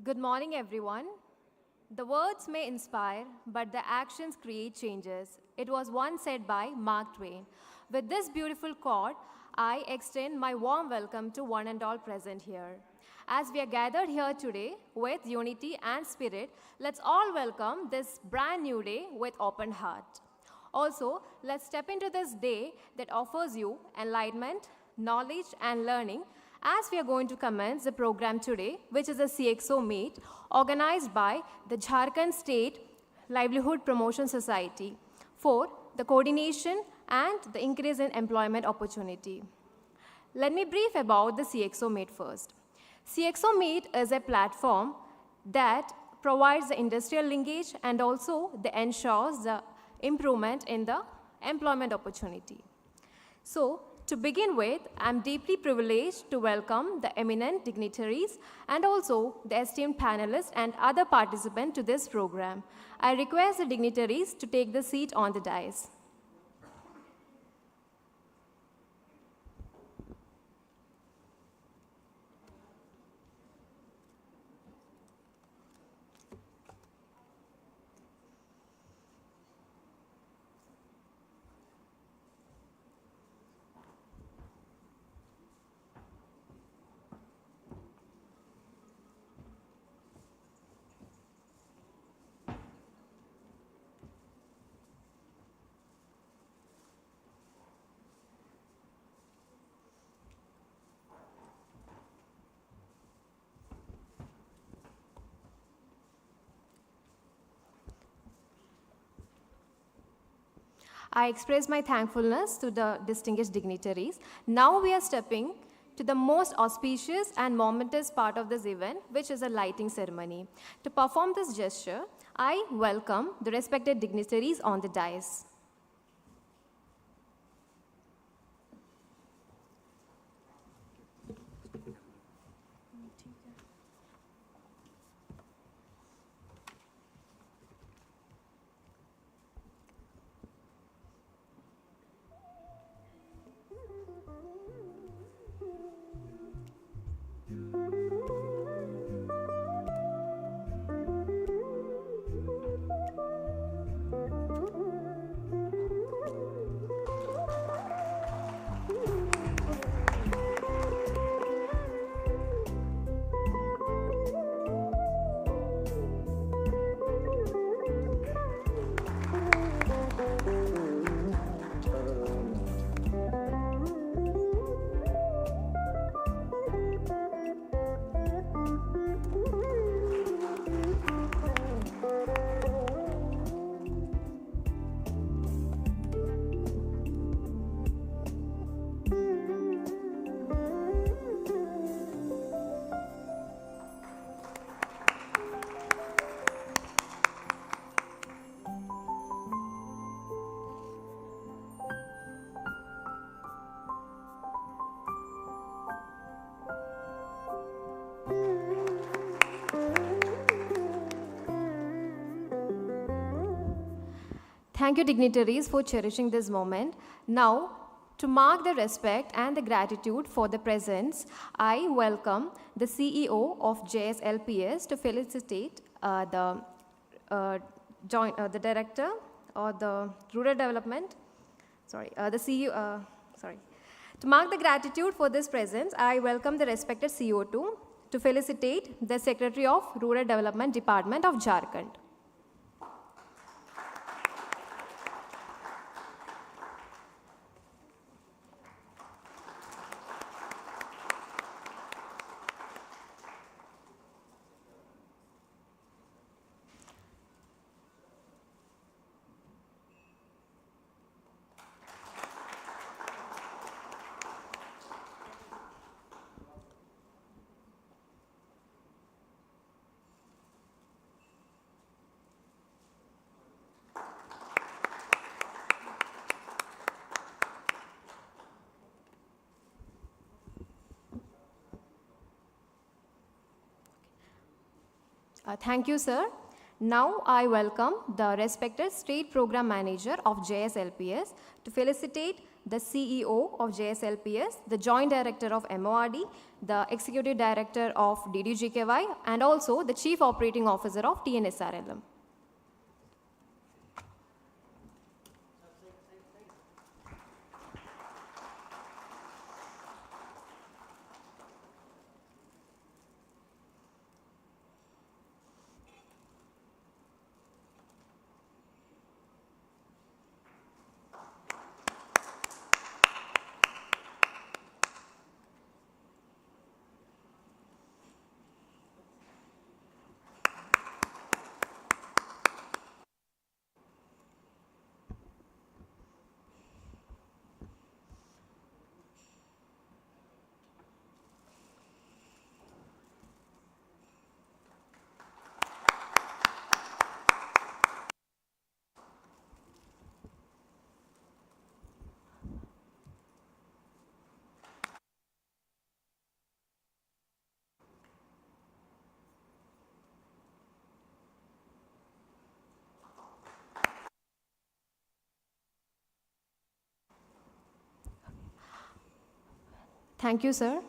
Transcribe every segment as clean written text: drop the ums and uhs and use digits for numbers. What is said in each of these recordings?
Good morning, everyone. The words may inspire, but the actions create changes. It was once said by Mark Twain. With this beautiful quote, I extend my warm welcome to one and all present here. As we are gathered here today with unity and spirit, let's all welcome this brand new day with open heart. Also, let's step into this day that offers you enlightenment, knowledge, and learning as we are going to commence the program today, which is a Cxo Meet organized by the Jharkhand State Livelihood Promotion Society for the coordination and the increase in employment opportunity. Let me brief about the Cxo Meet first. Cxo Meet is a platform that provides the industrial linkage and also ensures the improvement in the employment opportunity. So, to begin with, I'm deeply privileged to welcome the eminent dignitaries and also the esteemed panelists and other participants to this program. I request the dignitaries to take the seat on the dais. I express my thankfulness to the distinguished dignitaries. Now we are stepping to the most auspicious and momentous part of this event, which is a lighting ceremony. To perform this gesture, I welcome the respected dignitaries on the dais. Thank you, dignitaries, for cherishing this moment. Now, to mark the respect and the gratitude for the presence, I welcome the CEO of JSLPS to felicitate the director or the rural development, the CEO, To mark the gratitude for this presence, I welcome the respected CO2 to felicitate the Secretary of Rural Development Department of Jharkhand. Thank you, sir. Now I welcome the respected State Program Manager of JSLPS to felicitate the CEO of JSLPS, the Joint Director of MORD, the Executive Director of DDGKY, and also the Chief Operating Officer of TNSRLM. Thank you, sir.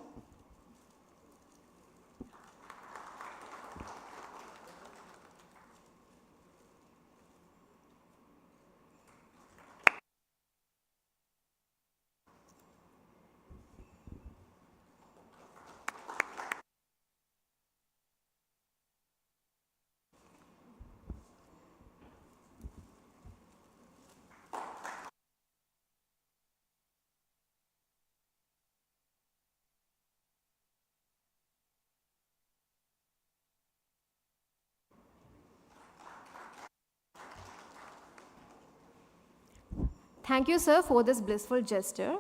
Thank you, sir, for this blissful gesture.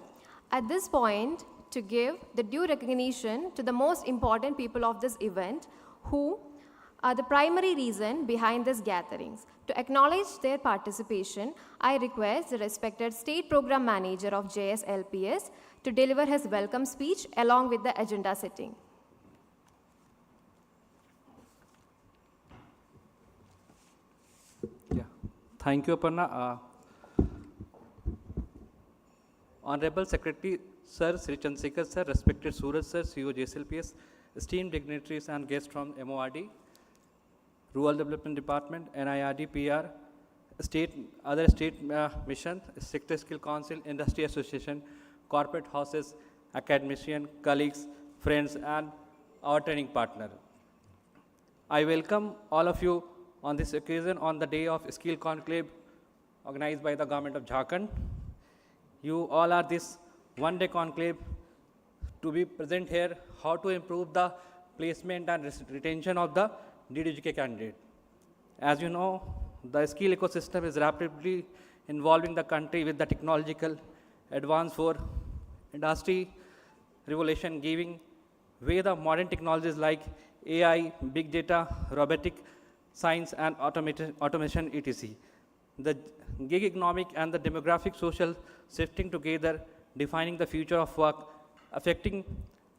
At this point, to give the due recognition to the most important people of this event, who are the primary reason behind these gatherings. To acknowledge their participation, I request the respected State Program Manager of JSLPS to deliver his welcome speech along with the agenda setting. Yeah, thank you, Aparna. Honorable Secretary Sir Sri Chandrasekhar Sir, respected Suraj Sir, CEO JSLPS, esteemed dignitaries and guests from MORD, Rural Development Department, NIRD, PR, other state mission, Sector Skill Council, Industry Association, corporate houses, academician, colleagues, friends, and our training partner. I welcome all of you on this occasion on the day of Skill Conclave organized by the government of Jharkhand. You all are this one-day conclave to be present here, how to improve the placement and retention of the DDGK candidate. As you know, the skill ecosystem is rapidly involving the country with the technological advance for industry revolution, giving way the modern technologies like AI, big data, robotic science, and automation, etc. The gig economic and the demographic social shifting together, defining the future of work, affecting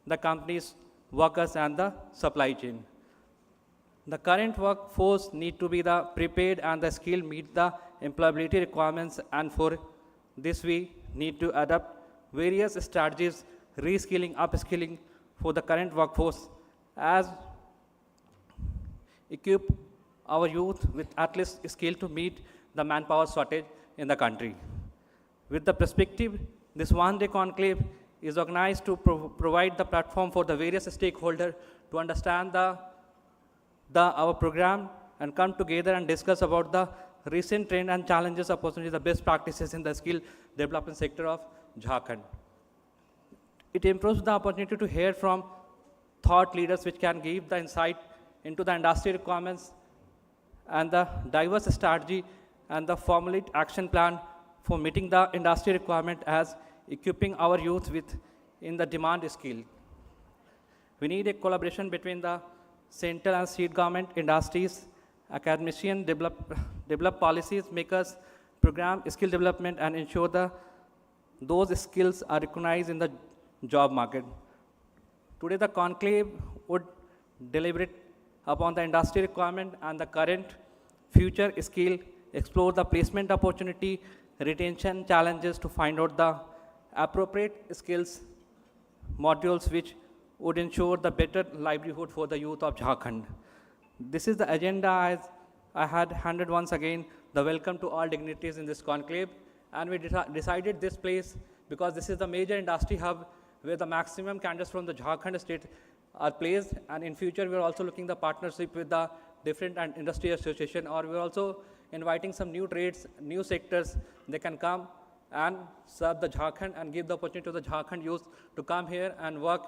the companies, workers, and the supply chain. The current workforce need to be the prepared and the skill meet the employability requirements, and for this we need to adopt various strategies, reskilling, upskilling for the current workforce, as equip our youth with at least skill to meet the manpower shortage in the country. With the perspective, this one-day conclave is organized to provide the platform for the various stakeholders to understand our program and come together and discuss about the recent trend and challenges, opportunities, the best practices in the skill development sector of Jharkhand. It improves the opportunity to hear from thought leaders which can give the insight into the industry requirements and the diverse strategy and the formulate action plan for meeting the industry requirement as equipping our youth with in the demand skill. We need a collaboration between the central and state government, industries, academicians, develop policies, makers, program skill development, and ensure those skills are recognized in the job market. Today, the conclave would deliberate upon the industry requirement and the current future skill, explore the placement opportunity, retention challenges to find out the appropriate skills modules which would ensure the better livelihood for the youth of Jharkhand. This is the agenda as I had handed once again the welcome to all dignitaries in this conclave, and we decided this place because this is the major industry hub where the maximum candidates from the Jharkhand state are placed, and in future we are also looking the partnership with the different and industry association, or we are also inviting some new trades, new sectors. They can come and serve the Jharkhand and give the opportunity to the Jharkhand youth to come here and work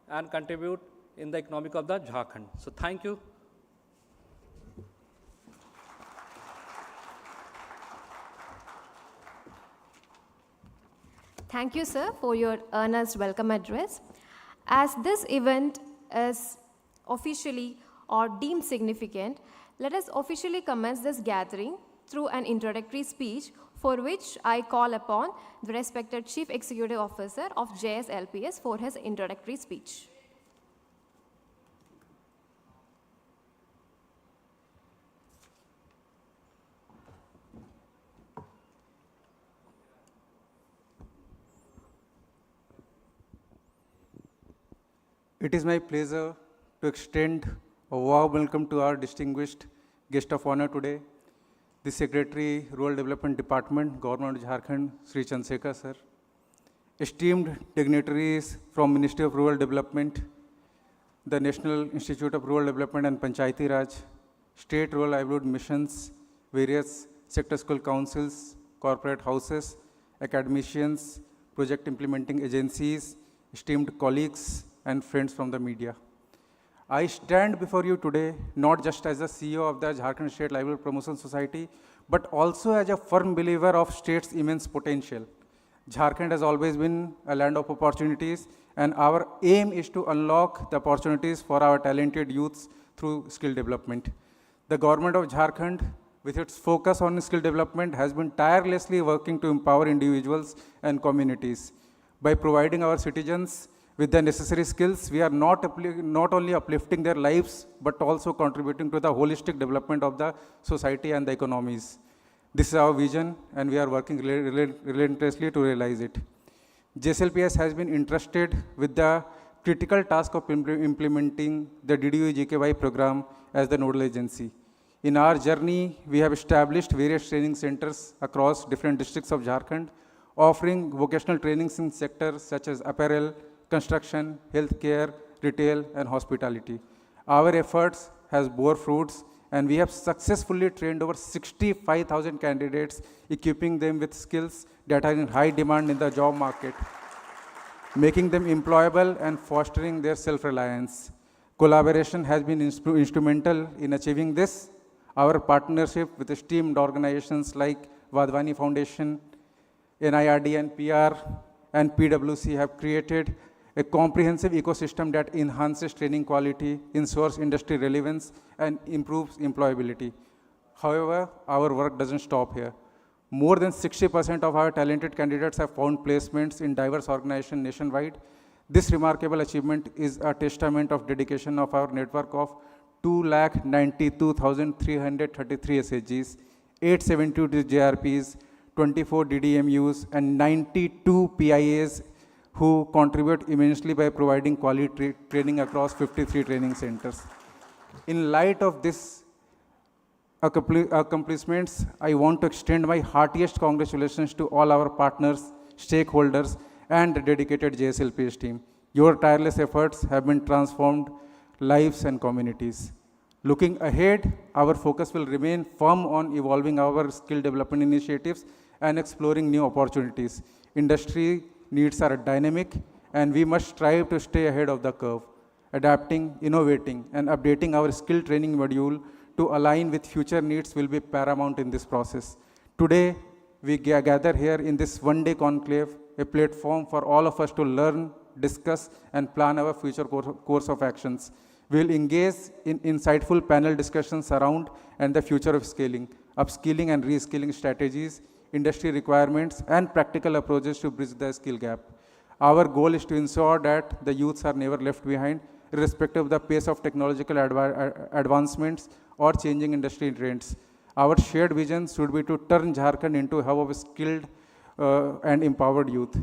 and contribute in the economic of the Jharkhand. So thank you. Thank you, sir, for your earnest welcome address. As this event is officially or deemed significant, let us officially commence this gathering through an introductory speech, for which I call upon the respected Chief Executive Officer of JSLPS for his introductory speech. It is my pleasure to extend a warm welcome to our distinguished guest of honor today, the Secretary, Rural Development Department, Government of Jharkhand, Sri Chandrasekhar sir, esteemed dignitaries from Ministry of Rural Development, the National Institute of Rural Development and Panchayati Raj, State Rural Livelihood Missions, various sector school councils, corporate houses, academicians, project implementing agencies, esteemed colleagues, and friends from the media. I stand before you today not just as the CEO of the Jharkhand State Livelihood Promotion Society, but also as a firm believer of state's immense potential. Jharkhand has always been a land of opportunities, and our aim is to unlock the opportunities for our talented youths through skill development. The government of Jharkhand, with its focus on skill development, has been tirelessly working to empower individuals and communities. By providing our citizens with the necessary skills, we are not only uplifting their lives, but also contributing to the holistic development of the society and the economies. This is our vision, and we are working relentlessly to realize it. JSLPS has been entrusted with the critical task of implementing the DDU-GKY program as the nodal agency. In our journey, we have established various training centers across different districts of Jharkhand, offering vocational trainings in sectors such as apparel, construction, healthcare, retail, and hospitality. Our efforts has bore fruits, and we have successfully trained over 65,000 candidates, equipping them with skills that are in high demand in the job market, making them employable and fostering their self-reliance. Collaboration has been instrumental in achieving this. Our partnership with esteemed organizations like Vadvani Foundation, NIRD and PR, and PwC have created a comprehensive ecosystem that enhances training quality, ensures industry relevance, and improves employability. However, our work doesn't stop here. More than 60% of our talented candidates have found placements in diverse organizations nationwide. This remarkable achievement is a testament of dedication of our network of 292,333 SHGs, 872 JRPs, 24 DDMUs, and 92 PIAs who contribute immensely by providing quality training across 53 training centers. In light of this accomplishments, I want to extend my heartiest congratulations to all our partners, stakeholders, and the dedicated JSLPS team. Your tireless efforts have been transformed lives and communities. Looking ahead, our focus will remain firm on evolving our skill development initiatives and exploring new opportunities. Industry needs are dynamic, and we must strive to stay ahead of the curve, adapting, innovating, and updating our skill training module to align with future needs will be paramount in this process. Today, we gather here in this one-day conclave, a platform for all of us to learn, discuss, and plan our future course of actions. We will engage in insightful panel discussions around and the future of scaling, upskilling and reskilling strategies, industry requirements, and practical approaches to bridge the skill gap. Our goal is to ensure that the youths are never left behind, irrespective of the pace of technological advancements or changing industry trends. Our shared vision should be to turn Jharkhand into a hub of skilled and empowered youth.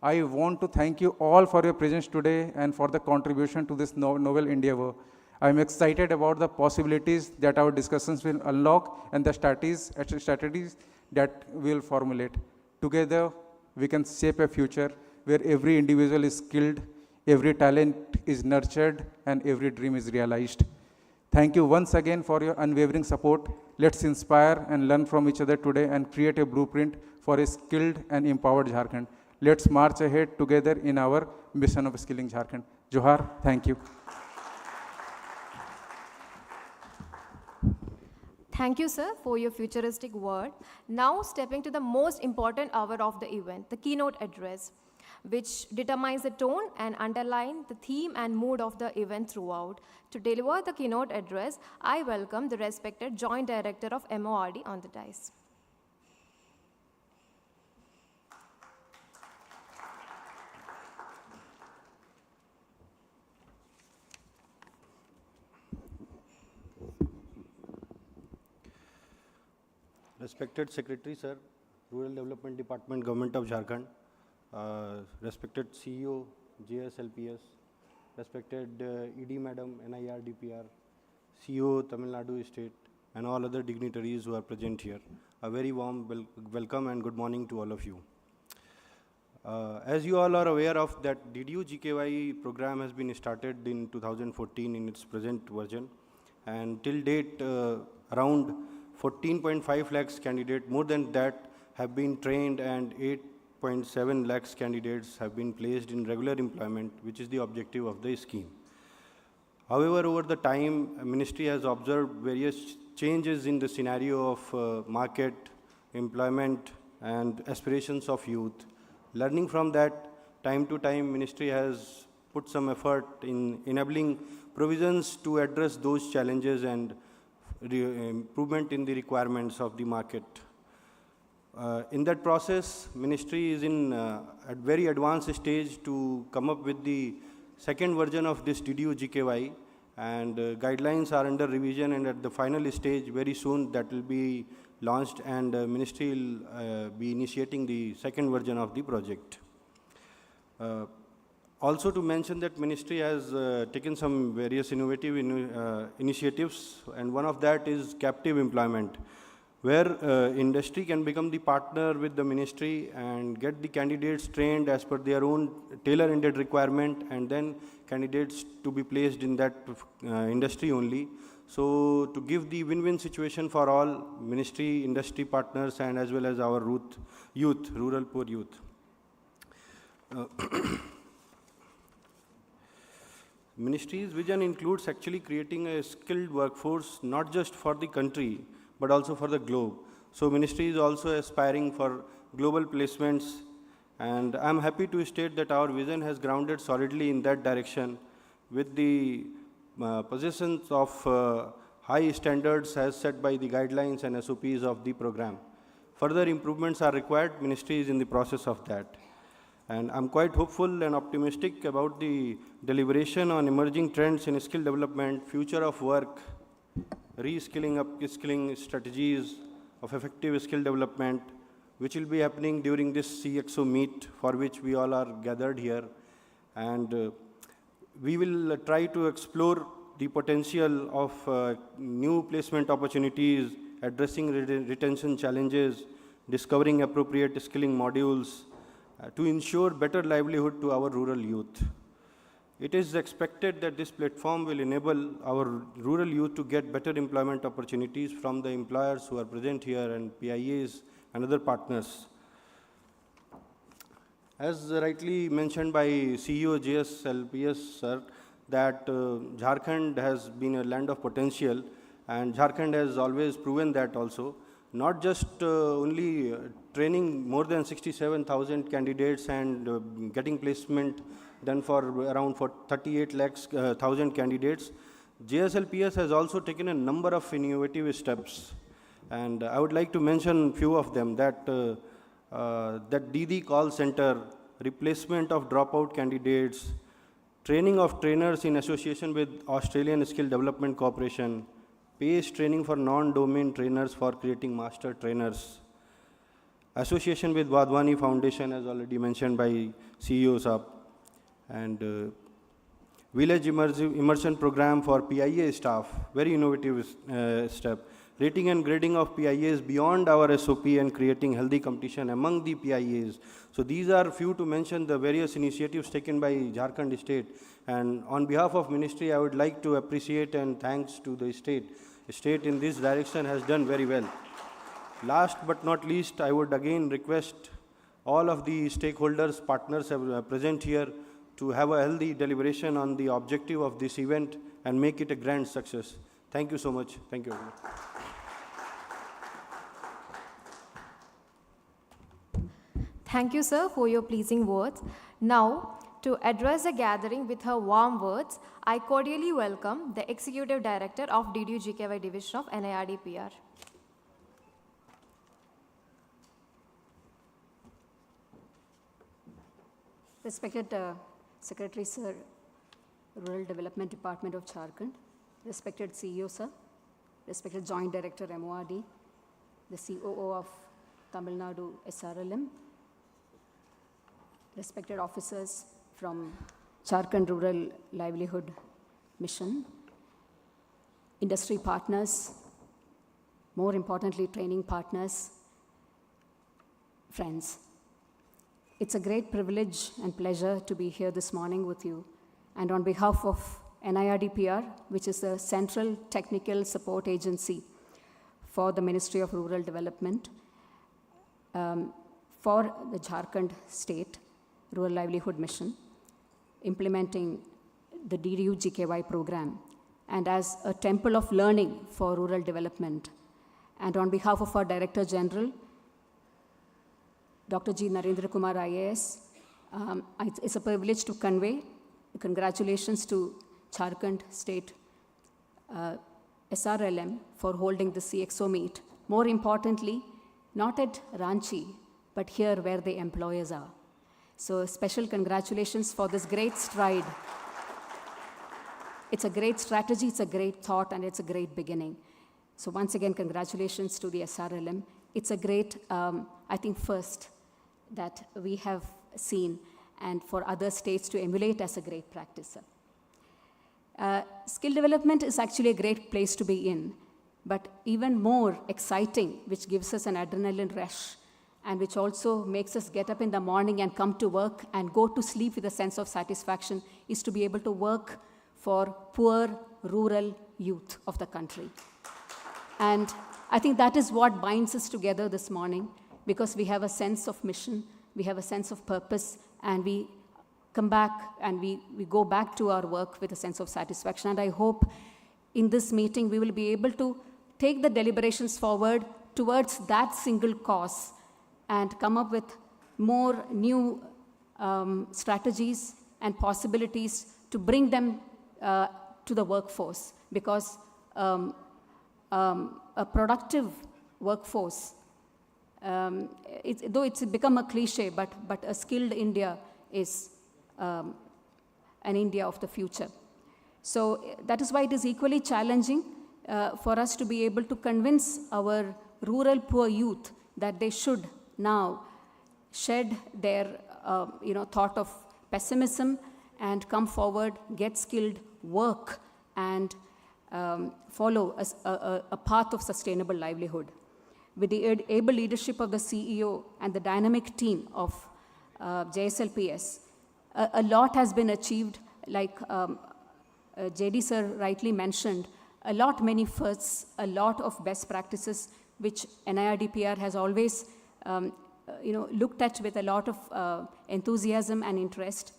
I want to thank you all for your presence today and for the contribution to this novel endeavor. I am excited about the possibilities that our discussions will unlock and the strategies that we will formulate. Together, we can shape a future where every individual is skilled, every talent is nurtured, and every dream is realized. Thank you once again for your unwavering support. Let's inspire and learn from each other today and create a blueprint for a skilled and empowered Jharkhand. Let's march ahead together in our mission of skilling Jharkhand. Johar, thank you. Thank you, sir, for your futuristic word. Now, stepping to the most important hour of the event, the keynote address, which determines the tone and underline the theme and mood of the event throughout. To deliver the keynote address, I welcome the respected Joint Director of MORD on the dais. Respected Secretary, Sir, Rural Development Department, Government of Jharkhand, respected CEO, JSLPS, respected ED Madam, NIRDPR, CEO, Tamilnadu State, and all other dignitaries who are present here. A very warm welcome and good morning to all of you. As you all are aware of, that DDU GKY program has been started in 2014 in its present version, and till date around 14.5 lakhs candidates, more than that, have been trained, and 8.7 lakhs candidates have been placed in regular employment, which is the objective of the scheme. However, over the time, Ministry has observed various changes in the scenario of market, employment, and aspirations of youth. Learning from that, time to time, Ministry has put some effort in enabling provisions to address those challenges and improvement in the requirements of the market. In that process, Ministry is in a very advanced stage to come up with the second version of this DDU GKY, and guidelines are under revision, and at the final stage very soon that will be launched, and Ministry will be initiating the second version of the project. Also to mention that Ministry has taken some various innovative initiatives, and one of that is captive employment, where industry can become the partner with the Ministry and get the candidates trained as per their own tailor-ended requirement, and then candidates to be placed in that industry only. So to give the win-win situation for all Ministry, industry partners, and as well as our youth, rural poor youth. Ministry's vision includes actually creating a skilled workforce, not just for the country, but also for the globe. So Ministry is also aspiring for global placements, and I'm happy to state that our vision has grounded solidly in that direction with the possessions of high standards as set by the guidelines and SOPs of the program. Further improvements are required. Ministry is in the process of that. And I'm quite hopeful and optimistic about the deliberation on emerging trends in skill development, future of work, reskilling, upskilling strategies of effective skill development, which will be happening during this Cxo meet, for which we all are gathered here. And we will try to explore the potential of new placement opportunities, addressing retention challenges, discovering appropriate skilling modules, to ensure better livelihood to our rural youth. It is expected that this platform will enable our rural youth to get better employment opportunities from the employers who are present here and PIAs and other partners. As rightly mentioned by CEO JSLPS, sir, that Jharkhand has been a land of potential, and Jharkhand has always proven that also. Not just only training more than 67,000 candidates and getting placement done for around 38 lakhs thousand candidates, JSLPS has also taken a number of innovative steps. And I would like to mention few of them, that that DD call center, replacement of dropout candidates, training of trainers in association with Australian Skill Development Corporation, PACE training for non-domain trainers for creating master trainers, association with Wadhwani Foundation as already mentioned by CEO Saab, and village immersion program for PIA staff, very innovative step. Rating and grading of PIAs beyond our SOP and creating healthy competition among the PIAs. So these are few to mention the various initiatives taken by Jharkhand state. And on behalf of ministry, I would like to appreciate and thanks to the state. The state in this direction has done very well. Last but not least, I would again request all of the stakeholders, partners present here to have a healthy deliberation on the objective of this event and make it a grand success. Thank you so much. Thank you. Thank you, sir, for your pleasing words. Now, to address the gathering with her warm words, I cordially welcome the Executive Director of DDU GKY Division of NIRD PR. Respected Secretary Sir, Rural Development Department of Jharkhand, respected CEO Sir, respected Joint Director MORD, the COO of Tamilnadu SRLM, respected officers from Jharkhand Rural Livelihood Mission, industry partners, more importantly training partners, friends. It's a great privilege and pleasure to be here this morning with you. And on behalf of NIRD PR, which is the Central Technical Support Agency for the Ministry of Rural Development, for the Jharkhand State Rural Livelihood Mission, implementing the DDU GKY program, and as a temple of learning for rural development. And on behalf of our Director General, Dr. G. Narendra Kumar IAS, it's a privilege to convey congratulations to Jharkhand State SRLM for holding the Cxo meet. More importantly, not at Ranchi, but here where the employers are. So special congratulations for this great stride. It's a great strategy, it's a great thought, and it's a great beginning. So once again, congratulations to the SRLM. It's a great, I think, first that we have seen, and for other states to emulate as a great practice. Skill development is actually a great place to be in, but even more exciting, which gives us an adrenaline rush, and which also makes us get up in the morning and come to work and go to sleep with a sense of satisfaction, is to be able to work for poor rural youth of the country. And I think that is what binds us together this morning, because we have a sense of mission, we have a sense of purpose, and we come back and we go back to our work with a sense of satisfaction. And I hope in this meeting we will be able to take the deliberations forward towards that single cause and come up with more new strategies and possibilities to bring them to the workforce, because a productive workforce, though it's become a cliche, but a skilled India is an India of the future. So that is why it is equally challenging for us to be able to convince our rural poor youth that they should now shed their thought of pessimism and come forward, get skilled, work, and follow a path of sustainable livelihood. With the able leadership of the CEO and the dynamic team of JSLPS, a lot has been achieved, like JD sir rightly mentioned, many firsts, a lot of best practices, which NIRDPR has always looked at with a lot of enthusiasm and interest.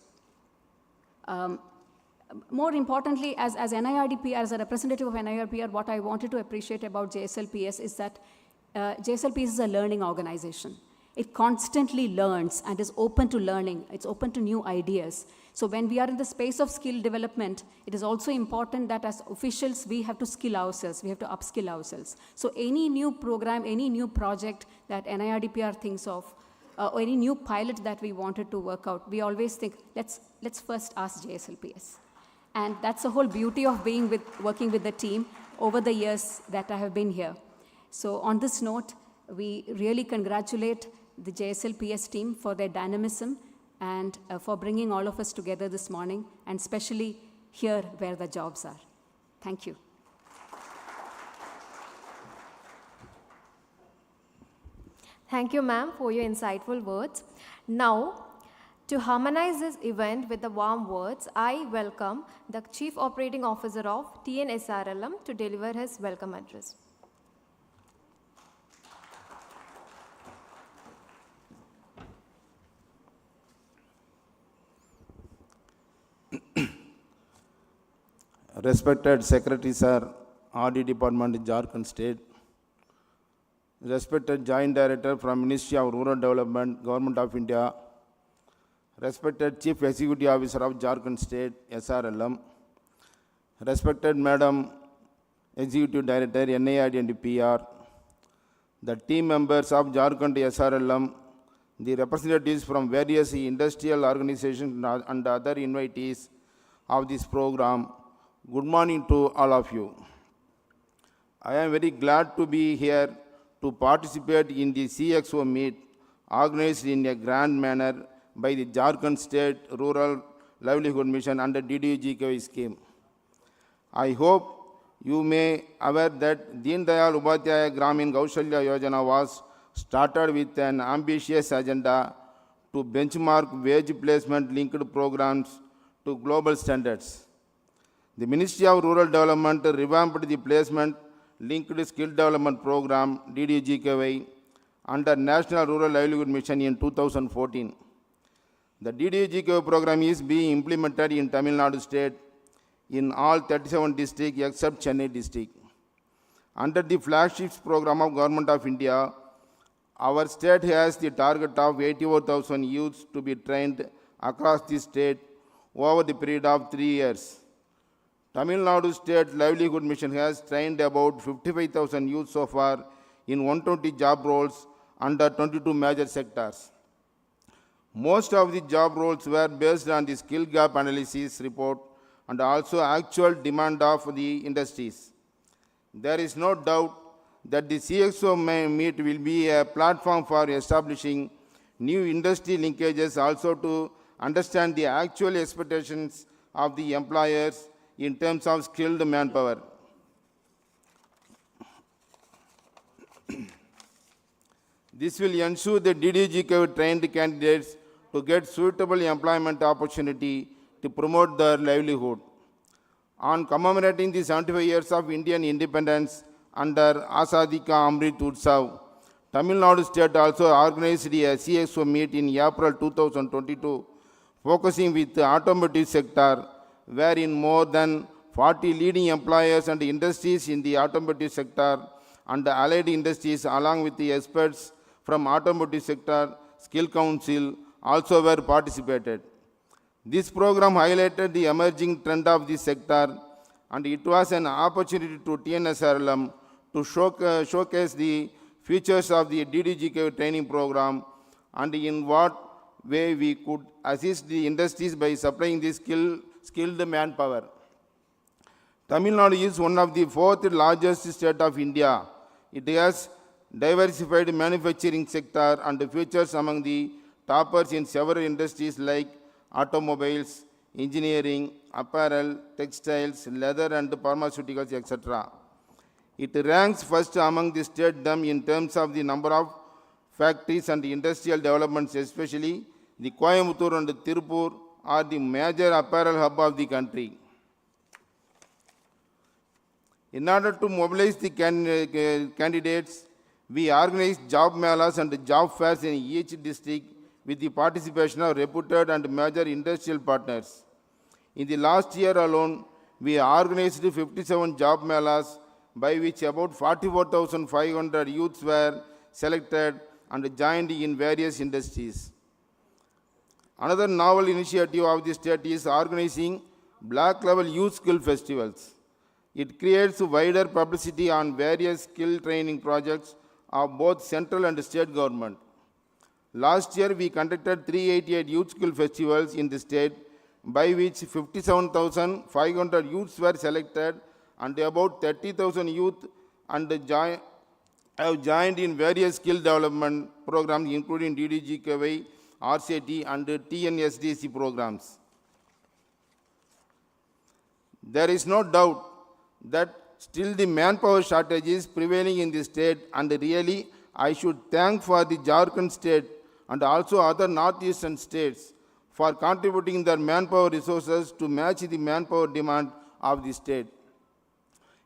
More importantly, as NIRDPR, as a representative of NIRDPR, what I wanted to appreciate about JSLPS is that JSLPS is a learning organization. It constantly learns and is open to learning. It's open to new ideas. So when we are in the space of skill development, it is also important that as officials, we have to skill ourselves. We have to upskill ourselves. So any new program, any new project that NIRDPR thinks of, or any new pilot that we wanted to work out, we always think, let's first ask JSLPS. And that's the whole beauty of working with the team over the years that I have been here. So on this note, we really congratulate the JSLPS team for their dynamism and for bringing all of us together this morning, and especially here where the jobs are. Thank you. Thank you, ma'am, for your insightful words. Now, to harmonize this event with the warm words, I welcome the Chief Operating Officer of TNSRLM to deliver his welcome address. Respected Secretary Sir, RD Department, Jharkhand State. Respected Joint Director from Ministry of Rural Development, Government of India. Respected Chief Executive Officer of Jharkhand State, SRLM. Respected Madam Executive Director, NIRD and PR. The team members of Jharkhand SRLM, the representatives from various industrial organizations and other invitees of this program. Good morning to all of you. I am very glad to be here to participate in the Cxo meet organized in a grand manner by the Jharkhand State Rural Livelihood Mission under DDU-GKY scheme. I hope you may aware that Deen Dayal Upadhyaya Gramin Kaushalya Yojana was started with an ambitious agenda to benchmark wage placement linked programs to global standards. The Ministry of Rural Development revamped the Placement Linked Skill Development Program DDU-GKY under National Rural Livelihood Mission in 2014. The DDU-GKY program is being implemented in Tamilnadu state in all 37 districts except Chennai district. Under the flagship program of Government of India, our state has the target of 84,000 youths to be trained across the state over the period of 3 years. Tamilnadu State Livelihood Mission has trained about 55,000 youth so far in 120 job roles under 22 major sectors. Most of the job roles were based on the skill gap analysis report and also actual demand of the industries. There is no doubt that the Cxo meet will be a platform for establishing new industry linkages, also to understand the actual expectations of the employers in terms of skilled manpower. This will ensure the DDU-GKY trained candidates to get suitable employment opportunity to promote their livelihood. On commemorating the 75 years of Indian independence under Azadi Ka Amrit Utsav, Tamil Nadu State also organized a Cxo meet in April 2022, focusing with the automotive sector, wherein more than 40 leading employers and industries in the automotive sector and the allied industries, along with the experts from automotive sector skill council, also were participated. This program highlighted the emerging trend of this sector, and it was an opportunity to TNSRLM to showcase the features of the DDU-GKY training program and in what way we could assist the industries by supplying the skilled manpower. Tamil Nadu is one of the 4th largest state of India. It has diversified manufacturing sector and features among the toppers in several industries like automobiles, engineering, apparel, textiles, leather and pharmaceuticals, etc. It ranks first among the statedom in terms of the number of factories and industrial developments, especially the Coimbatore and Tirupur are the major apparel hub of the country. In order to mobilize the candidates, we organized job melas and job fairs in each district with the participation of reputed and major industrial partners. In the last year alone, we organized 57 job melas, by which about 44,500 youths were selected and joined in various industries. Another novel initiative of the state is organizing black-level youth skill festivals. It creates wider publicity on various skill training projects of both central and state government. Last year, we conducted 388 youth skill festivals in the state, by which 57,500 youths were selected, and about 30,000 youth have joined in various skill development programs, including DDGKY, RCT, and TNSDC programs. There is no doubt that still the manpower shortage is prevailing in the state, and really I should thank for the Jharkhand state and also other northeastern states for contributing their manpower resources to match the manpower demand of the state.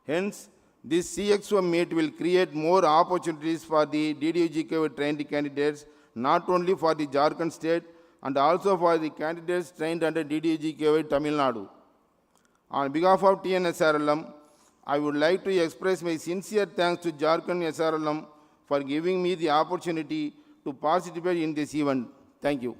Hence, this CXO meet will create more opportunities for the DDGK trained candidates, not only for the Jharkhand state and also for the candidates trained under DDGK Tamilnadu. On behalf of TNSRLM, I would like to express my sincere thanks to Jharkhand SRLM for giving me the opportunity to participate in this event. Thank you.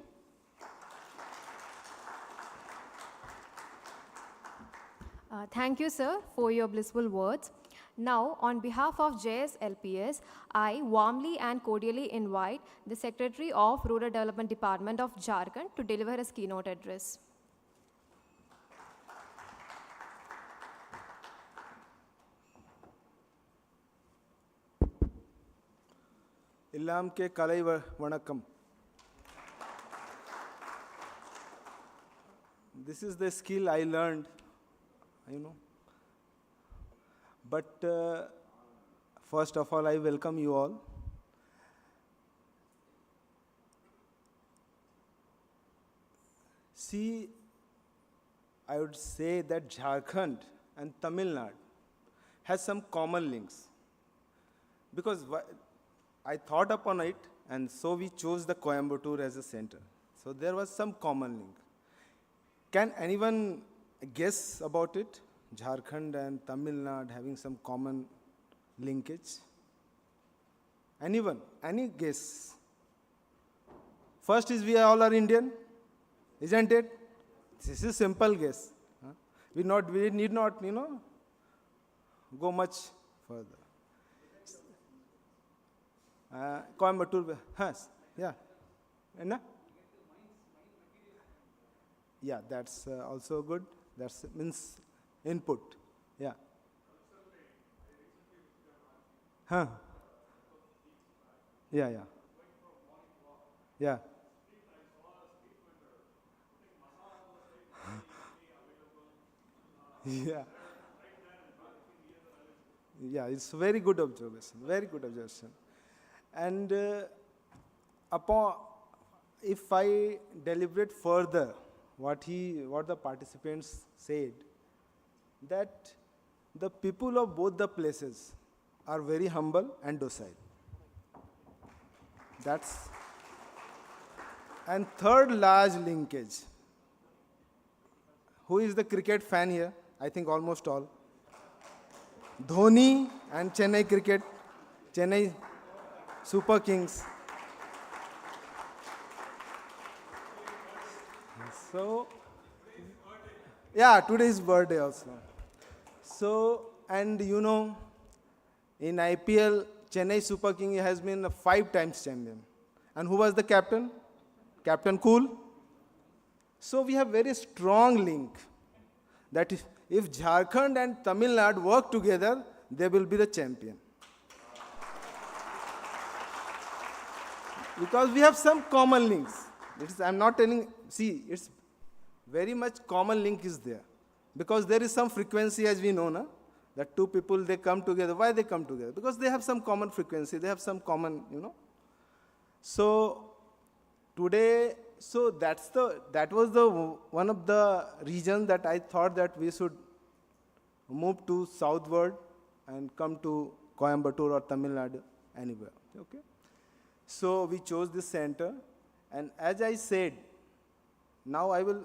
Thank you, sir, for your blissful words. Now, on behalf of JSLPS, I warmly and cordially invite the Secretary of Rural Development Department of Jharkhand to deliver his keynote address. Illam ke kalai vanakkam. This is the skill I learned, But first of all, I welcome you all. See, I would say that Jharkhand and Tamil Nadu has some common links. Because I thought upon it, and so we chose the Coimbatore as a center. So there was some common link. Can anyone guess about it? Jharkhand and Tamil Nadu having some common linkage? Anyone? Any guess? First is we all are Indian, isn't it? This is simple guess. We need not, go much further. Coimbatore, yeah. Yeah, that's also good. That means input. Yeah. Yeah. Yeah. Yeah. Yeah, it's very good observation. Very good observation. And if I deliberate further, what the participants said, that the people of both the places are very humble and docile. And third large linkage. Who is the cricket fan here? I think almost all. Dhoni and Chennai cricket, Chennai Super Kings. So, yeah, today is birthday also. So, and in IPL, Chennai Super King has been 5 times champion. And who was the captain? Captain Cool. So we have very strong link that if Jharkhand and Tamil Nadu work together, they will be the champion. Because we have some common links. I'm not telling, see, it's very much common link is there. Because there is some frequency, as we know, that two people, they come together. Why they come together? Because they have some common frequency, they have some common, So today, so that was the one of the reasons that I thought that we should move to southward and come to Coimbatore or Tamil Nadu, anywhere. Okay. So we chose this center, and as I said, now I will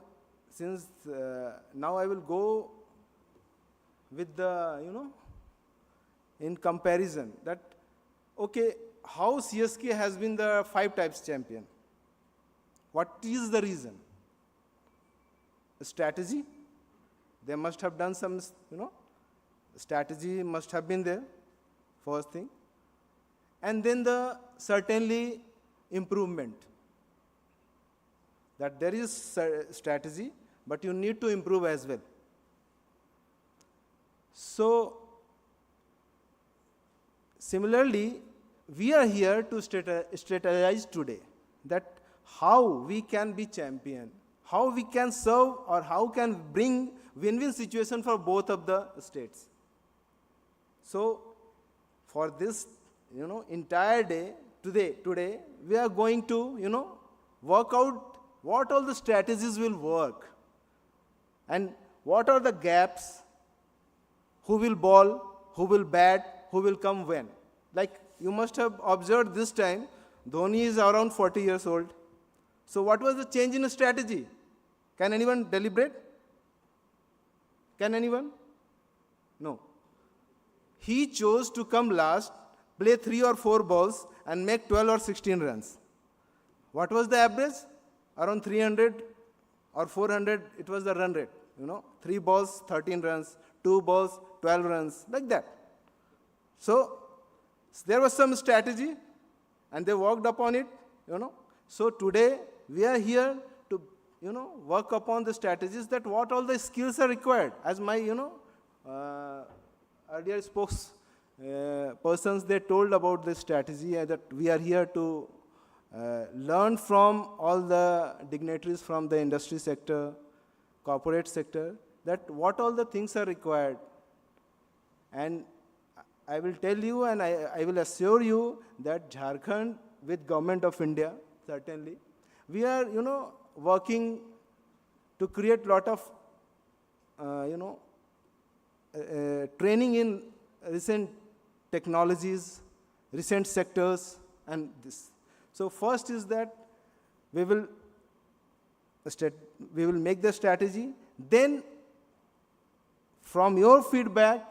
go with the in comparison that okay, how CSK has been the 5 times champion. What is the reason? Strategy. They must have done some, strategy must have been there, first thing. And then certainly improvement. that there is strategy, but you need to improve as well. So, similarly, we are here to strategize today that how we can be champion, how we can serve or how can bring win-win situation for both of the states. So, for this, entire day, today, we are going to, work out what all the strategies will work and what are the gaps, who will bowl, who will bat, who will come when. Like you must have observed this time, Dhoni is around 40 years old. So what was the change in strategy? Can anyone deliberate? Can anyone? No. He chose to come last, play 3 or 4 balls and make 12 or 16 runs. What was the average? Around 300 or 400, it was the run rate. 3 balls, 13 runs, 2 balls, 12 runs, like that. So, there was some strategy and they worked upon it, So, today, we are here to, work upon the strategies that what all the skills are required. As my, earlier persons, they told about this strategy that we are here to learn from all the dignitaries from the industry sector, corporate sector, that what all the things are required. And I will tell you and I will assure you that Jharkhand with Government of India, certainly, we are, working to create lot of, training in recent technologies, recent sectors, and this. So first is that we will make the strategy. Then, from your feedback,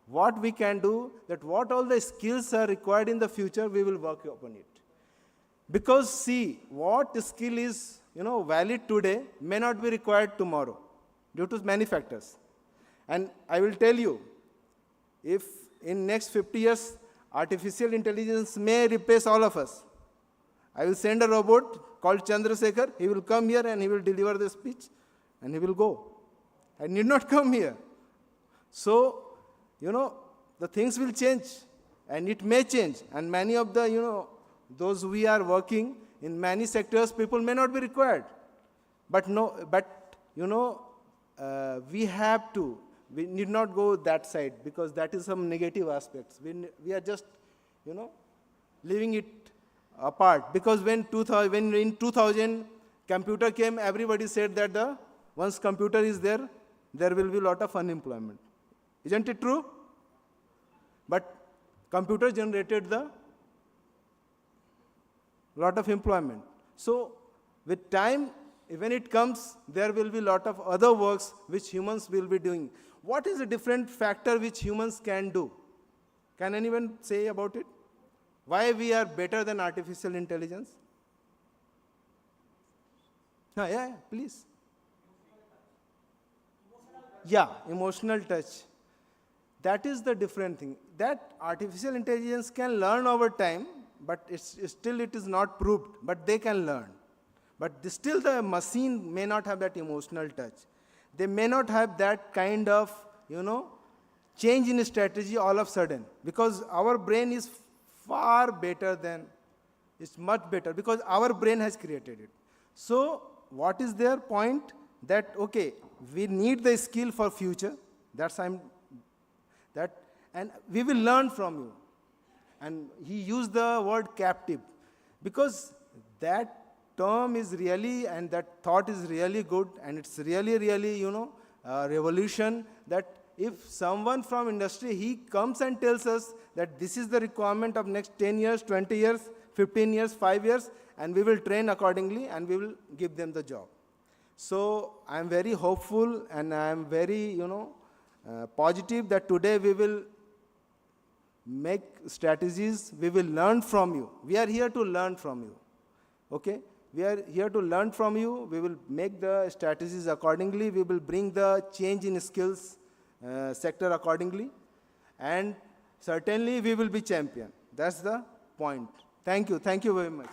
what we can do, that what all the skills are required in the future, we will work upon it. Because see, what skill is valid today may not be required tomorrow due to many factors. And I will tell you, if in next 50 years, artificial intelligence may replace all of us, I will send a robot called Chandrasekhar. He will come here and he will deliver the speech and he will go. I need not come here. So, the things will change and it may change. And many of the, those we are working in many sectors, people may not be required. But we need not go that side because that is some negative aspects. We are just, leaving it apart. Because when in 2000 computer came, everybody said that once computer is there will be a lot of unemployment. Isn't it true? But computer generated the lot of employment. So with time, when it comes, there will be a lot of other works which humans will be doing. What is a different factor which humans can do? Can anyone say about it? Why we are better than artificial intelligence? Yeah, please. Yeah, emotional touch. That is the different thing. That artificial intelligence can learn over time, but still it is not proved, but they can learn. But still the machine may not have that emotional touch. They may not have that kind of, change in strategy all of a sudden. Because our brain is far better than, it's much better because our brain has created it. So what is their point? That, okay, we need the skill for future. And we will learn from you. And he used the word captive because that term is really, and that thought is really good, and it's really, really, a revolution that if someone from industry, he comes and tells us that this is the requirement of next 10 years, 20 years, 15 years, 5 years, and we will train accordingly and we will give them the job. So I'm very hopeful and I'm very, positive that today we will make strategies, we will learn from you. We are here to learn from you. Okay? We are here to learn from you. We will make the strategies accordingly. We will bring the change in skills sector accordingly. And certainly we will be champion. That's the point. Thank you. Thank you very much.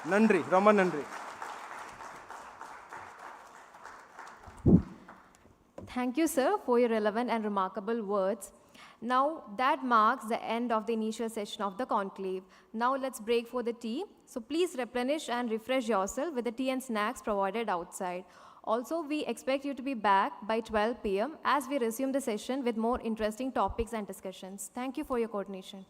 Nandri, Rama Nandri. Thank you, sir, for your relevant and remarkable words. Now, that marks the end of the initial session of the conclave. Now, let's break for the tea. So, please replenish and refresh yourself with the tea and snacks provided outside. Also, we expect you to be back by 12 p.m. as we resume the session with more interesting topics and discussions. Thank you for your coordination.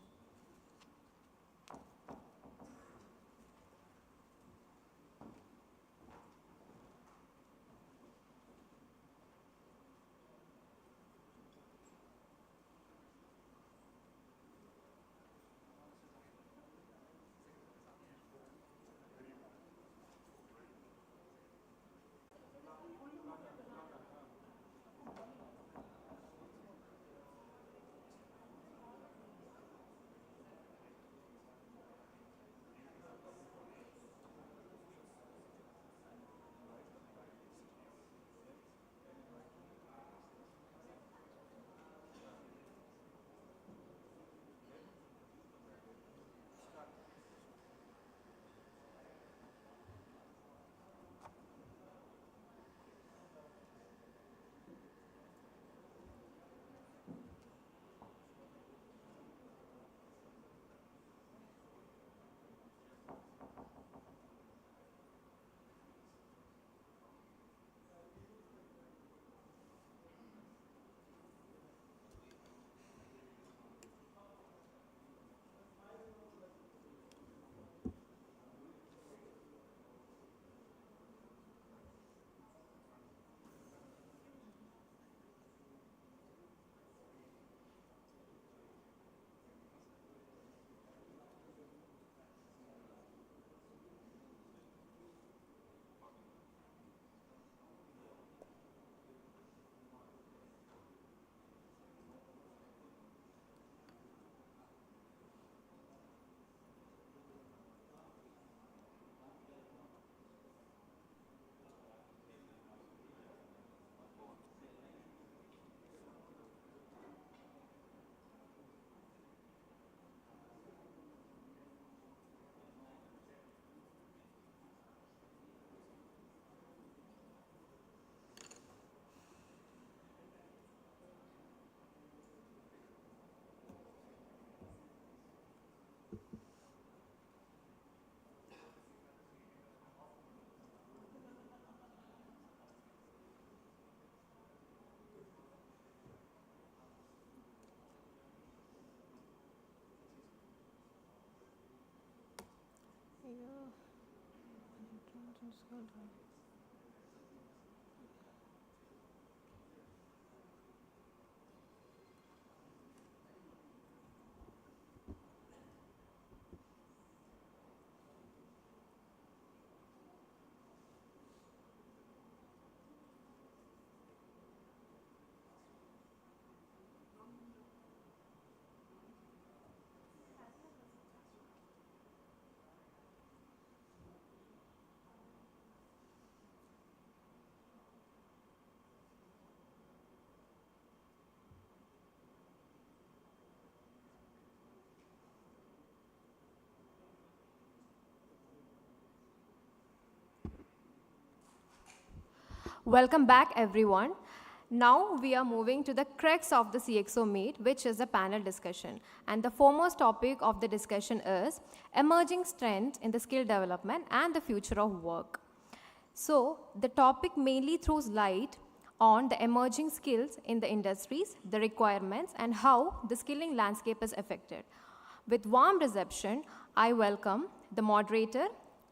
Welcome back, everyone. Now we are moving to the crux of the Cxo meet, which is a panel discussion. And the foremost topic of the discussion is emerging strengths in the skill development and the future of work. So the topic mainly throws light on the emerging skills in the industries, the requirements, and how the skilling landscape is affected. With warm reception, I welcome the moderator,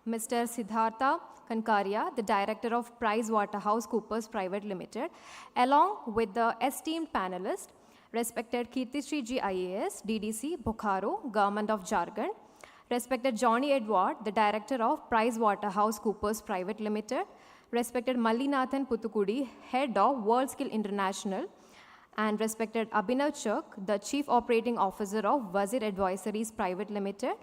Mr. Siddhartha Kankaria, the Director of PricewaterhouseCoopers Private Limited, along with the esteemed panelists, respected Kirtishri Ji IAS, DDC, Bokharo, Government of Jharkhand, respected Johnny Edward, the Director of PricewaterhouseCoopers Private Limited, respected Mallinathan Puthukudi, Head of World Skill International, and respected Abhinav Chak, the Chief Operating Officer of Wazir Advisories Private Limited,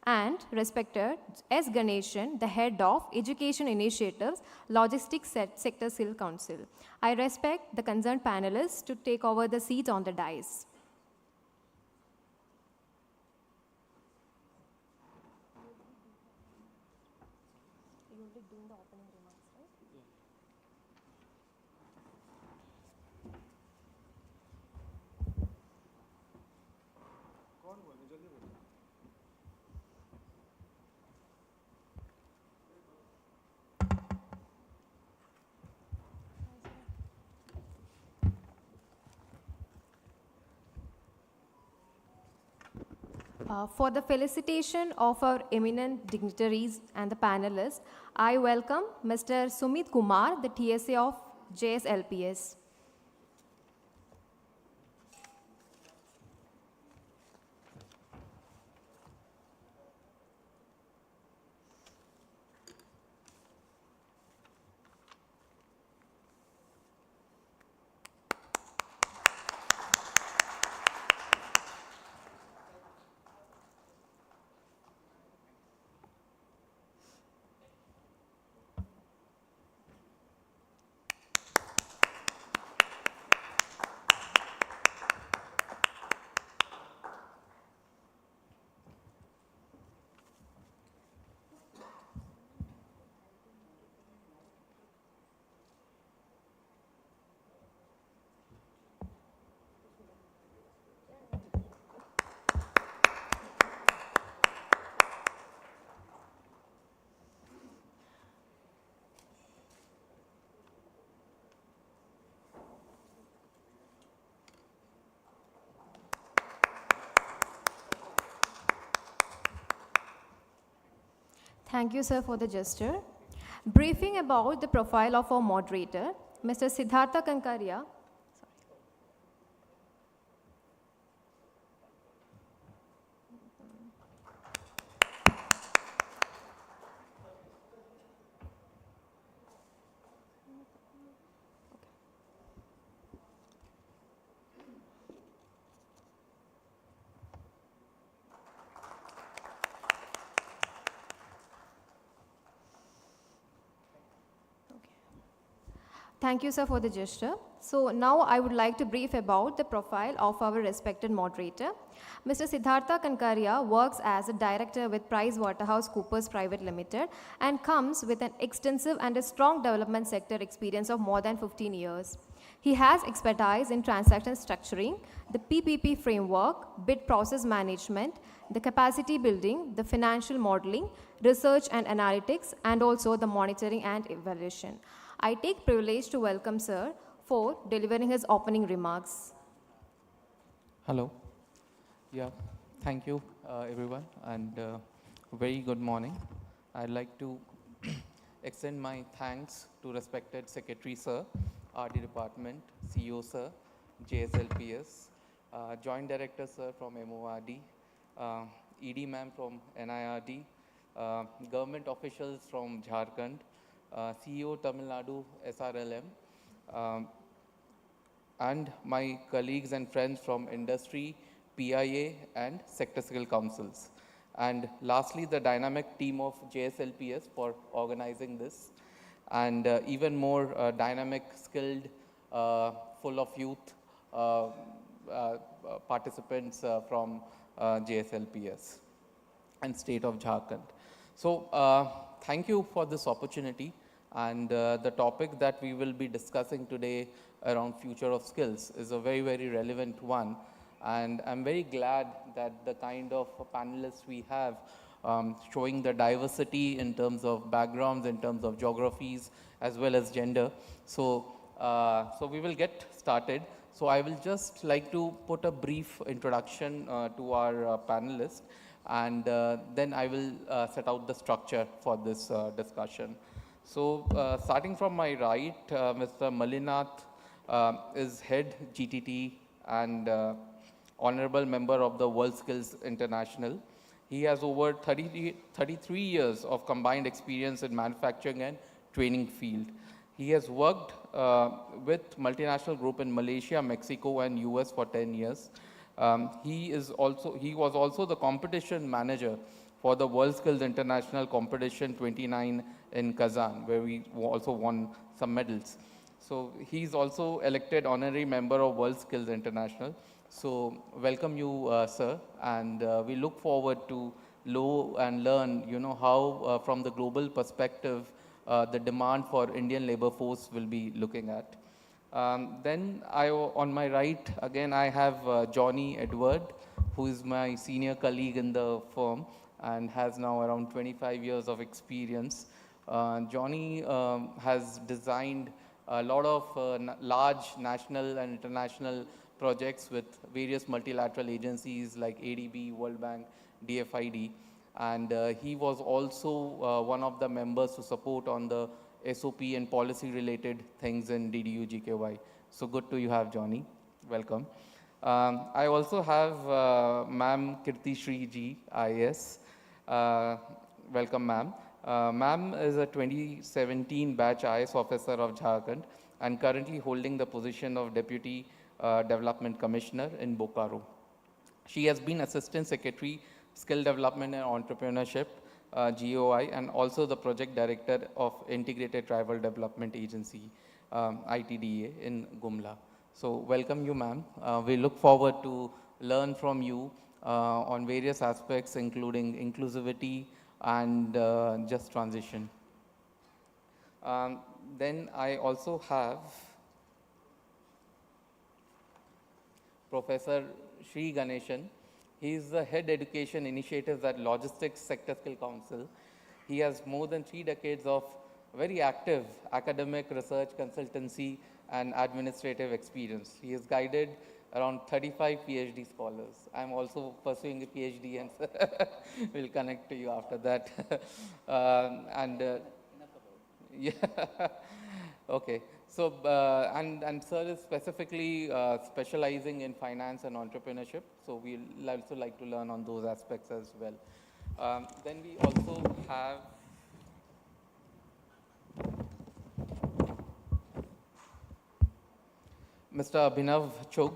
and respected S. Ganeshan, the Head of Education Initiatives, Logistics Sector Skill Council. I respect the concerned panelists to take over the seats on the dais. For the felicitation of our eminent dignitaries and the panelists, I welcome Mr. Sumit Kumar, the TSA of JSLPS. Thank you, sir, for the gesture. Briefing about the profile of our moderator, Mr. Siddhartha Kankaria. Thank you, sir, for the gesture. So now I would like to brief about the profile of our respected moderator. Mr. Siddhartha Kankaria works as a director with PricewaterhouseCoopers Private Limited and comes with an extensive and a strong development sector experience of more than 15 years. He has expertise in transaction structuring, the PPP framework, bid process management, the capacity building, the financial modeling, research and analytics, and also the monitoring and evaluation. I take privilege to welcome sir for delivering his opening remarks. Hello. Yeah, thank you everyone, and very good morning. I'd like to extend my thanks to respected Secretary Sir, RD Department, CEO Sir, JSLPS, Joint Director Sir from MORD, ED Ma'am from NIRD, government officials from Jharkhand, CEO Tamilnadu SRLM, and my colleagues and friends from industry, PIA, and sector-skill councils. And lastly, the dynamic team of JSLPS for organizing this, and even more dynamic, skilled, full of youth participants from JSLPS and state of Jharkhand. So thank you for this opportunity. And the topic that we will be discussing today around future of skills is a very, very relevant one. And I'm very glad that the kind of panelists we have showing the diversity in terms of backgrounds, in terms of geographies, as well as gender. So, so we will get started. So I will just like to put a brief introduction to our panelists, and then I will set out the structure for this discussion. So starting from my right, Mr. Malinath is head GTT and honorable member of the World Skills International. He has over 33 years of combined experience in manufacturing and training field. He has worked with multinational group in Malaysia, Mexico, and US for 10 years. He was also the competition manager for the World Skills International Competition 29 in Kazan, where we also won some medals. So he's also elected honorary member of World Skills International. So welcome you, sir, and we look forward to learn, how from the global perspective, the demand for Indian labor force will be looking at. Then on my right, again, I have Johnny Edward, who is my senior colleague in the firm and has now around 25 years of experience. Johnny has designed a lot of large national and international projects with various multilateral agencies like ADB, World Bank, DFID. And he was also one of the members to support on the SOP and policy related things in DDU GKY. So good to you have Johnny. Welcome. I also have Ma'am Kirti Shri Ji, IAS. Welcome, ma'am. Ma'am is a 2017 batch IAS officer of Jharkhand and currently holding the position of Deputy Development Commissioner in Bokaro. She has been Assistant Secretary, Skill Development and Entrepreneurship, GOI, and also the Project Director of Integrated Tribal Development Agency, ITDA, in Gumla. So welcome you, ma'am. We look forward to learn from you on various aspects, including inclusivity and just transition. Then I also have Professor Sri Ganeshan. He is the Head Education Initiatives at Logistics Sector Skill Council. He has more than 3 decades of very active academic research, consultancy, and administrative experience. He has guided around 35 PhD scholars. I'm also pursuing a PhD and we'll connect to you after that. Yeah, okay. So, and sir is specifically specializing in finance and entrepreneurship. So we'll also like to learn on those aspects as well. Then we also have Mr. Abhinav Chugh,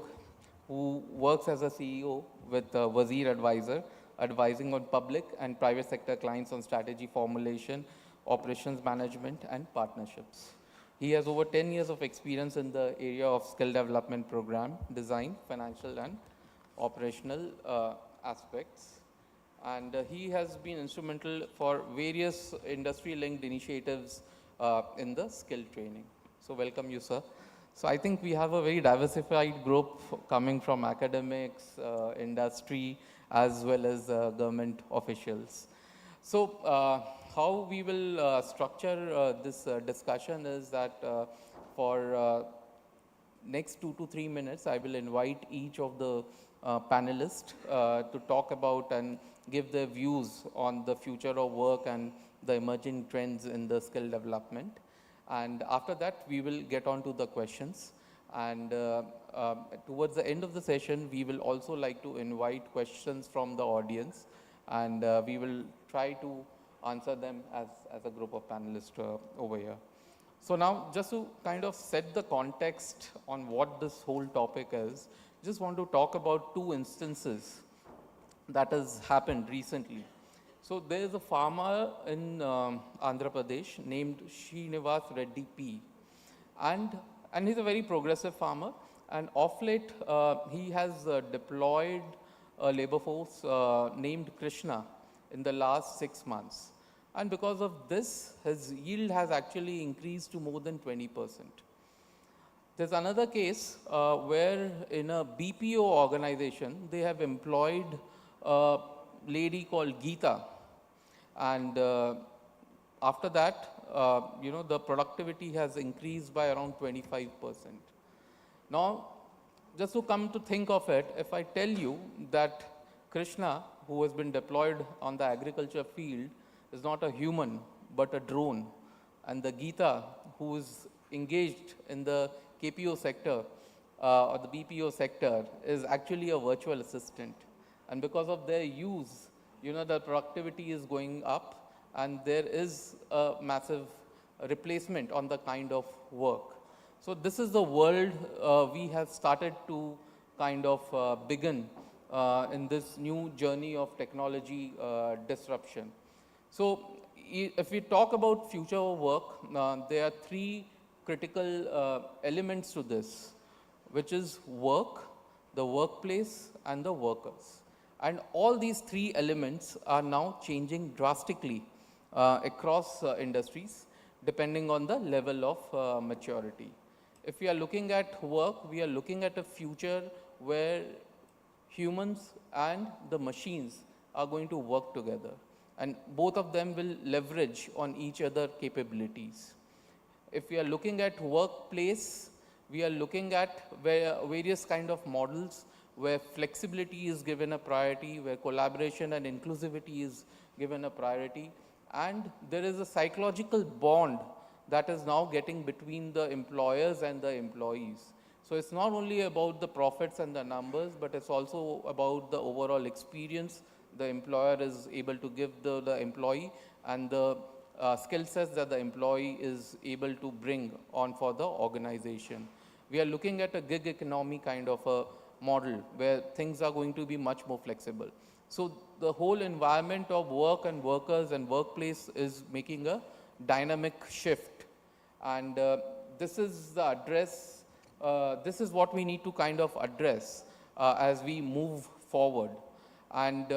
who works as a CEO with Wazir Advisor, advising on public and private sector clients on strategy formulation, operations management, and partnerships. He has over 10 years of experience in the area of skill development program, design, financial, and operational aspects. And he has been instrumental for various industry-linked initiatives in the skill training. So welcome you, sir. So I think we have a very diversified group coming from academics, industry, as well as government officials. So how we will structure this discussion is that for next 2 to 3 minutes, I will invite each of the panelists to talk about and give their views on the future of work and the emerging trends in the skill development. And after that, we will get on to the questions. And towards the end of the session, we will also like to invite questions from the audience. And we will try to answer them as a group of panelists over here. So now, just to kind of set the context on what this whole topic is, just want to talk about 2 instances that has happened recently. So there is a farmer in Andhra Pradesh named Srinivas Reddy P. And he's a very progressive farmer. And of late, he has deployed a labor force named Krishna in the last 6 months. And because of this, his yield has actually increased to more than 20%. There's another case where in a BPO organization, they have employed a lady called Geeta. And after that, the productivity has increased by around 25%. Now, just to come to think of it, if I tell you that Krishna, who has been deployed on the agriculture field, is not a human, but a drone. And the Geeta, who is engaged in the KPO sector or the BPO sector, is actually a virtual assistant. And because of their use, the productivity is going up and there is a massive replacement on the kind of work. So this is the world we have started to kind of begin in this new journey of technology disruption. So if we talk about future of work, there are 3 critical elements to this, which is work, the workplace, and the workers. And all these 3 elements are now changing drastically across industries, depending on the level of maturity. If we are looking at work, we are looking at a future where humans and the machines are going to work together. And both of them will leverage on each other capabilities. If we are looking at workplace, We are looking at various kind of models where flexibility is given a priority, where collaboration and inclusivity is given a priority, and there is a psychological bond that is now getting between the employers and the employees. So it's not only about the profits and the numbers, but it's also about the overall experience the employer is able to give the employee, and the skill sets that the employee is able to bring on for the organization. We are looking at a gig economy kind of a model where things are going to be much more flexible. So the whole environment of work and workers and workplace is making a dynamic shift. And this is the address, this is what we need to kind of address as we move forward. And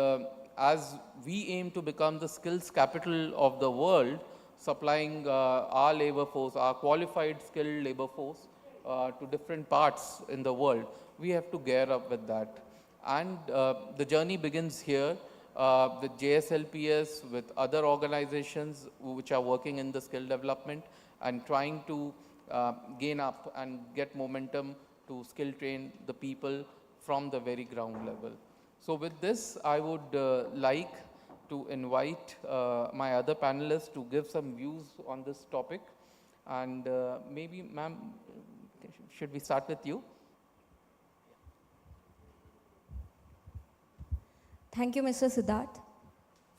as we aim to become the skills capital of the world, supplying our labor force, our qualified skilled labor force to different parts in the world, we have to gear up with that. And the journey begins here with JSLPS, with other organizations which are working in the skill development and trying to gain up and get momentum to skill train the people from the very ground level. So with this, I would like to invite my other panelists to give some views on this topic. And maybe, ma'am, should we start with you? Thank you, Mr. Siddharth.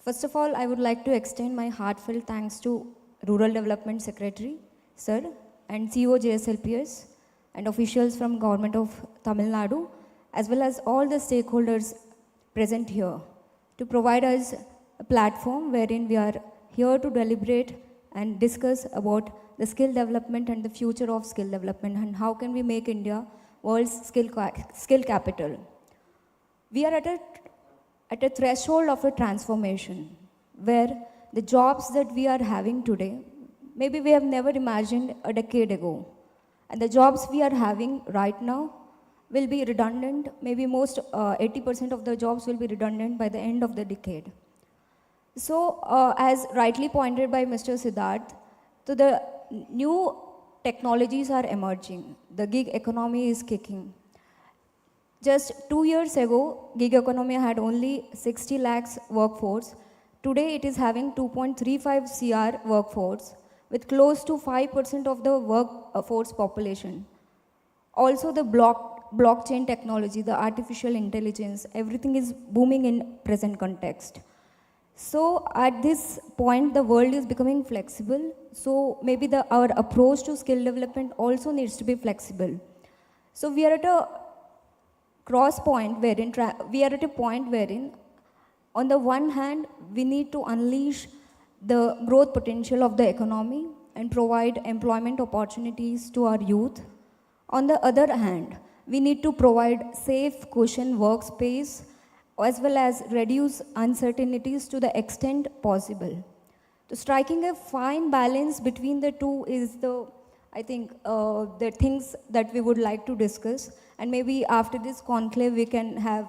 First of all, I would like to extend my heartfelt thanks to Rural Development Secretary, Sir, and CEO JSLPS, and officials from Government of Tamilnadu, as well as all the stakeholders present here, to provide us a platform wherein we are here to deliberate and discuss about the skill development and the future of skill development and how can we make India world's skill capital. We are at a threshold of a transformation where the jobs that we are having today, maybe we have never imagined a decade ago. And the jobs we are having right now will be redundant, maybe most 80% of the jobs will be redundant by the end of the decade. So as rightly pointed by Mr. Siddharth, so the new technologies are emerging. The gig economy is kicking. Just 2 years ago, gig economy had only 60 lakhs workforce. Today it is having 2.35 CR workforce with close to 5% of the workforce population. Also the blockchain technology, the artificial intelligence, everything is booming in present context. So at this point, the world is becoming flexible. So maybe our approach to skill development also needs to be flexible. So we are at a cross point wherein, on the one hand, we need to unleash the growth potential of the economy and provide employment opportunities to our youth. On the other hand, we need to provide safe, cushioned workspace as well as reduce uncertainties to the extent possible. So striking a fine balance between the two is I think, the things that we would like to discuss. And maybe after this conclave, we can have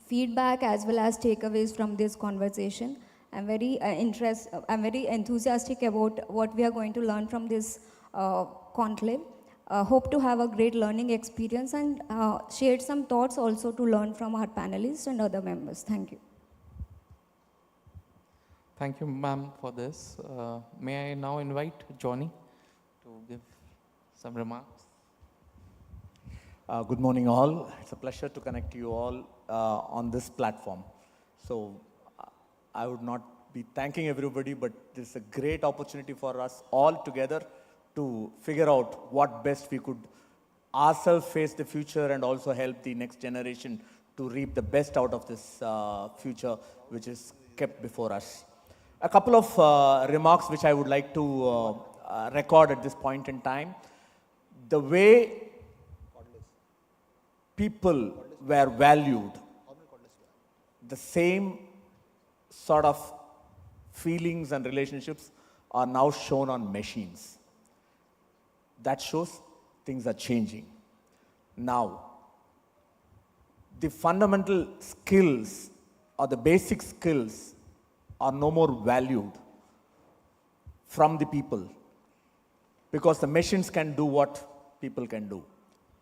feedback as well as takeaways from this conversation. I'm very enthusiastic about what we are going to learn from this conclave. Hope to have a great learning experience and share some thoughts also to learn from our panelists and other members. Thank you. Thank you, ma'am, for this. May I now invite Johnny to give some remarks? Good morning, all. It's a pleasure to connect you all on this platform. So I would not be thanking everybody, but this is a great opportunity for us all together to figure out what best we could ourselves face the future and also help the next generation to reap the best out of this future which is kept before us. A couple of remarks which I would like to record at this point in time. The way people were valued, the same sort of feelings and relationships are now shown on machines. That shows things are changing. Now, the fundamental skills or the basic skills are no more valued from the people because the machines can do what people can do.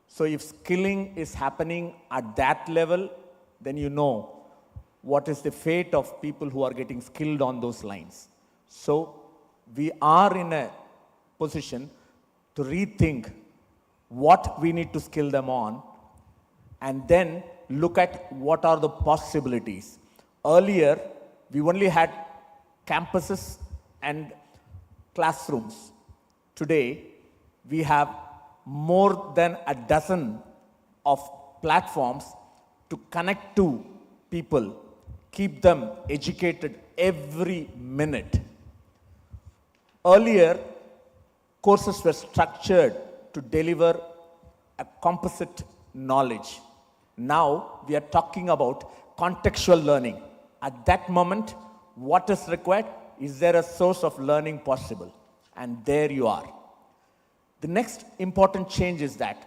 So if skilling is happening at that level, then you know what is the fate of people who are getting skilled on those lines. So we are in a position to rethink what we need to skill them on and then look at what are the possibilities. Earlier, we only had campuses and classrooms. Today, we have more than a dozen of platforms to connect to people, keep them educated every minute. Earlier, courses were structured to deliver a composite knowledge. Now, we are talking about contextual learning. At that moment, what is required? Is there a source of learning possible? And there you are. The next important change is that,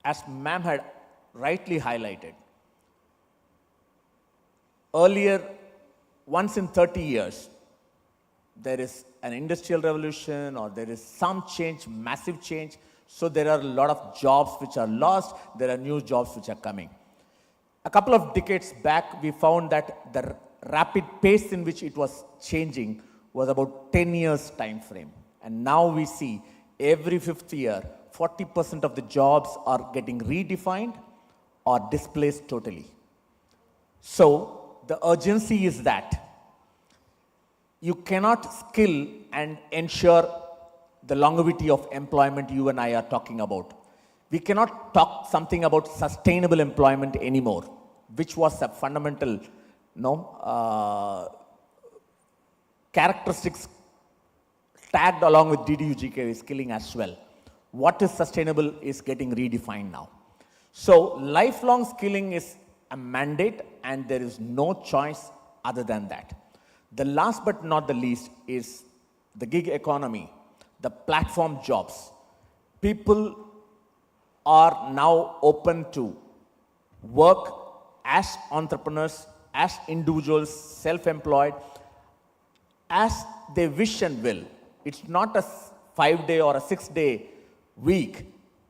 as ma'am had rightly highlighted, earlier, once in 30 years, there is an industrial revolution or there is some change, massive change. So there are a lot of jobs which are lost. There are new jobs which are coming. A couple of decades back, we found that the rapid pace in which it was changing was about 10 years time frame. And now we see every fifth year, 40% of the jobs are getting redefined or displaced totally. So the urgency is that you cannot skill and ensure the longevity of employment you and I are talking about. We cannot talk something about sustainable employment anymore, which was a fundamental characteristics tagged along with DDUGK skilling as well. What is sustainable is getting redefined now. So lifelong skilling is a mandate and there is no choice other than that. The last but not the least is the gig economy, the platform jobs. People are now open to work as entrepreneurs, as individuals, self-employed, as they wish and will. It's not a 5-day or a 6-day week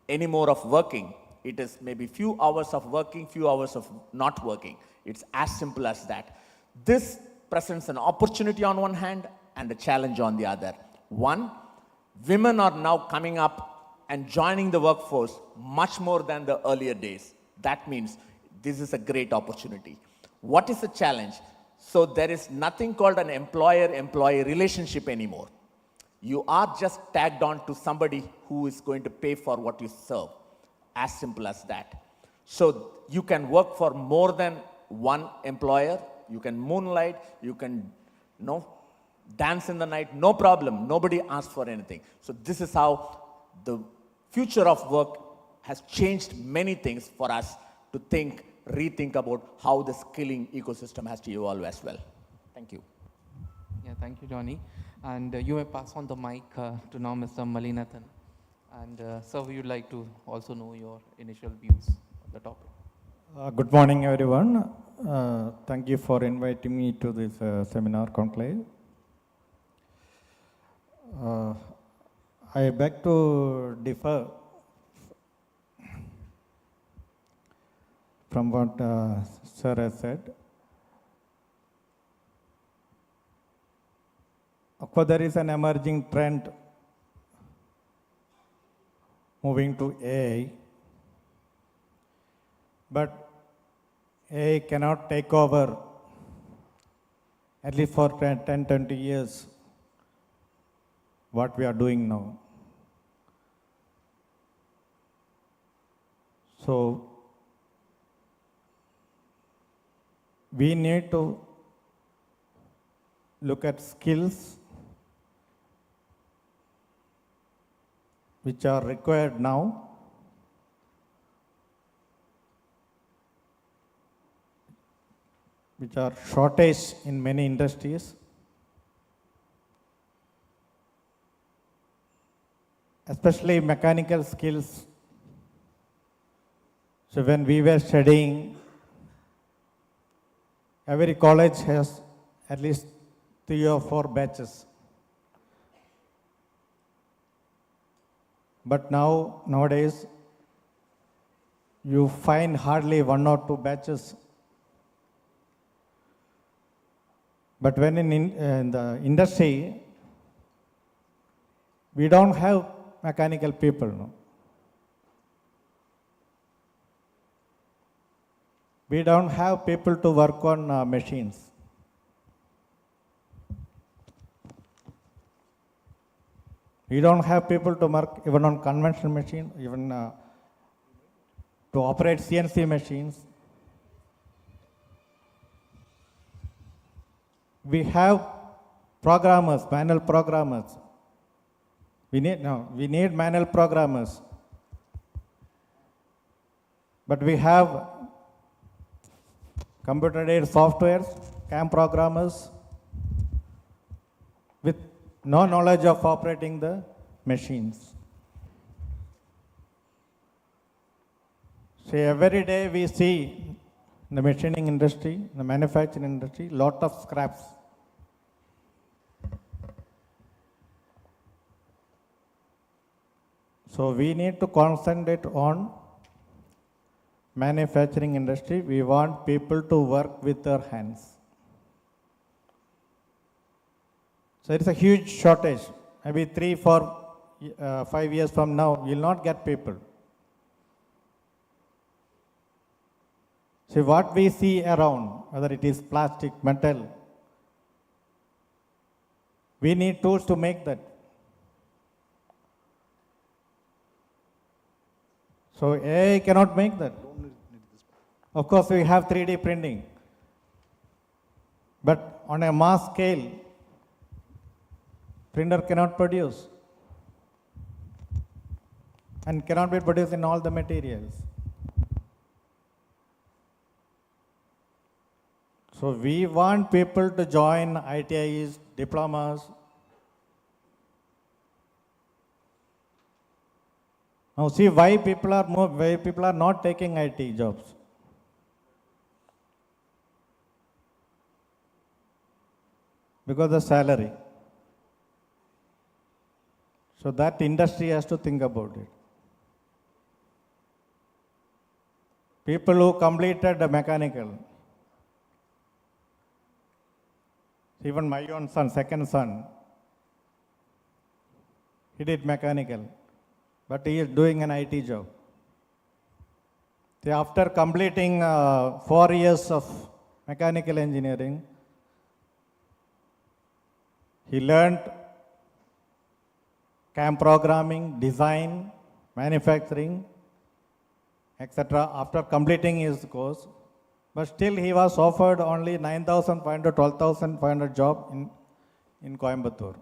anymore of working. It is maybe few hours of working, few hours of not working. It's as simple as that. This presents an opportunity on one hand and a challenge on the other. One, women are now coming up and joining the workforce much more than the earlier days. That means this is a great opportunity. What is the challenge? So there is nothing called an employer-employee relationship anymore. You are just tagged on to somebody who is going to pay for what you serve. As simple as that. So you can work for more than one employer. You can moonlight, you can dance in the night, no problem. Nobody asks for anything. So this is how the future of work has changed many things for us to rethink about how the skilling ecosystem has to evolve as well. Thank you. Yeah, thank you, Johnny. And you may pass on the mic to now Mr. Malinathan. And sir, we would like to also know your initial views on the topic. Good morning, everyone. Thank you for inviting me to this seminar conclave. I beg to differ from what sir has said. Of course, there is an emerging trend moving to AI, but AI cannot take over, at least for 10, 20 years, what we are doing now. So, we need to look at skills which are required now, which are shortage in many industries, especially mechanical skills. So when we were studying, every college has at least 3 or 4 batches. But nowadays, you find hardly 1 or 2 batches. But when in the industry, we don't have mechanical people. No? We don't have people to work on machines. We don't have people to work even on conventional machine, even to operate CNC machines. We have programmers, manual programmers. We need manual programmers. But we have computer-aided softwares, CAM programmers, with no knowledge of operating the machines. So every day we see in the machining industry, the manufacturing industry, lot of scraps. So we need to concentrate on manufacturing industry. We want people to work with their hands. So it's a huge shortage. Maybe 3, 4, 5 years from now, you'll not get people. See what we see around, whether it is plastic, metal, we need tools to make that. So AI cannot make that. Of course, we have 3D printing. But on a mass scale, printer cannot produce and cannot be produced in all the materials. So we want people to join ITIs, diplomas. Now see why people are not taking IT jobs. Because the salary. So that industry has to think about it. People who completed the mechanical, even my own son, second son, he did mechanical, but he is doing an IT job. So after completing 4 years of mechanical engineering, he learned CAM programming, design, manufacturing, etc. after completing his course. But still he was offered only 9,500, 12,500 job in Coimbatore.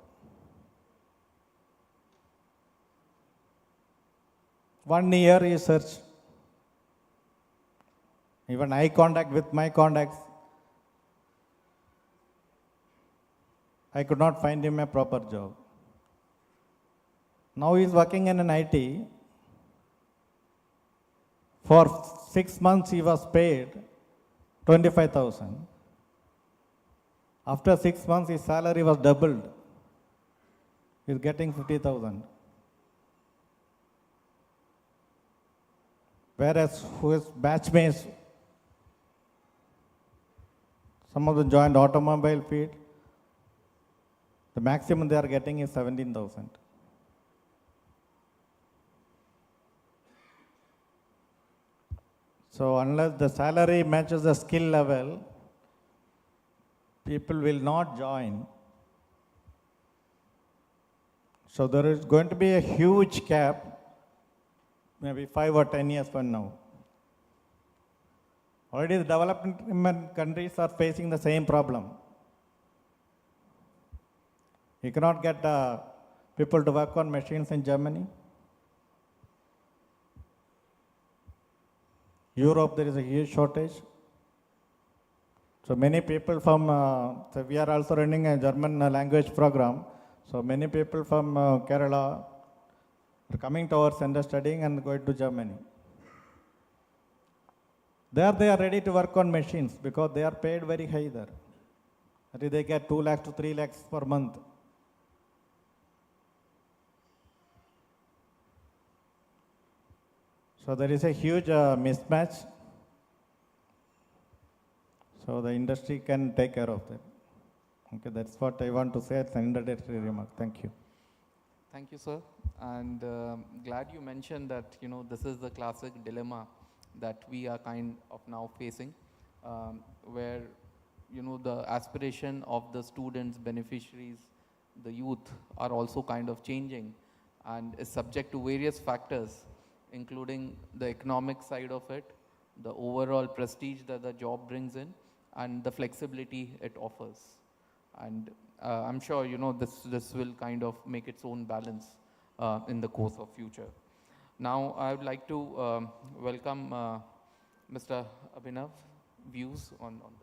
1 year he searched. Even eye contact with my contacts, I could not find him a proper job. Now he is working in an IT. For 6 months he was paid 25,000. After 6 months his salary was doubled. He is getting 50,000. Whereas his batchmates, some of them joined automobile field, the maximum they are getting is 17,000. So unless the salary matches the skill level, people will not join. So there is going to be a huge gap, maybe 5 or 10 years from now. Already the developing countries are facing the same problem. You cannot get people to work on machines in Germany. Europe, there is a huge shortage. So many people from, so we are also running a German language program. So many people from Kerala are coming to our center studying and going to Germany. There they are ready to work on machines because they are paid very high there. That is, they get 2 lakhs to 3 lakhs per month. So there is a huge mismatch. So the industry can take care of that. Okay, that's what I want to say as an introductory remark. Thank you. Thank you, sir. And glad you mentioned that, this is the classic dilemma that we are kind of now facing, where, the aspiration of the students, beneficiaries, the youth are also kind of changing and is subject to various factors, including the economic side of it, the overall prestige that the job brings in, and the flexibility it offers. And I'm sure, this will kind of make its own balance in the course of future. Now, I would like to welcome Mr. Abhinav views on this.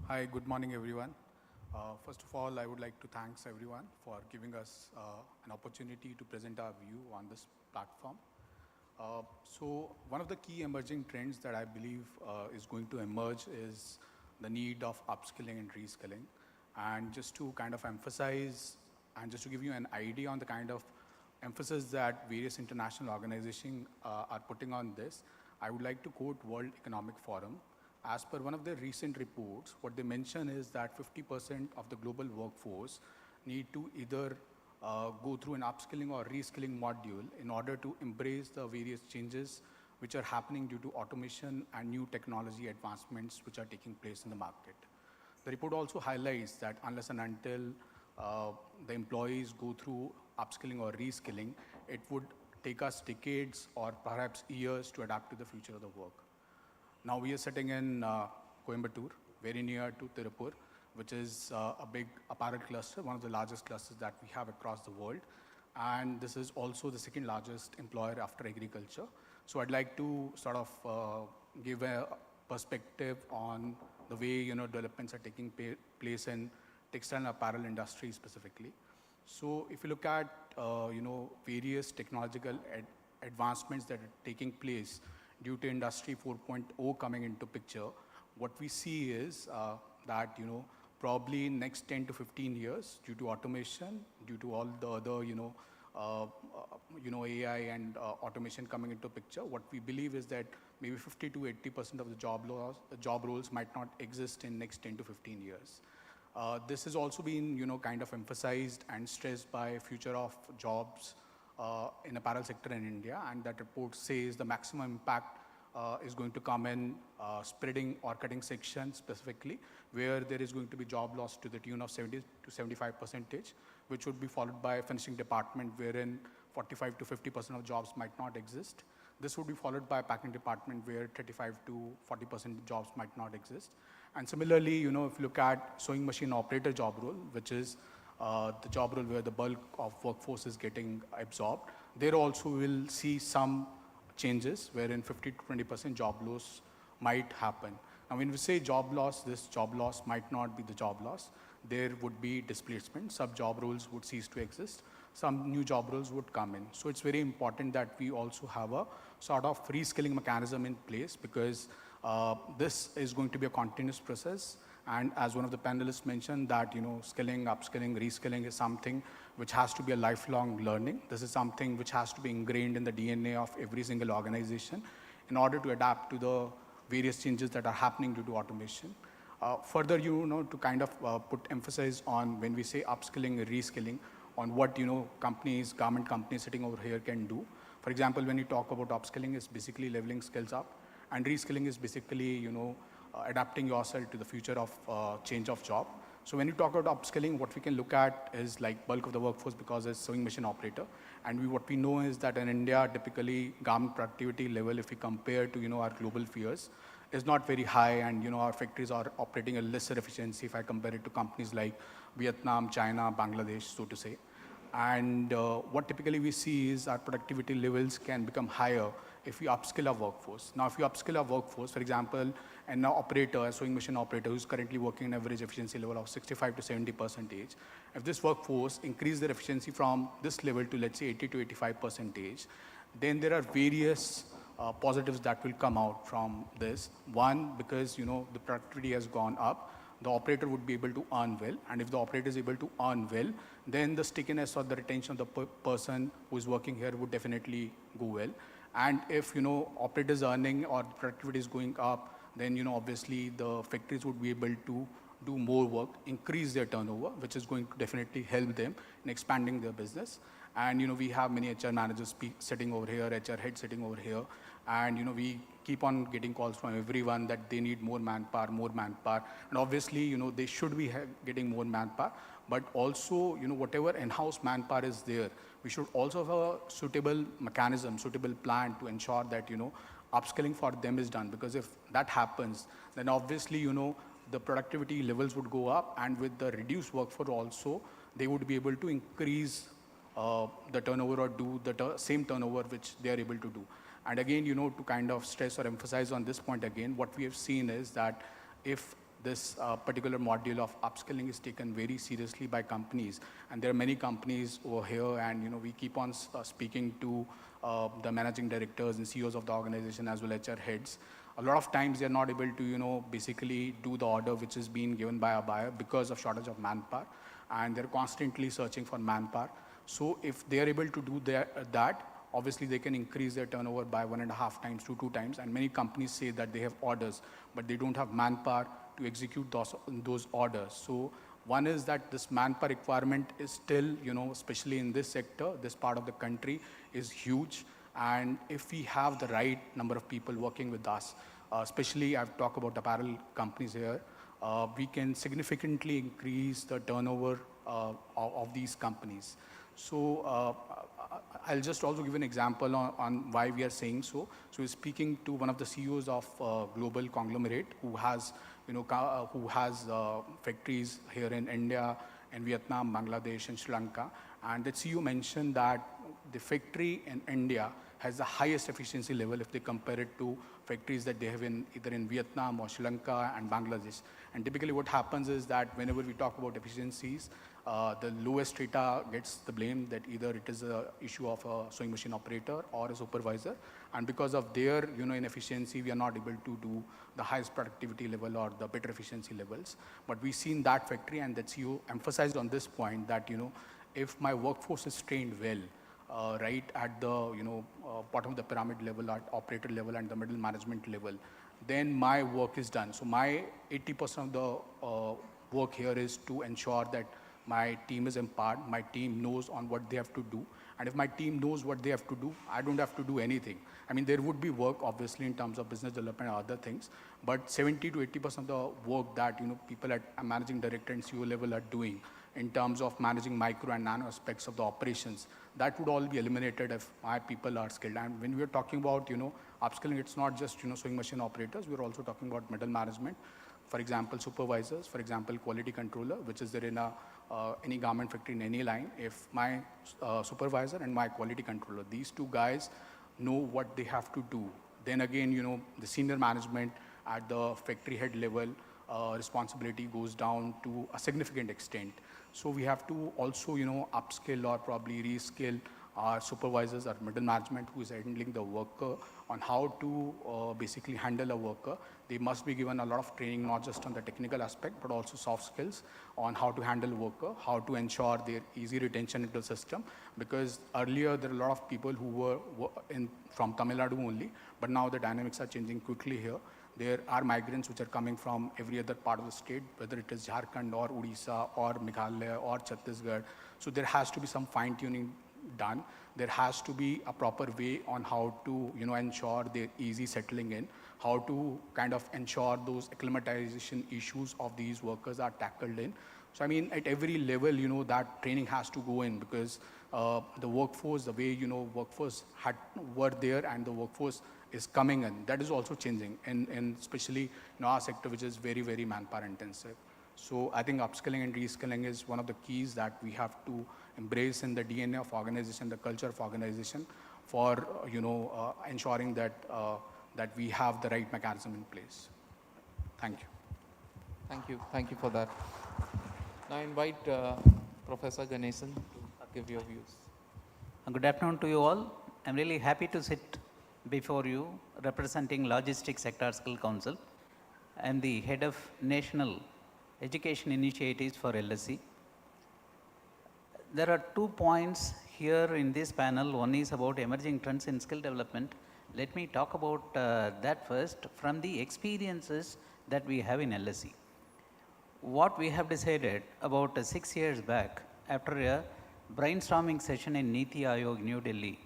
Hi, good morning, everyone. First of all, I would like to thank everyone for giving us an opportunity to present our view on this platform. So one of the key emerging trends that I believe is going to emerge is the need of upskilling and reskilling. And just to kind of emphasize and just to give you an idea on the kind of emphasis that various international organizations are putting on this, I would like to quote World Economic Forum. As per one of their recent reports, what they mention is that 50% of the global workforce need to either go through an upskilling or reskilling module in order to embrace the various changes which are happening due to automation and new technology advancements which are taking place in the market. The report also highlights that unless and until the employees go through upskilling or reskilling, it would take us decades or perhaps years to adapt to the future of the work. Now we are sitting in Coimbatore, very near to Tirupur, which is a big apparel cluster, one of the largest clusters that we have across the world. And this is also the second largest employer after agriculture. So I'd like to sort of give a perspective on the way developments are taking place in textile and apparel industry specifically. So if you look at various technological advancements that are taking place due to Industry 4.0 coming into picture, what we see is that probably next 10 to 15 years, due to automation, due to all the other AI and automation coming into picture, what we believe is that maybe 50 to 80% of the job roles might not exist in next 10 to 15 years. This has also been kind of emphasized and stressed by future of jobs in apparel sector in India, and that report says the maximum impact is going to come in spreading or cutting section specifically, where there is going to be job loss to the tune of 70 to 75%, which would be followed by finishing department, wherein 45 to 50% of jobs might not exist. This would be followed by packing department, where 35 to 40% jobs might not exist. And similarly, if you look at sewing machine operator job role, which is the job role where the bulk of workforce is getting absorbed, there also will see some changes wherein 50 to 20% job loss might happen. Now, when we say job loss, this job loss might not be the job loss. There would be displacement. Some job roles would cease to exist. Some new job roles would come in. So it's very important that we also have a sort of reskilling mechanism in place, because this is going to be a continuous process. And as one of the panelists mentioned, that skilling, upskilling, reskilling is something which has to be a lifelong learning. This is something which has to be ingrained in the DNA of every single organization in order to adapt to the various changes that are happening due to automation. Further, to kind of put emphasis on when we say upskilling, reskilling, on what companies, government companies sitting over here can do. For example, when you talk about upskilling, it's basically leveling skills up, and reskilling is basically adapting yourself to the future of change of job. So when you talk about upskilling, what we can look at is like bulk of the workforce, because it's sewing machine operator. And what we know is that in India, typically garment productivity level, if we compare to our global peers, is not very high, and our factories are operating a lesser efficiency if I compare it to companies like Vietnam, China, Bangladesh, so to say. And what typically we see is our productivity levels can become higher if we upskill our workforce. Now, if you upskill our workforce, for example, an operator, a sewing machine operator who's currently working an average efficiency level of 65 to 70%, if this workforce increase their efficiency from this level to, let's say, 80 to 85%, then there are various positives that will come out from this. One, because the productivity has gone up. the operator would be able to earn well. And if the operator is able to earn well, then the stickiness or the retention of the person who is working here would definitely go well. And if, operator is earning or productivity is going up, then, obviously the factories would be able to do more work, increase their turnover, which is going to definitely help them in expanding their business. And, we have many HR managers sitting over here, HR heads sitting over here. And, we keep on getting calls from everyone that they need more manpower, more manpower. And obviously, they should be getting more manpower. But also, whatever in-house manpower is there, we should also have a suitable mechanism, suitable plan to ensure that, upskilling for them is done. Because if that happens, then obviously, the productivity levels would go up, and with the reduced workforce also, they would be able to increase the turnover or do the same turnover which they are able to do. And again, to kind of stress or emphasize on this point again, what we have seen is that if this particular module of upskilling is taken very seriously by companies, and there are many companies over here, and we keep on speaking to the managing directors and CEOs of the organization as well as HR heads. A lot of times they're not able to, basically do the order which is being given by a buyer because of shortage of manpower, and they're constantly searching for manpower. So if they're able to do that, obviously they can increase their turnover by 1.5 times to 2 times. And many companies say that they have orders, but they don't have manpower to execute those orders. So one is that this manpower requirement is still, especially in this sector, this part of the country is huge. And if we have the right number of people working with us, especially I've talked about apparel companies here, we can significantly increase the turnover of these companies. So I'll just also give an example on why we are saying so. So we're speaking to one of the CEOs of global conglomerate who has, factories here in India, in Vietnam, Bangladesh, and Sri Lanka. And the CEO mentioned that the factory in India has the highest efficiency level if they compare it to factories that they have either in Vietnam or Sri Lanka and Bangladesh. And typically what happens is that whenever we talk about efficiencies, the lowest data gets the blame, that either it is an issue of a sewing machine operator or a supervisor. And because of their inefficiency, we are not able to do the highest productivity level or the better efficiency levels. But we've seen that factory, and the CEO emphasized on this point that if my workforce is trained well, right at the bottom of the pyramid level, at operator level and the middle management level, then my work is done. So my 80% of the work here is to ensure that my team is empowered, my team knows on what they have to do. And if my team knows what they have to do, I don't have to do anything. I mean, there would be work, obviously, in terms of business development and other things, but 70 to 80% of the work that people at managing director and CEO level are doing in terms of managing micro and nano aspects of the operations, that would all be eliminated if my people are skilled. And when we are talking about upskilling, it's not just sewing machine operators. We're also talking about middle management. For example, supervisors, for example, quality controller, which is there in any garment factory in any line. If my supervisor and my quality controller, these two guys know what they have to do, then again, the senior management at the factory head level, responsibility goes down to a significant extent. So we have to also, upskill or probably reskill our supervisors, our middle management who is handling the worker on how to basically handle a worker. They must be given a lot of training, not just on the technical aspect, but also soft skills on how to handle a worker, how to ensure their easy retention into the system. Because earlier there are a lot of people who were from Tamilnadu only, but now the dynamics are changing quickly here. There are migrants which are coming from every other part of the state, whether it is Jharkhand or Odisha or Meghalaya or Chhattisgarh. So there has to be some fine-tuning done. There has to be a proper way on how to ensure their easy settling in, how to kind of ensure those acclimatization issues of these workers are tackled in. So I mean, at every level, that training has to go in, because the workforce, the way workforce were there and the workforce is coming in, that is also changing, and especially in our sector, which is very, very manpower intensive. So I think upskilling and reskilling is one of the keys that we have to embrace in the DNA of organization, the culture of organization, for ensuring that that we have the right mechanism in place. Thank you. Thank you for that. Now I invite Professor Ganesan to give your views. Good afternoon to you all. I'm really happy to sit before you representing Logistics Sector Skill Council. I'm the head of National education initiatives for LSE. There are 2 points here in this panel. One is about emerging trends in skill development. Let me talk about that first from the experiences that we have in LSE. What we have decided about 6 years back, after a brainstorming session in Niti Aayog, New Delhi,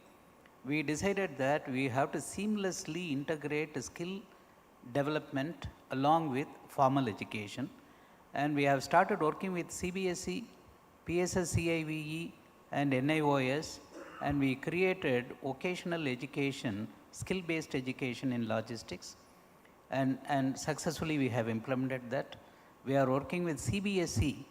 we decided that we have to seamlessly integrate skill development along with formal education. And we have started working with CBSE, PSSCIVE and NIOS, and we created vocational education, skill-based education in logistics, and successfully we have implemented that. We are working with CBSE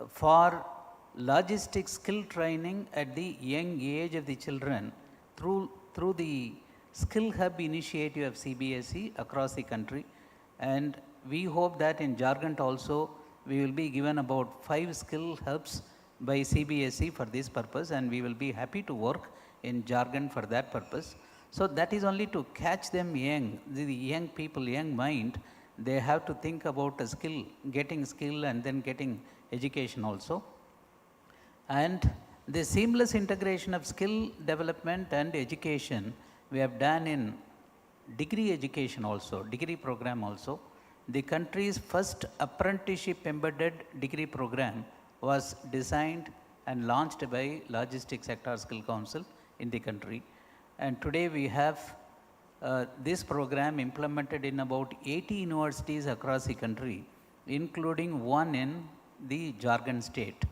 for logistics skill training at the young age of the children through the Skill Hub initiative of CBSE across the country. And we hope that in Jharkhand also we will be given about 5 skill hubs by CBSE for this purpose, and we will be happy to work in Jharkhand for that purpose. So that is only to catch them young, the young people, young mind. They have to think about a skill, getting skill and then getting education also. And the seamless integration of skill development and education we have done in degree education also, degree program also. The country's first apprenticeship embedded degree program was designed and launched by Logistics Sector Skill Council in the country. And today we have this program implemented in about 80 universities across the country, including one in the Jharkhand state.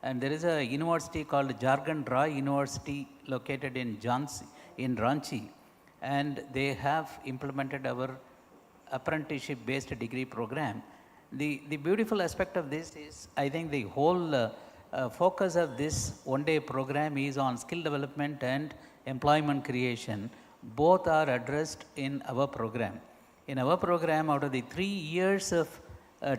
And there is a university called Jharkhand Rai University located in Ranchi, and they have implemented our apprenticeship-based degree program. The beautiful aspect of this is, I think the whole focus of this one-day program is on skill development and employment creation. Both are addressed in our program. In our program, out of the 3 years of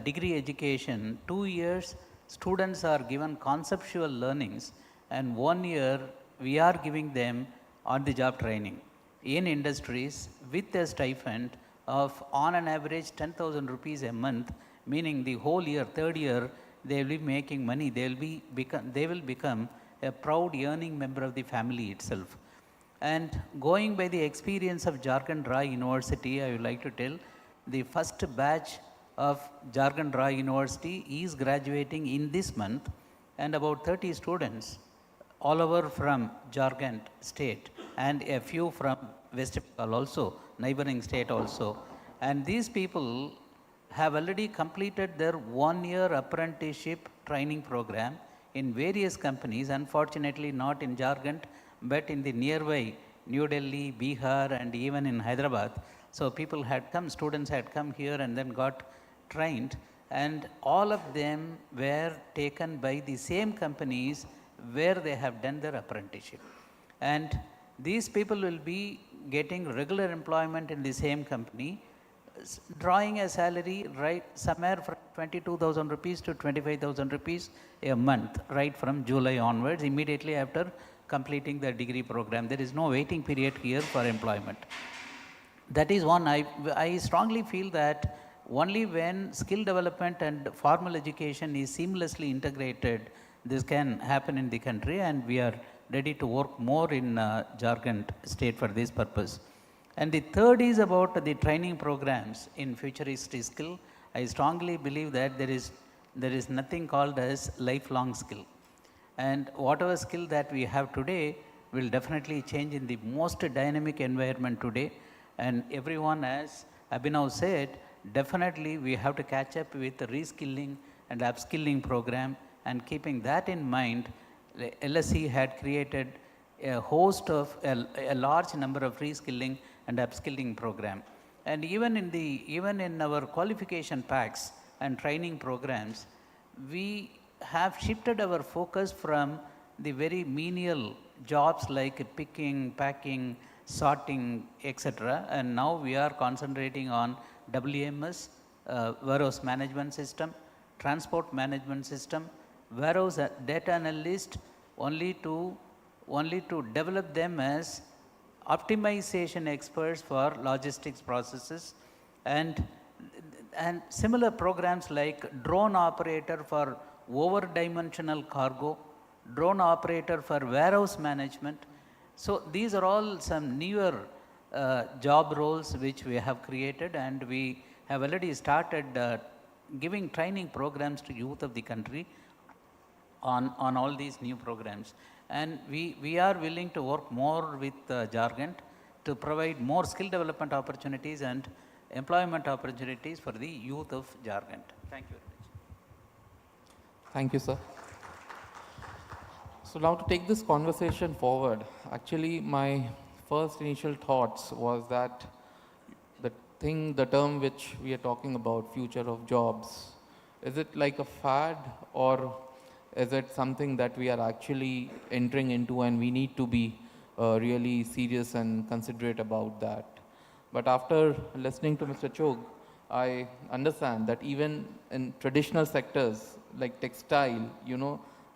degree education, 2 years students are given conceptual learnings, and 1 year we are giving them on-the-job training in industries with a stipend of on an average 10,000 rupees a month, meaning the whole year, 3rd year, they will be making money. They will become a proud earning member of the family itself. And going by the experience of Jharkhand Rai University, I would like to tell the first batch of Jharkhand Rai University is graduating in this month, and about 30 students all over from Jharkhand state and a few from West Bengal also, neighboring state also. And these people have already completed their 1-year apprenticeship training program in various companies, unfortunately not in Jharkhand, but in the nearby New Delhi, Bihar, and even in Hyderabad. So people had come, students had come here and then got trained, and all of them were taken by the same companies where they have done their apprenticeship. And these people will be getting regular employment in the same company, drawing a salary right somewhere from 22,000 rupees to 25,000 rupees a month, right from July onwards, immediately after completing the degree program. There is no waiting period here for employment. That is one. I strongly feel that only when skill development and formal education is seamlessly integrated, this can happen in the country, and we are ready to work more in Jharkhand state for this purpose. And the third is about the training programs in futuristic skill. I strongly believe that there is nothing called as lifelong skill. And whatever skill that we have today will definitely change in the most dynamic environment today. And everyone, as Abhinav said, definitely we have to catch up with the reskilling and upskilling program. And keeping that in mind, LSE had created a host of a large number of reskilling and upskilling program. And even in our qualification packs and training programs, we have shifted our focus from the very menial jobs like picking, packing, sorting, etc. And now we are concentrating on WMS, warehouse management system, transport management system, warehouse data analyst, only to develop them as optimization experts for logistics processes. And and similar programs like drone operator for over-dimensional cargo, drone operator for warehouse management. So these are all some newer job roles which we have created, and we have already started giving training programs to youth of the country on all these new programs. And we are willing to work more with Jharkhand to provide more skill development opportunities and employment opportunities for the youth of Jharkhand. Thank you very much. Thank you, sir. So now to take this conversation forward, actually my first initial thoughts was that the term which we are talking about, future of jobs, is it like a fad, or is it something that we are actually entering into and we need to be really serious and considerate about that? But after listening to Mr. Chog, I understand that even in traditional sectors like textile,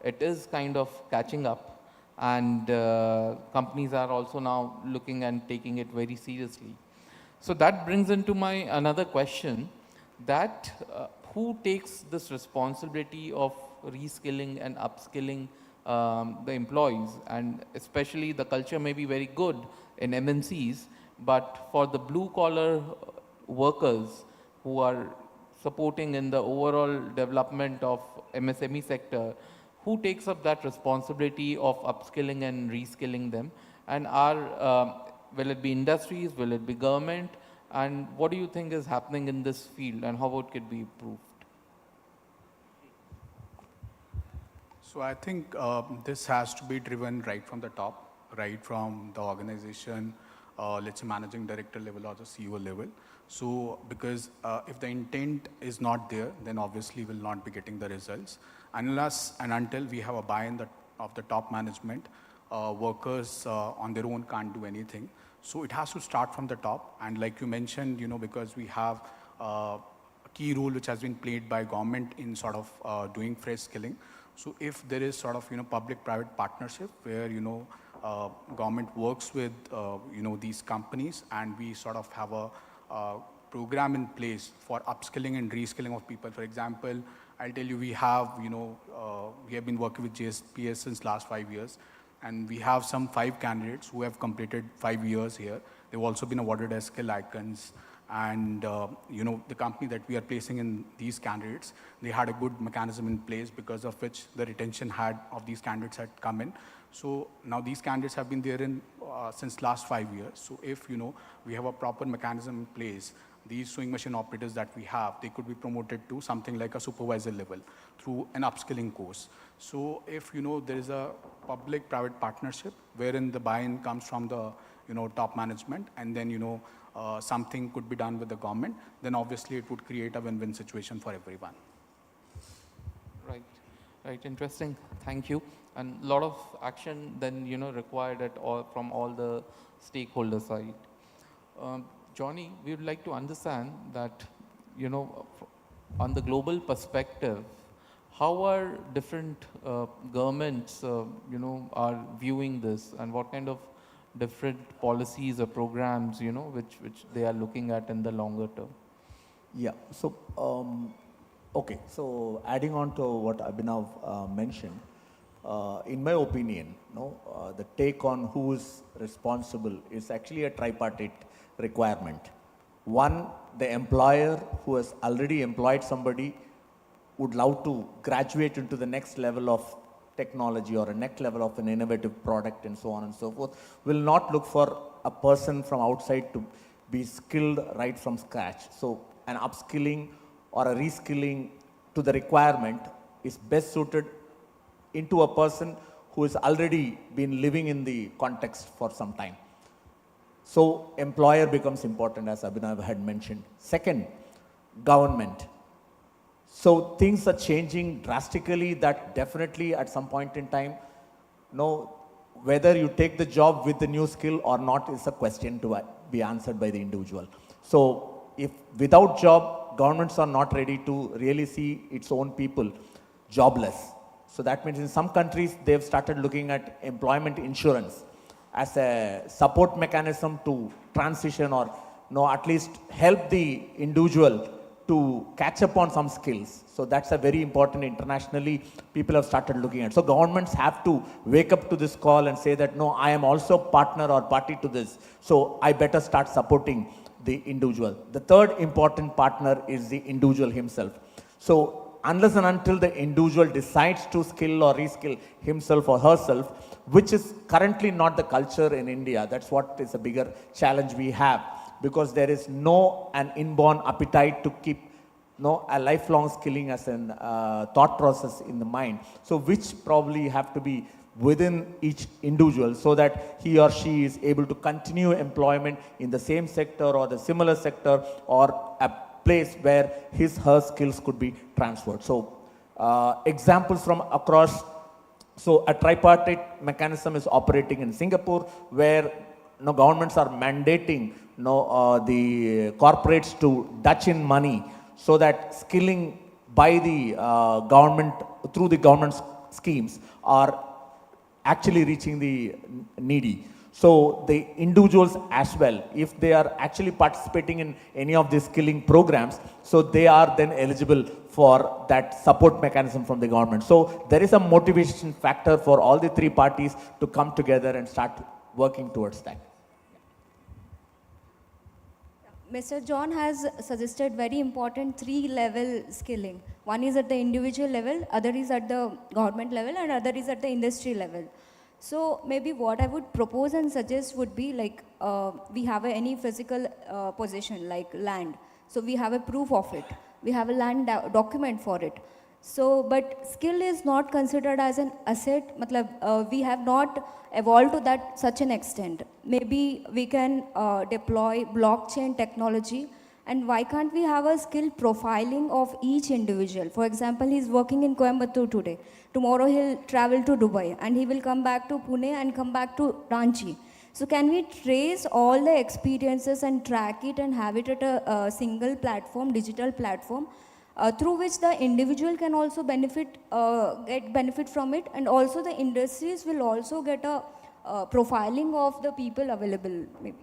it is kind of catching up, and companies are also now looking and taking it very seriously. So that brings into my another question, that who takes this responsibility of reskilling and upskilling the employees? And especially the culture may be very good in MNCs, but for the blue collar workers who are supporting in the overall development of MSME sector, who takes up that responsibility of upskilling and reskilling them? And will it be industries, will it be government? And what do you think is happening in this field, and how it could be improved? So I think this has to be driven right from the top, right from the organization, let's say managing director level or the CEO level. So because if the intent is not there, then obviously we'll not be getting the results. Unless and until we have a buy-in of the top management, workers on their own can't do anything. So it has to start from the top. And like you mentioned, because we have a key role which has been played by government in sort of doing fresh skilling. So if there is sort of, public-private partnership where, government works with, these companies, and we sort of have a program in place for upskilling and reskilling of people. For example, I'll tell you, we have been working with JSPS since last 5 years, and we have some 5 candidates who have completed 5 years here. They've also been awarded as skill icons. And, the company that we are placing in these candidates, they had a good mechanism in place because of which the retention of these candidates had come in. So now these candidates have been there since last 5 years. So if, we have a proper mechanism in place, these sewing machine operators that we have, they could be promoted to something like a supervisor level through an upskilling course. So if, there is a public-private partnership wherein the buy-in comes from the, top management, and then, something could be done with the government, then obviously it would create a win-win situation for everyone. Right, interesting. Thank you. And a lot of action then, required from all the stakeholder side. Johnny, we would like to understand that, on the global perspective, how are different governments, are viewing this, and what kind of different policies or programs, which they are looking at in the longer term? Yeah, so, okay, so adding on to what Abhinav mentioned, in my opinion, the take on who is responsible is actually a tripartite requirement. One, the employer who has already employed somebody would love to graduate into the next level of technology or a next level of an innovative product and so on and so forth, will not look for a person from outside to be skilled right from scratch. So an upskilling or a reskilling to the requirement is best suited into a person who has already been living in the context for some time. So employer becomes important, as Abhinav had mentioned. Second, government. So things are changing drastically, that definitely at some point in time, whether you take the job with the new skill or not is a question to be answered by the individual. So if without job, governments are not ready to really see its own people jobless. So that means in some countries, they've started looking at employment insurance as a support mechanism to transition or at least help the individual to catch up on some skills. So that's a very important internationally people have started looking at. So governments have to wake up to this call and say that, no, I am also partner or party to this. So I better start supporting the individual. The third important partner is the individual himself. So unless and until the individual decides to skill or reskill himself or herself, which is currently not the culture in India, that's what is a bigger challenge we have, because there is an inborn appetite to keep a lifelong skilling as an thought process in the mind. So which probably have to be within each individual so that he or she is able to continue employment in the same sector or the similar sector or a place where her skills could be transferred. So examples from across, so a tripartite mechanism is operating in Singapore where governments are mandating the corporates to Dutch in money so that skilling by the government through the government schemes are actually reaching the needy. So the individuals as well, if they are actually participating in any of these skilling programs, so they are then eligible for that support mechanism from the government. So there is a motivation factor for all the three parties to come together and start working towards that. Mr. John has suggested very important 3-level skilling. One is at the individual level, other is at the government level, and other is at the industry level. So maybe what I would propose and suggest would be like we have any physical possession like land. So we have a proof of it. We have a land document for it. So, but skill is not considered as an asset. We have not evolved to such an extent. Maybe we can deploy blockchain technology, and why can't we have a skill profiling of each individual? For example, he's working in Coimbatore today. Tomorrow he'll travel to Dubai, and he will come back to Pune and come back to Ranchi. So can we trace all the experiences and track it and have it at a single platform, digital platform, through which the individual can also get benefit from it, and also the industries will also get a profiling of the people available, maybe.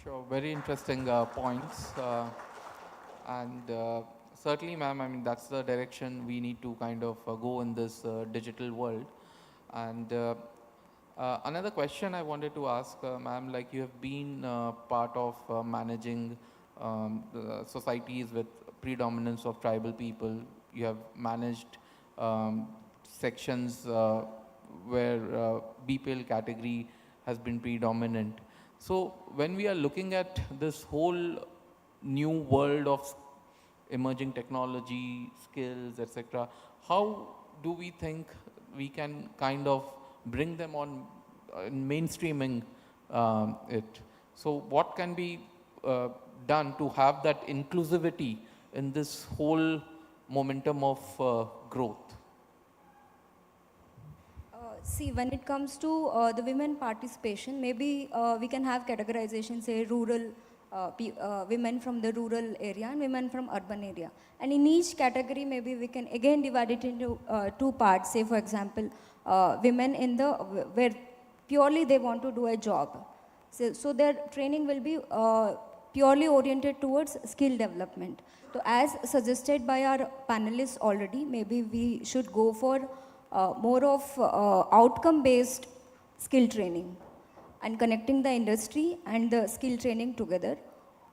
Sure, very interesting points. And certainly, ma'am, I mean, that's the direction we need to kind of go in this digital world. And another question I wanted to ask, ma'am, like you have been part of managing the societies with predominance of tribal people. You have managed sections where BPL category has been predominant. So when we are looking at this whole new world of emerging technology, skills, etc., how do we think we can kind of bring them on mainstreaming it? So what can be done to have that inclusivity in this whole momentum of growth? See, when it comes to the women participation, maybe we can have categorization, say rural, women from the rural area and women from urban area. And in each category, maybe we can again divide it into two parts. Say, for example, women in where purely they want to do a job. So their training will be purely oriented towards skill development. So as suggested by our panelists already, maybe we should go for more of outcome-based skill training and connecting the industry and the skill training together.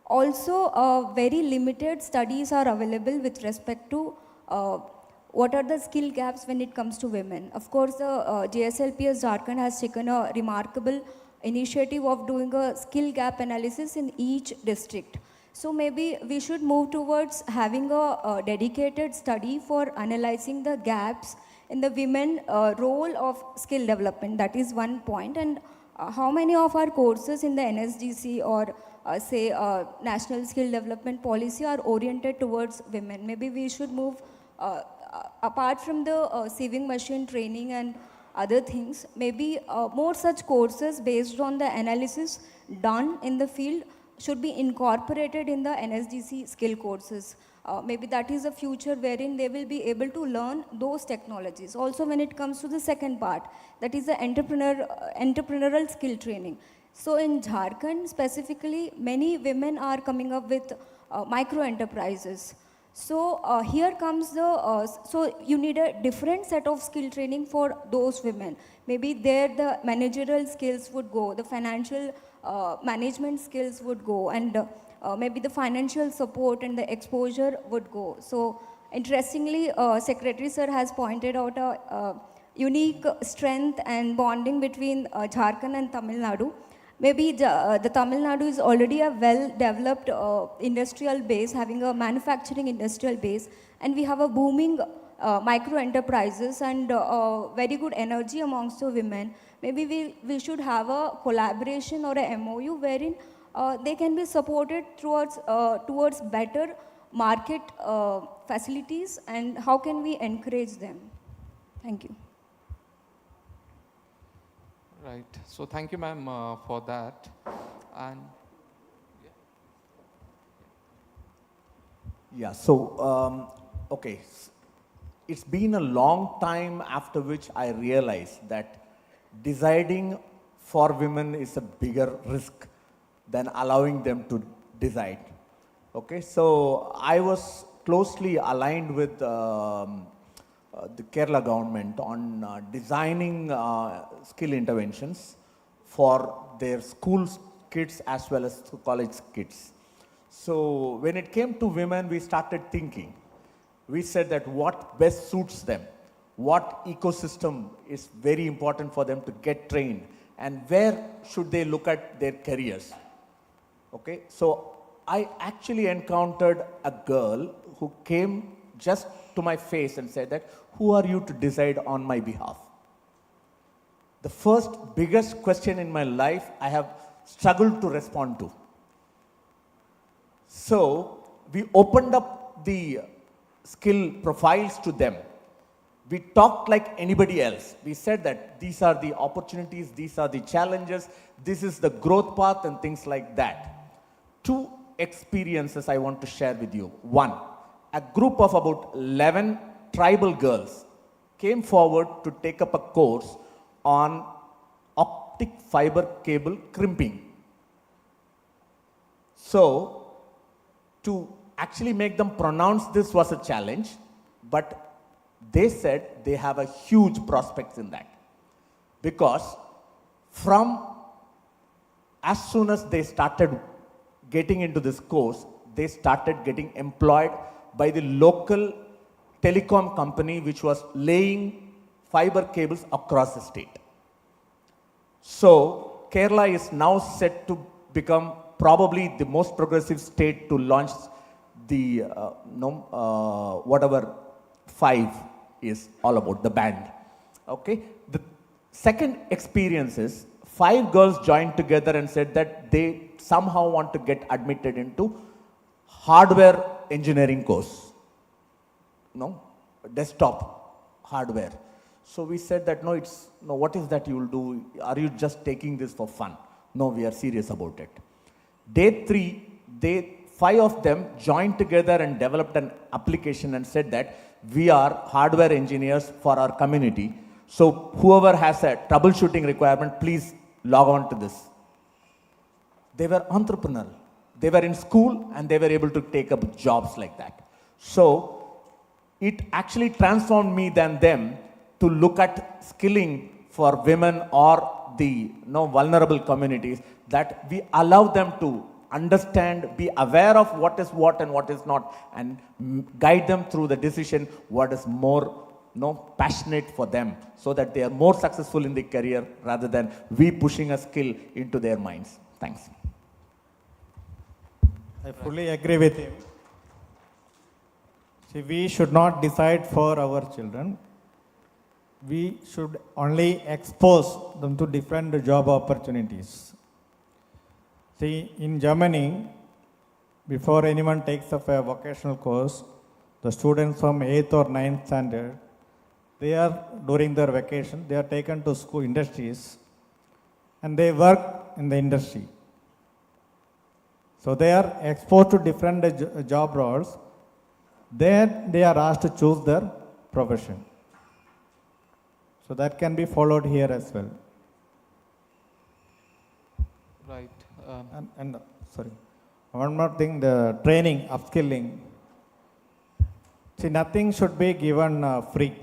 Also, very limited studies are available with respect to what are the skill gaps when it comes to women. Of course, the JSLPS Jharkhand has taken a remarkable initiative of doing a skill gap analysis in each district. So maybe we should move towards having a dedicated study for analyzing the gaps in the women role of skill development. That is one point. And how many of our courses in the NSDC or say National Skill Development Policy are oriented towards women? Maybe we should move apart from the sieving machine training and other things, maybe more such courses based on the analysis done in the field should be incorporated in the NSDC skill courses. Maybe that is a future wherein they will be able to learn those technologies. Also when it comes to the second part, that is the entrepreneurial skill training. So in Jharkhand specifically, many women are coming up with micro enterprises. So here comes the, so you need a different set of skill training for those women. Maybe there the managerial skills would go, the financial management skills would go, and maybe the financial support and the exposure would go. So interestingly, Secretary Sir has pointed out a unique strength and bonding between Jharkhand and Tamil Nadu. Maybe the Tamil Nadu is already a well-developed industrial base, having a manufacturing industrial base, and we have a booming micro enterprises and very good energy amongst the women. Maybe we should have a collaboration or a MOU wherein they can be supported towards better market facilities, and how can we encourage them? Thank you. Right. So thank you, ma'am, for that. And yeah, so, okay. It's been a long time after which I realized that deciding for women is a bigger risk than allowing them to decide. Okay, so I was closely aligned with the Kerala government on designing skill interventions for their school kids as well as college kids. So when it came to women, we started thinking. We said that what best suits them, what ecosystem is very important for them to get trained, and where should they look at their careers. Okay, so I actually encountered a girl who came just to my face and said that, who are you to decide on my behalf? The first biggest question in my life I have struggled to respond to. So we opened up the skill profiles to them. We talked like anybody else. We said that these are the opportunities, these are the challenges, this is the growth path and things like that. Two experiences I want to share with you. One, a group of about 11 tribal girls came forward to take up a course on optic fiber cable crimping. So, to actually make them pronounce this was a challenge, but they said they have a huge prospects in that. Because from as soon as they started getting into this course, they started getting employed by the local telecom company which was laying fiber cables across the state. So Kerala is now set to become probably the most progressive state to launch the whatever 5 is all about, the band. Okay. The second experience is 5 girls joined together and said that they somehow want to get admitted into hardware engineering course. No, desktop hardware. So we said that no, what is that you will do? Are you just taking this for fun? No, we are serious about it. Day 3, 5 of them joined together and developed an application and said that we are hardware engineers for our community. So whoever has a troubleshooting requirement, please log on to this. They were entrepreneurial. They were in school and they were able to take up jobs like that. So it actually transformed me than them to look at skilling for women or the vulnerable communities, that we allow them to understand, be aware of what is what and what is not, and guide them through the decision what is more passionate for them, so that they are more successful in the career rather than we pushing a skill into their minds. Thanks. I fully agree with him. See, we should not decide for our children. We should only expose them to different job opportunities. See, in Germany, before anyone takes up a vocational course, the students from 8th or 9th standard, during their vacation, they are taken to school industries and they work in the industry. So they are exposed to different job roles. There they are asked to choose their profession. So that can be followed here as well. Right. And sorry, one more thing, the training, upskilling. See, nothing should be given free.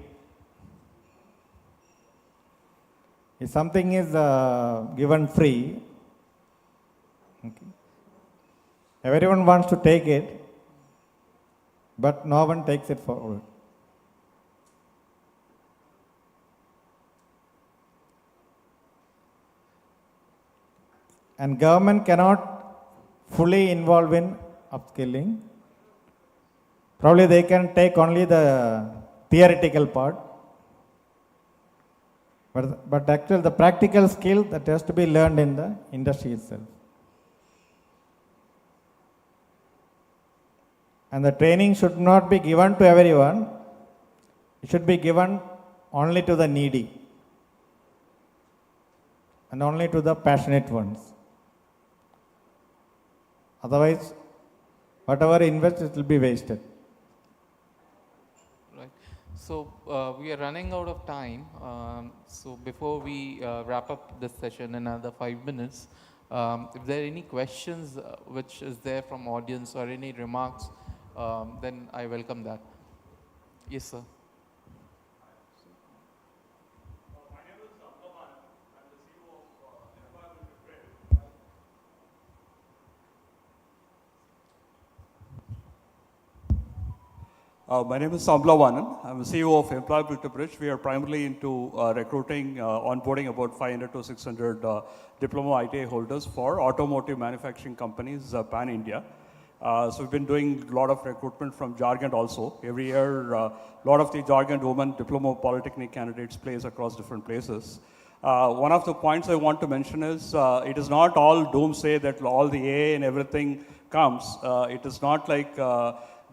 If something is given free, okay, everyone wants to take it, but no one takes it forward. And government cannot fully involve in upskilling. Probably they can take only the theoretical part. But actually the practical skill that has to be learned in the industry itself. And the training should not be given to everyone. It should be given only to the needy and only to the passionate ones. Otherwise, whatever invest, it will be wasted. Right. So we are running out of time. So before we wrap up this session in another 5 minutes, if there are any questions which is there from audience or any remarks, then I welcome that. Yes, sir. My name is Samla Vanan. I'm the CEO of Employability Bridge. We are primarily into recruiting, onboarding about 500 to 600 diploma ITI holders for automotive manufacturing companies pan-India. So we've been doing a lot of recruitment from Jharkhand also. Every year, a lot of the Jharkhand women diploma polytechnic candidates place across different places. One of the points I want to mention is it is not all doomsday that all the AI and everything comes. It is not like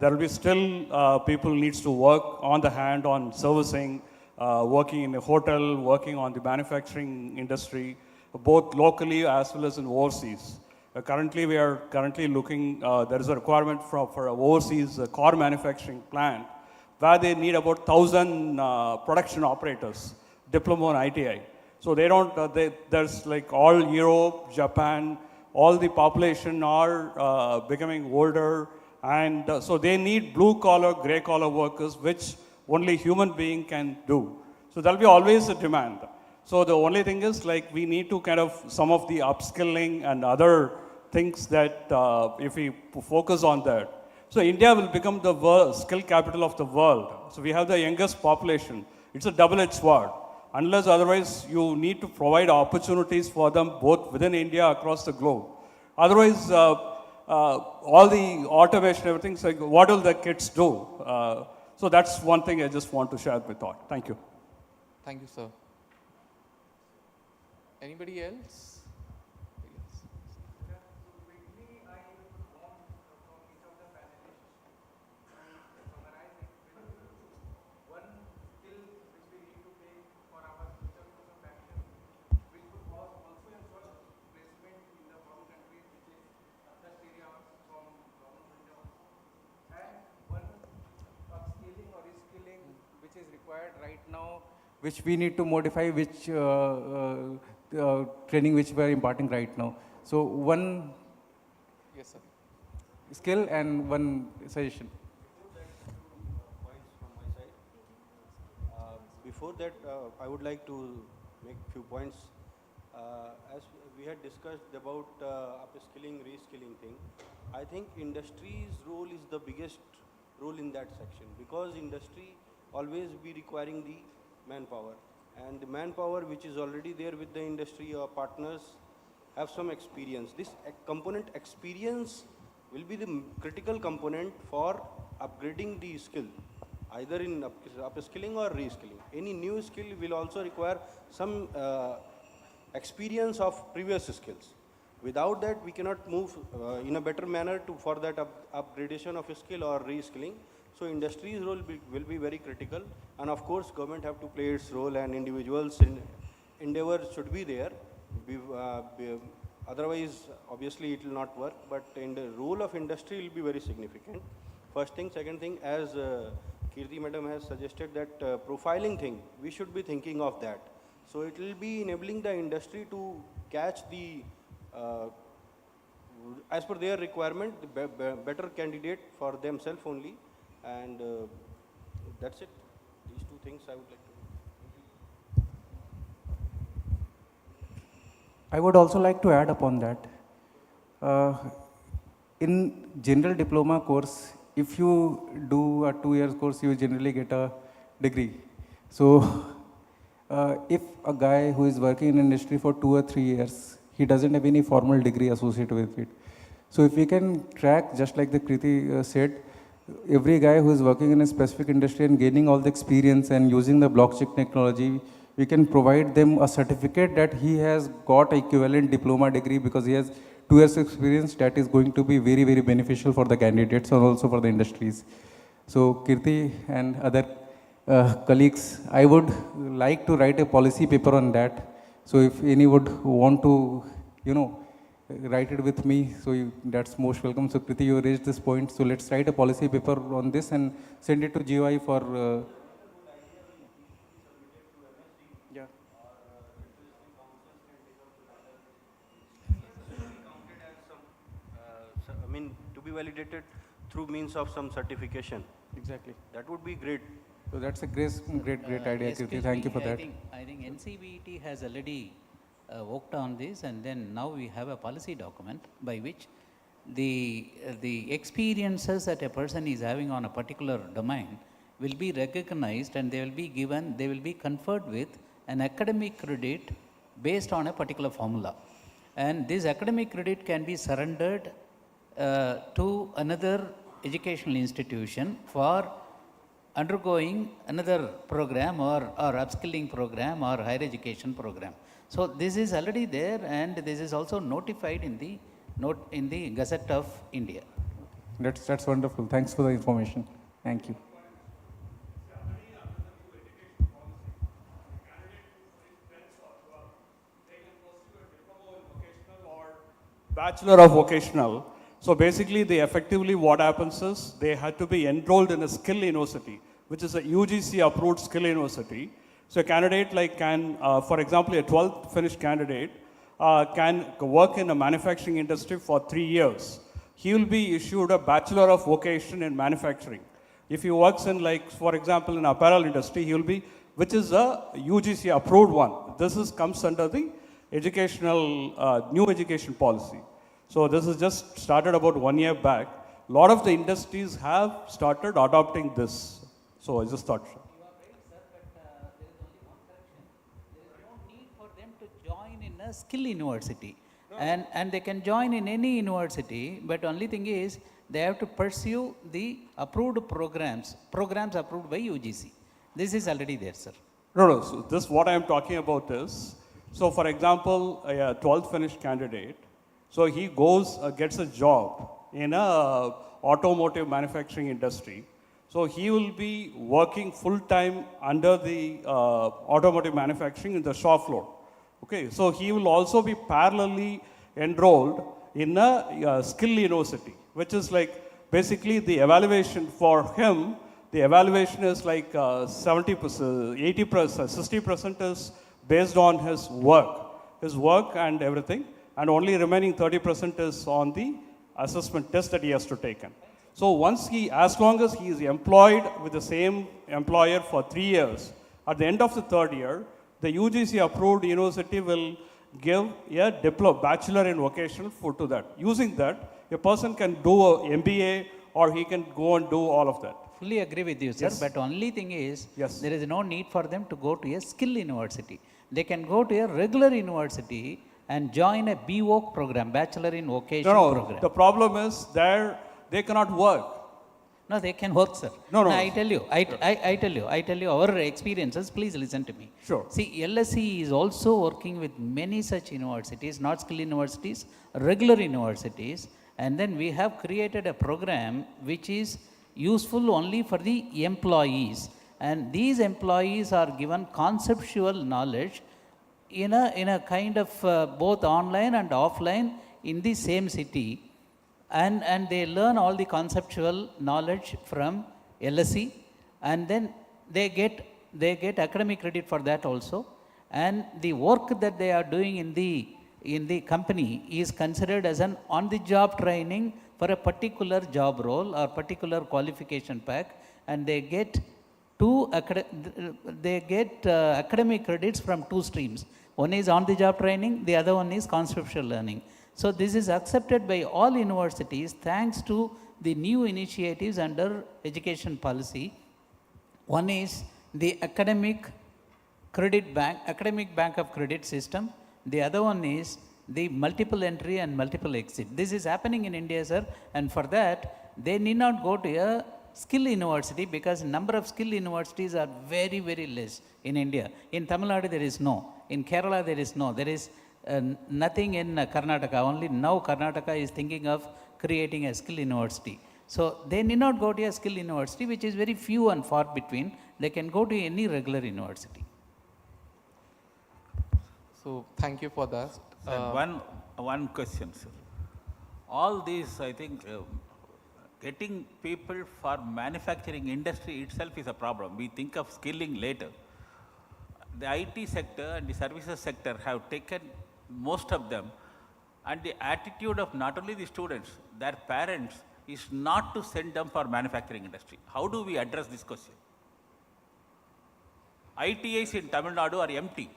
there will be still people needs to work on the hand on servicing, working in a hotel, working on the manufacturing industry, both locally as well as in overseas. Currently, we are looking, there is a requirement for an overseas car manufacturing plant where they need about 1,000 production operators, diploma and ITI. So they don't, there's like all Europe, Japan, all the population are becoming older, and so they need blue collar, gray collar workers, which only human being can do. So there'll be always a demand. So the only thing is like we need to kind of some of the upskilling and other things that if we focus on that. So India will become the world, skill capital of the world. So we have the youngest population. It's a double-edged sword. Unless otherwise you need to provide opportunities for them both within India, across the globe. Otherwise, all the automation, everything's like, what will the kids do? So that's one thing I just want to share my thought. Thank you. Thank you, sir. Anybody else? Right now, which we need to modify, which training which we are imparting right now. So one yes, sir. Skill and one suggestion. Points from my side. Before that, I would like to make a few points. As we had discussed about upskilling, reskilling thing, I think industry's role is the biggest role in that section, because industry always be requiring the manpower, and the manpower which is already there with the industry or partners have some experience. This component experience will be the critical component for upgrading the skill, either in upskilling or reskilling. Any new skill will also require some experience of previous skills. Without that, we cannot move in a better manner for that upgradation of a skill or reskilling. So industry's role will be very critical, and of course government have to play its role, and individuals in endeavor should be there. Otherwise, obviously it will not work, but in the role of industry will be very significant. First thing. Second thing, as Kirti madam has suggested that profiling thing, we should be thinking of that. So it will be enabling the industry to catch the uh, as per their requirement, the better candidate for themselves only, and that's it. These two things I would like to. I would also like to add upon that. In general diploma course, if you do a 2 years course, you generally get a degree. So if a guy who is working in industry for 2 or 3 years, he doesn't have any formal degree associated with it. So if we can track, just like the Kriti said, every guy who is working in a specific industry and gaining all the experience and using the blockchain technology, we can provide them a certificate that he has got equivalent diploma degree because he has 2 years experience. That is going to be very, very beneficial for the candidates and also for the industries. So Kirti and other colleagues, I would like to write a policy paper on that. So if any would want to, write it with me, so that's most welcome. So Kriti, you raised this point, so let's write a policy paper on this and send it to GOI for... yeah. I mean, to be validated through means of some certification. Exactly. That would be great. So that's a great idea, Kirti. Thank you for that. I think NCBT has already worked on this, and then now we have a policy document by which the experiences that a person is having on a particular domain will be recognized, and they will be conferred with an academic credit based on a particular formula. And this academic credit can be surrendered to another educational institution for undergoing another program or upskilling program or higher education program. So this is already there, and this is also notified in the Gazette of India. That's wonderful. Thanks for the information. Thank you. Bachelor of Vocational. So basically, effectively what happens is they had to be enrolled in a skill university, which is a UGC approved skill university. So a candidate can, for example, a 12th finished candidate can work in a manufacturing industry for 3 years. He will be issued a Bachelor of Vocation in Manufacturing. If he works in, for example, in apparel industry, he will be, which is a UGC approved one. This comes under the educational, new education policy. So this is just started about 1 year back. A lot of the industries have started adopting this. So I just thought. You are right, sir, but there is only one correction. There is no need for them to join in a skill university. And they can join in any university, but only thing is they have to pursue the approved programs approved by UGC. This is already there, sir. No. So this what I am talking about is, so for example, a 12th finished candidate, so he goes, gets a job in a automotive manufacturing industry. So he will be working full-time under the automotive manufacturing in the shop floor. Okay, so he will also be parallelly enrolled in a skill university, which is basically the evaluation for him. The evaluation is 70%, 80%, 60% is based on his work and everything, and only remaining 30% is on the assessment test that he has to take in. So as long as he is employed with the same employer for 3 years, at the end of the 3rd year, the UGC approved university will give a bachelor in vocational to that. Using that, a person can do an MBA or he can go and do all of that. Fully agree with you, sir. Yes. But only thing is, Yes. there is no need for them to go to a skill university. They can go to a regular university and join a BVOC program, Bachelor in Vocation program. The problem is they cannot work. No, they can work, sir. No. I tell you our experiences. Please listen to me. Sure. See, LSE is also working with many such universities, not skill universities, regular universities. And then we have created a program which is useful only for the employees. And these employees are given conceptual knowledge in a kind of both online and offline in the same city. And they learn all the conceptual knowledge from LSE, and then they get academic credit for that also. And the work that they are doing in the in the company is considered as an on-the-job training for a particular job role or particular qualification pack, and they get academic credits from two streams. One is on-the-job training, the other one is conceptual learning. So this is accepted by all universities thanks to the new initiatives under education policy. One is the academic bank of credit system. The other one is the multiple entry and multiple exit. This is happening in India, sir, and for that they need not go to a skill university because number of skill universities are very, very less in India. In Tamilnadu there is no. In Kerala there is no. There is nothing in Karnataka. Only now Karnataka is thinking of creating a skill university. So they need not go to a skill university, which is very few and far between. They can go to any regular university. So thank you for that. One question, sir. All these, I think, getting people for manufacturing industry itself is a problem. We think of skilling later. The IT sector and the services sector have taken most of them, and the attitude of not only the students, their parents, is not to send them for manufacturing industry. How do we address this question? ITIs in Tamil Nadu are empty.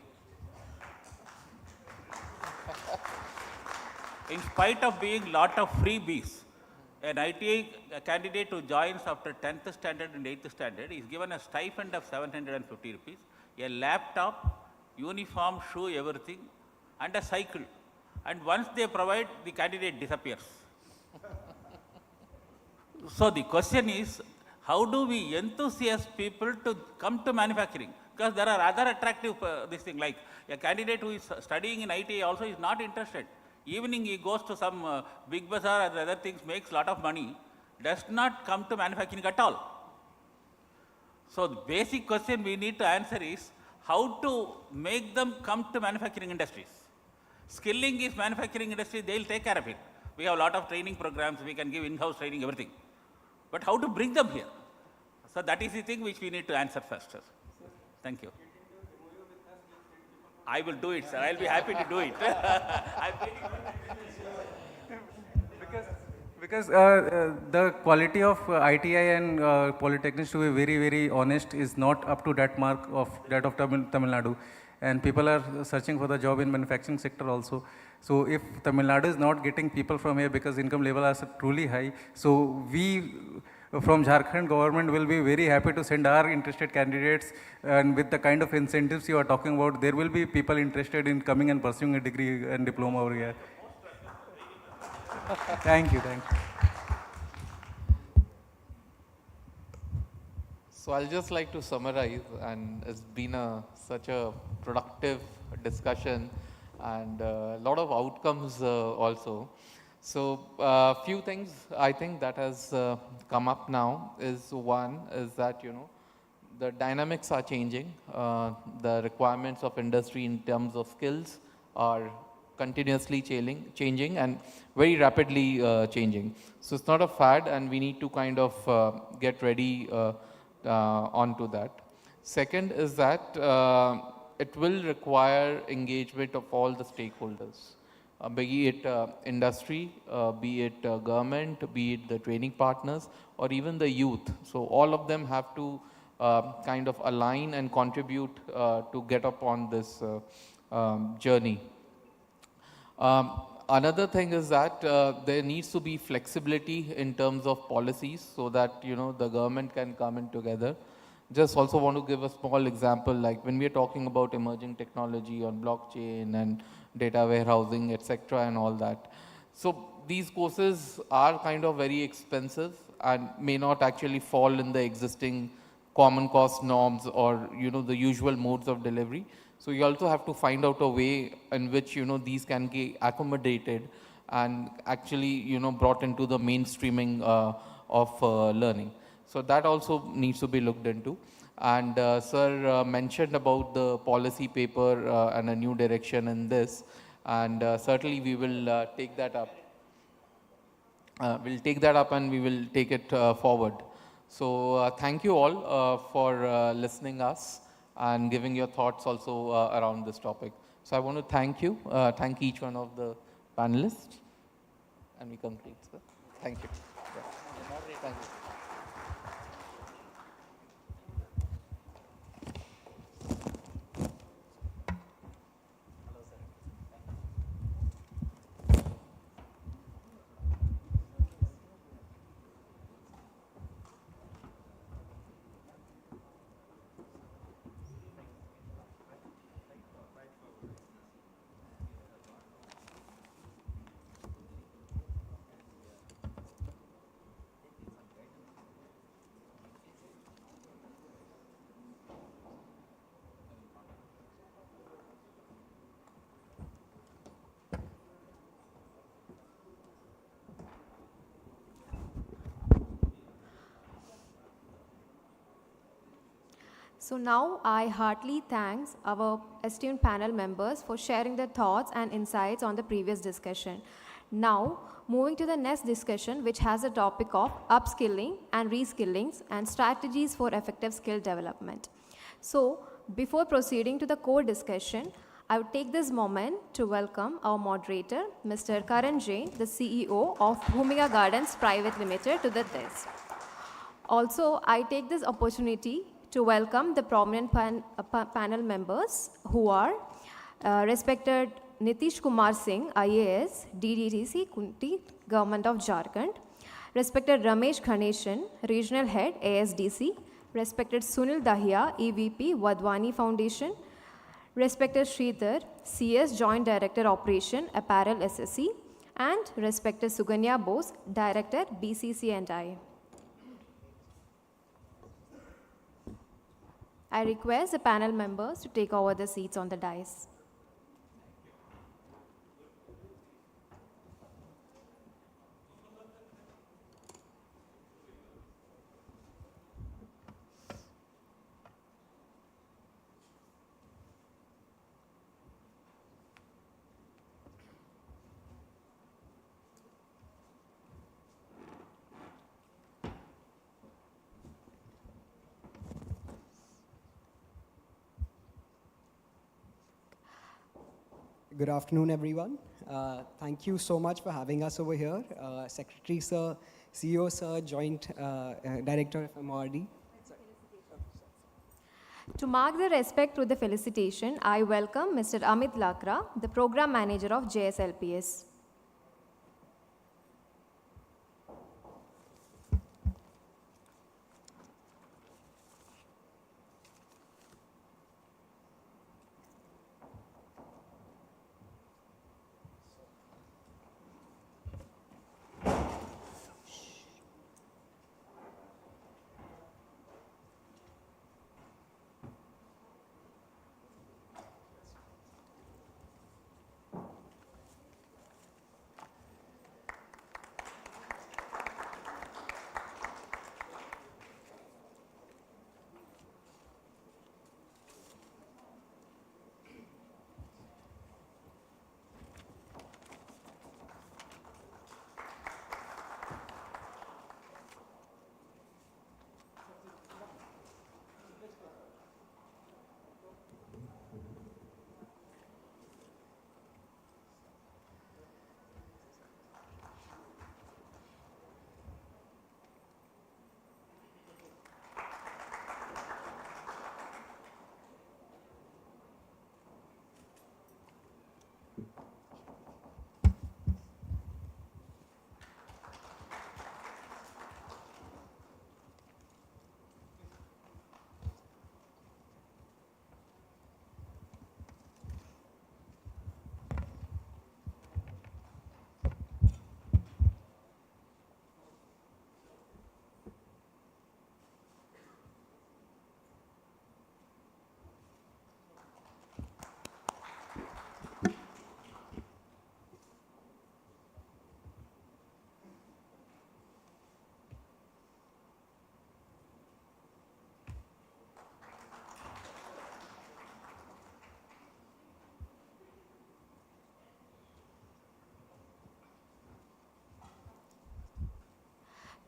In spite of being lot of freebies, an ITI candidate who joins after 10th standard and 8th standard is given a stipend of 750 rupees, a laptop, uniform, shoe, everything, and a cycle. And once they provide, the candidate disappears. So the question is, how do we enthusiast people to come to manufacturing? Because there are other attractive this thing, like a candidate who is studying in ITI also is not interested. Evening he goes to some big bazaar or other things, makes lot of money, does not come to manufacturing at all. So the basic question we need to answer is how to make them come to manufacturing industries. Skilling is manufacturing industry, they will take care of it. We have a lot of training programs, we can give in-house training, everything. But how to bring them here? So that is the thing which we need to answer first, sir. Thank you. I will do it, sir. I will be happy to do it. Because the quality of ITI and polytechnics, to be very, very honest, is not up to that mark of that of Tamil Nadu. And people are searching for the job in manufacturing sector also. So if Tamil Nadu is not getting people from here because income level are truly high, so we from Jharkhand government will be very happy to send our interested candidates, and with the kind of incentives you are talking about, there will be people interested in coming and pursuing a degree and diploma over here. Thank you. So I'll just like to summarize, and it's been such a productive discussion and a lot of outcomes also. So few things I think that has come up now is one is that, you know, the dynamics are changing. The requirements of industry in terms of skills are continuously changing and very rapidly changing. So it's not a fad, and we need to kind of get ready onto that. Second is that it will require engagement of all the stakeholders. Be it industry, be it government, be it the training partners, or even the youth. So all of them have to kind of align and contribute to get up on this journey. Another thing is that there needs to be flexibility in terms of policies so that, you know, the government can come in together. Just also want to give a small example, like when we are talking about emerging technology on blockchain and data warehousing, etc. and all that. So these courses are kind of very expensive and may not actually fall in the existing common cost norms or, you know, the usual modes of delivery. So you also have to find out a way in which, you know, these can get accommodated and actually, you know, brought into the mainstreaming of learning. So that also needs to be looked into. And sir mentioned about the policy paper and a new direction in this, and certainly we will take that up. We'll take that up and we will take it forward. So thank you all for listening us and giving your thoughts also around this topic. So I want to thank you, thank each one of the panelists, and we complete, sir. Thank you. Yeah. Thank you. So now I heartily thanks our esteemed panel members for sharing their thoughts and insights on the previous discussion. Now, moving to the next discussion, which has a topic of upskilling and reskilling and strategies for effective skill development. So, before proceeding to the core discussion, I would take this moment to welcome our moderator, Mr. Karan Jain, the CEO of Bhumiga Gardens Private Limited, to the desk. Also, I take this opportunity to welcome the prominent panel members who are respected Nitish Kumar Singh, IAS, DDTC, Kunti, Government of Jharkhand, respected Ramesh Ganeshan, Regional Head, ASDC, respected Sunil Dahiya, EVP, Wadhwani Foundation, respected Sridhar, CS, Joint Director Operation, Apparel SSC, and respected Suganya Bose, Director, BCC&I. I request the panel members to take over the seats on the dais. Good afternoon, everyone. Thank you so much for having us over here. Secretary Sir, CEO Sir, Joint Director of MORD. To mark the respect through the felicitation, I welcome Mr. Amit Lakra, the Program Manager of JSLPS.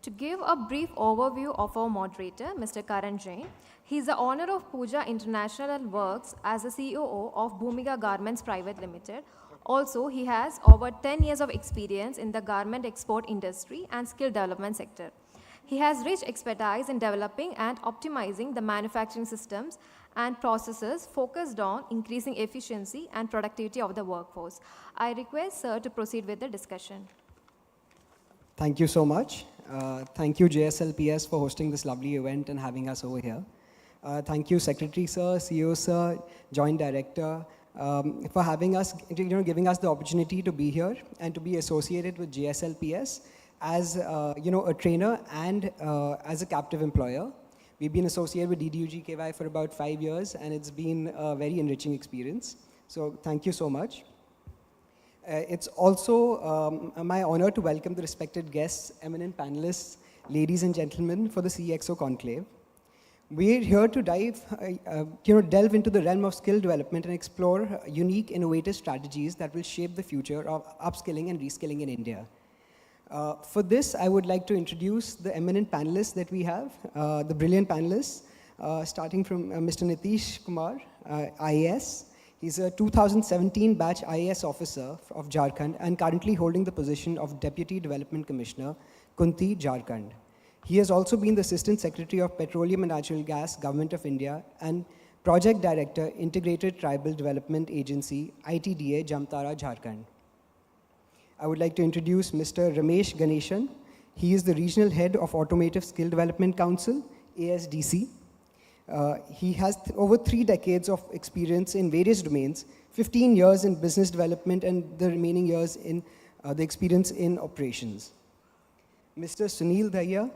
To give a brief overview of our moderator, Mr. Karan Jain, he is the owner of Pooja International Works as the COO of Bhumika Garments Private Limited. Also, he has over 10 years of experience in the garment export industry and skill development sector. He has rich expertise in developing and optimizing the manufacturing systems and processes focused on increasing efficiency and productivity of the workforce. I request Sir to proceed with the discussion. Thank you so much. Thank you, JSLPS, for hosting this lovely event and having us over here. Thank you, Secretary Sir, CEO Sir, Joint Director, for having us, giving us the opportunity to be here and to be associated with JSLPS as a trainer and as a captive employer. We've been associated with DDUG-KY for about 5 years, and it's been a very enriching experience. So thank you so much. It's also my honor to welcome the respected guests, eminent panelists, ladies and gentlemen, for the Cxo Conclave. We're here to delve into the realm of skill development and explore unique, innovative strategies that will shape the future of upskilling and reskilling in India. For this, I would like to introduce the eminent panelists that we have, the brilliant panelists, starting from Mr. Nitish Kumar, IAS. He's a 2017 batch IAS officer of Jharkhand and currently holding the position of Deputy Development Commissioner, Kunti, Jharkhand. He has also been the Assistant Secretary of Petroleum and Natural Gas, Government of India, and Project Director, Integrated Tribal Development Agency, ITDA, Jamtara, Jharkhand. I would like to introduce Mr. Ramesh Ganeshan. He is the Regional Head of Automotive Skill Development Council, ASDC. He has over 3 decades of experience in various domains, 15 years in business development and the remaining years in the experience in operations. Mr. Sunil Daya,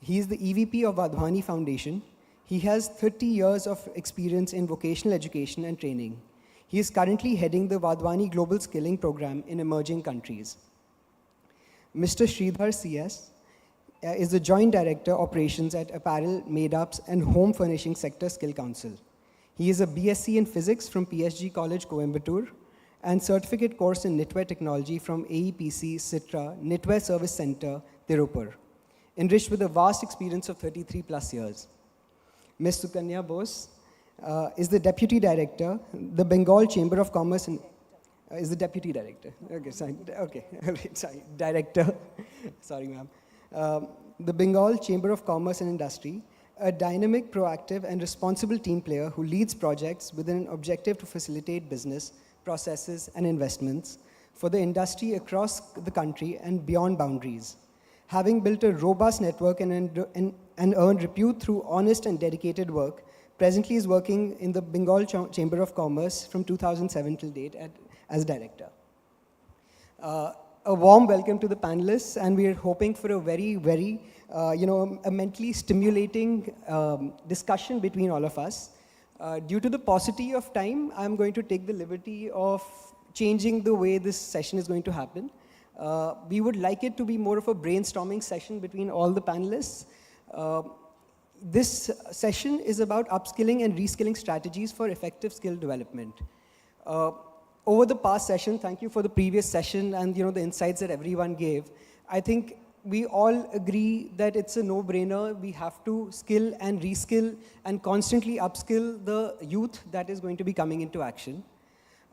he is the EVP of Vadhwani Foundation. He has 30 years of experience in vocational education and training. He is currently heading the Vadhwani Global Skilling Program in emerging countries. Mr. Sridhar CS is the Joint Director Operations at Apparel, Made-ups and Home Furnishing Sector Skill Council. He is a BSc in Physics from PSG College, Coimbatore, and certificate course in Knitwear Technology from AEPC Citra Knitwear Service Center, Tirupur, enriched with a vast experience of 33 plus years. Ms. Sukanya Bose is the Deputy Director, the Bengal Chamber of Commerce and is the Deputy Director. Okay, sorry. Okay, sorry. Director. Sorry, ma'am. The Bengal Chamber of Commerce and Industry, a dynamic, proactive, and responsible team player who leads projects with an objective to facilitate business, processes, and investments for the industry across the country and beyond boundaries. Having built a robust network and earned repute through honest and dedicated work, presently is working in the Bengal Chamber of Commerce from 2007 till date as director. A warm welcome to the panelists, and we are hoping for a very, very, a mentally stimulating discussion between all of us. Due to the paucity of time, I'm going to take the liberty of changing the way this session is going to happen. We would like it to be more of a brainstorming session between all the panelists. This session is about upskilling and reskilling strategies for effective skill development. Over the past session, thank you for the previous session and the insights that everyone gave. I think we all agree that it's a no-brainer. We have to skill and reskill and constantly upskill the youth that is going to be coming into action.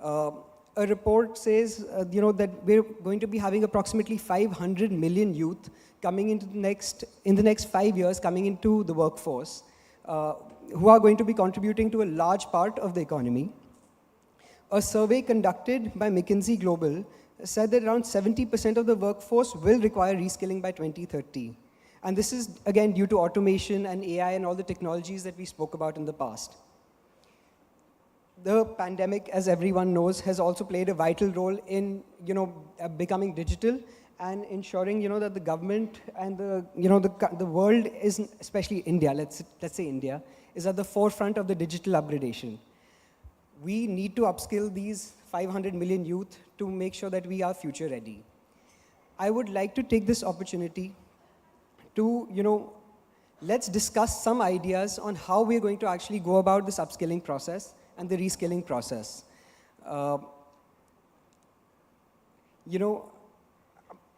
A report says that we're going to be having approximately 500 million youth coming into in the next 5 years coming into the workforce, who are going to be contributing to a large part of the economy. A survey conducted by McKinsey Global said that around 70% of the workforce will require reskilling by 2030. And this is, again, due to automation and AI and all the technologies that we spoke about in the past. The pandemic, as everyone knows, has also played a vital role in, becoming digital and ensuring, that the government and the world is, especially India, let's say India, is at the forefront of the digital upgradation. We need to upskill these 500 million youth to make sure that we are future ready. I would like to take this opportunity to, let's discuss some ideas on how we're going to actually go about this upskilling process and the reskilling process.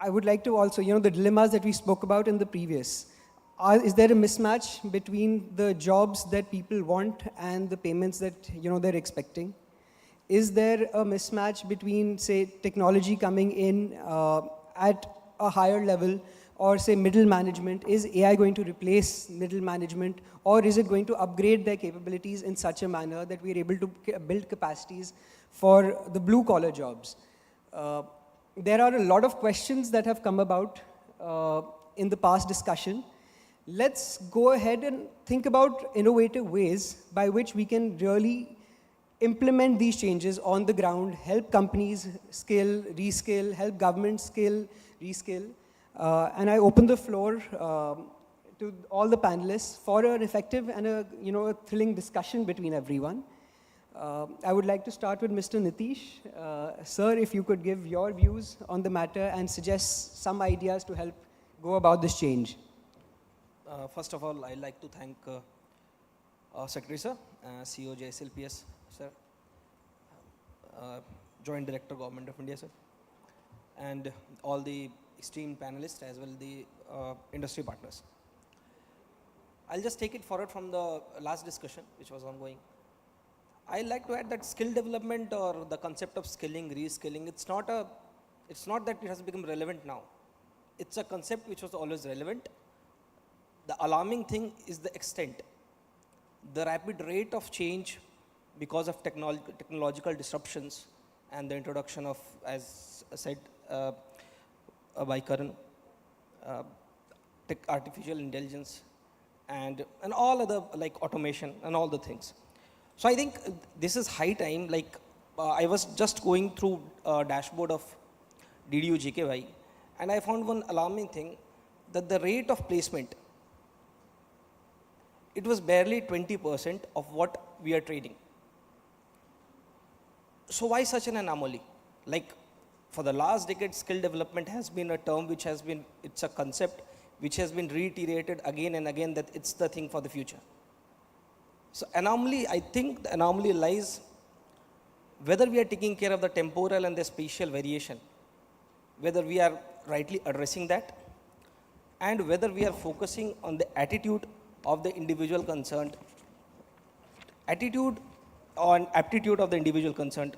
I would like to also, the dilemmas that we spoke about in the previous. Is there a mismatch between the jobs that people want and the payments that, they're expecting? Is there a mismatch between, say, technology coming in at a higher level or, say, middle management? Is AI going to replace middle management, or is it going to upgrade their capabilities in such a manner that we're able to build capacities for the blue-collar jobs? There are a lot of questions that have come about in the past discussion. Let's go ahead and think about innovative ways by which we can really implement these changes on the ground, help companies scale, reskill, help governments scale, reskill. And I open the floor to all the panelists for an effective and a thrilling discussion between everyone. I would like to start with Mr. Nitish. Sir, if you could give your views on the matter and suggest some ideas to help go about this change. First of all, I'd like to thank Secretary Sir, CEO JSLPS Sir, Joint Director Government of India Sir, and all the esteemed panelists as well the industry partners. I'll just take it forward from the last discussion which was ongoing. I'd like to add that skill development or the concept of skilling, reskilling, it's not that it has become relevant now. It's a concept which was always relevant. The alarming thing is the extent. The rapid rate of change because of technological disruptions and the introduction of, as said by Karan, artificial intelligence and all other like automation and all the things. So I think this is high time. Like I was just going through a dashboard of DDU GKY and I found one alarming thing, that the rate of placement, it was barely 20% of what we are trading. So why such an anomaly? Like for the last decade, skill development has been a term which has been, it's a concept which has been reiterated again and again that it's the thing for the future. So anomaly, I think the anomaly lies whether we are taking care of the temporal and the spatial variation, whether we are rightly addressing that, and whether we are focusing on the attitude of the individual concerned, attitude or aptitude of the individual concerned,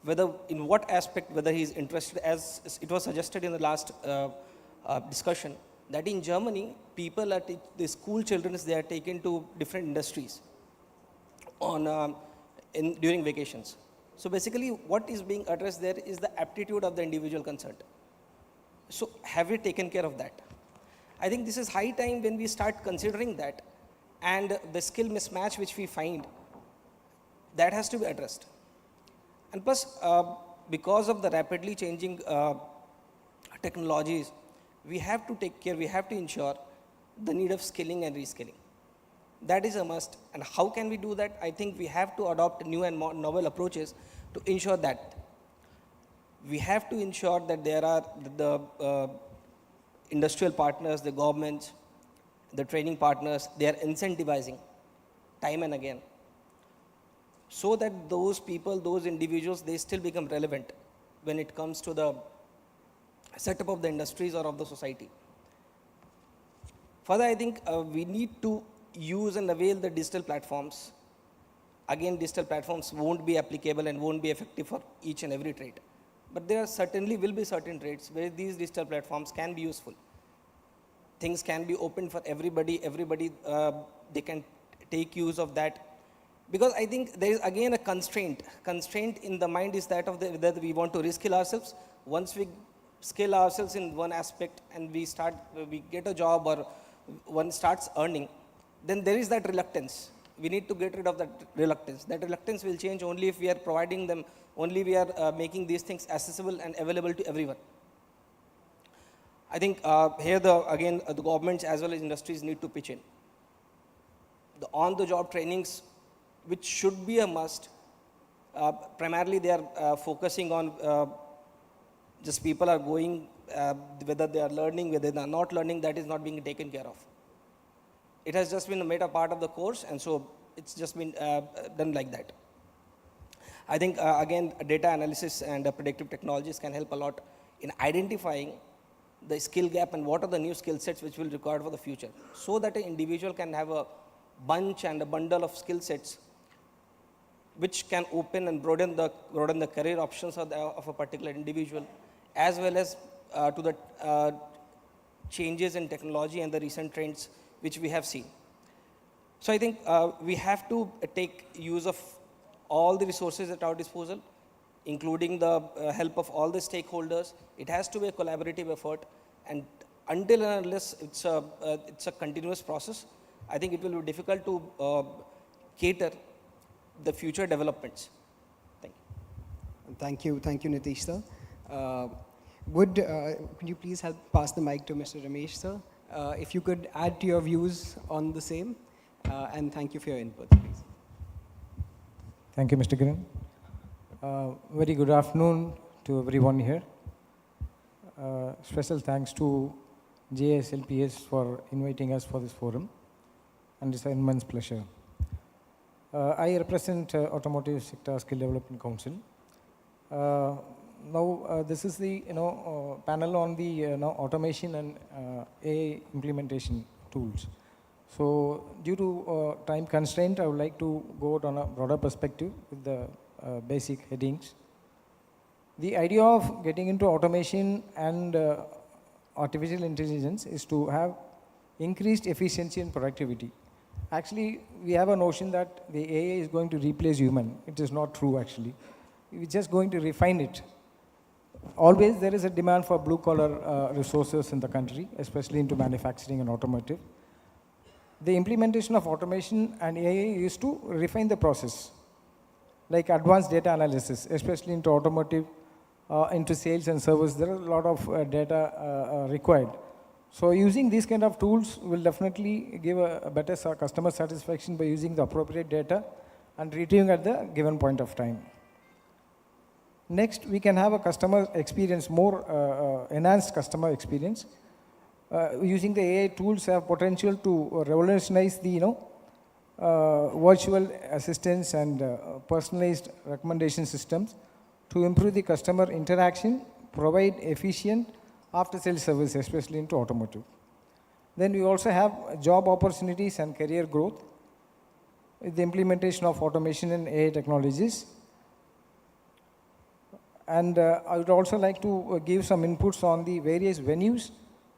whether in what aspect, whether he is interested, as it was suggested in the last discussion, that in Germany, people are, the school children, they are taken to different industries during vacations. So basically what is being addressed there is the aptitude of the individual concerned. So have we taken care of that? I think this is high time when we start considering that, and the skill mismatch which we find, that has to be addressed. And plus, because of the rapidly changing technologies, we have to take care, we have to ensure the need of skilling and reskilling. That is a must. And how can we do that? I think we have to adopt new and more novel approaches to ensure that. We have to ensure that there are the industrial partners, the governments, the training partners, they are incentivizing time and again, so that those people, those individuals, they still become relevant when it comes to the setup of the industries or of the society. Further, I think we need to use and avail the digital platforms. Again, digital platforms won't be applicable and won't be effective for each and every trade. But there certainly will be certain trades where these digital platforms can be useful. Things can be open for everybody, they can take use of that. Because I think there is again a constraint. Constraint in the mind is that of whether we want to reskill ourselves. Once we skill ourselves in one aspect and we get a job or one starts earning, then there is that reluctance. We need to get rid of that reluctance. That reluctance will change only if we are providing them, only we are making these things accessible and available to everyone. I think here the governments as well as industries need to pitch in. The on-the-job trainings, which should be a must, primarily they are focusing on just people are going, whether they are learning, whether they are not learning, that is not being taken care of. It has just been made a part of the course, and so it's just been done like that. I think again data analysis and predictive technologies can help a lot in identifying the skill gap and what are the new skill sets which will be required for the future, so that an individual can have a bunch and a bundle of skill sets which can open and broaden the career options of a particular individual, as well as to the changes in technology and the recent trends which we have seen. So I think we have to take use of all the resources at our disposal, including the help of all the stakeholders. It has to be a collaborative effort, and until and unless it's a continuous process, I think it will be difficult to cater the future developments. Thank you. Thank you, Nitish sir. Could you please help pass the mic to Mr. Ramesh sir? If you could add to your views on the same, and thank you for your input, please. Thank you, Mr. Kiran. Very good afternoon to everyone here. Special thanks to JSLPS for inviting us for this forum, and it's an immense pleasure. I represent Automotive Sector Skill Development Council. Now, this is the panel on the automation and AI implementation tools. So, due to time constraint, I would like to go out on a broader perspective with the basic headings. The idea of getting into automation and artificial intelligence is to have increased efficiency and productivity. Actually, we have a notion that the AI is going to replace human. It is not true, actually. We're just going to refine it. Always there is a demand for blue-collar resources in the country, especially into manufacturing and automotive. The implementation of automation and AI is to refine the process, like advanced data analysis, especially into automotive, into sales and service. There are a lot of data required. So using these kind of tools will definitely give a better customer satisfaction by using the appropriate data and retrieving at the given point of time. Next, we can have a customer experience, more enhanced customer experience. Using the AI tools have potential to revolutionize the virtual assistance and personalized recommendation systems to improve the customer interaction, provide efficient after-sale service, especially into automotive. Then we also have job opportunities and career growth with the implementation of automation and AI technologies. And I would also like to give some inputs on the various venues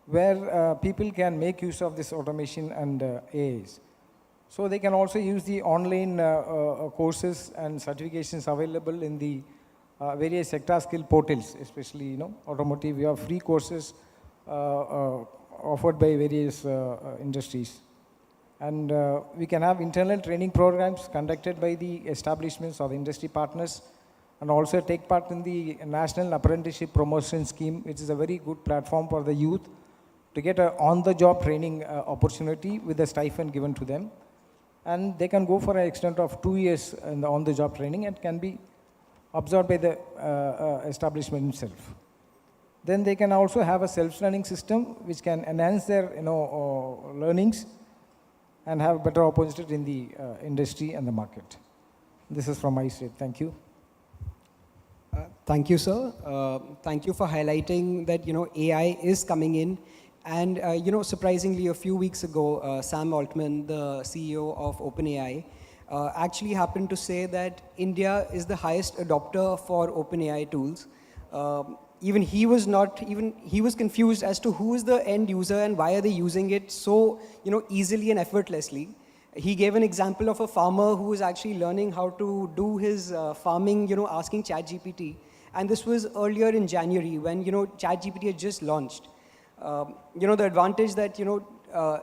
where people can make use of this automation and AIs. So they can also use the online courses and certifications available in the various sector skill portals, especially automotive. We have free courses offered by various industries. And we can have internal training programs conducted by the establishments or the industry partners, and also take part in the National Apprenticeship Promotion Scheme, which is a very good platform for the youth to get an on-the-job training opportunity with a stipend given to them. And they can go for an extent of 2 years in the on-the-job training and can be absorbed by the establishment itself. Then they can also have a self-learning system which can enhance their learnings and have better opportunity in the industry and the market. This is from my side. Thank you. Thank you, sir. Thank you for highlighting that AI is coming in. And surprisingly, a few weeks ago, Sam Altman, the CEO of OpenAI, actually happened to say that India is the highest adopter for OpenAI tools. Even he was confused as to who is the end user and why are they using it so easily and effortlessly. He gave an example of a farmer who was actually learning how to do his farming, asking ChatGPT. And this was earlier in January when ChatGPT had just launched. The advantage that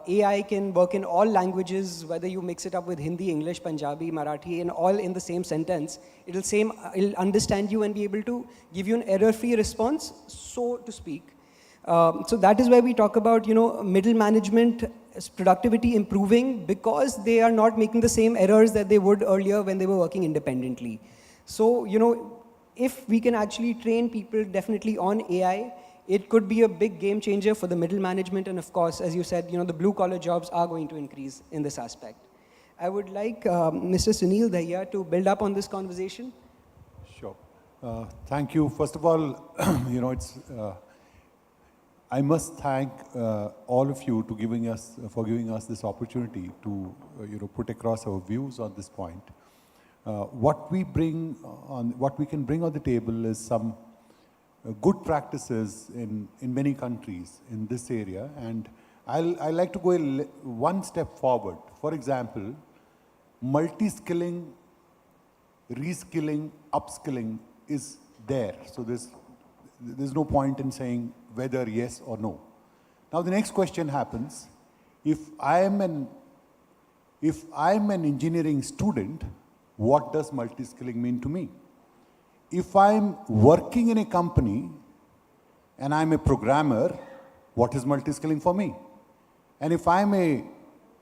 AI can work in all languages, whether you mix it up with Hindi, English, Punjabi, Marathi, and all in the same sentence, it'll understand you and be able to give you an error-free response, so to speak. So that is why we talk about middle management productivity improving, because they are not making the same errors that they would earlier when they were working independently. So if we can actually train people definitely on AI, it could be a big game changer for the middle management, and of course, as you said, the blue-collar jobs are going to increase in this aspect. I would like Mr. Sunil Dahiya to build up on this conversation. Sure. Thank you. First of all, I must thank all of you for giving us this opportunity to put across our views on this point. What we can bring on the table is some good practices in many countries in this area, and I like to go one step forward. For example, multi-skilling, reskilling, upskilling is there. So there's no point in saying whether yes or no. Now the next question happens: if I'm an engineering student, what does multi-skilling mean to me? If I'm working in a company and I'm a programmer, what is multi-skilling for me? And if I'm a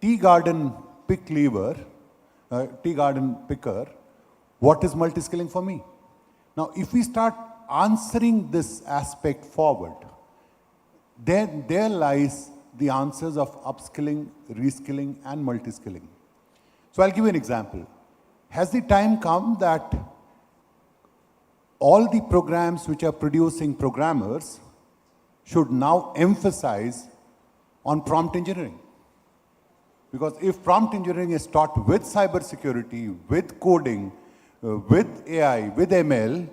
tea garden picker, what is multi-skilling for me? Now, if we start answering this aspect forward, then there lies the answers of upskilling, reskilling, and multi-skilling. So I'll give you an example. Has the time come that all the programs which are producing programmers should now emphasize on prompt engineering? Because if prompt engineering is taught with cybersecurity, with coding, with AI, with ML,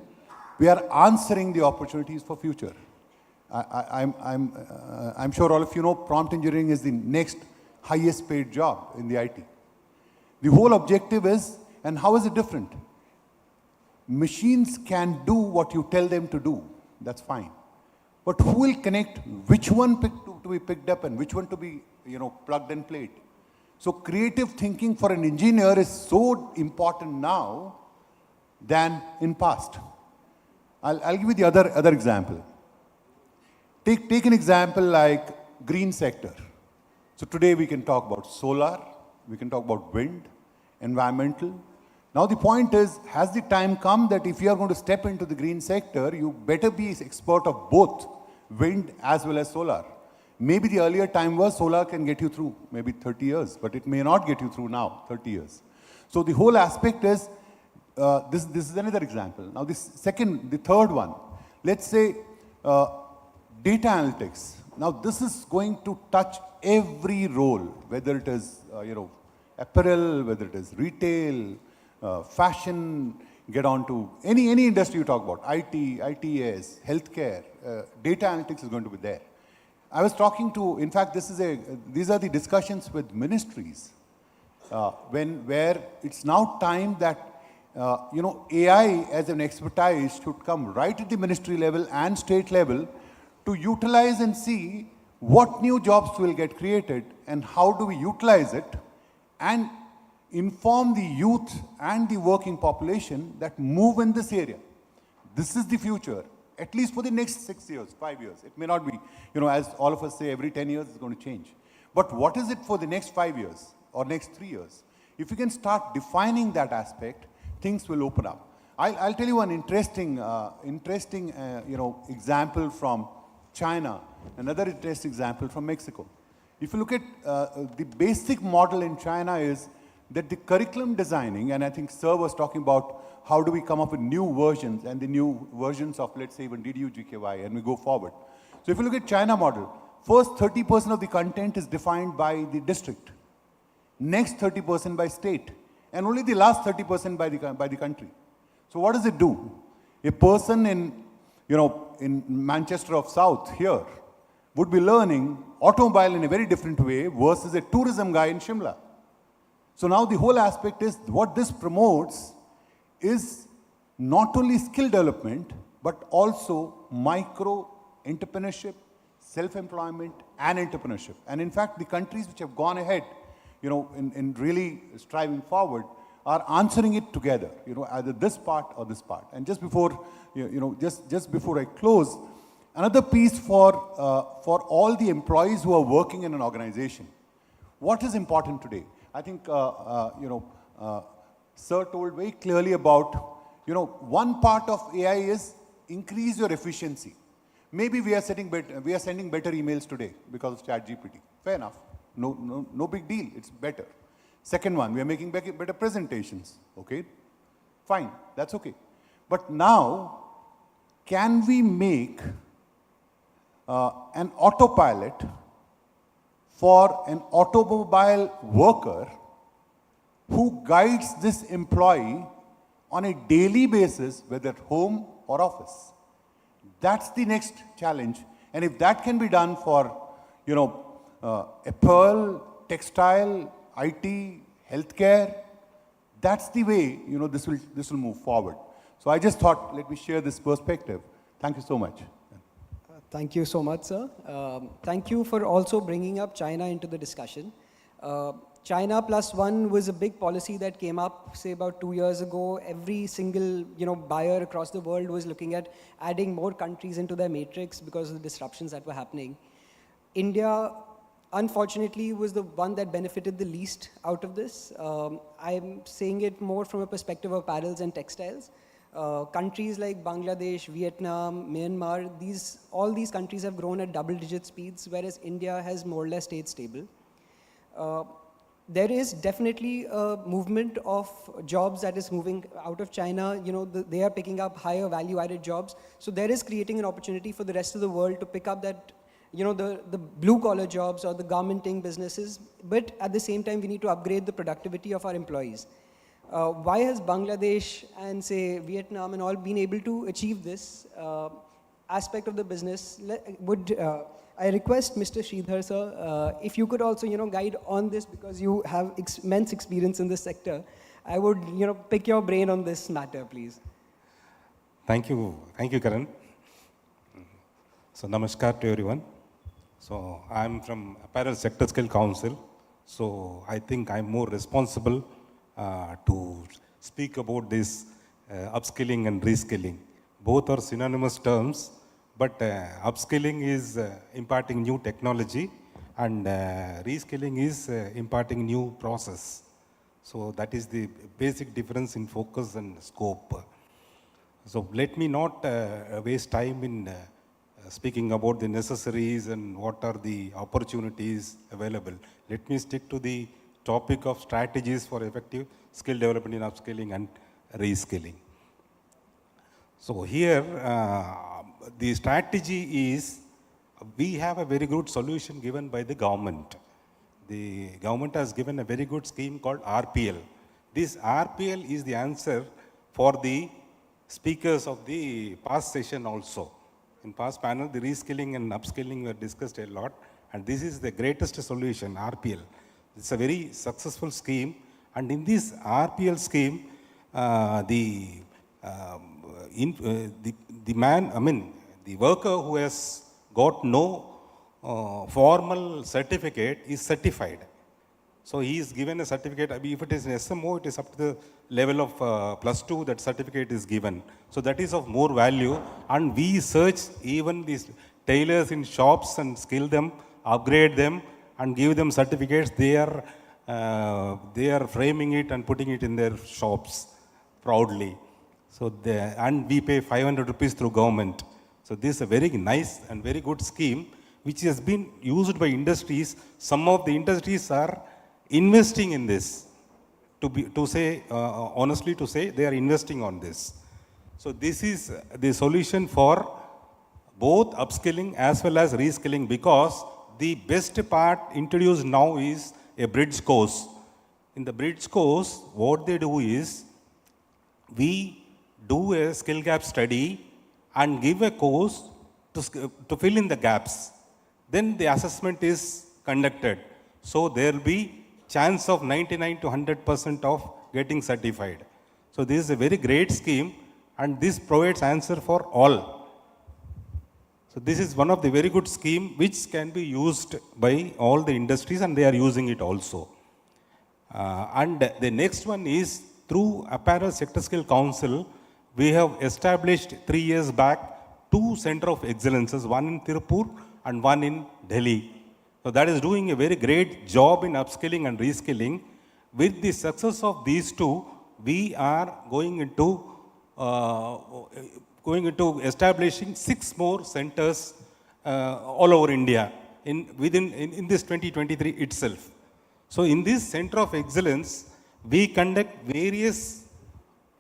we are answering the opportunities for future. I'm sure all of you know prompt engineering is the next highest paid job in the IT. The whole objective is, and how is it different? Machines can do what you tell them to do, that's fine. But who will connect which one to be picked up and which one to be plugged and played? So creative thinking for an engineer is so important now than in past. I'll give you the other example. Take an example like green sector. So today we can talk about solar, we can talk about wind, environmental. Now the point is, has the time come that if you are going to step into the green sector, you better be expert of both wind as well as solar. Maybe the earlier time was solar can get you through maybe 30 years, but it may not get you through now, 30 years. So the whole aspect is, this is another example. Now the third one, let's say data analytics. Now this is going to touch every role, whether it is apparel, whether it is retail, fashion, get on to any industry you talk about, IT, ITS, healthcare, data analytics is going to be there. I was talking to, in fact, these are the discussions with ministries, where it's now time that AI as an expertise should come right at the ministry level and state level to utilize and see what new jobs will get created and how do we utilize it and inform the youth and the working population that move in this area. This is the future, at least for the next 6 years, 5 years. It may not be, as all of us say, every 10 years it's going to change. But what is it for the next 5 years or next 3 years? If you can start defining that aspect, things will open up. I'll tell you an interesting example from China, another interesting example from Mexico. If you look at the basic model in China is that the curriculum designing, and I think Sir was talking about how do we come up with new versions and the new versions of, let's say, even DDU GKY, and we go forward. So if you look at China model, first 30% of the content is defined by the district, next 30% by state, and only the last 30% by the country. So what does it do? A person in Manchester of South here would be learning automobile in a very different way versus a tourism guy in Shimla. So now the whole aspect is what this promotes is not only skill development, but also micro entrepreneurship, self-employment, and entrepreneurship. And in fact, the countries which have gone ahead, in really striving forward, are answering it together, either this part or this part. And just before, just before I close, another piece for all the employees who are working in an organization. What is important today? I think, Sir told very clearly about, one part of AI is increase your efficiency. Maybe we are sending better emails today because of ChatGPT. Fair enough. No big deal. It's better. Second one, we are making better presentations. Okay, fine. That's okay. But now, can we make an autopilot for an automobile worker who guides this employee on a daily basis, whether at home or office. That's the next challenge. And if that can be done for, apparel, textile, IT, healthcare, that's the way, this will move forward. So I just thought, let me share this perspective. Thank you so much. Thank you so much, sir. Thank you for also bringing up China into the discussion. China +1 was a big policy that came up, say, about 2 years ago. Every single, buyer across the world was looking at adding more countries into their matrix because of the disruptions that were happening. India, unfortunately, was the one that benefited the least out of this. I'm saying it more from a perspective of apparels and textiles. Countries like Bangladesh, Vietnam, Myanmar, all these countries have grown at double-digit speeds, whereas India has more or less stayed stable. There is definitely a movement of jobs that is moving out of China. They are picking up higher value-added jobs. So there is creating an opportunity for the rest of the world to pick up that, the blue-collar jobs or the garmenting businesses. But at the same time, we need to upgrade the productivity of our employees. Why has Bangladesh and, say, Vietnam and all been able to achieve this aspect of the business? I request Mr. Sridhar, sir, if you could also, guide on this, because you have immense experience in this sector. I would, pick your brain on this matter, please. Thank you, Karan. So, namaskar to everyone. So, I'm from Apparel Sector Skill Council. So, I think I'm more responsible to speak about this upskilling and reskilling. Both are synonymous terms. But upskilling is imparting new technology, and reskilling is imparting new process. So that is the basic difference in focus and scope. So let me not waste time in speaking about the necessaries and what are the opportunities available. Let me stick to the topic of strategies for effective skill development in upskilling and reskilling. So here, the strategy is, we have a very good solution given by the government. The government has given a very good scheme called RPL. This RPL is the answer for the speakers of the past session also. In past panel, the reskilling and upskilling were discussed a lot, and this is the greatest solution, RPL. It's a very successful scheme, and in this RPL scheme, the worker who has got no formal certificate is certified. So he is given a certificate. If it is an SMO, it is up to the level of +2, that certificate is given. So that is of more value. And we search even these tailors in shops and skill them, upgrade them, and give them certificates. They are framing it and putting it in their shops proudly. So and we pay 500 rupees through government. So this is a very nice and very good scheme which has been used by industries. Some of the industries are investing in this. Honestly to say, they are investing on this. So this is the solution for both upskilling as well as reskilling, because the best part introduced now is a bridge course. In the bridge course, what they do is, we do a skill gap study and give a course to fill in the gaps. Then the assessment is conducted. So there will be chance of 99 to 100% of getting certified. So this is a very great scheme, and this provides answer for all. So this is one of the very good scheme which can be used by all the industries, and they are using it also. And the next one is, through Apparel Sector Skill Council, we have established 3 years back 2 centers of excellences, one in Tirupur and one in Delhi. So that is doing a very great job in upskilling and reskilling. With the success of these 2, we are going into establishing 6 more centers all over India in this 2023 itself. So in this center of excellence, we conduct various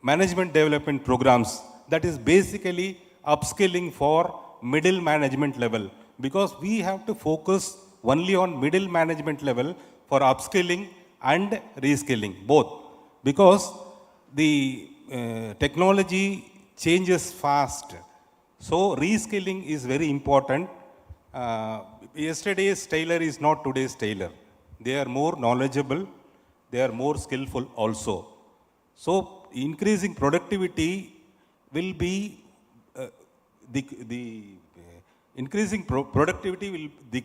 management development programs, that is basically upskilling for middle management level. because we have to focus only on middle management level for upskilling and reskilling, both. Because the technology changes fast. So reskilling is very important. Yesterday's tailor is not today's tailor. They are more knowledgeable, they are more skillful also. So increasing productivity will be the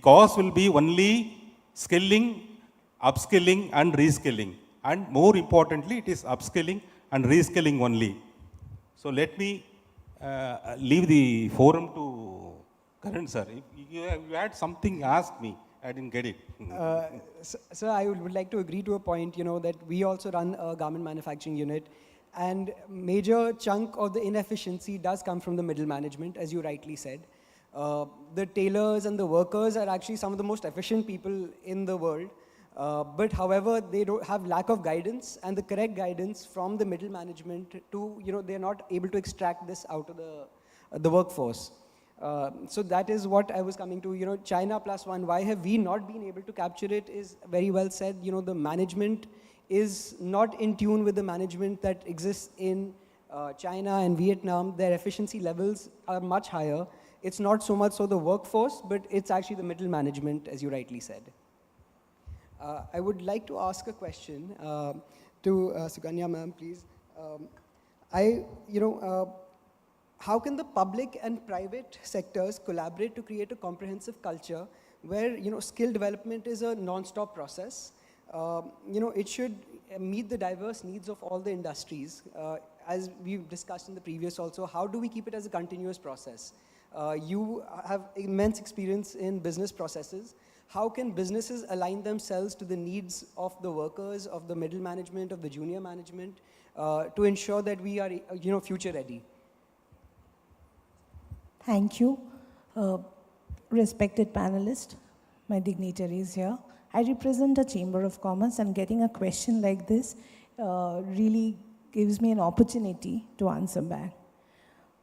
cause will be only skilling, upskilling and reskilling. And more importantly, it is upskilling and reskilling only. So let me leave the forum to Karan sir. If you had something, ask me. I didn't get it. Sir, I would like to agree to a point, that we also run a garment manufacturing unit, and major chunk of the inefficiency does come from the middle management, as you rightly said. The tailors and the workers are actually some of the most efficient people in the world. But however, they don't have lack of guidance and the correct guidance from the middle management to, they're not able to extract this out of the workforce. So that is what I was coming to, China plus one. Why have we not been able to capture it is very well said. The management is not in tune with the management that exists in China and Vietnam. Their efficiency levels are much higher. It's not so much so the workforce, but it's actually the middle management, as you rightly said. I would like to ask a question to Sukanya ma'am, please. How can the public and private sectors collaborate to create a comprehensive culture where, skill development is a non-stop process? It should meet the diverse needs of all the industries. As we've discussed in the previous also, how do we keep it as a continuous process? You have immense experience in business processes. How can businesses align themselves to the needs of the workers, of the middle management, of the junior management, to ensure that we are, future ready? Thank you. Respected panelists, my dignitaries here. I represent a Chamber of Commerce, and getting a question like this really gives me an opportunity to answer back.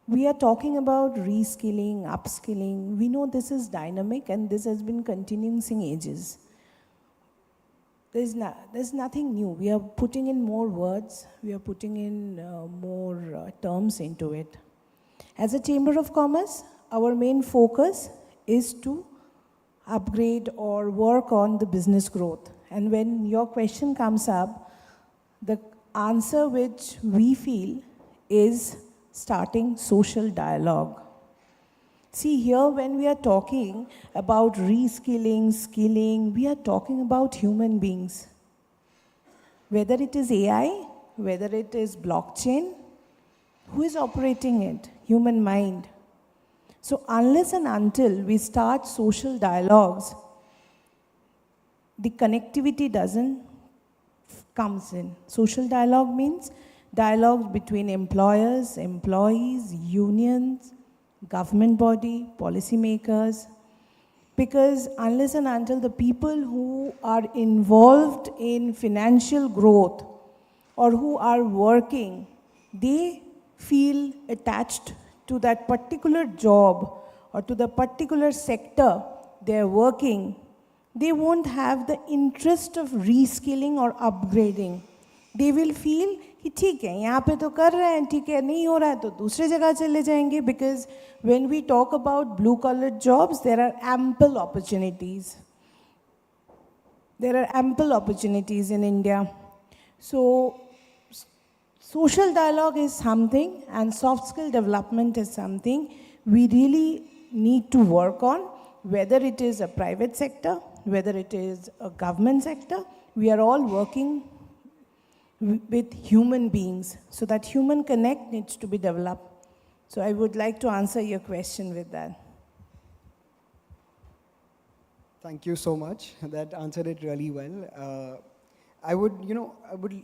We are talking about reskilling, upskilling. We know this is dynamic and this has been continuing since ages. There's nothing new. We are putting in more words. We are putting in more terms into it. As a Chamber of Commerce, our main focus is to upgrade or work on the business growth. And when your question comes up, the answer which we feel is starting social dialogue. See, here when we are talking about reskilling, skilling, we are talking about human beings. Whether it is AI, whether it is blockchain, who is operating it? Human mind. So unless and until we start social dialogues, the connectivity comes in. Social dialogue means dialogues between employers, employees, unions, government body, policymakers. Because unless and until the people who are involved in financial growth or who are working, they feel attached to that particular job or to the particular sector they're working, they won't have the interest of reskilling or upgrading. They will feel कि ठीक है यहाँ पे तो कर रहे हैं ठीक है नहीं हो रहा है तो दूसरे जगह चले जाएंगे because when we talk about blue collar jobs there are ample opportunities. There are ample opportunities in India. So social dialogue is something and soft skill development is something we really need to work on, whether it is a private sector, whether it is a government sector. We are all working with human beings. So that human connect needs to be developed. So I would like to answer your question with that. Thank you so much. That answered it really well. I would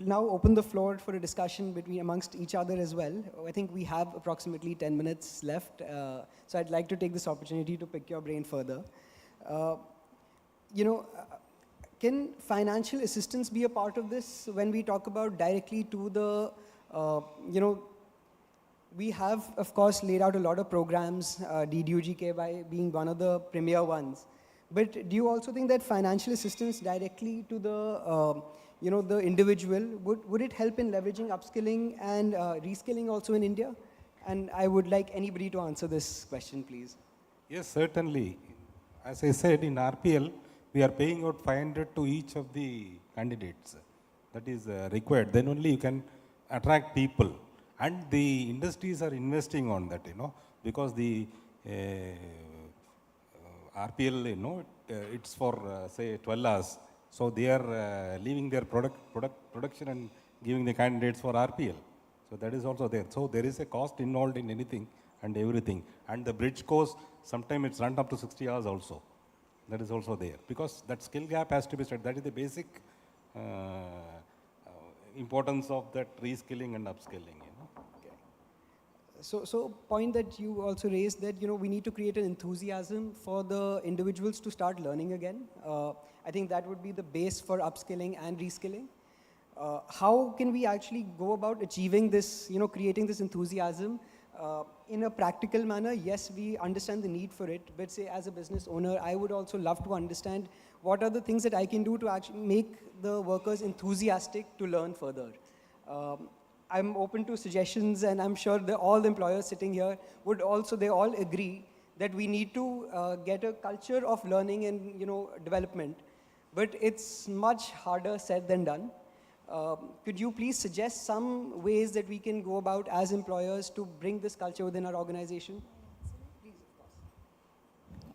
now open the floor for a discussion amongst each other as well. I think we have approximately 10 minutes left. So I'd like to take this opportunity to pick your brain further. Can financial assistance be a part of this when we talk about directly to the, we have, of course, laid out a lot of programs, DDUGK by being one of the premier ones. But do you also think that financial assistance directly to the, the individual, would it help in leveraging upskilling and reskilling also in India? And I would like anybody to answer this question, please. Yes, certainly. As I said, in RPL, we are paying out 500 to each of the candidates. That is required. Then only you can attract people. And the industries are investing on that, because the RPL, it's for, say, 12 hours. So they are leaving their production and giving the candidates for RPL. So that is also there. So there is a cost involved in anything and everything. And the bridge course, sometimes it's run up to 60 hours also. That is also there. Because that skill gap has to be studied. That is the basic importance of that reskilling and upskilling. So point that you also raised that, we need to create an enthusiasm for the individuals to start learning again. I think that would be the base for upskilling and reskilling. How can we actually go about achieving this, creating this enthusiasm in a practical manner? Yes, we understand the need for it, but say as a business owner, I would also love to understand what are the things that I can do to actually make the workers enthusiastic to learn further. I'm open to suggestions, and I'm sure that all the employers sitting here would also, they all agree that we need to get a culture of learning and development, but it's much harder said than done. Could you please suggest some ways that we can go about as employers to bring this culture within our organization?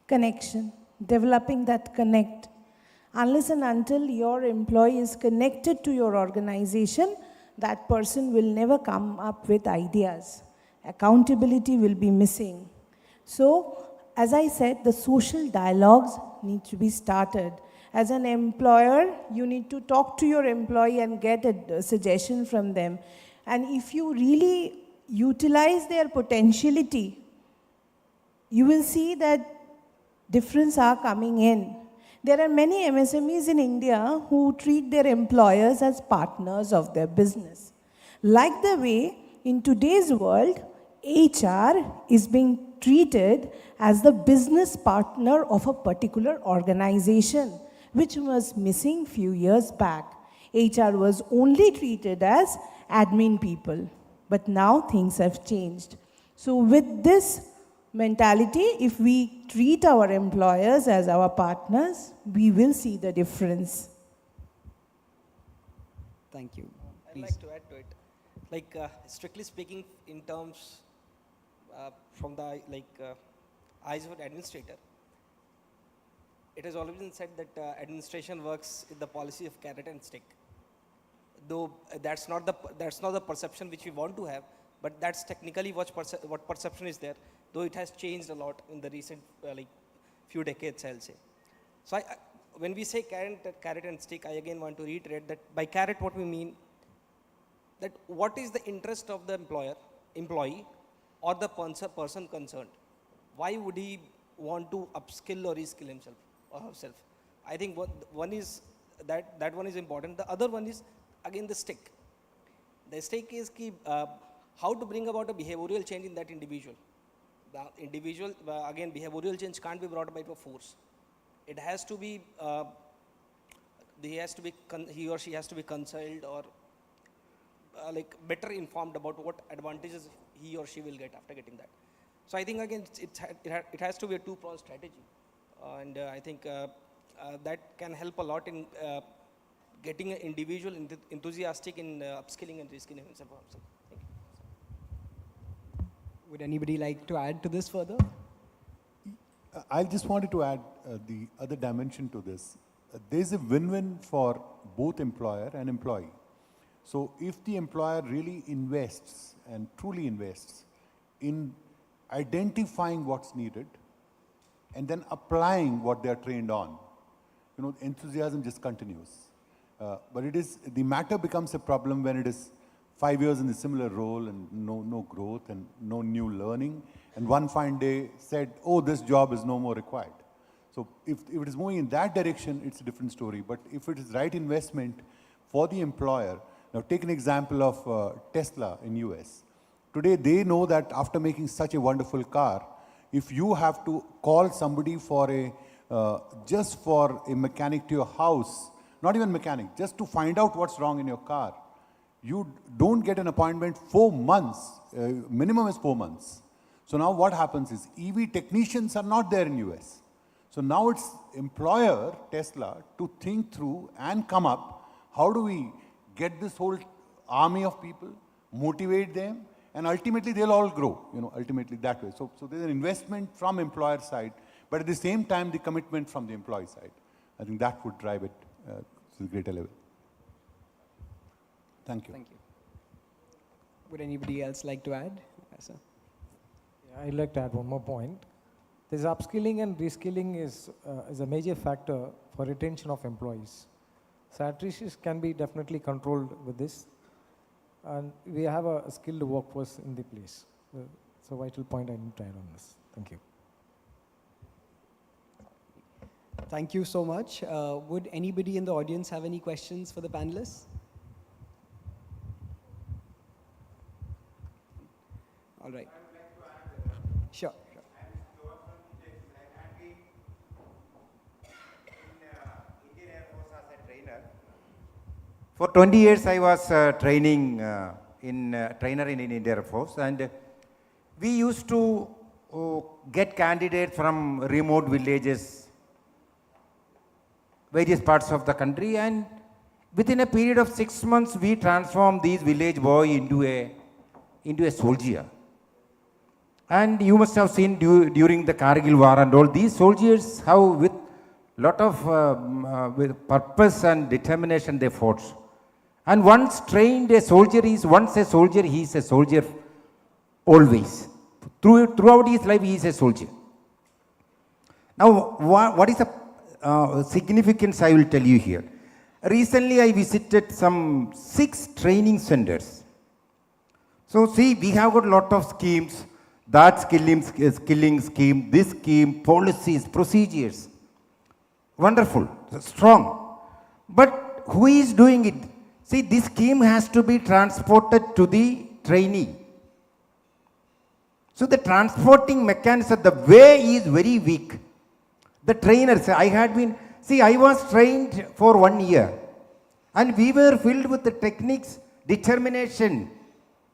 Connection, developing that connect. Unless and until your employee is connected to your organization, that person will never come up with ideas. Accountability will be missing. So, as I said, the social dialogues need to be started. As an employer, you need to talk to your employee and get a suggestion from them. And if you really utilize their potentiality, you will see that difference are coming in. There are many MSMEs in India who treat their employers as partners of their business. Like the way in today's world, HR is being treated as the business partner of a particular organization, which was missing few years back. HR was only treated as admin people, but now things have changed. So with this mentality, if we treat our employers as our partners, we will see the difference. Thank you. I'd like to add to it. Like, strictly speaking, in terms from the eyes of an administrator, it has always been said that administration works with the policy of carrot and stick. Though that's not the perception which we want to have, but that's technically what perception is there. Though it has changed a lot in the recent few decades, I'll say. So when we say carrot and stick, I again want to reiterate that by carrot what we mean that what is the interest of the employee or the person concerned. Why would he want to upskill or reskill himself or herself? I think one is that one is important. The other one is again the stick. The stick is how to bring about a behavioral change in that individual. The individual, again, behavioral change can't be brought by force. It has to be, he or she has to be consulted or better informed about what advantages he or she will get after getting that. So I think again, it has to be a two-pronged strategy. And I think that can help a lot in getting an individual enthusiastic in upskilling and reskilling himself. Would anybody like to add to this further? I just wanted to add the other dimension to this. There's a win-win for both employer and employee. So if the employer really invests and truly invests in identifying what's needed and then applying what they're trained on, enthusiasm just continues. But the matter becomes a problem when it is 5 years in the similar role and no growth and no new learning. And one fine day said, oh, this job is no more required. So if it is moving in that direction, it's a different story. But if it is right investment for the employer, now take an example of Tesla in US. Today they know that after making such a wonderful car, if you have to call somebody for a, just for a mechanic to your house, not even mechanic, just to find out what's wrong in your car, you don't get an appointment 4 months, minimum is 4 months. So now what happens is EV technicians are not there in US. So now it's employer, Tesla, to think through and come up, how do we get this whole army of people, motivate them, and ultimately they'll all grow, ultimately that way. So there's an investment from employer side, but at the same time, the commitment from the employee side. I think that would drive it to a greater level. Thank you. Thank you. Would anybody else like to add? Yes, sir. Yeah, I'd like to add one more point. This upskilling and reskilling is a major factor for retention of employees. So attrition can be definitely controlled with this. And we have a skilled workforce in the place. It's a vital point I need to add on this. Thank you. Thank you so much. Would anybody in the audience have any questions for the panelists? All right. Sure. For 20 years, I was training trainer in Indian Air Force, and we used to get candidates from remote villages, various parts of the country, and within a period of 6 months, we transformed these village boy into a soldier. And you must have seen during the Kargil war and all, these soldiers have with lot of with purpose and determination they fought. And once trained, once a soldier, he is a soldier always. Throughout his life, he is a soldier. Now, what is the significance I will tell you here. Recently, I visited some 6 training centers. So see, we have got a lot of schemes, that skilling scheme, this scheme, policies, procedures. Wonderful, strong. But who is doing it? See, this scheme has to be transported to the trainee. So the transporting mechanism, the way is very weak. The trainers, I was trained for 1 year. And we were filled with the techniques, determination,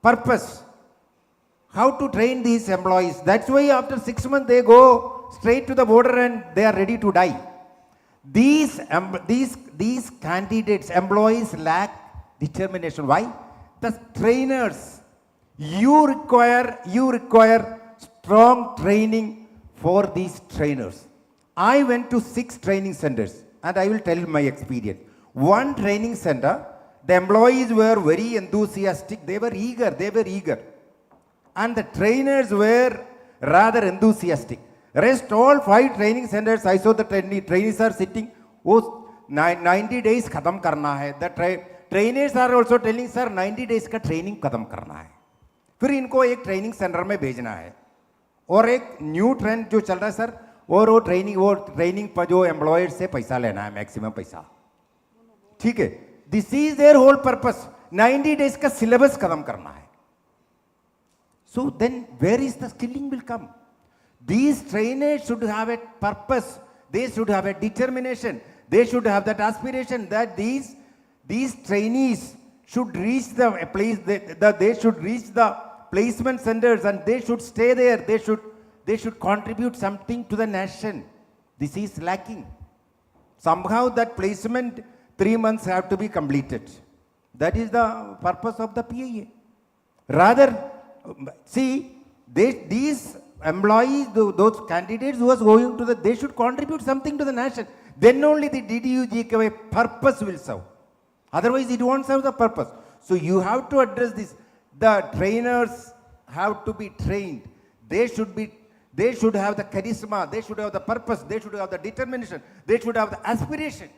purpose. How to train these employees. That's why after 6 months they go straight to the border and they are ready to die. These candidates, employees lack determination. Why? The trainers, you require strong training for these trainers. I went to 6 training centers and I will tell you my experience. One training center, the employees were very enthusiastic, they were eager. And the trainers were rather enthusiastic. Rest all 5 training centers, I saw the trainees are sitting, 90 days khatam karna hai. The trainers are also telling, sir, 90 days ka training khatam karna hai. फिर इनको एक training centre में भेजना है. और एक new trend जो चल रहा है सर, और वो ट्रेनिंग पर जो एम्प्लॉयर से पैसा लेना है, मैक्सिमम पैसा. ठीक है, this is their whole purpose. 90 days का सिलेबस खत्म करना है. So then where is the skilling will come? These trainers should have a purpose. They should have a determination. They should have that aspiration that these trainees should reach the place. They should reach the placement centers and they should stay there. They should contribute something to the nation. This is lacking. Somehow that placement 3 months have to be completed. That is the purpose of the PIA. Rather, see, these employees, those candidates who are going to they should contribute something to the nation. Then only the DDUG purpose will serve. Otherwise, it won't serve the purpose. So you have to address this. The trainers have to be trained. They should have the charisma. They should have the purpose. They should have the determination. They should have the aspiration.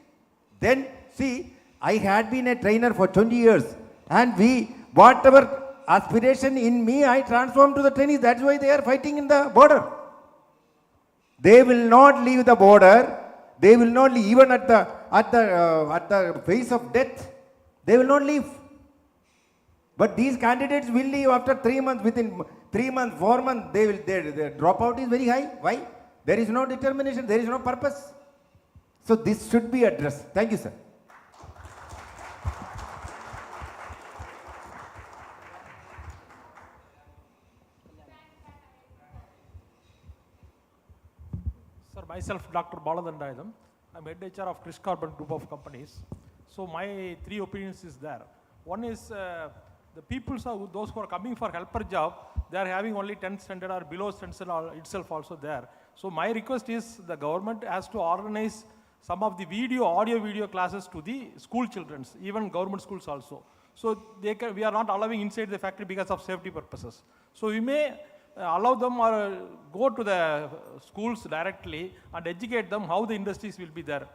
Then, see, I had been a trainer for 20 years. And whatever aspiration in me, I transformed to the trainees. That's why they are fighting in the border. They will not leave the border. They will not leave even at the face of death. They will not leave. But these candidates will leave after 3 months, within 3 months, 4 months, their dropout is very high. Why? There is no determination, there is no purpose. So this should be addressed. Thank you, sir. Sir, myself, Dr. Baladandayadam. I'm head HR of Chris Carbon Group of Companies. So my three opinions is there. One is the people, those who are coming for helper job, they are having only 10th standard or below 10th standard itself also there. So my request is the government has to organize some of the audio video classes to the school children, even government schools also. So we are not allowing inside the factory because of safety purposes. So we may allow them or go to the schools directly and educate them how the industries will be there.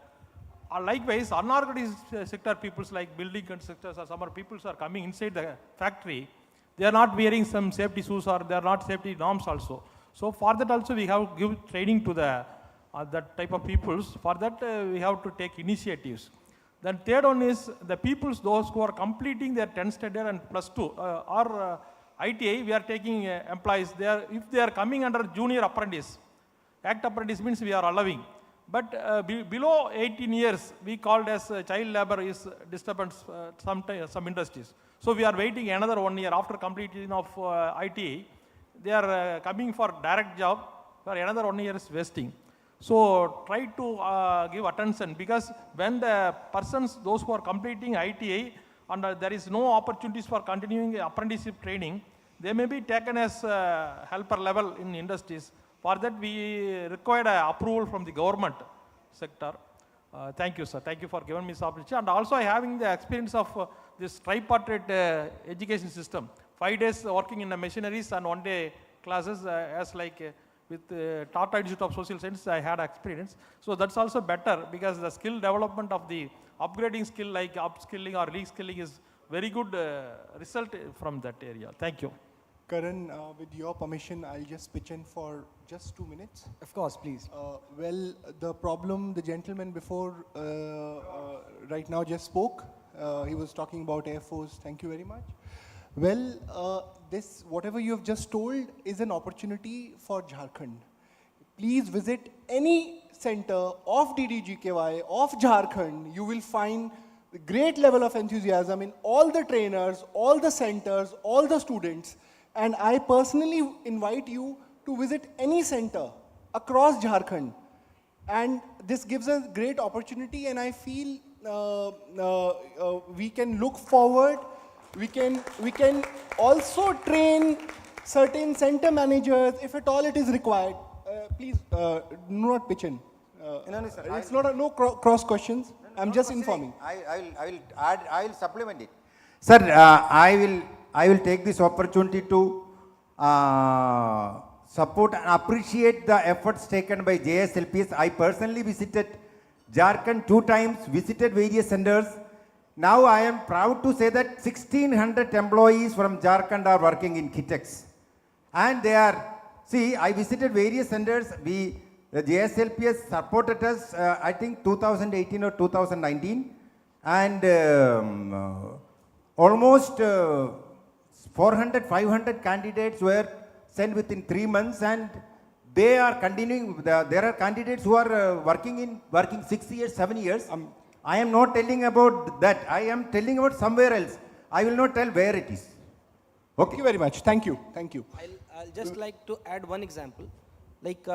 Likewise, unorganized sector peoples like building constructors or some other peoples are coming inside the factory. They are not wearing some safety shoes or they are not safety norms also. So for that also we have to give training to the that type of peoples. For that we have to take initiatives. Then third one is the peoples, those who are completing their 10th standard and +2 or ITI, we are taking employees. If they are coming under junior apprentice, act apprentice means we are allowing. But below 18 years, we called as child labor is disturbance some industries. So we are waiting another 1 year after completion of ITI. They are coming for direct job, for another 1 year is wasting. So try to give attention, because when the persons, those who are completing ITI and there is no opportunities for continuing apprenticeship training, they may be taken as helper level in industries. For that we required approval from the government sector. Thank you, sir. Thank you for giving me this opportunity. And also having the experience of this tripartite education system. 5 days working in the machineries and 1 day classes as like with Tata Institute of Social Sciences, I had experience. So that's also better, because the skill development of the upgrading skill like upskilling or reskilling is very good result from that area. Thank you. Karan, with your permission, I'll just pitch in for just 2 minutes. Of course, please. Well, the problem, the gentleman before right now just spoke. He was talking about Air Force. Thank you very much. Well, this, whatever you have just told, is an opportunity for Jharkhand. Please visit any center of DDGKY, of Jharkhand. You will find the great level of enthusiasm in all the trainers, all the centers, all the students. And I personally invite you to visit any center across Jharkhand. And this gives us great opportunity, and I feel we can look forward. We can also train certain center managers if at all it is required. Please do not pitch in. It's not no cross questions. I'm just informing. I will supplement it. Sir, I will take this opportunity to support and appreciate the efforts taken by JSLPS. I personally visited Jharkhand 2 times, visited various centers. Now I am proud to say that 1600 employees from Jharkhand are working in Kitex. And they are, see, I visited various centers. The JSLPS supported us, I think 2018 or 2019. And almost 400, 500 candidates were sent within 3 months, and they are continuing. There are candidates who are working 6 years, 7 years. I am not telling about that. I am telling about somewhere else. I will not tell where it is. Okay. Thank you very much. Thank you. Thank you. I'll just like to add one example. Like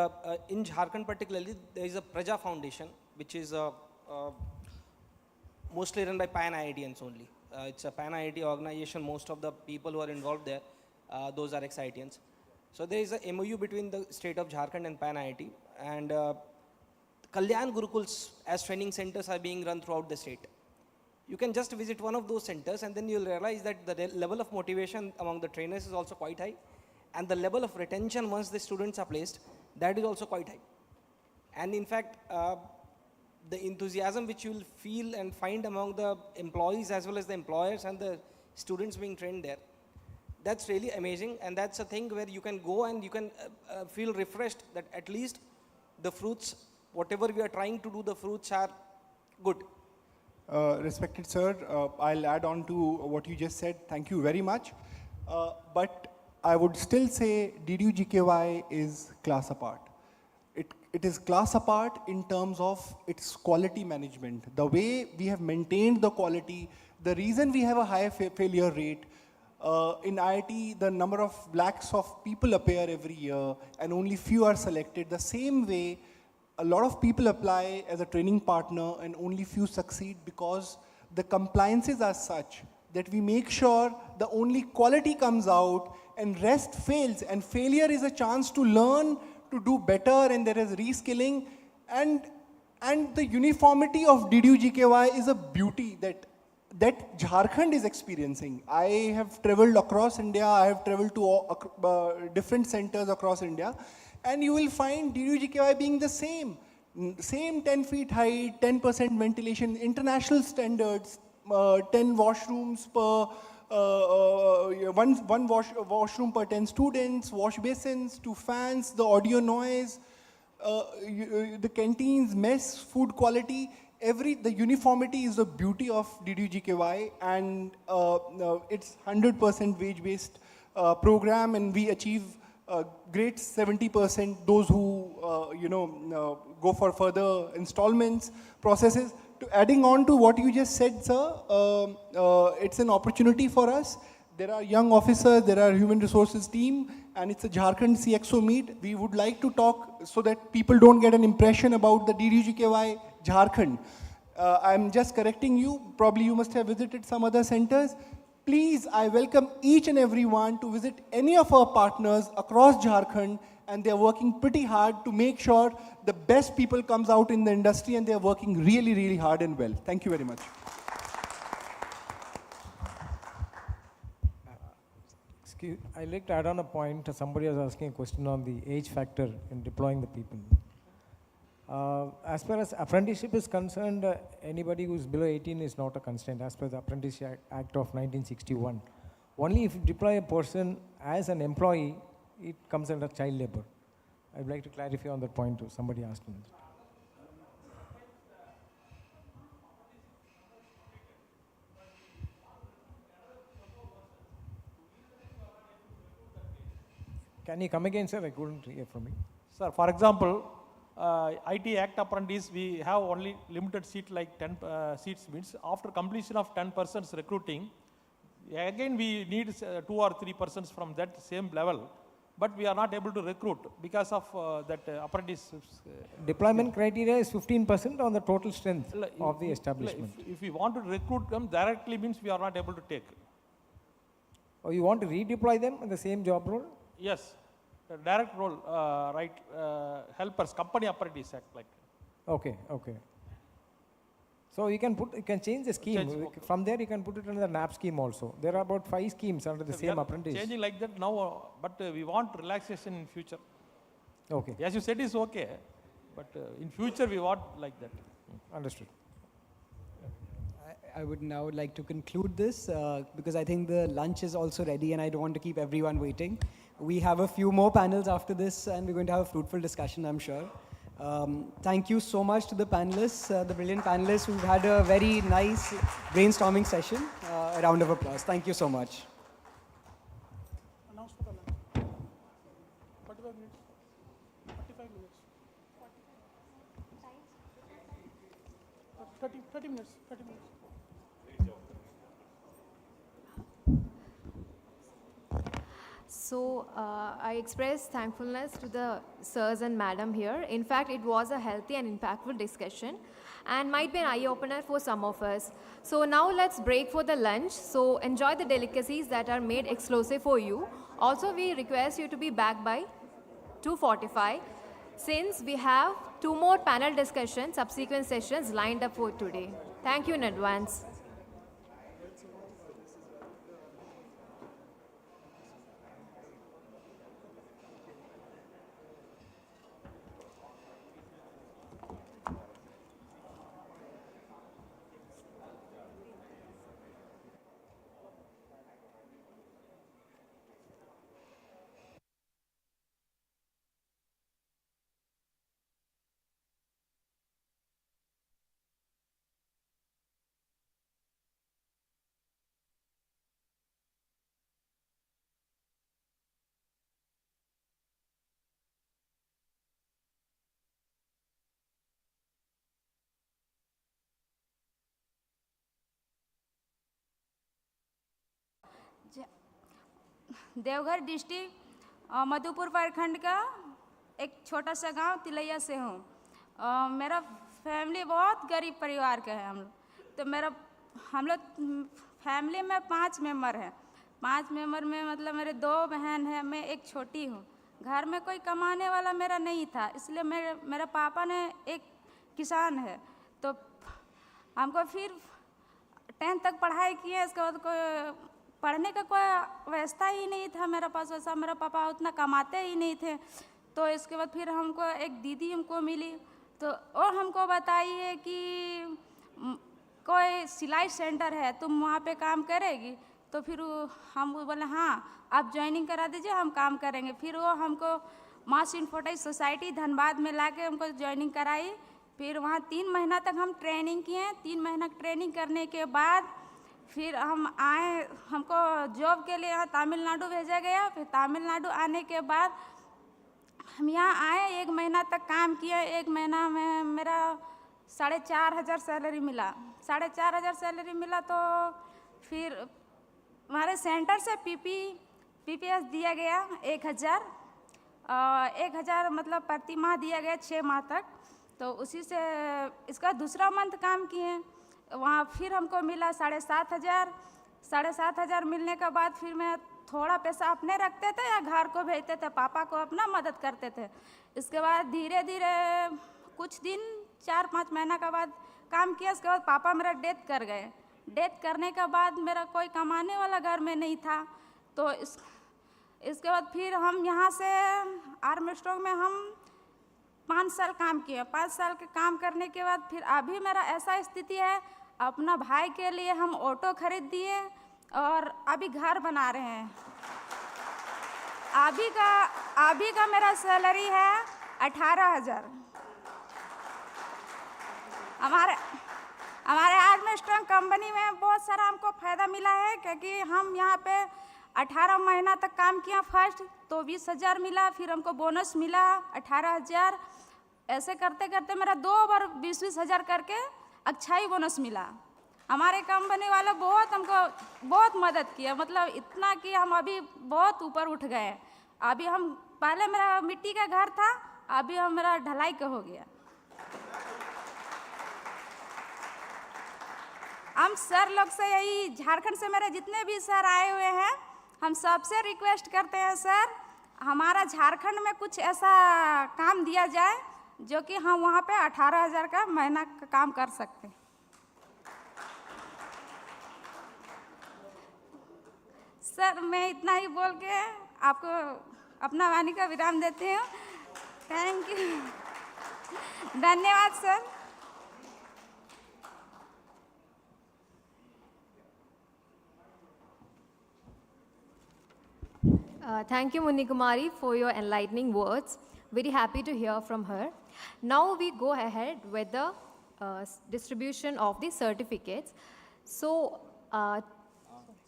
in Jharkhand particularly, there is a Praja Foundation, which is mostly run by Pan IITians only. It's a Pan IIT organization. Most of the people who are involved there, those are ex-IITians. So there is a MOU between the state of Jharkhand and Pan IIT, and Kalyan Gurukuls as training centers are being run throughout the state. You can just visit one of those centers, and then you'll realize that the level of motivation among the trainers is also quite high, and the level of retention once the students are placed, that is also quite high. And in fact, the enthusiasm which you will feel and find among the employees as well as the employers and the students being trained there, that's really amazing. And that's a thing where you can go and you can feel refreshed that at least the fruits, whatever we are trying to do, the fruits are good. Respected sir, I'll add on to what you just said. Thank you very much. But I would still say DDU-GKY is class apart. It is class apart in terms of its quality management. The way we have maintained the quality, the reason we have a high failure rate, in IIT, the number of lakhs of people appear every year and only few are selected. The same way, a lot of people apply as a training partner and only few succeed because the compliances are such that we make sure the only quality comes out and rest fails. And failure is a chance to learn, to do better, and there is reskilling. And the uniformity of DDU-GKY is a beauty that Jharkhand is experiencing. I have traveled across India, I have traveled to different centers across India, and you will find DDU-GKY being the same. Same 10 feet height, 10% ventilation, international standards, 10 washrooms per, one washroom per 10 students, wash basins, 2 fans, the audio noise, the canteens, mess, food quality, the uniformity is the beauty of DDU-GKY, and it's 100% wage-based program, and we achieve great 70% those who go for further installments processes. Adding on to what you just said, sir, it's an opportunity for us. There are young officers, there are human resources team, and it's a Jharkhand Cxo meet. We would like to talk so that people don't get an impression about the DDU-GKY Jharkhand. I'm just correcting you. Probably you must have visited some other centers. Please, I welcome each and everyone to visit any of our partners across Jharkhand, and they're working pretty hard to make sure the best people comes out in the industry, and they're working really, really hard and well. Thank you very much. I'd like to add on a point. Somebody was asking a question on the age factor in deploying the people. As far as apprenticeship is concerned, anybody who's below 18 is not a constraint as per the Apprenticeship Act of 1961. Only if you deploy a person as an employee, it comes under child labor. I'd like to clarify on that point too. Somebody asked me. Can you come again, sir? I couldn't hear from you. Sir, for example, IT Act apprentice, we have only limited seat, like 10 seats means. After completion of 10 persons recruiting, again we need 2 or 3 persons from that same level, but we are not able to recruit because of that apprentice. Deployment criteria is 15% on the total strength of the establishment. If we want to recruit them directly, means we are not able to take. Or you want to redeploy them in the same job role? Yes, the direct role, right, helpers, company apprentice act like. Okay, okay. So you can change the scheme. From there you can put it under the NAP scheme also. There are about 5 schemes under the same apprentice. Changing like that now, but we want relaxation in future. Okay. As you said, is okay, but in future we want like that. Understood. I would now like to conclude this because I think the lunch is also ready and I don't want to keep everyone waiting. We have a few more panels after this and we're going to have a fruitful discussion, I'm sure. Thank you so much to the panelists, the brilliant panelists who've had a very nice brainstorming session. A round of applause. Thank you so much. 30 minutes, 30 minutes. So I express thankfulness to the sirs and madam here. In fact, it was a healthy and impactful discussion and might be an eye-opener for some of us. So now let's break for the lunch. So enjoy the delicacies that are made exclusive for you. Also, we request you to be back by 2:45 since we have 2 more panel discussions, subsequent sessions lined up for today. Thank you in advance. Deoghar district Madhupur प्रखंड का एक छोटा सा गांव तिलैया से हूँ। मेरा family बहुत गरीब परिवार का है हम लोग। तो हम लोग फैमिली में 5 मेंबर हैं। 5 मेंबर में मतलब मेरे 2 बहन हैं, मैं एक छोटी हूँ। घर में कोई कमाने वाला मेरा नहीं था, इसलिए मेरे पापा ने एक किसान है, तो हमको फिर 10th तक पढ़ाई किए। इसके बाद कोई पढ़ने का कोई व्यवस्था ही नहीं था मेरे पास, वैसा मेरा पापा उतना कमाते ही नहीं थे। तो इसके बाद फिर हमको एक दीदी हमको मिली, तो वो हमको बताई है कि कोई सिलाई सेंटर है, तुम वहाँ पे काम करेगी। तो फिर हम बोले हाँ आप ज्वाइनिंग करा दीजिए, हम काम करेंगे। फिर वो हमको मास इन्फोटेक सोसाइटी धनबाद में ला के हमको ज्वाइनिंग कराई। फिर वहाँ 3 महीना तक हम ट्रेनिंग किए। 3 महीना ट्रेनिंग करने के बाद फिर हम आए, हमको जॉब के लिए यहाँ तमिलनाडु भेजा गया। फिर तमिलनाडु आने के बाद हम यहाँ आए, 1 महीना तक काम किया। 1 महीना में मेरा 4,500 सैलरी मिला। 4,500 सैलरी मिला तो फिर हमारे सेंटर से पीपीएस दिया गया 1,000। 1,000 मतलब प्रति माह दिया गया 6 माह तक। तो उसी से इसका दूसरा मंथ काम किए। वहाँ फिर हमको मिला 7,500। 7,500 मिलने के बाद फिर मैं थोड़ा पैसा अपने रखते थे या घर को भेजते थे, पापा को अपना मदद करते थे। इसके बाद धीरे धीरे कुछ दिन 4-5 महीना के बाद काम किया। इसके बाद पापा मेरा डेथ कर गए। डेथ करने के बाद मेरा कोई कमाने वाला घर में नहीं था। तो इसके बाद फिर हम यहाँ से आर्म स्टॉक में हम 5 साल काम किए। 5 साल के काम करने के बाद फिर अभी मेरा ऐसा स्थिति है, अपना भाई के लिए हम ऑटो खरीद दिए और अभी घर बना रहे हैं। अभी का मेरा सैलरी है 18,000। हमारे आर्म स्ट्रॉन्ग कंपनी में बहुत सारा हमको फ़ायदा मिला है, क्योंकि हम यहाँ पे 18 महीना तक काम किया। फर्स्ट तो 20,000 मिला, फिर हमको बोनस मिला 18,000। ऐसे करते करते मेरा 2 बार 20,000 करके अच्छाई बोनस मिला। हमारे कंपनी वाले हमको बहुत मदद किया, मतलब इतना कि हम अभी बहुत ऊपर उठ गए। अभी हम पहले मेरा मिट्टी का घर था, अभी मेरा ढलाई का हो गया। हम सर लोग से यही, झारखंड से मेरे जितने भी सर आए हुए हैं, हम सबसे रिक्वेस्ट करते हैं सर हमारा झारखंड में कुछ ऐसा काम दिया जाए जो कि हम वहाँ पे 18,000 का महीना का काम कर सकते हैं। सर मैं इतना ही बोल के आपको अपना वाणी का विराम देती हूँ। थैंक यू, धन्यवाद sir. Thank you, Munni Kumari, for your enlightening words. Very happy to hear from her. Now we go ahead with the distribution of the certificates. So,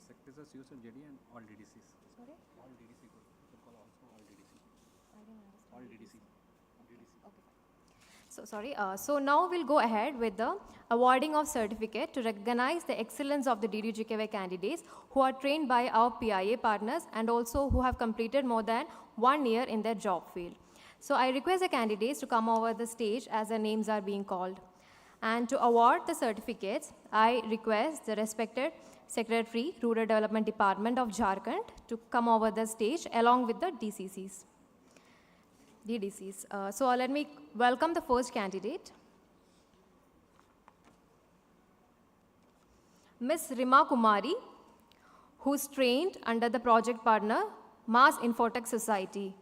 Sectors are COs, JD and all DDCs. Sorry? All DDC. Also all DDC. I didn't understand. All DDC. So now we'll go ahead with the awarding of certificate to recognize the excellence of the DDGKY candidates who are trained by our PIA partners and also who have completed more than 1 year in their job field. So I request the candidates to come over the stage as their names are being called. And to award the certificates, I request the respected Secretary, Rural Development Department of Jharkhand to come over the stage along with the DDCs. So let me welcome the first candidate, Ms. Rima Kumari, who's trained under the project partner, Mass Infotech Society.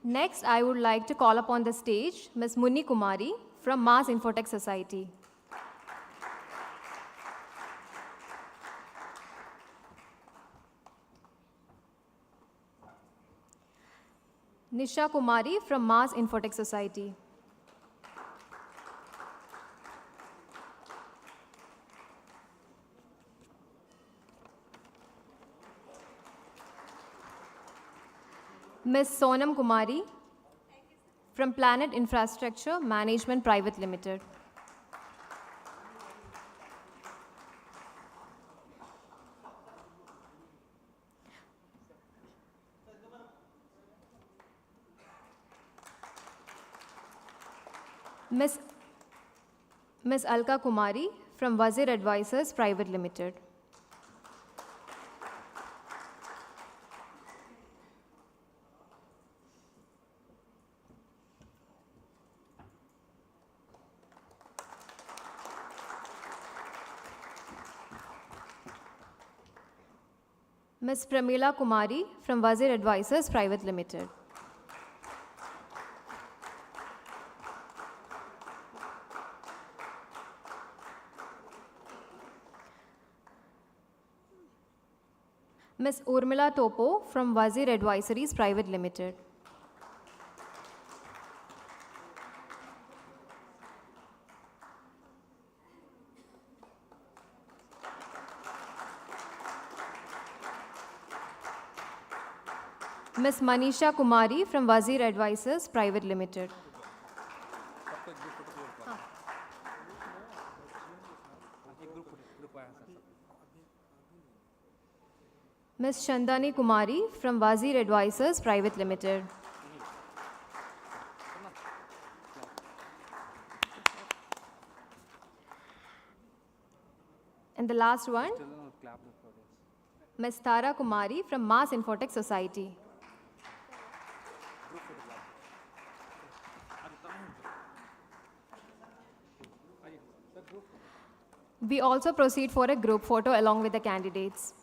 Next, I would like to call upon the stage Ms. Munni Kumari from Mars Infotech Society. Nisha Kumari from Mars Infotech Society. Ms. Sonam Kumari from Planet Infrastructure Management Private Limited. Ms. Alka Kumari from Wazir Advisors Private Limited. Ms. Pramila Kumari from Wazir Advisors Private Limited. Ms. Urmila Topo from Wazir Advisories Private Limited. Ms. Manisha Kumari from Wazir Advisors Private Limited. Ms. Chandani Kumari from Wazir Advisors Private Limited. And the last one, Ms. Tara Kumari from Mars Infotech Society. We also proceed for a group photo along with the candidates.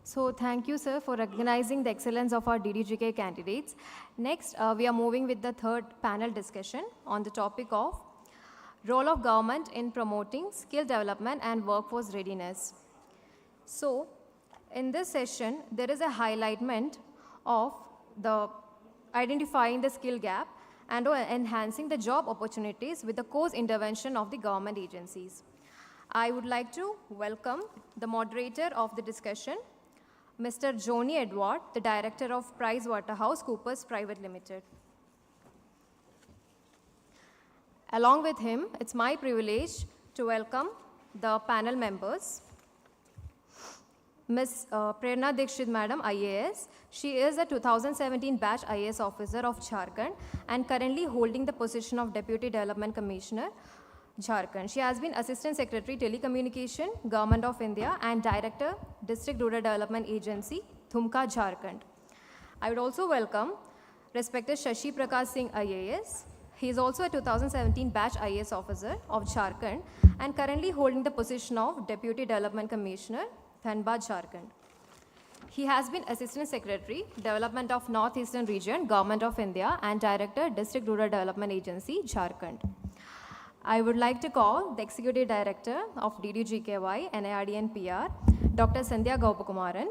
So thank you, sir, for recognizing the excellence of our DDGK candidates. Next, we are moving with the third panel discussion on the topic of role of government in promoting skill development and workforce readiness. So in this session, there is a highlighting of the identifying the skill gap and enhancing the job opportunities with the course intervention of the government agencies. I would like to welcome the moderator of the discussion, Mr. Joni Edward, the Director of PricewaterhouseCoopers Private Limited. Along with him, it's my privilege to welcome the panel members. Ms. Prerna Dikshit Madam, IAS. She is a 2017 batch IAS officer of Jharkhand and currently holding the position of Deputy Development Commissioner, Jharkhand. She has been Assistant Secretary Telecommunication, Government of India and Director, District Rural Development Agency, Thumka, Jharkhand. I would also welcome respected Shashi Prakash Singh, IAS. He is also a 2017 batch IAS officer of Jharkhand and currently holding the position of Deputy Development Commissioner, Dhanbad, Jharkhand. He has been Assistant Secretary, Development of Northeastern Region, Government of India and Director, District Rural Development Agency, Jharkhand. I would like to call the Executive Director of DDGKY, NIRD and PR, Dr. Sandhya Gopakumaran.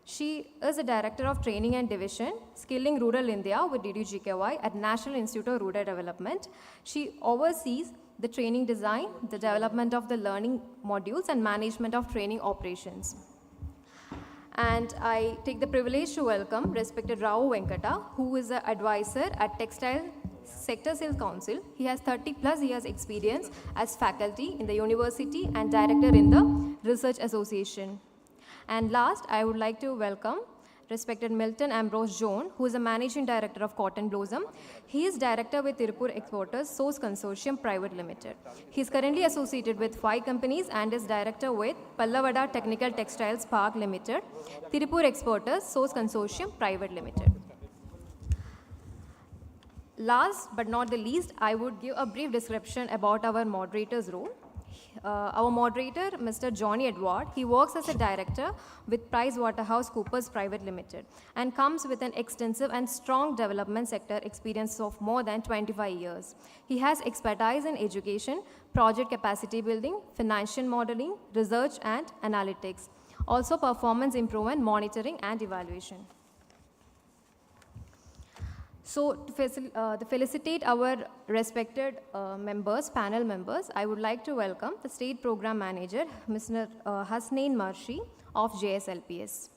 She is the Director of Training and Division, Skilling Rural India with DDGKY at National Institute of Rural Development. She oversees the training design, the development of the learning modules and management of training operations. And I take the privilege to welcome respected Rao Venkata, who is an advisor at Textile Sector Sales Council. He has 30+ years experience as faculty in the university and director in the Research Association. And last, I would like to welcome respected Milton Ambrose Jones, who is the Managing Director of Cotton Blossom. He is Director with Tirupur Exporters Source Consortium Private Limited. He is currently associated with 5 companies and is Director with Pallavada Technical Textiles Park Limited, Tirupur Exporters Source Consortium Private Limited. Last but not the least, I would give a brief description about our moderator's role. Our moderator, Mr. Joni Edward, he works as a director with PricewaterhouseCoopers Private Limited and comes with an extensive and strong development sector experience of more than 25 years. He has expertise in education, project capacity building, financial modeling, research and analytics, also performance improvement, monitoring and evaluation. So to felicitate our respected members, panel members, I would like to welcome the State Program Manager, Mr. Hasnain Marshi of JSLPS.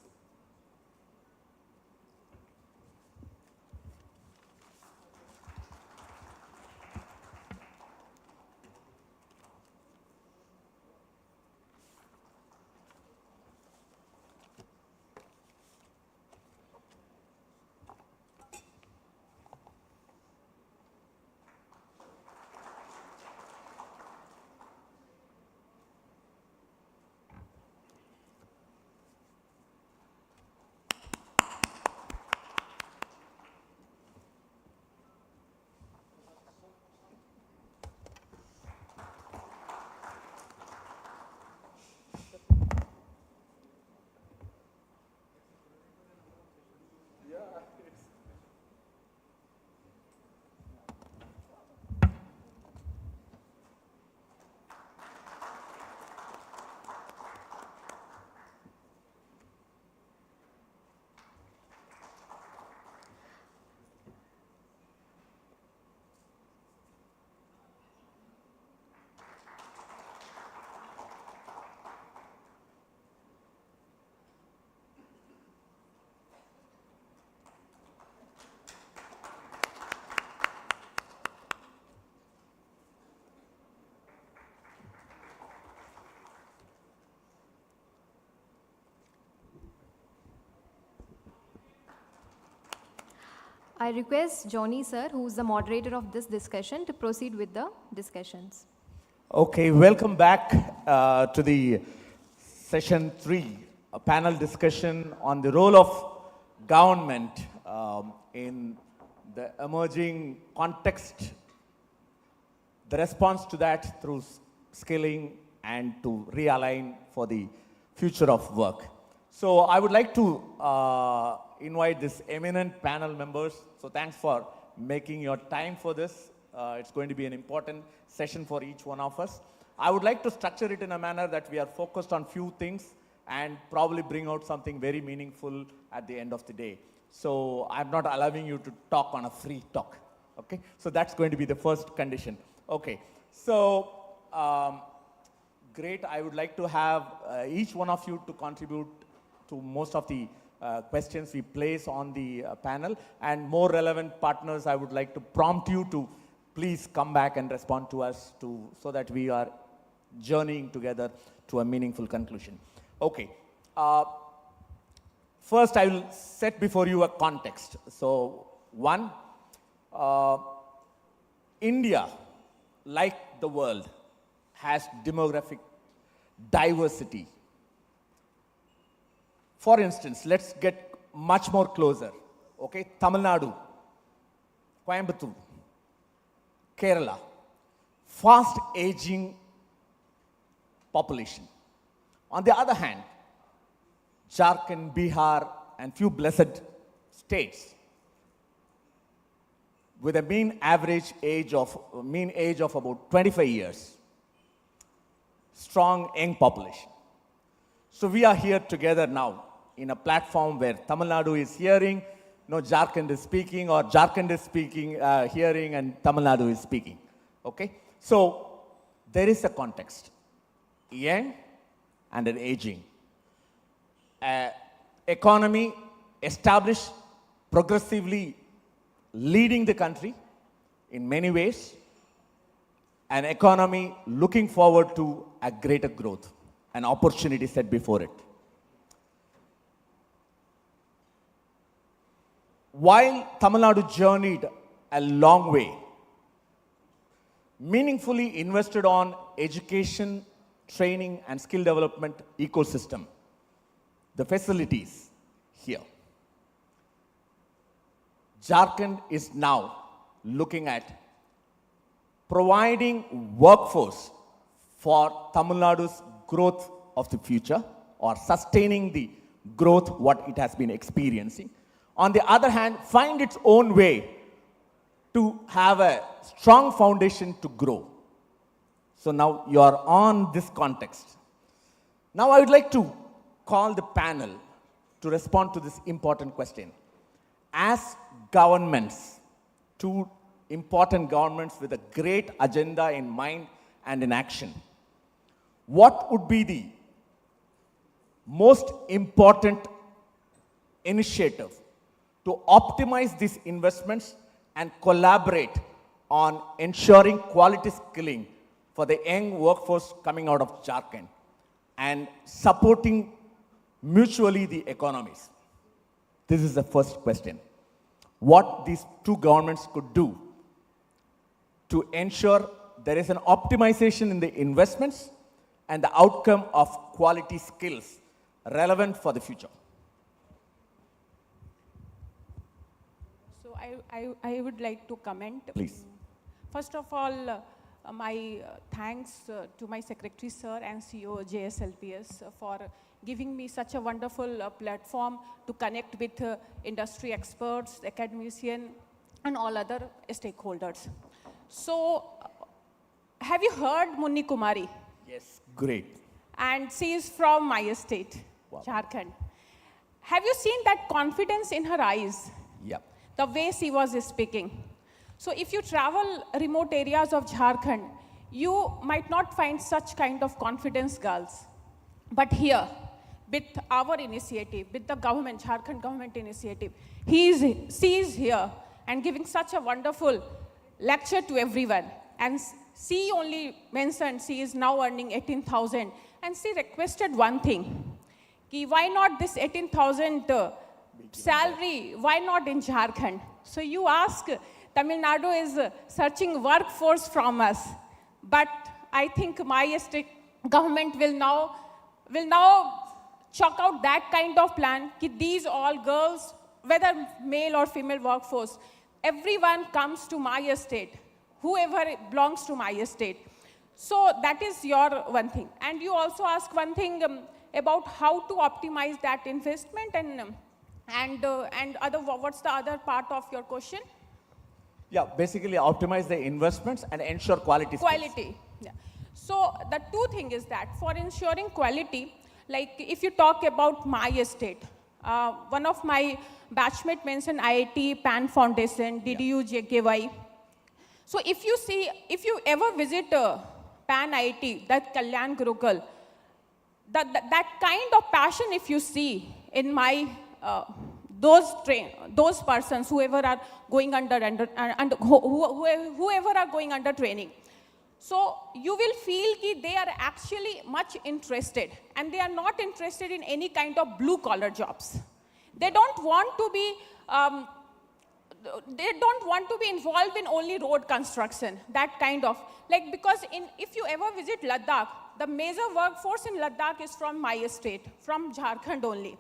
I request Joni sir, who is the moderator of this discussion, to proceed with the discussions. Okay, welcome back to the session 3, a panel discussion on the role of government in the emerging context, the response to that through skilling and to realign for the future of work. So I would like to invite this eminent panel members. So thanks for making your time for this. It's going to be an important session for each one of us. I would like to structure it in a manner that we are focused on few things and probably bring out something very meaningful at the end of the day. So I'm not allowing you to talk on a free talk. Okay, so that's going to be the first condition. Okay, so great. I would like to have each one of you to contribute to most of the questions we place on the panel. And more relevant partners, I would like to prompt you to please come back and respond to us so that we are journeying together to a meaningful conclusion. Okay. First, I will set before you a context. So, one, India, like the world, has demographic diversity. For instance, let's get much more closer. Okay, Tamilnadu, Coimbatore, Kerala, fast aging population. On the other hand, Jharkhand, Bihar, and few blessed states with a mean age of about 25 years. Strong young population. So we are here together now in a platform where Tamil Nadu is hearing, Jharkhand is speaking, or Jharkhand is speaking, hearing, and Tamil Nadu is speaking. Okay? So there is a context. Young and an aging. Economy established, progressively leading the country in many ways. An economy looking forward to a greater growth, an opportunity set before it. While Tamil Nadu journeyed a long way, meaningfully invested on education, training, and skill development ecosystem, the facilities here. Jharkhand is now looking at providing workforce for Tamil Nadu's growth of the future, or sustaining the growth what it has been experiencing. On the other hand, find its own way to have a strong foundation to grow. So now you are on this context. Now I would like to call the panel to respond to this important question. As governments, two important governments with a great agenda in mind and in action, what would be the most important initiative to optimize these investments and collaborate on ensuring quality skilling for the young workforce coming out of Jharkhand and supporting mutually the economies? This is the first question. What these two governments could do to ensure there is an optimization in the investments and the outcome of quality skills relevant for the future. So I would like to comment. Please. First of all, my thanks to my Secretary Sir and CEO JSLPS for giving me such a wonderful platform to connect with industry experts, academicians, and all other stakeholders. So, have you heard Munni Kumari? Yes, great. And she is from my state, wow. Jharkhand. Have you seen that confidence in her eyes? Yeah. The way she was speaking. So if you travel remote areas of Jharkhand, you might not find such kind of confidence girls. But here, with our initiative, with the government, Jharkhand government initiative, she is here and giving such a wonderful lecture to everyone. And she only mentioned she is now earning 18,000. And she requested one thing, ki why not this 18,000 salary, why not in Jharkhand? So you ask, Tamil Nadu is searching workforce from us. But I think my state government will now chalk out that kind of plan, ki these all girls, whether male or female workforce, everyone comes to my state, whoever belongs to my state. So that is your one thing. And you also ask one thing about how to optimize that investment and other, what's the other part of your question? Yeah, basically optimize the investments and ensure quality. Quality, yeah. So the two thing is that for ensuring quality, like if you talk about my state, one of my batchmate mentioned IIT, PAN Foundation, DDU, JKY. So if you ever visit Pan IT, that Kalyan Gurukul, that kind of passion, if you see in my those persons, whoever are going whoever are going under training. So you will feel that they are actually much interested, and they are not interested in any kind of blue collar jobs. They don't want to be involved in only road construction, that kind of, like, because if you ever visit Ladakh, the major workforce in Ladakh is from my state, from Jharkhand only.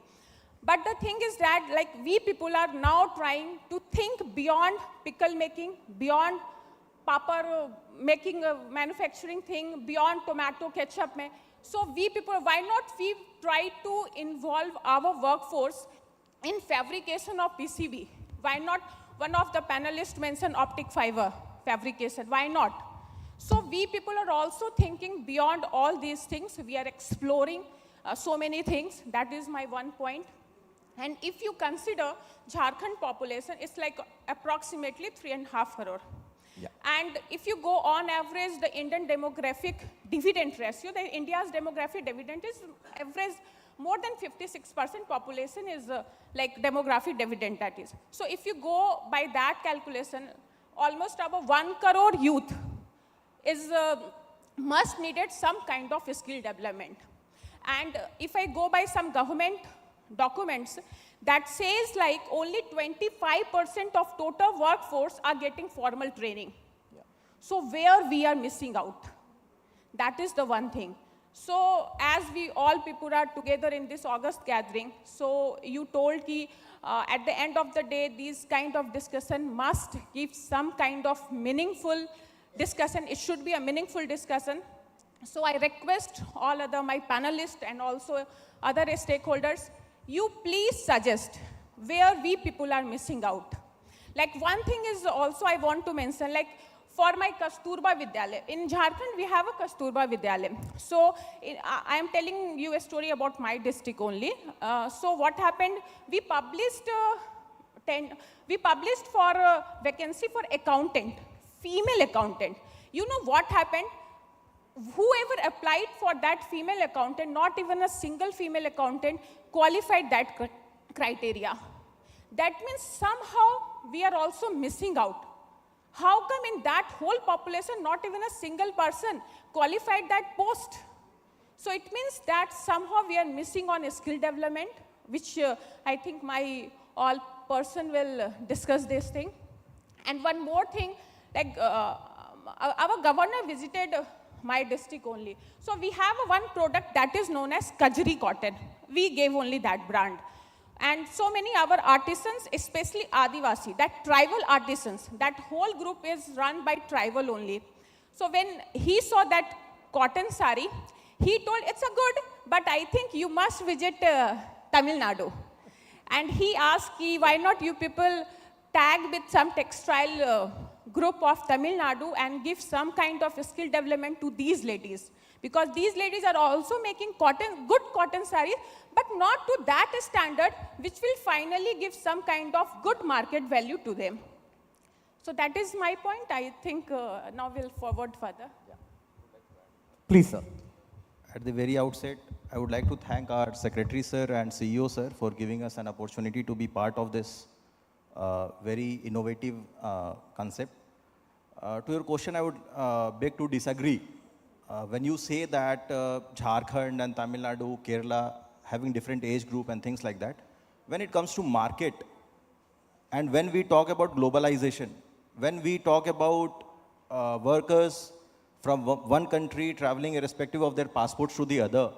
But the thing is that, like, we people are now trying to think beyond pickle making, beyond papar making a manufacturing thing, beyond tomato ketchup. So we people, why not we try to involve our workforce in fabrication of PCB? Why not? One of the panelists mentioned optic fiber fabrication. Why not? So we people are also thinking beyond all these things. We are exploring so many things. That is my one point. And if you consider Jharkhand population, it's like approximately 3.5 crore. Yeah. And if you go on average, the Indian demographic dividend ratio, the India's demographic dividend is average more than 56% population is like demographic dividend, that is. So if you go by that calculation, almost about 1 crore youth is must needed some kind of skill development. And if I go by some government documents, that says like only 25% of total workforce are getting formal training. Yeah. So where we are missing out? That is the one thing. So as we all people are together in this August gathering, so you told ki, at the end of the day, these kind of discussion must give some kind of meaningful discussion. It should be a meaningful discussion. So I request all my panelists and also other stakeholders, you please suggest where we people are missing out. Like one thing is also I want to mention, like for my Kasturba Vidyalaya, in Jharkhand we have a Kasturba Vidyalaya. So I am telling you a story about my district only. So what happened, we published for a vacancy for accountant, female accountant. You know what happened? Whoever applied for that female accountant, not even a single female accountant qualified that criteria. That means somehow we are also missing out. How come in that whole population, not even a single person qualified that post? So it means that somehow we are missing on skill development, which I think my all person will discuss this thing. And one more thing, like our governor visited my district only. So we have one product that is known as Kajri cotton. We gave only that brand. And so many our artisans, especially Adivasi, that tribal artisans, that whole group is run by tribal only. So when he saw that cotton sari, he told, it's a good, but I think you must visit Tamilnadu. And he asked, why not you people tag with some textile group of Tamil Nadu and give some kind of skill development to these ladies. Because these ladies are also making good cotton sarees, but not to that standard, which will finally give some kind of good market value to them. So that is my point. I think now we'll forward further. Yeah. Please, sir. At the very outset, I would like to thank our Secretary, sir, and CEO, sir, for giving us an opportunity to be part of this very innovative concept. To your question, I would beg to disagree. When you say that Jharkhand and Tamil Nadu, Kerala, having different age group and things like that, when it comes to market, and when we talk about globalization, when we talk about workers from one country traveling irrespective of their passports to the other,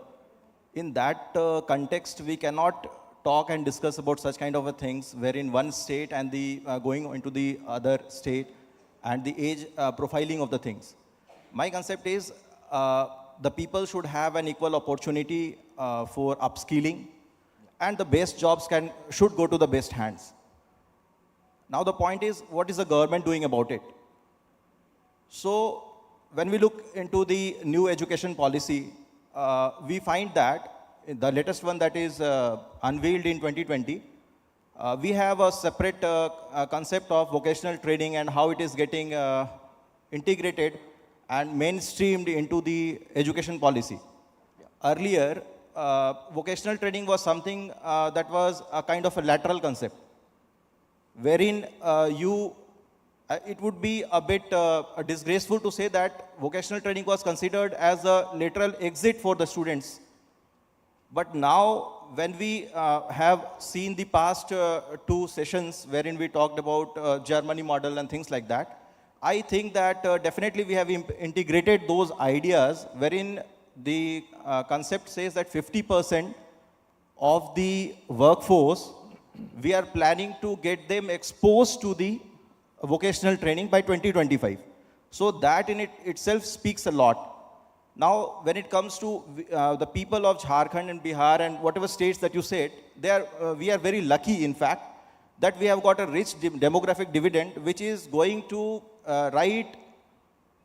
in that context, we cannot talk and discuss about such kind of a things wherein one state and the going into the other state and the age profiling of the things. My concept is the people should have an equal opportunity for upskilling, and the best jobs should go to the best hands. Now the point is, what is the government doing about it? So when we look into the new education policy, we find that the latest one that is unveiled in 2020, we have a separate concept of vocational training and how it is getting integrated and mainstreamed into the education policy. Earlier, vocational training was something that was a kind of a lateral concept, wherein it would be a bit disgraceful to say that vocational training was considered as a lateral exit for the students. But now, when we have seen the past 2 sessions wherein we talked about Germany model and things like that, I think that definitely we have integrated those ideas wherein the concept says that 50% of the workforce, we are planning to get them exposed to the vocational training by 2025. So that in itself speaks a lot. Now, when it comes to the people of Jharkhand and Bihar and whatever states that you said, we are very lucky, in fact, that we have got a rich demographic dividend which is going to write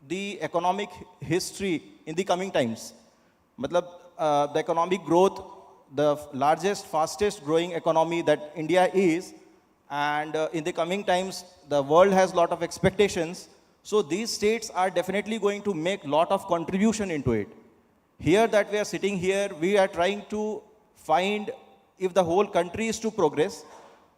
the economic history in the coming times. Matlab, the economic growth, the largest, fastest growing economy that India is, and in the coming times, the world has a lot of expectations. So these states are definitely going to make a lot of contribution into it. Here that we are sitting here, we are trying to find if the whole country is to progress.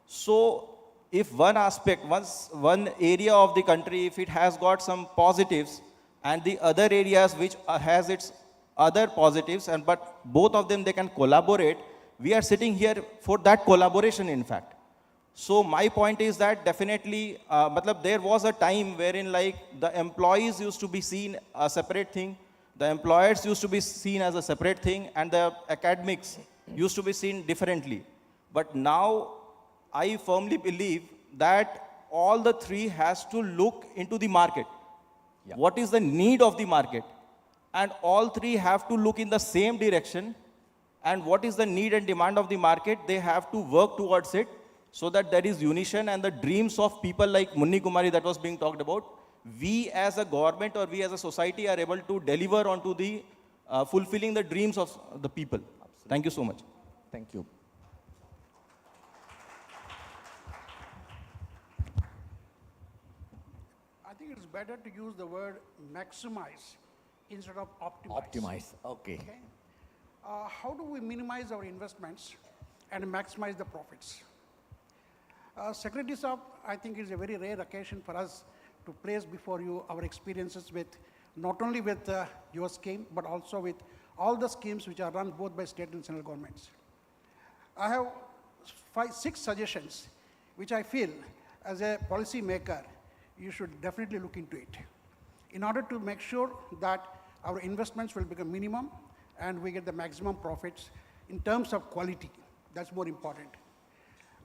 So if one aspect, one area of the country, if it has got some positives, and the other areas which has its other positives, but both of them they can collaborate, we are sitting here for that collaboration, in fact. So my point is that definitely, there was a time wherein like the employees used to be seen a separate thing, the employers used to be seen as a separate thing, and the academics used to be seen differently. But now, I firmly believe that all the three has to look into the market. Yeah. What is the need of the market? And all three have to look in the same direction. And what is the need and demand of the market? They have to work towards it so that there is unition and the dreams of people like Munni Kumari that was being talked about. We as a government or we as a society are able to deliver onto the fulfilling the dreams of the people. Absolutely. Thank you so much. Thank you. I think it's better to use the word maximize instead of optimize. Optimize, okay. How do we minimize our investments and maximize the profits? Secretary Saab, I think it's a very rare occasion for us to place before you our experiences with, not only with your scheme, but also with all the schemes which are run both by state and central governments. I have 6 suggestions which I feel as a policy maker, you should definitely look into it in order to make sure that our investments will become minimum and we get the maximum profits in terms of quality. That's more important.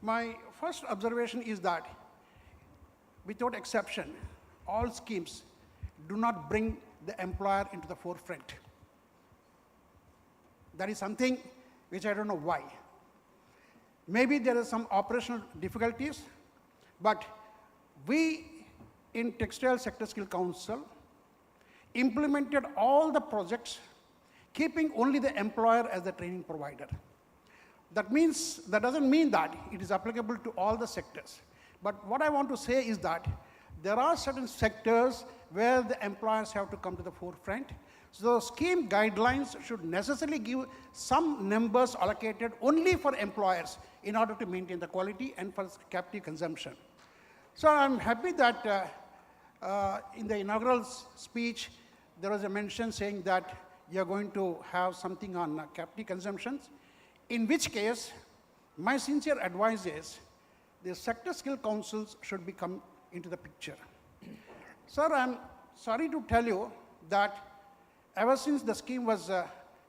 My first observation is that without exception, all schemes do not bring the employer into the forefront. That is something which I don't know why. Maybe there are some operational difficulties, but we in Textile Sector Skill Council implemented all the projects keeping only the employer as the training provider. That doesn't mean that it is applicable to all the sectors. But what I want to say is that there are certain sectors where the employers have to come to the forefront. So scheme guidelines should necessarily give some numbers allocated only for employers in order to maintain the quality and for captive consumption. So I'm happy that in the inaugural speech, there was a mention saying that you're going to have something on captive consumptions, in which case, my sincere advice is the sector skill councils should become into the picture. Sir, I'm sorry to tell you that ever since the scheme was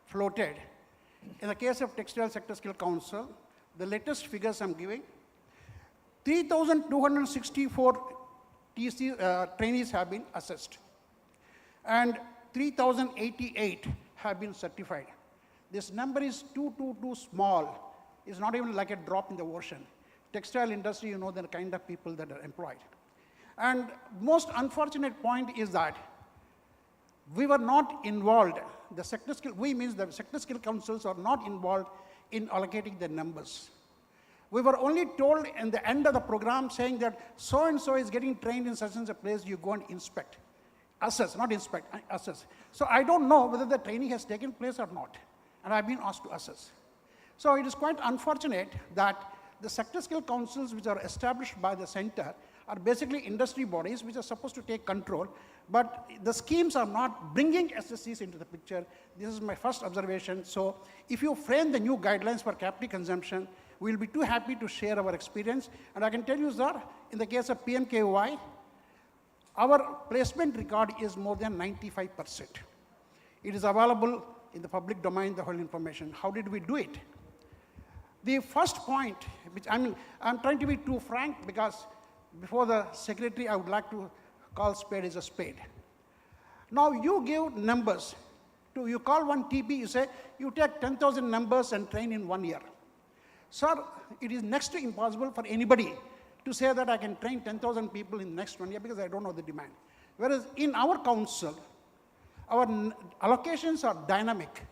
floated, in the case of Textile Sector Skill Council, the latest figures I'm giving, 3,264 trainees have been assessed, and 3,088 have been certified. This number is too small. It's not even like a drop in the ocean. Textile industry, you know the kind of people that are employed. And most unfortunate point is that we were not involved, the sector skill, we means the sector skill councils are not involved in allocating the numbers. We were only told in the end of the program saying that so-and-so is getting trained in such and such a place, you go and inspect. assess, not inspect, assess. So I don't know whether the training has taken place or not, and I've been asked to assess. So it is quite unfortunate that the sector skill councils which are established by the center are basically industry bodies which are supposed to take control, but the schemes are not bringing SSCs into the picture. This is my first observation. So if you frame the new guidelines for capacity consumption, we'll be too happy to share our experience. And I can tell you, sir, in the case of PMKY, our placement record is more than 95%. It is available in the public domain, the whole information. How did we do it? The first point, which I'm trying to be too frank because before the secretary, I would like to call spade is a spade. Now you give numbers. You call one TP, you say, you take 10,000 numbers and train in 1 year. Sir, it is next to impossible for anybody to say that I can train 10,000 people in the next 1 year because I don't know the demand. Whereas in our council, our allocations are dynamic.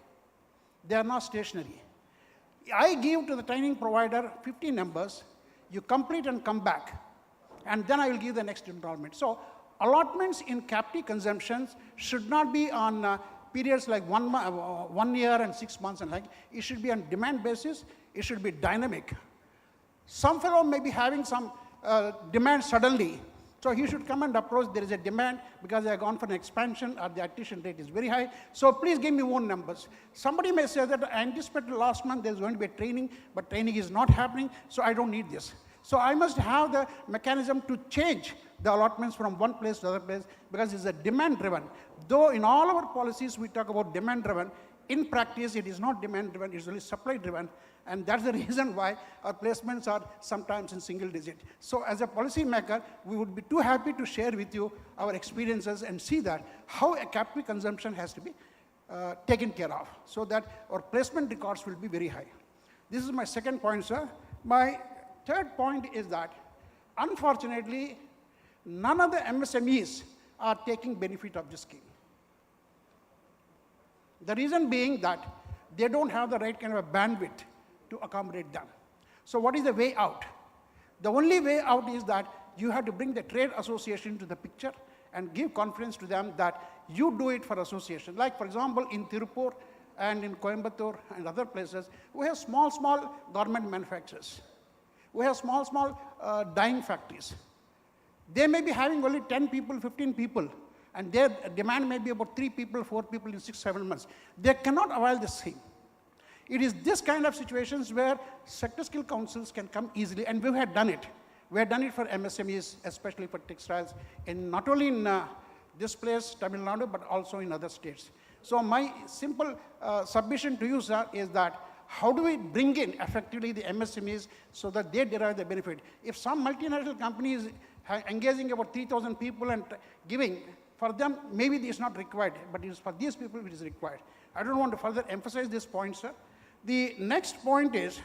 They are not stationary. I give to the training provider 50 numbers, you complete and come back, and then I will give the next enrollment. So allotments in capacity consumptions should not be on periods like 1 year and 6 months and like. It should be on demand basis. It should be dynamic. Some fellow may be having some demand suddenly, so he should come and approach. There is a demand because they have gone for an expansion or the attrition rate is very high. So please give me own numbers. Somebody may say that I anticipated last month there's going to be a training, but training is not happening, so I don't need this. So I must have the mechanism to change the allotments from one place to another place because it's a demand-driven. Though in all our policies we talk about demand-driven, in practice it is not demand-driven, it's only supply-driven, and that's the reason why our placements are sometimes in single digit. So as a policy maker, we would be too happy to share with you our experiences and see that how a capacity consumption has to be taken care of so that our placement records will be very high. This is my second point, sir. My third point is that, unfortunately, none of the MSMEs are taking benefit of this scheme. The reason being that they don't have the right kind of a bandwidth to accommodate them. So what is the way out? The only way out is that you have to bring the trade association to the picture and give confidence to them that you do it for association. Like, for example, in Tirupur and in Coimbatore and other places, we have small garment manufacturers. We have small dyeing factories. They may be having only 10 people, 15 people, and their demand may be about 3 people, 4 people in 6, 7 months. They cannot avail this scheme. It is this kind of situations where sector skill councils can come easily, and we have done it. We have done it for MSMEs, especially for textiles, not only in this place, Tamilnadu, but also in other states. So my simple submission to you, sir, is that how do we bring in effectively the MSMEs so that they derive the benefit? If some multinational company is engaging about 3,000 people and giving, for them, maybe it is not required, but it is for these people it is required. I don't want to further emphasize this point, sir. The next point is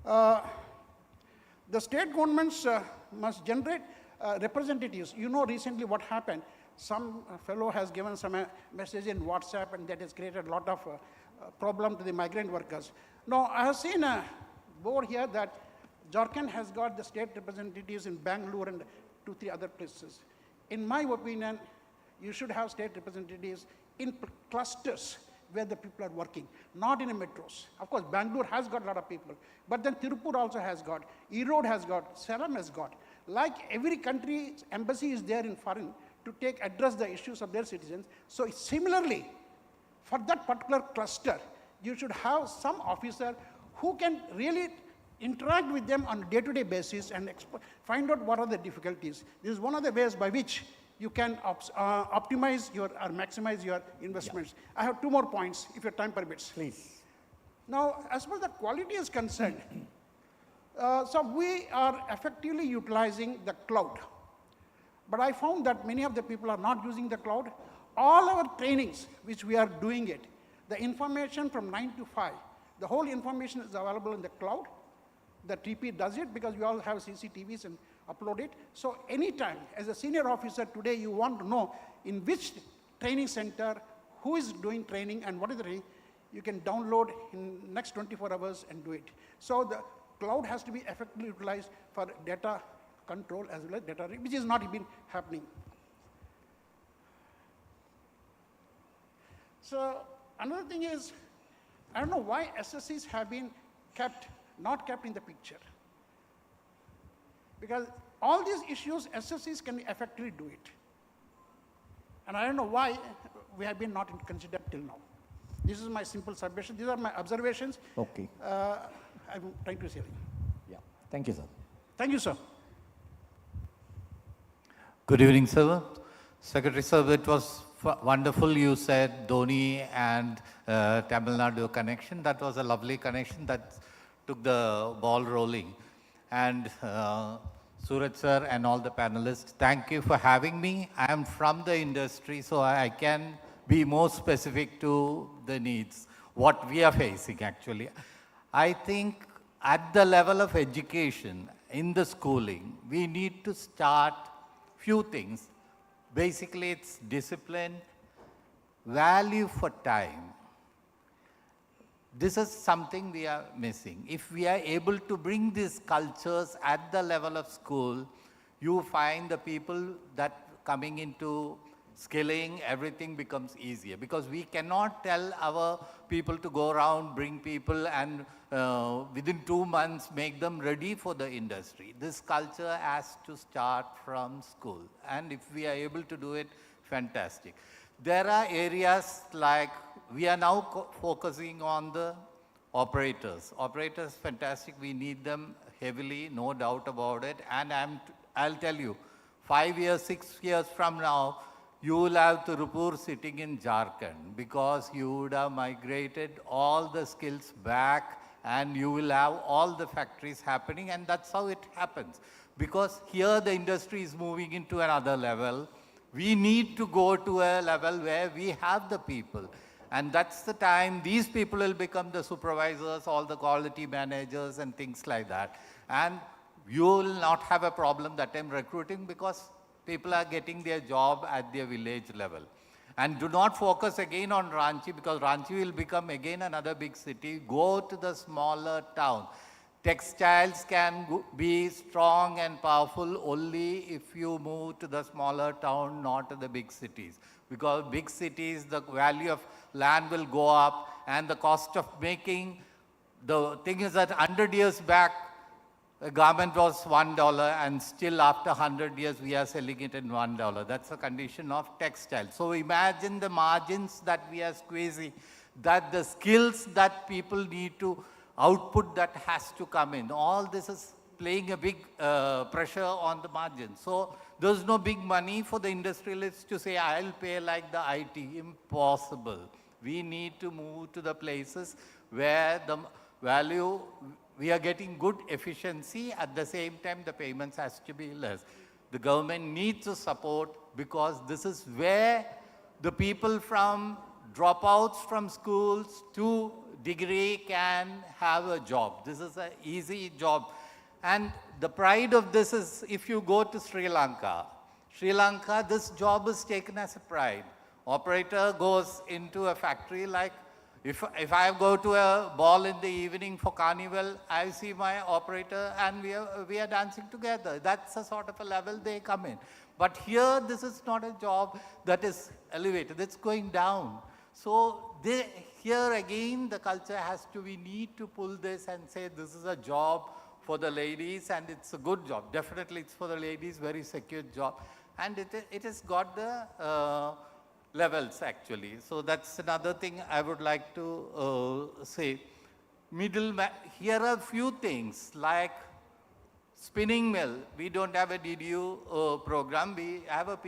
the state governments must generate representatives. You know recently what happened. Some fellow has given some message in WhatsApp, and that has created a lot of problem to the migrant workers. Now, I have seen a board here that Jharkhand has got the state representatives in Bangalore and 2, 3 other places. In my opinion, you should have state representatives in clusters where the people are working, not in the metros. Of course, Bangalore has got a lot of people, but then Tirupur also has got, Erode has got, Salem has got. Like every country, embassy is there in foreign to address the issues of their citizens. So similarly, for that particular cluster, you should have some officer who can really interact with them on a day-to-day basis and find out what are the difficulties. This is one of the ways by which you can optimize or maximize your investments. Yeah. I have 2 more points, if your time permits. Please. Now, as far as the quality is concerned, so we are effectively utilizing the cloud. But I found that many of the people are not using the cloud. All our trainings, which we are doing it, the information from 9 to 5, the whole information is available in the cloud. The TP does it because we all have CCTVs and upload it. So anytime, as a senior officer today, you want to know in which training center, who is doing training and what is the training, you can download in next 24 hours and do it. So the cloud has to be effectively utilized for data control as well as data, which is not even happening. So another thing is, I don't know why SSCs have been not kept in the picture. Because all these issues, SSCs can effectively do it. And I don't know why we have been not considered till now. This is my simple submission. These are my observations. Okay. I'm trying to say. Yeah. Thank you, sir. Thank you, sir. Good evening, sir. Secretary sir, it was wonderful you said Dhoni and Tamilnadu connection. That was a lovely connection that took the ball rolling. And Suraj sir and all the panelists, thank you for having me. I am from the industry, so I can be more specific to the needs, what we are facing actually. I think at the level of education, in the schooling, we need to start few things. Basically, it's discipline, value for time. This is something we are missing. If we are able to bring these cultures at the level of school, you find the people that coming into skilling, everything becomes easier. Because we cannot tell our people to go around, bring people and within 2 months make them ready for the industry. This culture has to start from school. And if we are able to do it, fantastic. There are areas like, we are now focusing on the operators. Operators, fantastic, we need them heavily, no doubt about it. And I'll tell you, 5 years, 6 years from now, you will have Tirupur sitting in Jharkhand because you would have migrated all the skills back and you will have all the factories happening, and that's how it happens. Because here the industry is moving into another level. We need to go to a level where we have the people. And that's the time these people will become the supervisors, all the quality managers and things like that. And you will not have a problem that time recruiting because people are getting their job at their village level. And do not focus again on Ranchi because Ranchi will become again another big city. Go to the smaller town. Textiles can be strong and powerful only if you move to the smaller town, not to the big cities. Because big cities, the value of land will go up and the cost of making, the thing is that 100 years back, a garment was $1 and still after 100 years we are selling it in $1. That's the condition of textile. So imagine the margins that we are squeezing, that the skills that people need to output that has to come in. All this is playing a big pressure on the margin. So there's no big money for the industrialists to say, I'll pay like the IT. Impossible. We need to move to the places where the value, we are getting good efficiency, at the same time the payments has to be less. The government needs to support because this is where the people from dropouts from schools to degree can have a job. This is an easy job. And the pride of this is if you go to Sri Lanka, this job is taken as a pride. Operator goes into a factory like, if I go to a ball in the evening for carnival, I see my operator and we are dancing together. That's a sort of a level they come in. But here, this is not a job that is elevated. It's going down. So here again, the culture has to, we need to pull this and say this is a job for the ladies and it's a good job. Definitely it's for the ladies, very secure job. And it has got the levels actually. So that's another thing I would like to say. Here are a few things like spinning mill. We don't have a DDU program. We have a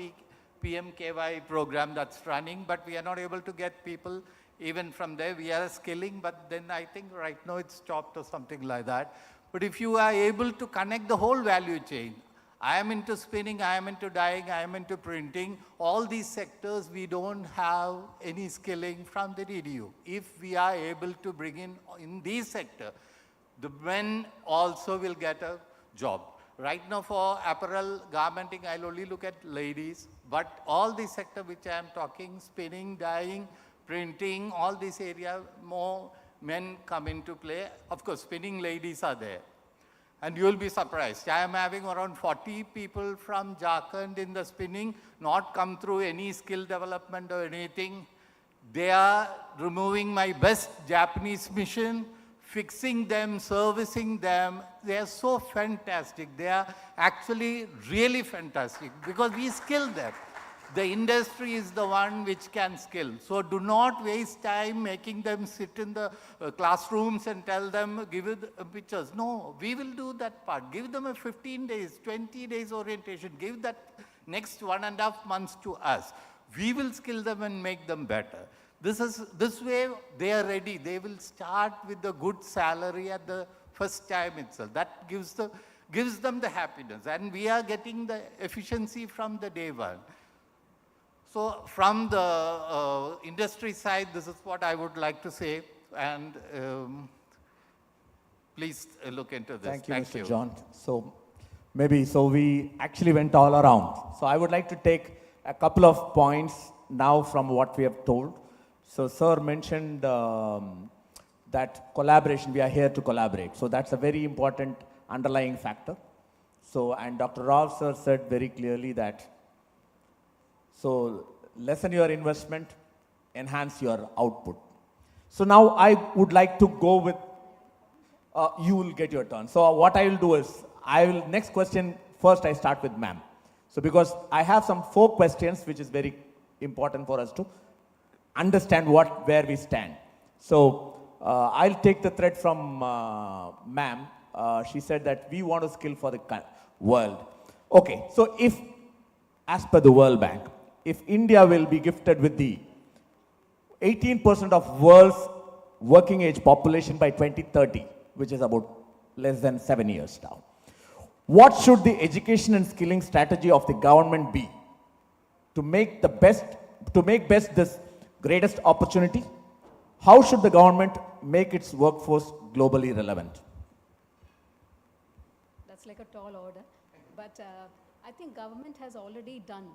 PMKY program that's running, but we are not able to get people even from there. We are skilling, but then I think right now it's stopped or something like that. But if you are able to connect the whole value chain, I am into spinning, I am into dyeing, I am into printing. All these sectors, we don't have any skilling from the DDU. If we are able to bring in these sectors, the men also will get a job. Right now for apparel, garmenting, I'll only look at ladies. But all these sectors which I am talking, spinning, dyeing, printing, all these areas, more men come into play. Of course, spinning ladies are there. And you will be surprised. I am having around 40 people from Jharkhand in the spinning, not come through any skill development or anything. They are removing my best Japanese mission, fixing them, servicing them. They are so fantastic. They are actually really fantastic because we skill them. The industry is the one which can skill. So do not waste time making them sit in the classrooms and tell them, give it pictures. No, we will do that part. Give them a 15 days, 20 days orientation. Give that next 1.5 months to us. We will skill them and make them better. This way they are ready. They will start with a good salary at the first time itself. That gives them the happiness. And we are getting the efficiency from the day one. So from the industry side, this is what I would like to say. And please look into this. Thank you, Mr. John. So we actually went all around. So I would like to take a couple of points now from what we have told. So sir mentioned that collaboration, we are here to collaborate. So that's a very important underlying factor. So, and Dr. Rao sir said very clearly that, so lessen your investment, enhance your output. So now I would like to go with, you will get your turn. So what I will do is, next question, first I start with ma'am. So because I have some 4 questions, which is very important for us to understand where we stand. So I'll take the thread from ma'am. She said that we want to skill for the world. Okay, so if, as per the World Bank, if India will be gifted with the 18% of world's working age population by 2030, which is about less than 7 years now, what should the education and skilling strategy of the government be to make best this greatest opportunity? How should the government make its workforce globally relevant? That's like a tall order, but I think government has already done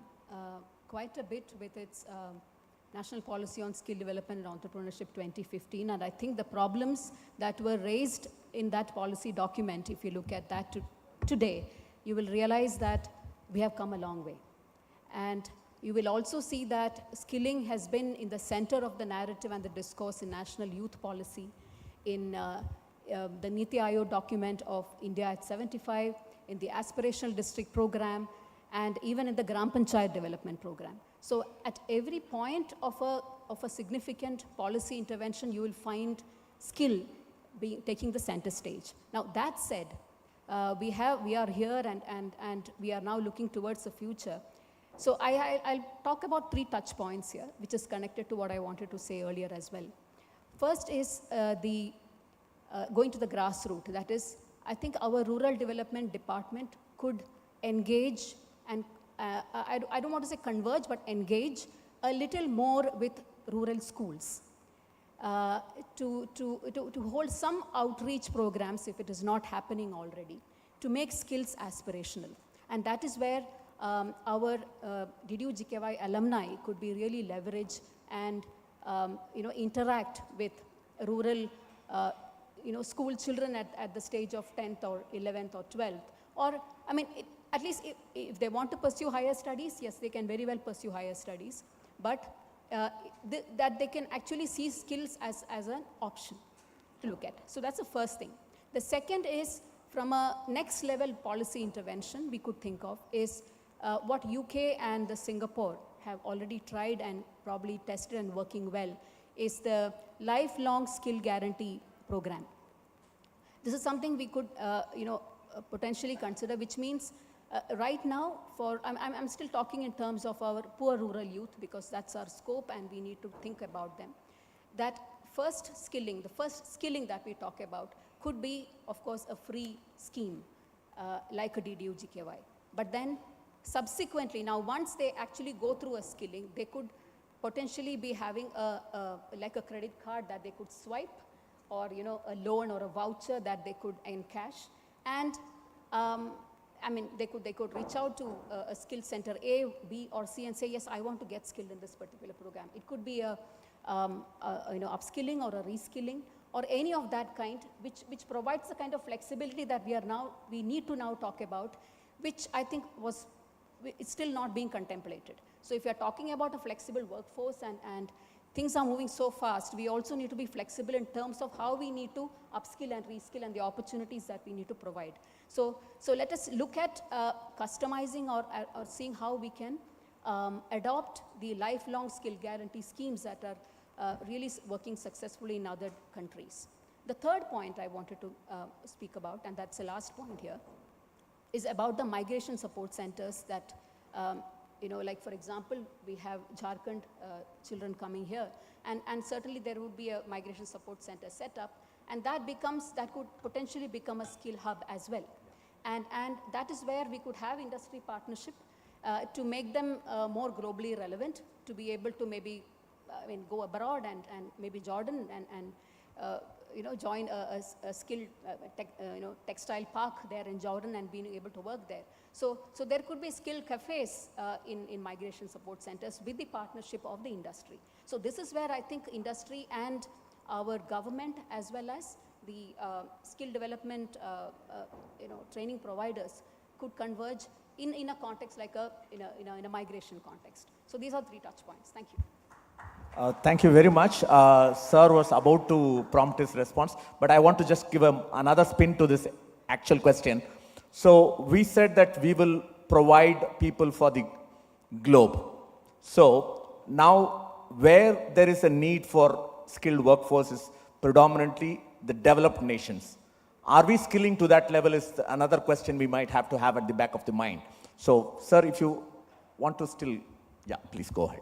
quite a bit with its National Policy on Skill Development and Entrepreneurship 2015, and I think the problems that were raised in that policy document, if you look at that today, you will realize that we have come a long way. And you will also see that skilling has been in the center of the narrative and the discourse in national youth policy, in the Niti Aayog document of India at 75, in the aspirational district program, and even in the Gram Panchayat development program. So at every point of a significant policy intervention, you will find skill taking the center stage. Now that said, we are here and we are now looking towards the future. So I'll talk about 3 touch points here, which is connected to what I wanted to say earlier as well. First is going to the grassroots. That is, I think our rural development department could engage and I don't want to say converge, but engage a little more with rural schools to hold some outreach programs if it is not happening already, to make skills aspirational. And that is where our DDU-GKY alumni could be really leveraged and interact with rural school children at the stage of 10th or 11th or 12th. Or, I mean, at least if they want to pursue higher studies, yes, they can very well pursue higher studies, but that they can actually see skills as an option to look at. So that's the first thing. The second is, from a next level policy intervention we could think of is what UK and the Singapore have already tried and probably tested and working well, is the lifelong skill guarantee program. This is something we could potentially consider, which means right now, I'm still talking in terms of our poor rural youth because that's our scope and we need to think about them. That the first skilling that we talk about could be, of course, a free scheme like a DDU-GKY. But then subsequently, now once they actually go through a skilling, they could potentially be having like a credit card that they could swipe, or a loan or a voucher that they could encash. And I mean, they could reach out to a skill center A, B, or C and say, yes, I want to get skilled in this particular program. It could be a upskilling or a reskilling or any of that kind, which provides the kind of flexibility that we need to now talk about, which I think it's still not being contemplated. So if you're talking about a flexible workforce and things are moving so fast, we also need to be flexible in terms of how we need to upskill and reskill and the opportunities that we need to provide. So let us look at customizing or seeing how we can adopt the lifelong skill guarantee schemes that are really working successfully in other countries. The third point I wanted to speak about, and that's the last point here, is about the migration support centers that like for example, we have Jharkhand children coming here, and certainly there would be a migration support center set up, and that could potentially become a skill hub as well. And that is where we could have industry partnership to make them more globally relevant, to be able to maybe go abroad and maybe Jordan and join a skilled textile park there in Jordan and being able to work there. So there could be skill cafes in migration support centers with the partnership of the industry. So this is where I think industry and our government as well as the skill development training providers could converge in a context like in a migration context. So these are 3 touch points. Thank you. Thank you very much. Sir was about to prompt his response, but I want to just give another spin to this actual question. So we said that we will provide people for the globe. So now where there is a need for skilled workforce is predominantly the developed nations. Are we skilling to that level is another question we might have to have at the back of the mind. So sir, if you want to still, yeah, please go ahead.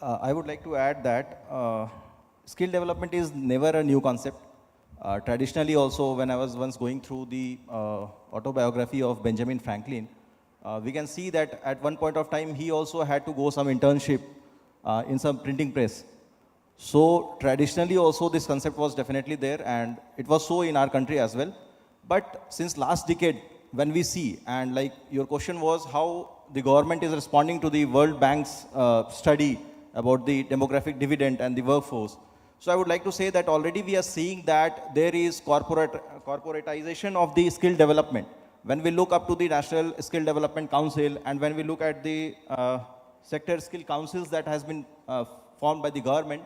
I would like to add that skill development is never a new concept. Traditionally also, when I was once going through the autobiography of Benjamin Franklin, we can see that at one point of time, he also had to go some internship in some printing press. So traditionally also this concept was definitely there, and it was so in our country as well. But since last decade, when we see, and like your question was how the government is responding to the World Bank's study about the demographic dividend and the workforce. So I would like to say that already we are seeing that there is corporatization of the skill development. When we look up to the National Skill Development Council, and when we look at the sector skill councils that has been formed by the government,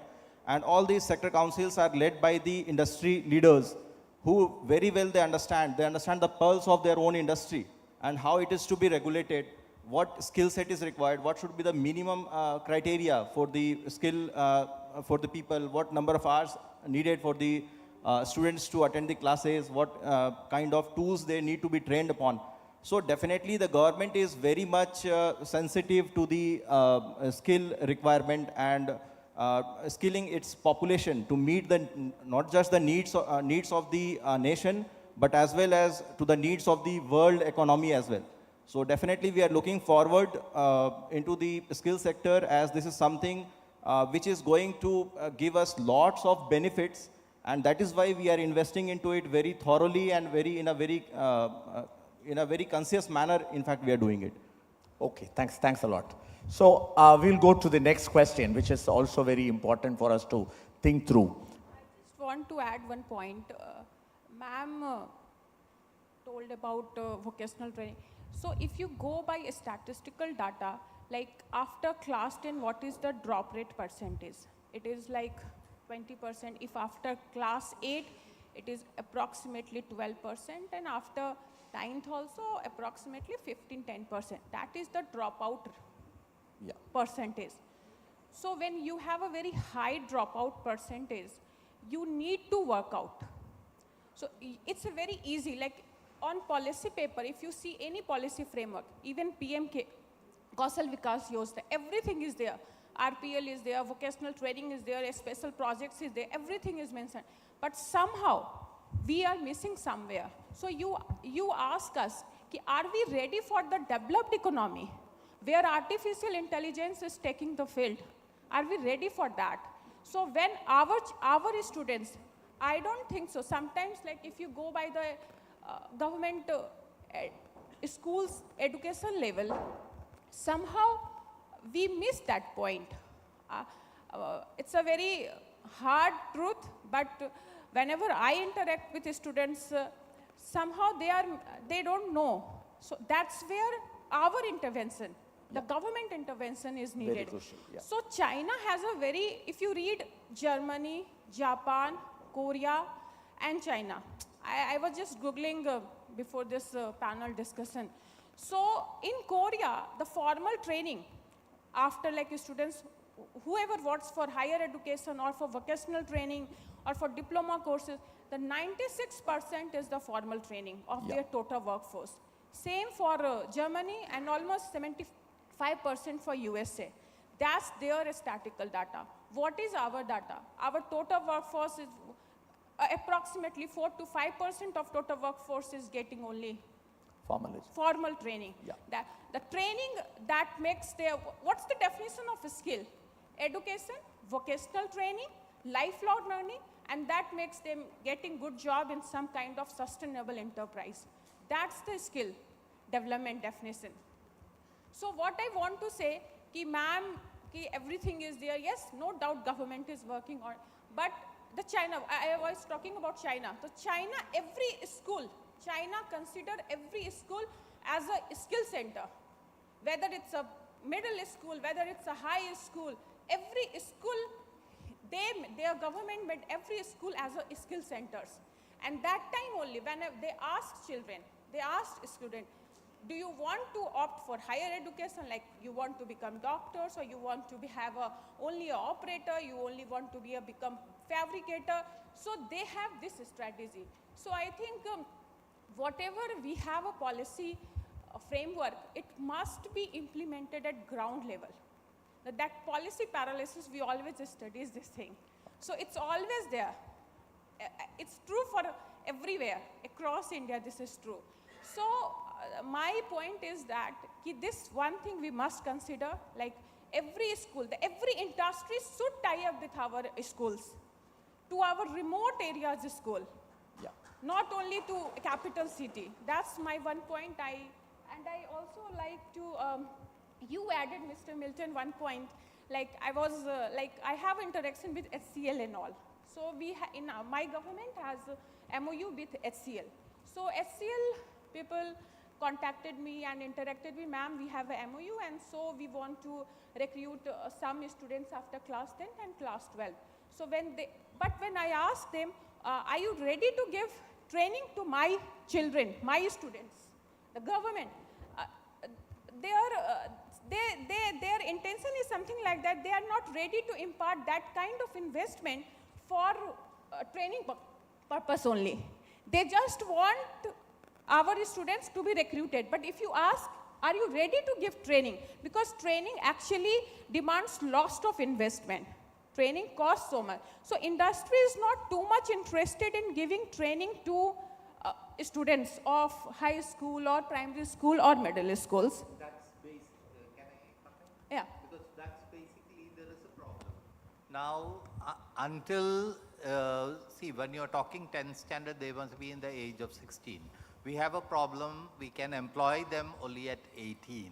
and all these sector councils are led by the industry leaders who very well they understand the pulse of their own industry and how it is to be regulated, what skill set is required, what should be the minimum criteria for the skill for the people, what number of hours needed for the students to attend the classes, what kind of tools they need to be trained upon. So definitely the government is very much sensitive to the skill requirement and skilling its population to meet the not just the needs of the nation, but as well as to the needs of the world economy as well. So definitely we are looking forward into the skill sector, as this is something which is going to give us lots of benefits, and that is why we are investing into it very thoroughly and in a very conscious manner. In fact, we are doing it. Okay, thanks a lot. So we'll go to the next question, which is also very important for us to think through. I just want to add one point. Ma'am told about vocational training. So if you go by statistical data, like after class 10, what is the drop rate percentage? It is like 20%. If after class 8, it is approximately 12%, and after 9th also approximately 10%. That is the dropout percentage. So when you have a very high dropout percentage, you need to work out. So it's a very easy, like on policy paper, if you see any policy framework, even PMK, Kausal Vikas Yojana, everything is there. RPL is there, vocational training is there, special projects is there, everything is mentioned. But somehow, we are missing somewhere. So you ask us, are we ready for the developed economy, where artificial intelligence is taking the field? Are we ready for that? So when our students, I don't think so. Sometimes, like if you go by the government schools education level, somehow we miss that point. It's a very hard truth, but whenever I interact with the students, somehow they don't know. So that's where our intervention The government intervention is needed. Very crucial, yeah. So China has a very, if you read Germany, Japan, Korea, and China. I was just Googling before this panel discussion. So in Korea, the formal training after like students, whoever works for higher education or for vocational training or for diploma courses, the 96% is the formal training of their total workforce. Same for Germany and almost 75% for USA. That's their statistical data. What is our data? Our total workforce is approximately 4 to 5% of total workforce is getting only formal training. Yeah. The training that makes their, what's the definition of a skill? Education, vocational training, lifelong learning, and that makes them getting good job in some kind of sustainable enterprise. That's the skill development definition. So what I want to say, ki ma'am, ki everything is there. Yes, no doubt government is working on, but the China, I was talking about China. So China, every school, China consider every school as a skill center. Whether it's a middle school, whether it's a high school, every school, their government made every school as a skill centers. And that time only, when they asked children, they asked students, do you want to opt for higher education, like you want to become doctors, or you want to have only an operator, you only want to become fabricator? So they have this strategy. So I think whatever we have a policy framework, it must be implemented at ground level. That policy paralysis, we always study this thing. So it's always there. It's true for everywhere, across India this is true. So my point is that this one thing we must consider, like every school, every industry should tie up with our schools, to our remote areas school, not only to capital city. That's my one point. And I also like to, you added, Mr. Milton, one point, like I was, I have interaction with HCL and all. So we my government has a MOU with HCL. So HCL people contacted me and interacted with, ma'am, we have a MOU, and so we want to recruit some students after class 10 and class 12. So when I asked them, are you ready to give training to my children, my students? The government, their intention is something like that. They are not ready to impart that kind of investment for training purpose only. They just want our students to be recruited. But if you ask, are you ready to give training? Because training actually demands lots of investment. Training costs so much. So industry is not too much interested in giving training to students of high school or primary school or middle schools. That's based, can I come in? Yeah. Because that's basically, there is a problem. Now, until, see, when you're talking 10th standard, they must be in the age of 16. We have a problem, we can employ them only at 18.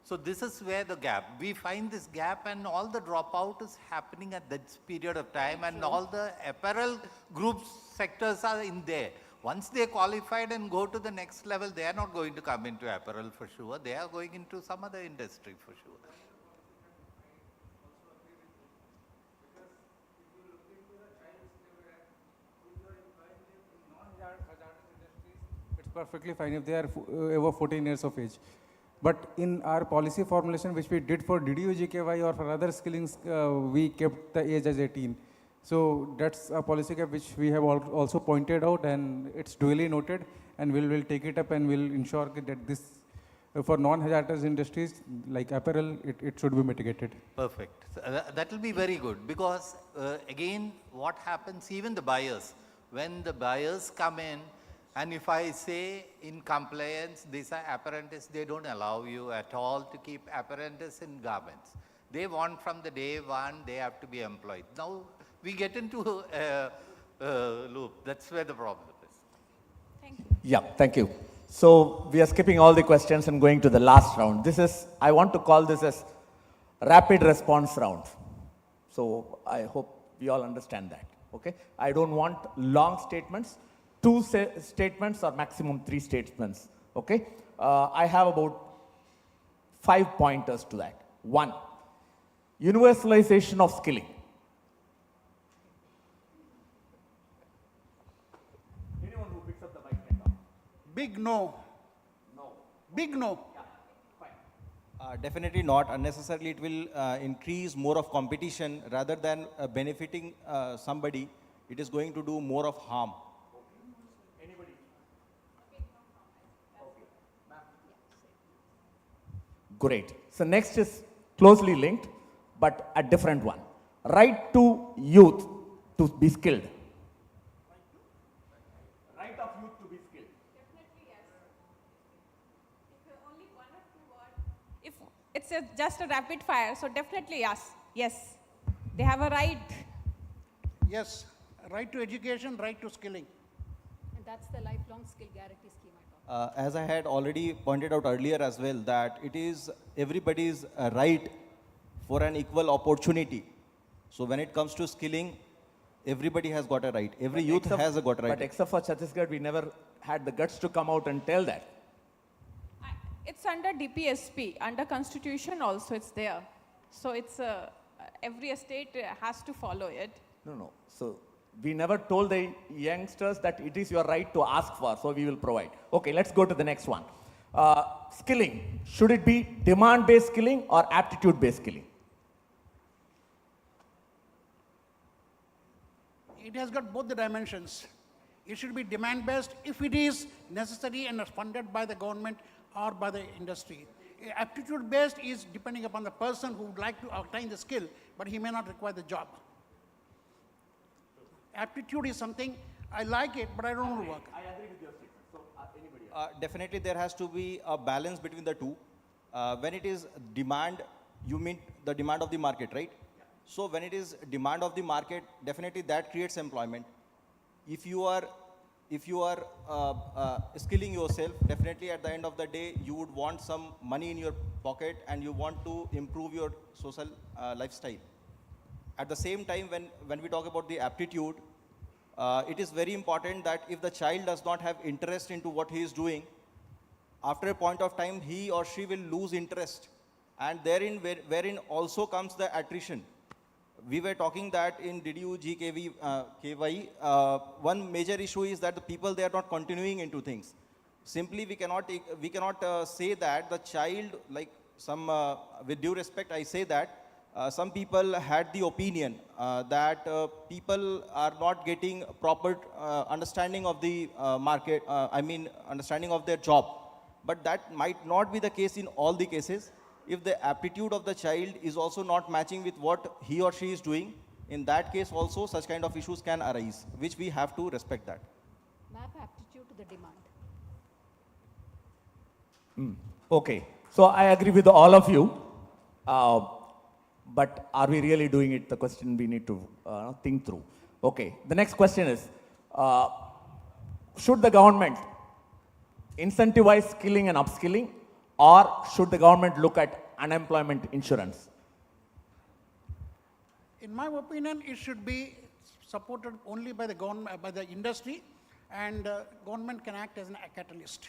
So this is where the gap, we find this gap, and all the dropout is happening at that period of time, and all the apparel groups sectors are in there. Once they qualified and go to the next level, they are not going to come into apparel for sure, they are going into some other industry for sure. It's perfectly fine if they are over 14 years of age. But in our policy formulation, which we did for DDU-GKY or for other skillings, we kept the age as 18. So that's a policy gap which we have also pointed out, and it's duly noted, and we'll take it up and we'll ensure that this, for non-hazardous industries like apparel, it should be mitigated. Perfect. So, that will be very good, because again, what happens, even the buyers, when the buyers come in, and if I say in compliance, these are apprentices, they don't allow you at all to keep apprentices in garments. They want from the day one, they have to be employed. Now, we get into a loop. That's where the problem is. Thank you. Yeah, thank you. So we are skipping all the questions and going to the last round. This is, I want to call this as rapid response round. So I hope we all understand that, okay? I don't want long statements, 2 statements or maximum 3 statements, okay? I have about 5 pointers to that. 1, universalization of skilling. Anyone who picks up the mic can talk. Big no. No. Big no. Definitely not. Unnecessarily, it will increase more of competition rather than benefiting somebody. It is going to do more of harm. Anybody? Great. So next is closely linked, but a different one. Right to youth to be skilled. Right of youth to be skilled. If it's just a rapid fire, so definitely yes. Yes, they have a right. Yes, right to education, right to skilling. And that's the lifelong skill guarantee scheme I talked As I had already pointed out earlier as well, that it is everybody's right for an equal opportunity. So when it comes to skilling, everybody has got a right. Every youth has got a right. But except for Chhattisgarh, we never had the guts to come out and tell that. It's under DPSP, under constitution also it's there. So it's every state has to follow it. No. So we never told the youngsters that it is your right to ask for, so we will provide. Okay, let's go to the next one. Skilling. Should it be demand-based skilling or aptitude-based skilling? It has got both the dimensions. It should be demand-based if it is necessary and funded by the government or by the industry. Aptitude-based is depending upon the person who would like to obtain the skill, but he may not require the job. Aptitude is something, I like it, but I don't want to work. I agree with your statement. So, anybody else? Definitely there has to be a balance between the two. When it is demand, you mean the demand of the market, right? Yeah. So when it is demand of the market, definitely that creates employment. If you are skilling yourself, definitely at the end of the day, you would want some money in your pocket and you want to improve your social lifestyle. At the same time, when we talk about the aptitude, it is very important that if the child does not have interest into what he is doing, after a point of time, he or she will lose interest. And therein, wherein also comes the attrition. We were talking that in KY, one major issue is that the people, they are not continuing into things. Simply, we cannot say that the child, like with due respect, I say that some people had the opinion that people are not getting proper understanding of the market, understanding of their job. But that might not be the case in all the cases. If the aptitude of the child is also not matching with what he or she is doing, in that case also such kind of issues can arise, which we have to respect that. Map aptitude to the demand. Okay, so I agree with all of you. But are we really doing it? The question we need to think through. Okay, the next question is, should the government incentivize skilling and upskilling, or should the government look at unemployment insurance? In my opinion, it should be supported only by the government, by the industry, and government can act as a catalyst.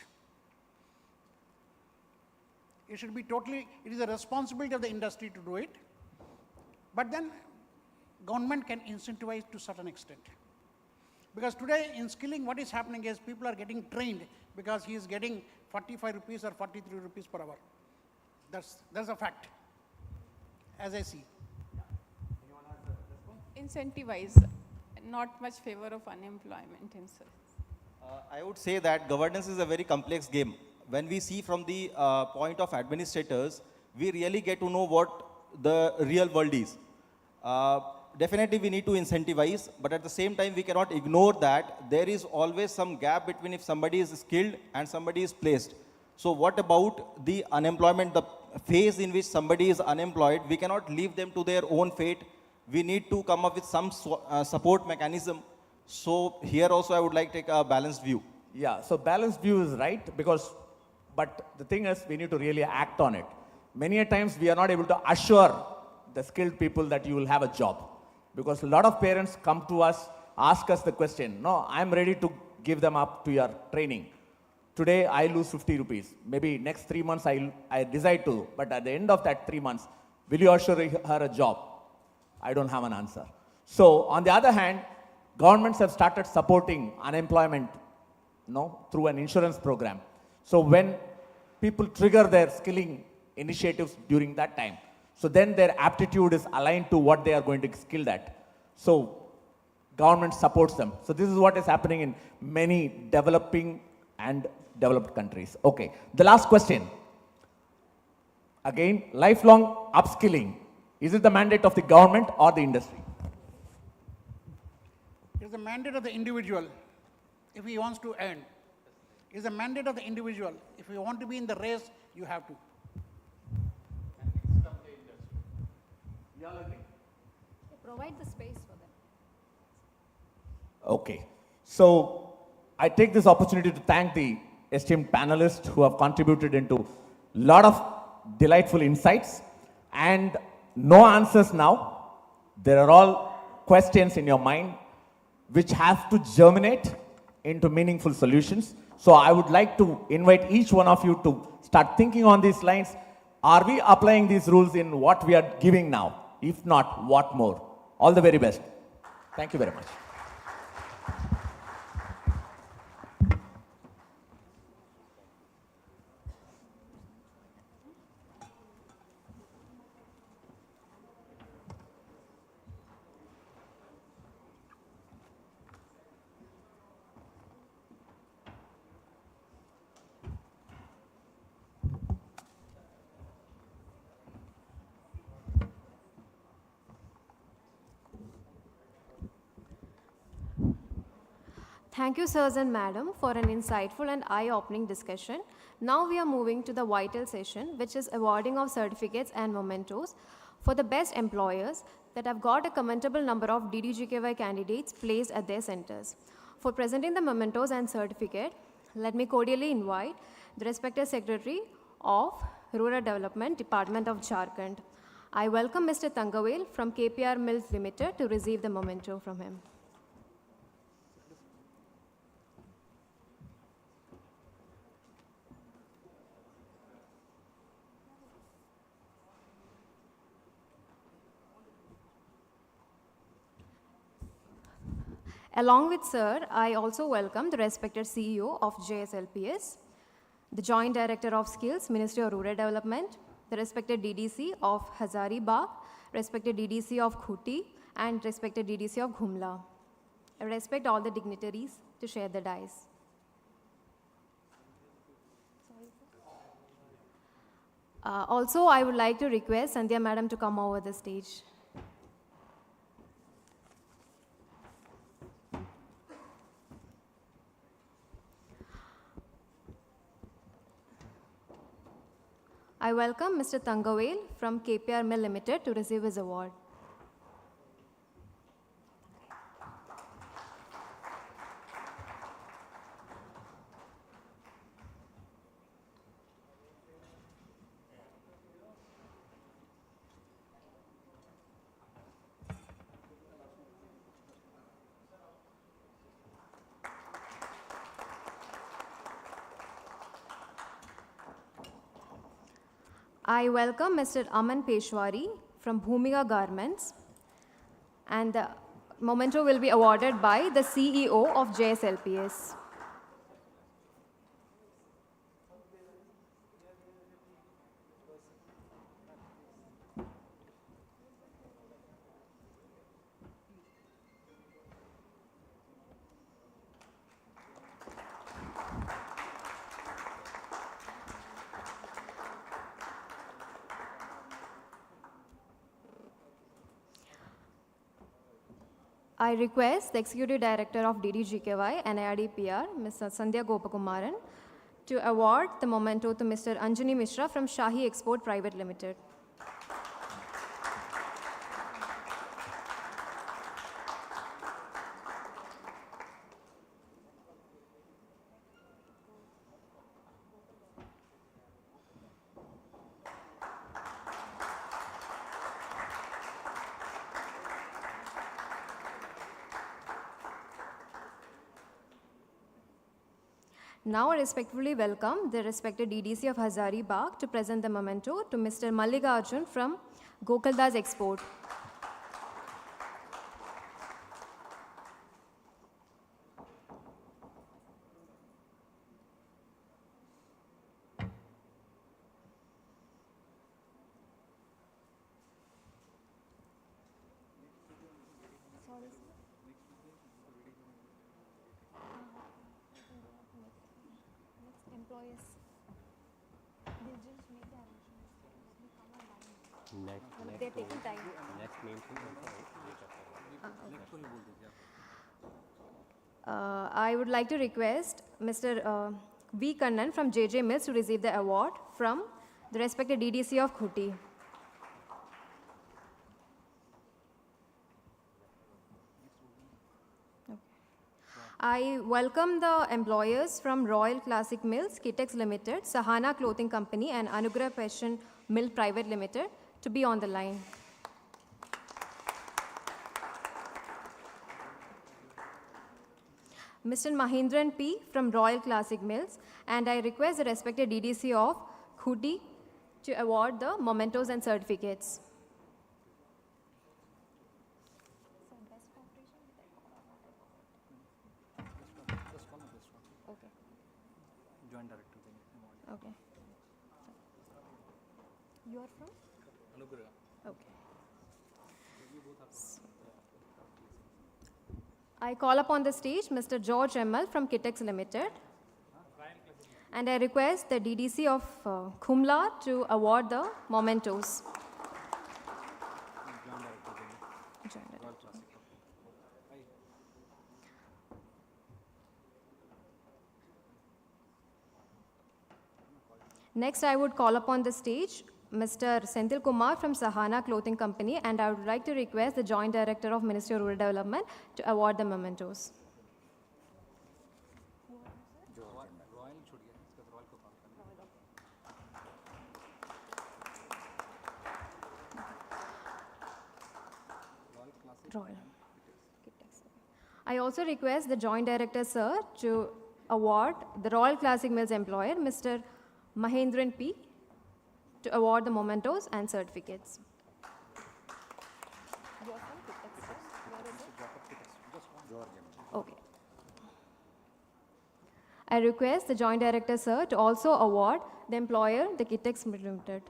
It should be totally, it is a responsibility of the industry to do it. But then government can incentivize to a certain extent. Because today in skilling, what is happening is people are getting trained because he is getting 45 rupees or 43 rupees per hour. That's a fact, as I see. Incentivize, not much favor of unemployment himself. I would say that governance is a very complex game. When we see from the point of administrators, we really get to know what the real world is. Definitely we need to incentivize, but at the same time we cannot ignore that there is always some gap between if somebody is skilled and somebody is placed. So what about the unemployment, the phase in which somebody is unemployed? We cannot leave them to their own fate. We need to come up with some support mechanism. So here also I would like to take a balanced view. Yeah, so balanced view is right, but the thing is we need to really act on it. Many a times we are not able to assure the skilled people that you will have a job. Because a lot of parents come to us, ask us the question, no, I'm ready to give them up to your training. Today, I lose 50 rupees. Maybe next 3 months, I decide to. But at the end of that 3 months, will you assure her a job? I don't have an answer. So, on the other hand, governments have started supporting unemployment through an insurance program. So, when people trigger their skilling initiatives during that time, so then their aptitude is aligned to what they are going to skill at. So, government supports them. So, this is what is happening in many developing and developed countries. Okay, the last question. Again, lifelong upskilling. Is it the mandate of the government or the industry? It is the mandate of the individual if he wants to earn. It is the mandate of the individual. If you want to be in the race, you have to. You all agree? Provide the space for them. Okay. So, I take this opportunity to thank the esteemed panelists who have contributed into a lot of delightful insights and no answers now. There are all questions in your mind which have to germinate into meaningful solutions. So I would like to invite each one of you to start thinking on these lines. Are we applying these rules in what we are giving now? If not, what more? All the very best. Thank you very much. Thank you, sirs and madam, for an insightful and eye-opening discussion. Now we are moving to the vital session, which is awarding of certificates and mementos for the best employers that have got a commendable number of DDGKY candidates placed at their centers. For presenting the mementos and certificate, let me cordially invite the respected Secretary of Rural Development, Department of Jharkhand. I welcome Mr. Tangavel from KPR Mills Limited to receive the memento from him. Along with sir, I also welcome the respected CEO of JSLPS, the Joint Director of Skills, Ministry of Rural Development, the respected DDC of Hazaribagh, respected DDC of Khuti, and respected DDC of Ghumla. I respect all the dignitaries to share the dais. Also, I would like to request Sandhya Madam to come over the stage. I welcome Mr. Tangavel from KPR Mill Limited to receive his award. I welcome Mr. Aman Peshwari from Bhumika Garments, and the memento will be awarded by the CEO of JSLPS. I request the Executive Director of DDGKY and IRDPR, Ms. Sandhya Gopakumaran, to award the memento to Mr. Anjani Mishra from Shahi Export Private Limited. Now I respectfully welcome the respected DDC of Hazaribagh to present the memento to Mr. Mallikarjun from Gokaldas Export. They're taking time. I would like to request Mr. V. Kannan from JJ Mills to receive the award from the respected DDC of Khuti. I welcome the employers from Royal Classic Mills, Kitex Limited, Sahana Clothing Company and Anugrah Fashion Mill Private Limited to be on the line. Mr. Mahindran P. from Royal Classic Mills, and I request the respected DDC of Khuti to award the mementos and certificates. Okay. Joint Director. Okay. You are from? Anugrah. Okay. I call upon the stage Mr. George ML from Kitex Limited. And I request the DDC of Kumla to award the mementos. Next, I would call upon the stage Mr. Senthil Kumar from Sahana Clothing Company, and I would like to request the Joint Director of Ministry of Rural Development to award the mementos. Royal. I also request the Joint Director, sir, to award the Royal Classic Mills employer, Mr. Mahendran P., to award the mementos and certificates. Okay. I request the Joint Director, sir, to also award the employer, the Kitex Limited.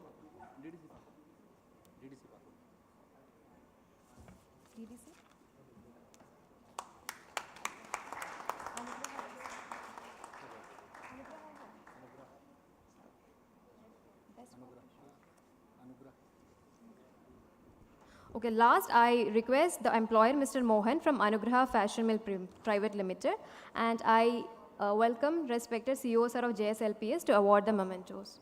Okay, last I request the employer, Mr. Mohan from Anugrah Fashion Mill Private Limited, and I welcome respected CEO sir of JSLPS to award the mementos.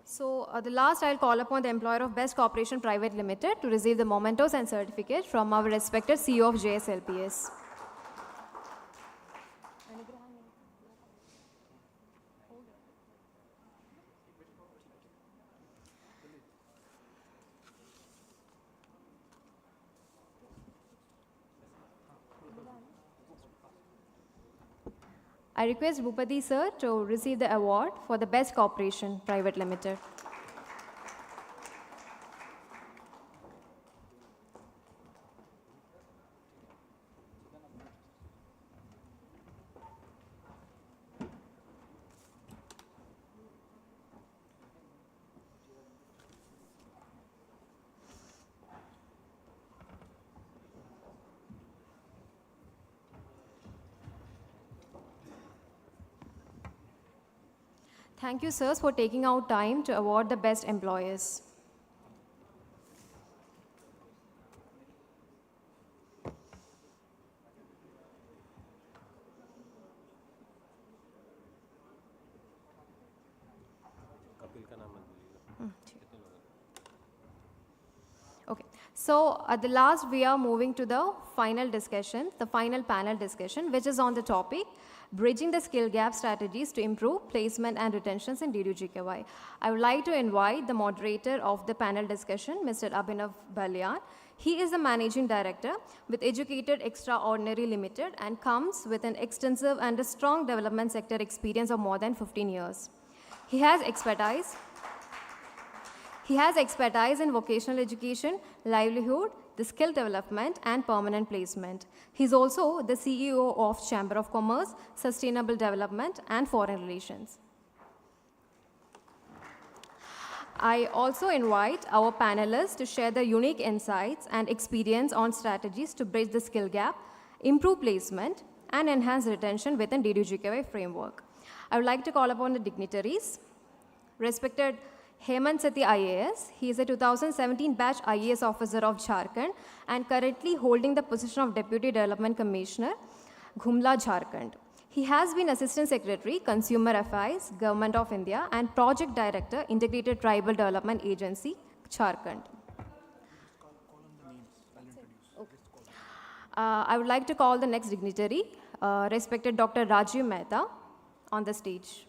So the last I'll call upon the employer of Best Corporation Private Limited to receive the mementos and certificate from our respected CEO of JSLPS. I request Bhupati sir to receive the award for the Best Corporation Private Limited. Thank you, sirs, for taking out time to award the best employers. Okay, so at the last we are moving to the final discussion, the final panel discussion, which is on the topic, bridging the skill gap strategies to improve placement and retentions in DDU-GKY. I would like to invite the moderator of the panel discussion, Mr. Abhinav Balyan. He is the managing director with Educated Extraordinary Limited and comes with an extensive and a strong development sector experience of more than 15 years. He has expertise in vocational education, livelihood, the skill development, and permanent placement. He's also the CEO of Chamber of Commerce, Sustainable Development, and Foreign Relations. I also invite our panelists to share their unique insights and experience on strategies to bridge the skill gap, improve placement, and enhance retention within DDU-GKY framework. I would like to call upon the dignitaries. Respected Hemant Sati IAS, he is a 2017 batch IAS officer of Jharkhand and currently holding the position of Deputy Development Commissioner, Ghumla, Jharkhand. He has been Assistant Secretary, Consumer Affairs, Government of India, and Project Director, Integrated Tribal Development Agency, Jharkhand. I would like to call the next dignitary, respected Dr. Rajiv Mehta, on the stage.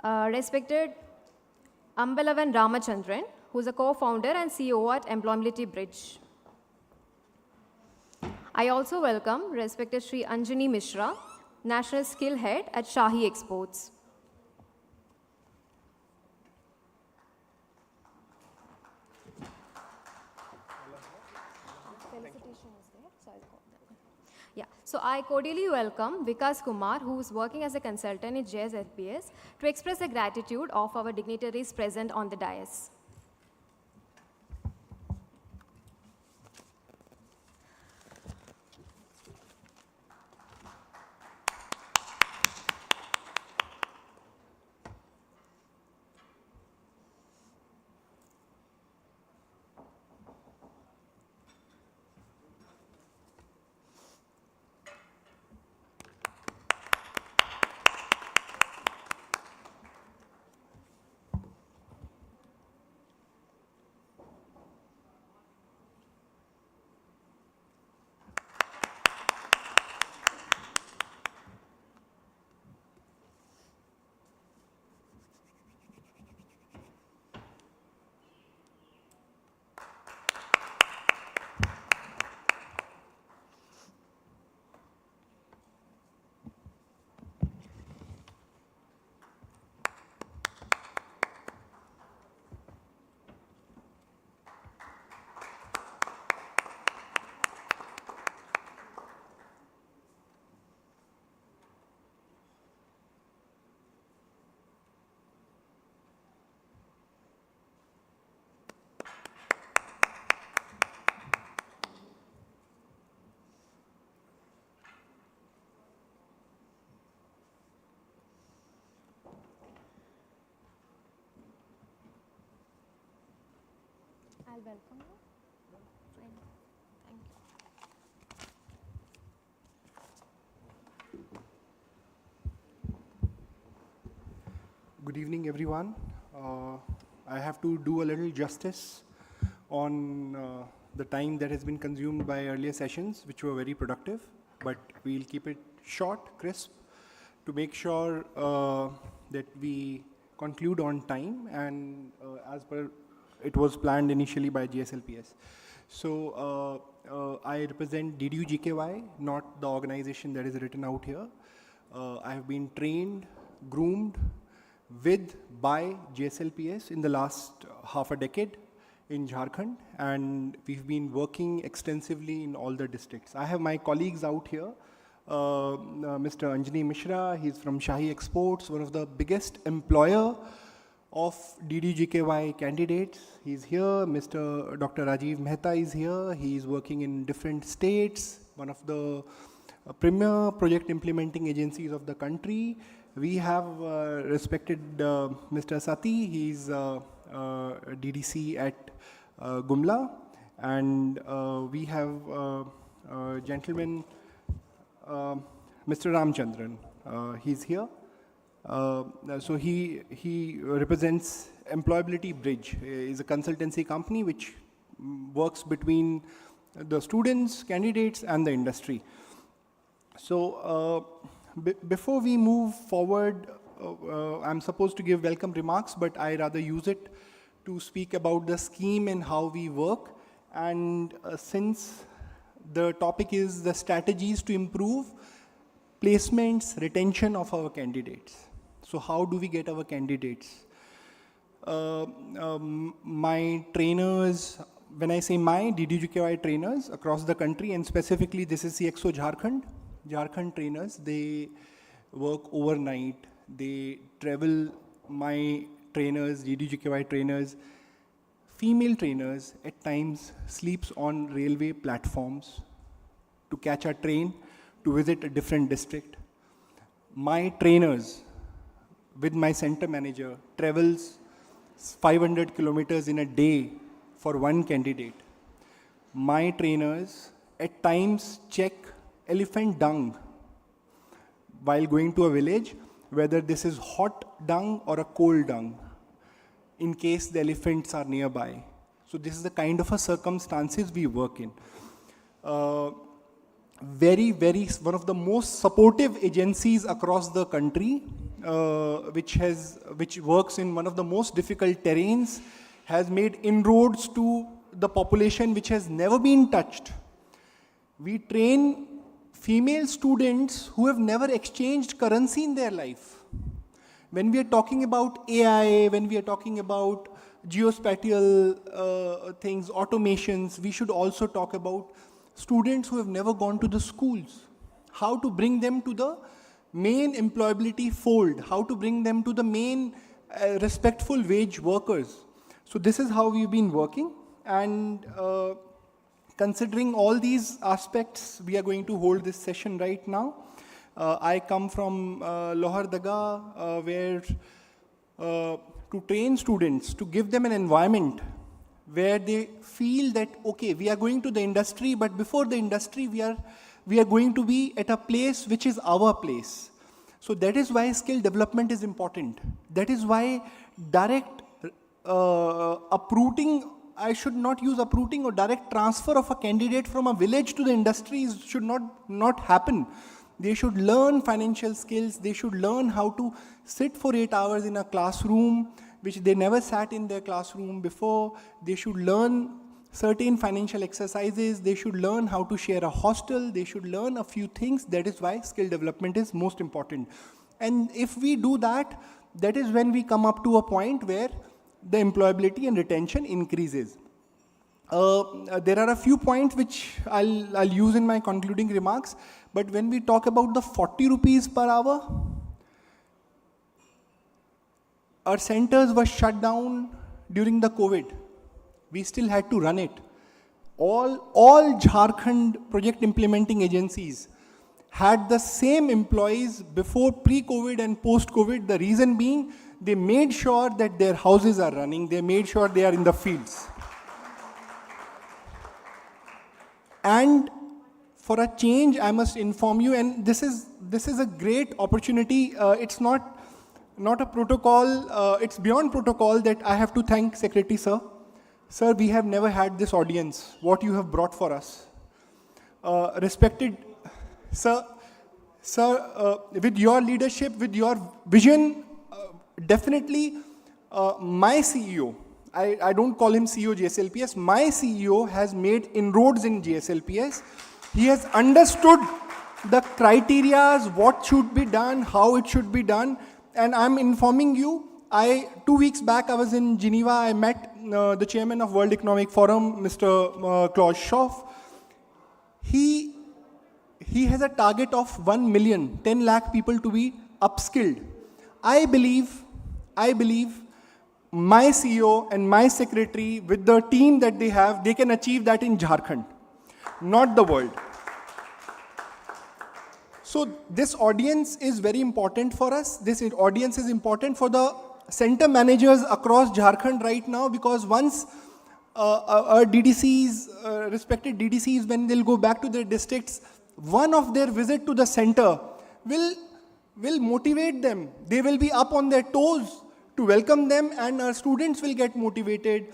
Respected Ambalavan Ramachandran, who is a co-founder and CEO at Employability Bridge. I also welcome respected Sri Anjani Mishra, National Skill Head at Shahi Exports. Yeah, so I cordially welcome Vikas Kumar, who is working as a consultant in JSLPS, to express the gratitude of our dignitaries present on the dais. I'll welcome you. Thank you. Good evening, everyone. I have to do a little justice on the time that has been consumed by earlier sessions, which were very productive, but we'll keep it short, crisp, to make sure that we conclude on time and as per it was planned initially by GSLPS. So I represent DDU-GKY, not the organization that is written out here. I have been trained, groomed by GSLPS in the last half a decade in Jharkhand, and we've been working extensively in all the districts. I have my colleagues out here. Mr. Anjani Mishra, he's from Shahi Exports, one of the biggest employer of DDU-GKY candidates. He's here. Mr. Dr. Rajiv Mehta is here. He is working in different states, one of the premier project implementing agencies of the country. We have respected Mr. Sati. He's DDC at Gumla. And we have gentleman, Mr. Ramchandran. He's here. So he represents Employability Bridge. Is a consultancy company which works between the students, candidates, and the industry. So before we move forward, I'm supposed to give welcome remarks, but I rather use it to speak about the scheme and how we work. And since the topic is the strategies to improve placements, retention of our candidates. So how do we get our candidates? My trainers, when I say my DDGKY trainers across the country, and specifically this is Cxo Jharkhand trainers, they work overnight, they travel, my trainers, DDGKY trainers, female trainers at times sleeps on railway platforms to catch a train to visit a different district. My trainers with my center manager travels 500 kilometers in a day for one candidate. My trainers at times check elephant dung while going to a village, whether this is hot dung or a cold dung, in case the elephants are nearby. So this is the kind of a circumstances we work in. One of the most supportive agencies across the country, which works in one of the most difficult terrains, has made inroads to the population which has never been touched. We train female students who have never exchanged currency in their life. When we are talking about AI, when we are talking about geospatial things, automations, we should also talk about students who have never gone to the schools. How to bring them to the main employability fold, how to bring them to the main respectful wage workers. So this is how we've been working, and considering all these aspects, we are going to hold this session right now. I come from Lohardaga, where to train students, to give them an environment where they feel that, okay, we are going to the industry, but before the industry, we are going to be at a place which is our place. So that is why skill development is important. That is why direct uprooting, I should not use uprooting, or direct transfer of a candidate from a village to the industry should not happen. They should learn financial skills. They should learn how to sit for 8 hours in a classroom, which they never sat in their classroom before. They should learn certain financial exercises. They should learn how to share a hostel. They should learn a few things. That is why skill development is most important. And if we do that, that is when we come up to a point where the employability and retention increases. There are a few points which I'll use in my concluding remarks. But when we talk about the 40 rupees per hour, our centers were shut down during the COVID. We still had to run it. All Jharkhand project implementing agencies had the same employees before pre-COVID and post-COVID. The reason being, they made sure that their houses are running. They made sure they are in the fields. And for a change, I must inform you, and this is a great opportunity. It's not a protocol, it's beyond protocol that I have to thank Secretary Sir. Sir, we have never had this audience, what you have brought for us. Respected Sir, with your leadership, with your vision, definitely my CEO, I don't call him CEO JSLPS, my CEO has made inroads in JSLPS. He has understood the criteria, what should be done, how it should be done. And I'm informing you, 2 weeks back I was in Geneva. I met the chairman of World Economic Forum, Mr. Klaus Schwab. He has a target of 1 million, 10 lakh people to be upskilled. I believe my CEO and my secretary, with the team that they have, they can achieve that in Jharkhand, not the world. So this audience is very important for us. This audience is important for the center managers across Jharkhand right now, because once our DDCs, respected DDCs, when they'll go back to their districts, one of their visit to the center will will motivate them. They will be up on their toes to welcome them, and our students will get motivated.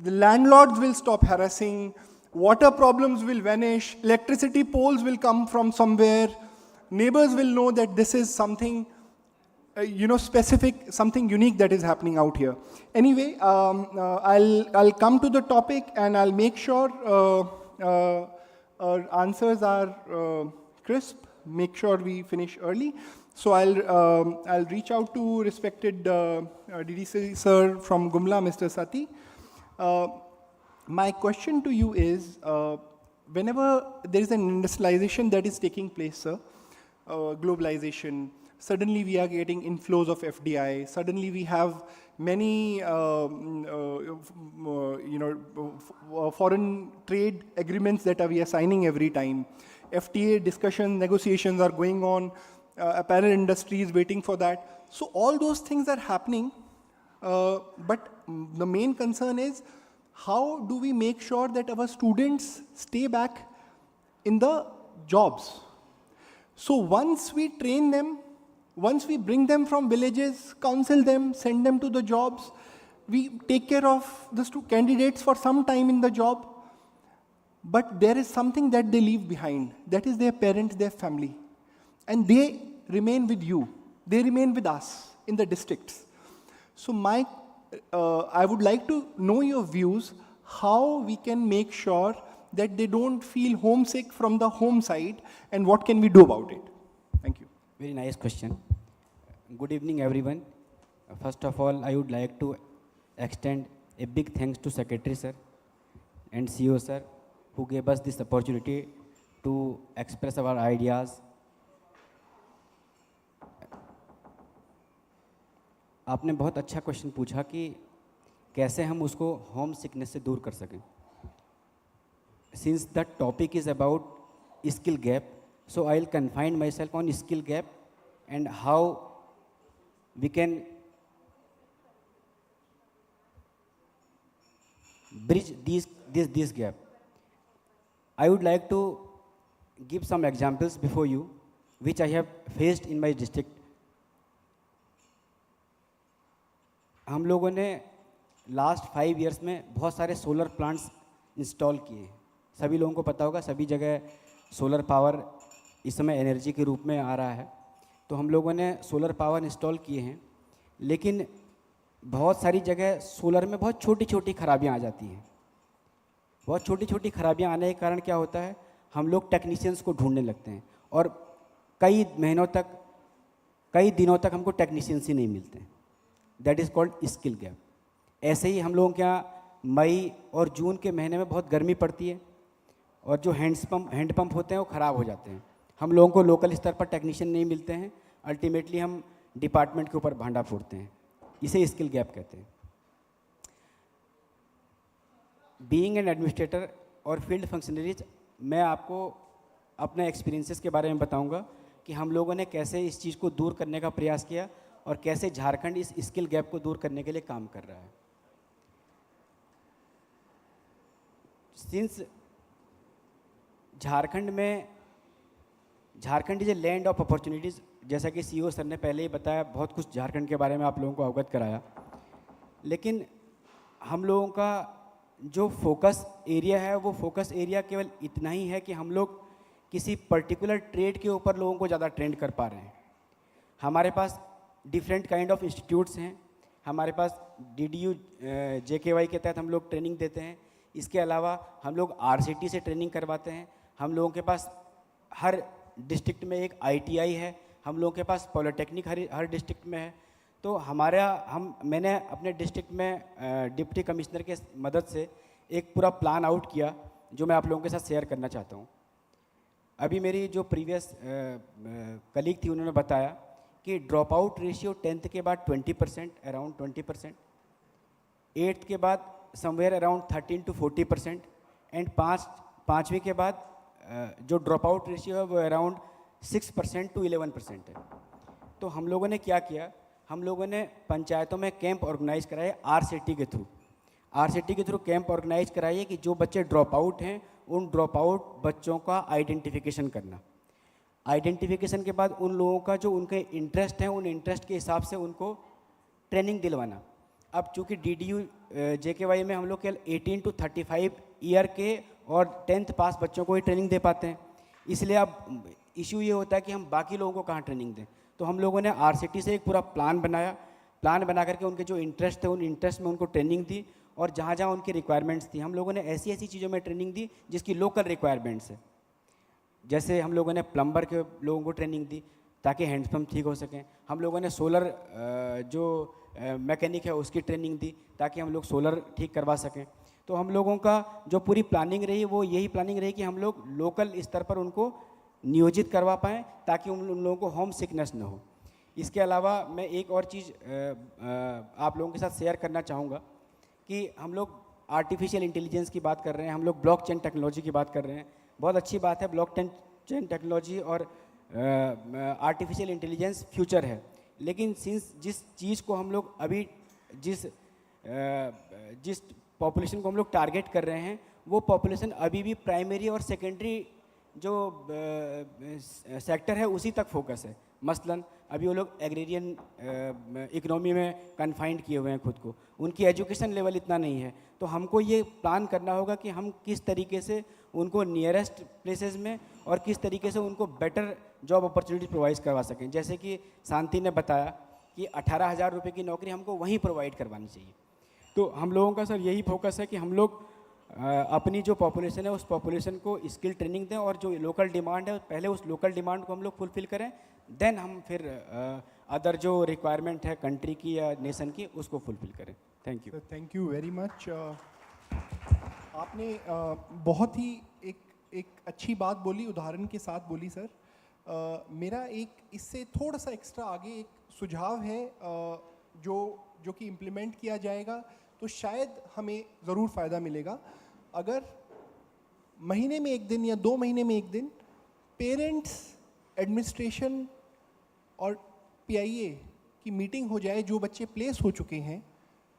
The landlords will stop harassing. Water problems will vanish. Electricity poles will come from somewhere. Neighbors will know that this is something, specific, something unique that is happening out here. Anyway, I'll come to the topic, and I'll make sure our answers are crisp. Make sure we finish early. So I'll reach out to respected DDC sir from Gumla, Mr. Sati. My question to you is, whenever there is an industrialization that is taking place, sir, globalization, suddenly we are getting inflows of FDI, suddenly we have many foreign trade agreements that we are signing every time. FTA discussions, negotiations are going on, apparel industry is waiting for that. So all those things are happening, but the main concern is, how do we make sure that our students stay back in the jobs? So once we train them, once we bring them from villages, counsel them, send them to the jobs, we take care of the candidates for some time in the job, but there is something that they leave behind. That is their parents, their family. And they remain with you. They remain with us in the districts. So I would like to know your views, how we can make sure that they don't feel homesick from the home side, and what can we do about it? Thank you. Very nice question. Good evening, everyone. First of all, I would like to extend a big thanks to Secretary Sir and CEO Sir, who gave us this opportunity to express our ideas. आपने बहुत अच्छा question पूछा कि कैसे हम उसको home sickness से दूर कर सकें. Since the topic is about skill gap, so I'll confine myself on skill gap and how we can bridge this gap. I would like to give some examples before you, which I have faced in my district. हम लोगों ने last 5 years में बहुत सारे solar plants install किए. सभी लोगों को पता होगा, सभी जगह सोलर पावर इस समय एनर्जी के रूप में आ रहा है. तो हम लोगों ने सोलर पावर इंस्टॉल किए हैं, लेकिन बहुत सारी जगह सोलर में बहुत छोटी छोटी खराबियां आ जाती हैं. बहुत छोटी छोटी खराबियां आने के कारण क्या होता है, हम लोग टेक्नीशियंस को ढूंढने लगते हैं और कई महीनों तक, कई दिनों तक हमको टेक्नीशियंस ही नहीं मिलते हैं. That is called skill gap. ऐसे ही हम लोगों के यहाँ मई और जून के महीने में बहुत गर्मी पड़ती है और जो हैंड पंप होते हैं वो ख़राब हो जाते हैं. हम लोगों को लोकल स्तर पर टेक्नीशियन नहीं मिलते हैं. अल्टीमेटली हम डिपार्टमेंट के ऊपर भांडा फोड़ते हैं. इसे स्किल गैप कहते हैं. बीइंग एन एडमिनिस्ट्रेटर और फील्ड फंक्शनरीज, मैं आपको अपने एक्सपीरियंसेस के बारे में बताऊंगा कि हम लोगों ने कैसे इस चीज़ को दूर करने का प्रयास किया और कैसे झारखंड इस स्किल गैप को दूर करने के लिए काम कर रहा है. Since Jharkhand is a land of opportunities, जैसा कि सीईओ सर ने पहले ही बताया, बहुत कुछ झारखंड के बारे में आप लोगों को अवगत कराया. लेकिन हम लोगों का जो फोकस एरिया है, वो फोकस एरिया केवल इतना ही है कि हम लोग किसी पर्टिकुलर ट्रेड के ऊपर लोगों को ज़्यादा ट्रेंड कर पा रहे हैं. हमारे पास डिफरेंट काइंड ऑफ इंस्टीट्यूट्स हैं. हमारे पास DDU JKY के तहत हम लोग ट्रेनिंग देते हैं. इसके अलावा हम लोग RCT से ट्रेनिंग करवाते हैं. हम लोगों के पास हर डिस्ट्रिक्ट में एक ITI है. हम लोगों के पास पॉलिटेक्निक हर डिस्ट्रिक्ट में है. तो मैंने अपने डिस्ट्रिक्ट में डिप्टी कमिश्नर के मदद से एक पूरा प्लान आउट किया, जो मैं आप लोगों के साथ शेयर करना चाहता हूँ. अभी मेरी जो प्रीवियस कलीग थी, उन्होंने बताया कि ड्रॉप आउट रेशियो 10th के बाद 20%, अराउंड 20%, 8th के बाद समवेयर अराउंड 13 to 40%, एंड 5वीं के बाद जो ड्रॉप आउट रेशियो है वो अराउंड 6% to 11% है. तो हम लोगों ने क्या किया, हम लोगों ने पंचायतों में कैंप ऑर्गेनाइज कराए RCT के थ्रू. RCT के थ्रू कैंप ऑर्गेनाइज कराइए कि जो बच्चे ड्रॉप आउट हैं, उन ड्रॉप आउट बच्चों का आइडेंटिफिकेशन करना. आइडेंटिफिकेशन के बाद उन लोगों का जो उनके इंटरेस्ट है उन इंटरेस्ट के हिसाब से उनको ट्रेनिंग दिलवाना। अब चूँकि DDU JKY में हम लोग केवल 18 to 35 ईयर के और 10th पास बच्चों को ही ट्रेनिंग दे पाते हैं, इसलिए अब इशू ये होता है कि हम बाकी लोगों को कहाँ ट्रेनिंग दें। तो हम लोगों ने RCT से एक पूरा प्लान बनाया, प्लान बना करके उनके जो इंटरेस्ट थे उन इंटरेस्ट में उनको ट्रेनिंग दी, और जहाँ जहाँ उनकी रिक्वायरमेंट्स थी हम लोगों ने ऐसी ऐसी चीज़ों में ट्रेनिंग दी जिसकी लोकल रिक्वायरमेंट्स है। जैसे हम लोगों ने प्लम्बर के लोगों को ट्रेनिंग दी ताकि हैंडपम्प ठीक हो सकें, हम लोगों ने सोलर जो मैकेनिक है उसकी ट्रेनिंग दी ताकि हम लोग सोलर ठीक करवा सकें। तो हम लोगों का जो पूरी प्लानिंग रही वो यही प्लानिंग रही कि हम लोग लोकल स्तर पर उनको नियोजित करवा पाएँ ताकि उन लोगों को होम सिकनेस न हो। इसके अलावा मैं एक और चीज़ आप लोगों के साथ शेयर करना चाहूँगा कि हम लोग आर्टिफिशियल इंटेलिजेंस की बात कर रहे हैं, हम लोग ब्लॉकचेन टेक्नोलॉजी की बात कर रहे हैं। बहुत अच्छी बात है, ब्लॉकचेन टेक्नोलॉजी और आर्टिफिशियल इंटेलिजेंस फ्यूचर है, लेकिन सिंस जिस चीज़ को हम लोग अभी जिस पॉपुलेशन को हम लोग टारगेट कर रहे हैं वो पॉपुलेशन अभी भी प्राइमरी और सेकेंडरी जो सेक्टर है उसी तक फोकस है। मसलन अभी वो लोग एग्रेरियन इकोनॉमी में कन्फाइंड किए हुए हैं खुद को, उनकी एजुकेशन लेवल इतना नहीं है। तो हमको ये प्लान करना होगा कि हम किस तरीके से उनको नियरेस्ट प्लेसेस में और किस तरीके से उनको बेटर जॉब अपॉर्चुनिटी प्रोवाइड करवा सकें। जैसे कि शांति ने बताया कि 18,000 रुपये की नौकरी हमको वहीं प्रोवाइड करवानी चाहिए। तो हम लोगों का सर यही फोकस है कि हम लोग अपनी जो पॉपुलेशन है उस पॉपुलेशन को स्किल ट्रेनिंग दें और जो लोकल डिमांड है पहले उस लोकल डिमांड को हम लोग फुलफ़िल करें, देन हम फिर अदर जो रिक्वायरमेंट है कंट्री की या नेशन की उसको फुलफ़िल करें। Thank you. Thank you very much. आपने बहुत ही एक अच्छी बात बोली, उदाहरण के साथ बोली सर। मेरा एक इससे थोड़ा सा एक्स्ट्रा आगे एक सुझाव है जो कि इम्प्लीमेंट किया जाएगा तो शायद हमें ज़रूर फ़ायदा मिलेगा। अगर महीने में एक दिन या 2 महीने में एक दिन पेरेंट्स, एडमिनिस्ट्रेशन और PIA की मीटिंग हो जाए, जो बच्चे प्लेस हो चुके हैं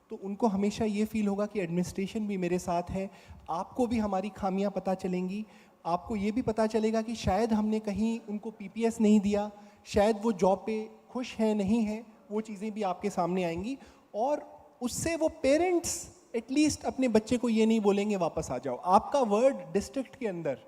तो उनको हमेशा ये फील होगा कि एडमिनिस्ट्रेशन भी मेरे साथ है। आपको भी हमारी खामियां पता चलेंगी, आपको ये भी पता चलेगा कि शायद हमने कहीं उनको PPS नहीं दिया, शायद वो जॉब पे खुश हैं नहीं हैं, वो चीज़ें भी आपके सामने आएंगी। और उससे वो पेरेंट्स एटलीस्ट अपने बच्चे को ये नहीं बोलेंगे वापस आ जाओ। आपका वर्ड डिस्ट्रिक्ट के अंदर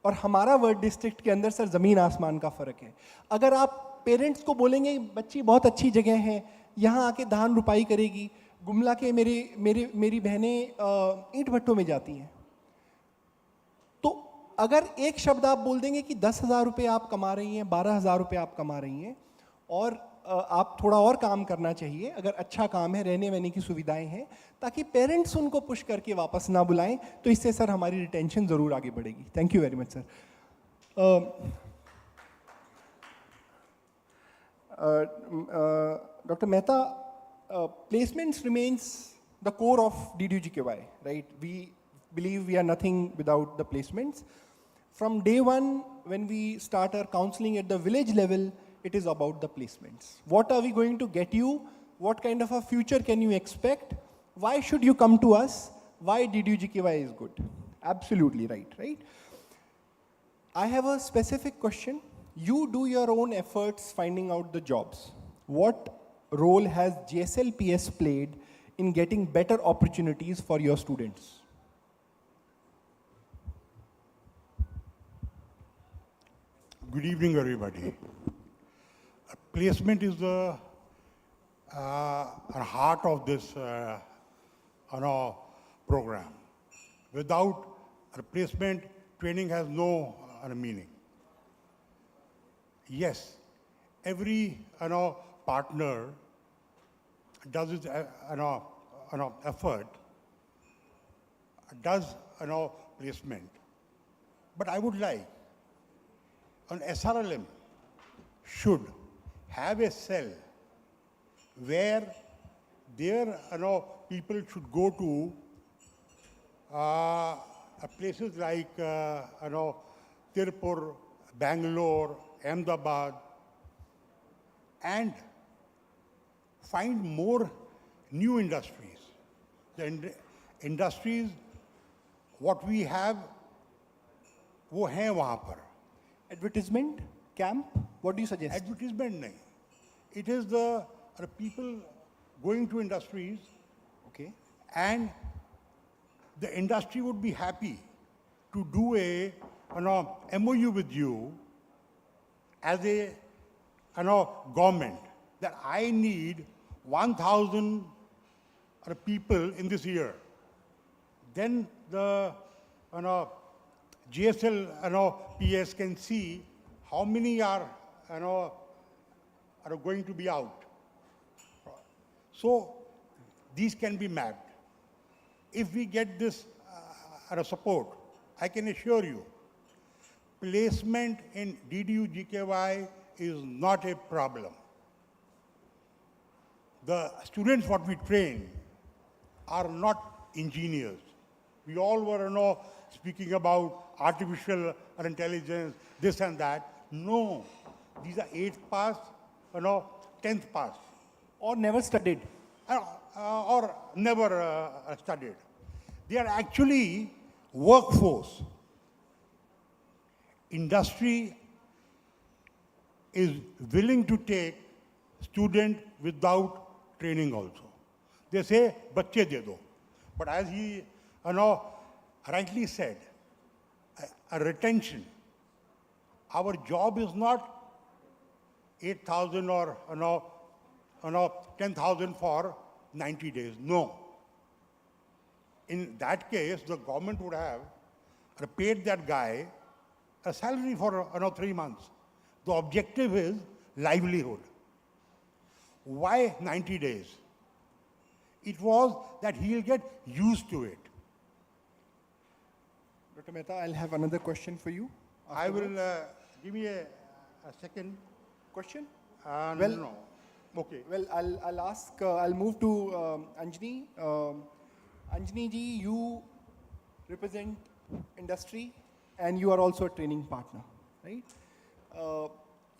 और हमारा वर्ड डिस्ट्रिक्ट के अंदर सर ज़मीन आसमान का फ़र्क है। अगर आप पेरेंट्स को बोलेंगे बच्ची बहुत अच्छी जगह है, यहाँ आके धान रुपाई करेगी, गुमला के मेरी बहनें ईंट भट्टों में जाती हैं, तो अगर एक शब्द आप बोल देंगे कि 10,000 रुपये आप कमा रही हैं, 12,000 रुपये आप कमा रही हैं और आप थोड़ा और काम करना चाहिए, अगर अच्छा काम है, रहने वहने की सुविधाएं हैं, ताकि पेरेंट्स उनको पुश करके वापस ना बुलाएं, तो इससे सर हमारी रिटेंशन ज़रूर आगे बढ़ेगी। Thank you very much sir. Doctor Mehta, placements remains the core of DDU-GKY, right? We believe we are nothing without the placements. From day one, when we start our counseling at the village level, it is about the placements. What are we going to get you? What kind of a future can you expect? Why should you come to us? Why DDU-GKY is good? Absolutely right? I have a specific question. You do your own efforts finding out the jobs. What role has JSLPS played in getting better opportunities for your students? Good evening, everybody. Placement is the heart of this program. Without placement, training has no meaning. Yes, every partner does its effort, does placement. But I would like an SRLM should have a cell where their people should go to places like Tirupur, Bangalore, Ahmedabad, and find more new industries. The industries, what we have, वो हैं वहाँ पर. Advertisement? camp? What do you suggest? Advertisement nahi. It is the people going to industries, okay, and the industry would be happy to do a MOU with you as a government that I need 1,000 people in this year. Then the GSL PS can see how many are going to be out. So these can be mapped. If we get this support, I can assure you, placement in DDU GKY is not a problem. The students what we train are not engineers. We all were speaking about artificial intelligence, this and that. No, these are 8th pass, 10th pass. Or never studied. Or never studied. They are actually workforce. Industry is willing to take student without training also. They say, "Bacche de do." But as he rightly said, a retention. Our job is not 8,000 or 10,000 for 90 days. No. In that case, the government would have paid that guy a salary for 3 months. The objective is livelihood. Why 90 days? It was that he'll get used to it. Dr. Mehta, I'll have another question for you. I will, give me a second. Question? Well, no. Okay. Well, I'll ask, I'll move to Anjani. Anjani ji, you represent industry and you are also a training partner, right?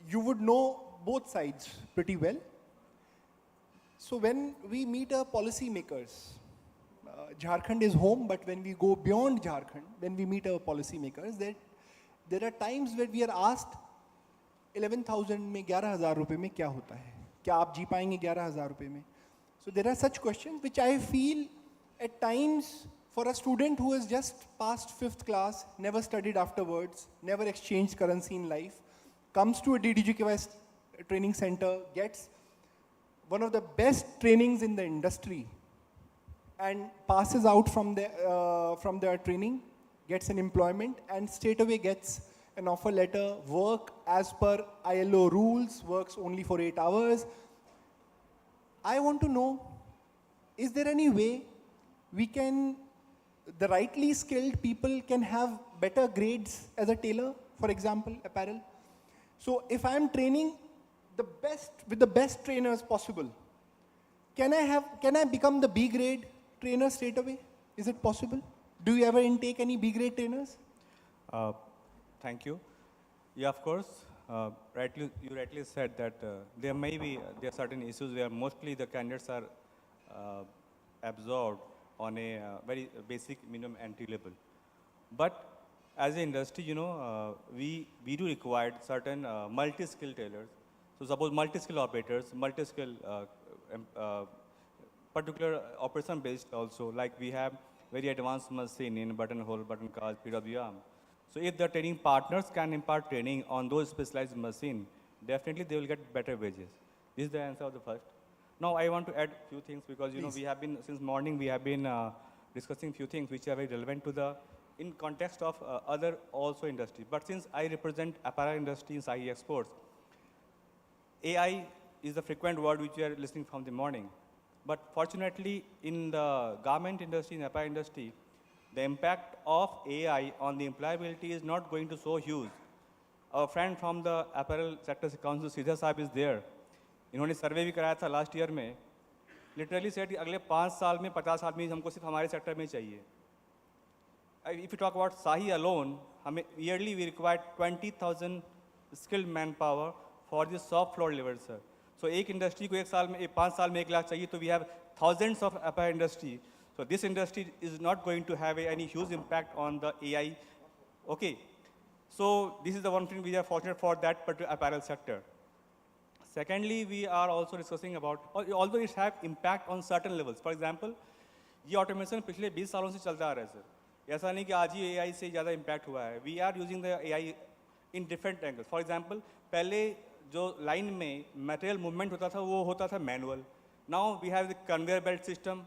You would know both sides pretty well. So when we meet our policymakers, Jharkhand is home, but when we go beyond Jharkhand, when we meet our policymakers, there are times where we are asked, 11,000 में 11,000 रुपए में क्या होता है? क्या आप जी पाएंगे 11,000 रुपए में? So there are such questions which I feel at times for a student who has just passed 5th class, never studied afterwards, never exchanged currency in life, comes to a DDGKY training center, gets one of the best trainings in the industry and passes out from their training, gets an employment and straight away gets an offer letter, work as per ILO rules, works only for 8 hours. I want to know, is there any way the rightly skilled people can have better grades as a tailor, for example, apparel? So if I'm training with the best trainers possible, can I become the B grade trainer straight away? Is it possible? Do you ever intake any B grade trainers? Thank you. Yeah, of course. You rightly said that there are certain issues where mostly the candidates are absorbed on a very basic minimum entry level. But as an industry, we do require certain multi-skill tailors. So suppose multi-skill operators, multi-skill particular operation based also, like we have very advanced machine in buttonhole, button cast, PWM. So if the training partners can impart training on those specialized machine, definitely they will get better wages. This is the answer of the first. Now I want to add a few things because we have been, since morning we have been discussing few things which are very relevant to in context of other also industry. But since I represent apparel industry in Sahi Exports, AI is the frequent word which we are listening from the morning. But fortunately in the garment industry, in apparel industry, the impact of AI on the employability is not going to so huge. Our friend from the apparel sector council, Sidha Saab, is there. इन्होंने सर्वे भी कराया था last year में, literally set कि अगले 5 साल में 50 आदमी हमको सिर्फ हमारे सेक्टर में चाहिए. If you talk about Sahi alone, हमें yearly we require 20,000 skilled manpower for the soft floor level, sir. So एक industry को 5 साल में 1 लाख चाहिए, तो we have thousands of apparel industry. So this industry is not going to have any huge impact on the AI. Okay. So this is the one thing we are fortunate for that particular apparel sector. Secondly, we are also discussing about, although it have impact on certain levels. For example, ये automation पिछले 20 सालों से चलता आ रहा है sir. ऐसा नहीं कि आज ही AI से ज़्यादा impact हुआ है. We are using the AI in different angles. For example, पहले जो line में material movement होता था वो होता था manual. Now we have the conveyor belt system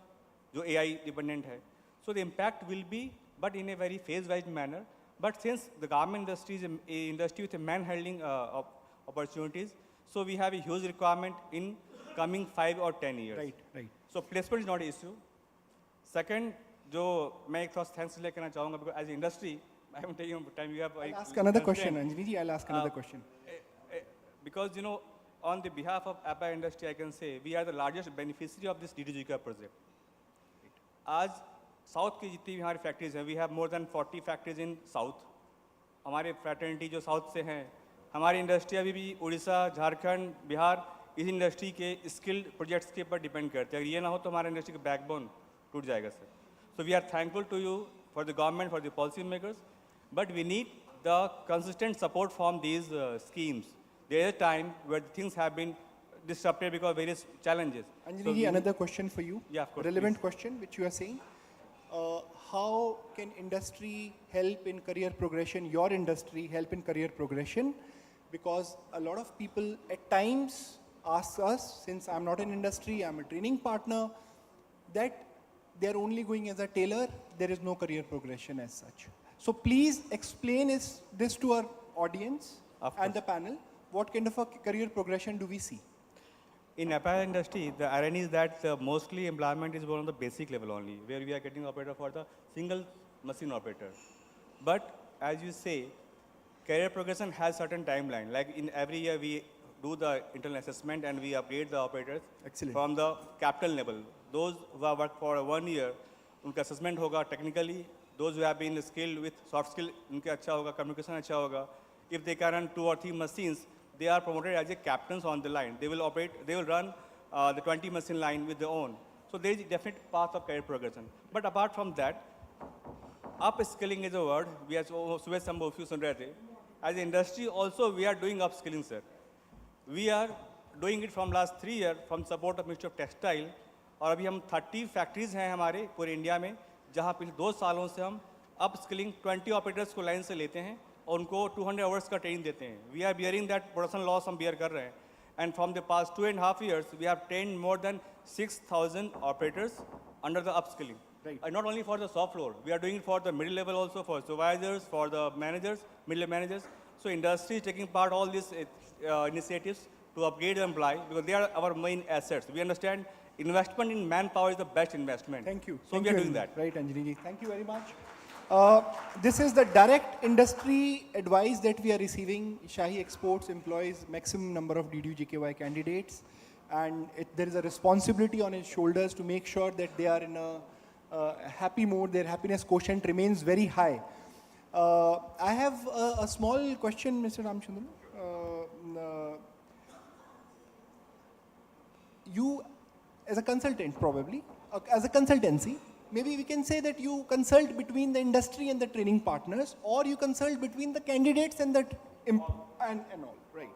जो AI dependent है. So the impact will be, but in a very phase-wise manner. But since the garment industry is an industry with a man-handling opportunities, so we have a huge requirement in coming 5 or 10 years. Right, right. So placement is not an issue. Second, जो मैं एक थोड़ा thanks लेकर कहना चाहूँगा, because as an industry, I am taking time. You have. I'll ask another question, Anjali ji. I'll ask another question. Because you know, on the behalf of apparel industry, I can say we are the largest beneficiary of this DDGK project. आज south की जितनी भी हमारी factories हैं, we have more than 40 factories in South. हमारे fraternity जो south से हैं, हमारी इंडस्ट्री अभी भी उड़ीसा, झारखंड, बिहार इस इंडस्ट्री के स्किल्ड प्रोजेक्ट्स के ऊपर डिपेंड करते हैं. अगर ये ना हो तो हमारा इंडस्ट्री का बैकबोन टूट जाएगा sir. So we are thankful to you for the government, for the policy makers, but we need the consistent support from these schemes. There is a time where things have been disrupted because of various challenges. Anjali ji, another question for you. Yeah, of course. Relevant please. question which you are saying. How can industry help in career progression, your industry help in career progression? Because a lot of people at times ask us, since I'm not in industry, I'm a training partner, that they're only going as a tailor, there is no career progression as such. So please explain this to our audience and the panel. What kind of a career progression do we see? In apparel industry, the irony is that mostly employment is on the basic level only, where we are getting operator for the single machine operator. But as you say, career progression has certain timeline. Like in every year, we do the internal assessment and we upgrade the operators. Excellent. From the capital level. Those who have worked for 1 year, उनका assessment होगा technically. Those who have been skilled with soft skill, उनके अच्छा होगा, communication अच्छा होगा. If they can run 2 or 3 machines, they are promoted as a captains on the line. They will run the 20 machine line with their own. So there is a definite path of career progression. But apart from that, upskilling is a word. We are सुबह some of you सुन रहे थे. As an industry also, we are doing upskilling, sir. We are doing it from last 3 years from support of Ministry of Textile. और अभी हम 30 factories हैं हमारे पूरे India में, जहाँ पिछले 2 सालों से हम अपस्किलिंग 20 ऑपरेटर्स को लाइन से लेते हैं और उनको 200 आवर्स का ट्रेनिंग देते हैं. We are bearing that production loss हम बियर कर रहे हैं. And from the past 2.5 years, we have trained more than 6,000 operators under the upskilling. Right. Not only for the soft floor, we are doing it for the middle level also, for supervisors, for the managers, middle managers. So industry is taking part all these initiatives to upgrade the employee because they are our main assets. We understand investment in manpower is the best investment. Thank you. So we are doing that. Right, Anjali ji. Thank you very much. This is the direct industry advice that we are receiving. Shahi Exports employs maximum number of DDU-GKY candidates, and there is a responsibility on his shoulders to make sure that they are in a happy mode, their happiness quotient remains very high. I have a small question, Mr. Ramchandran. You, as a consultant probably, as a consultancy, maybe we can say that you consult between the industry and the training partners, or you consult between the candidates and and all, right?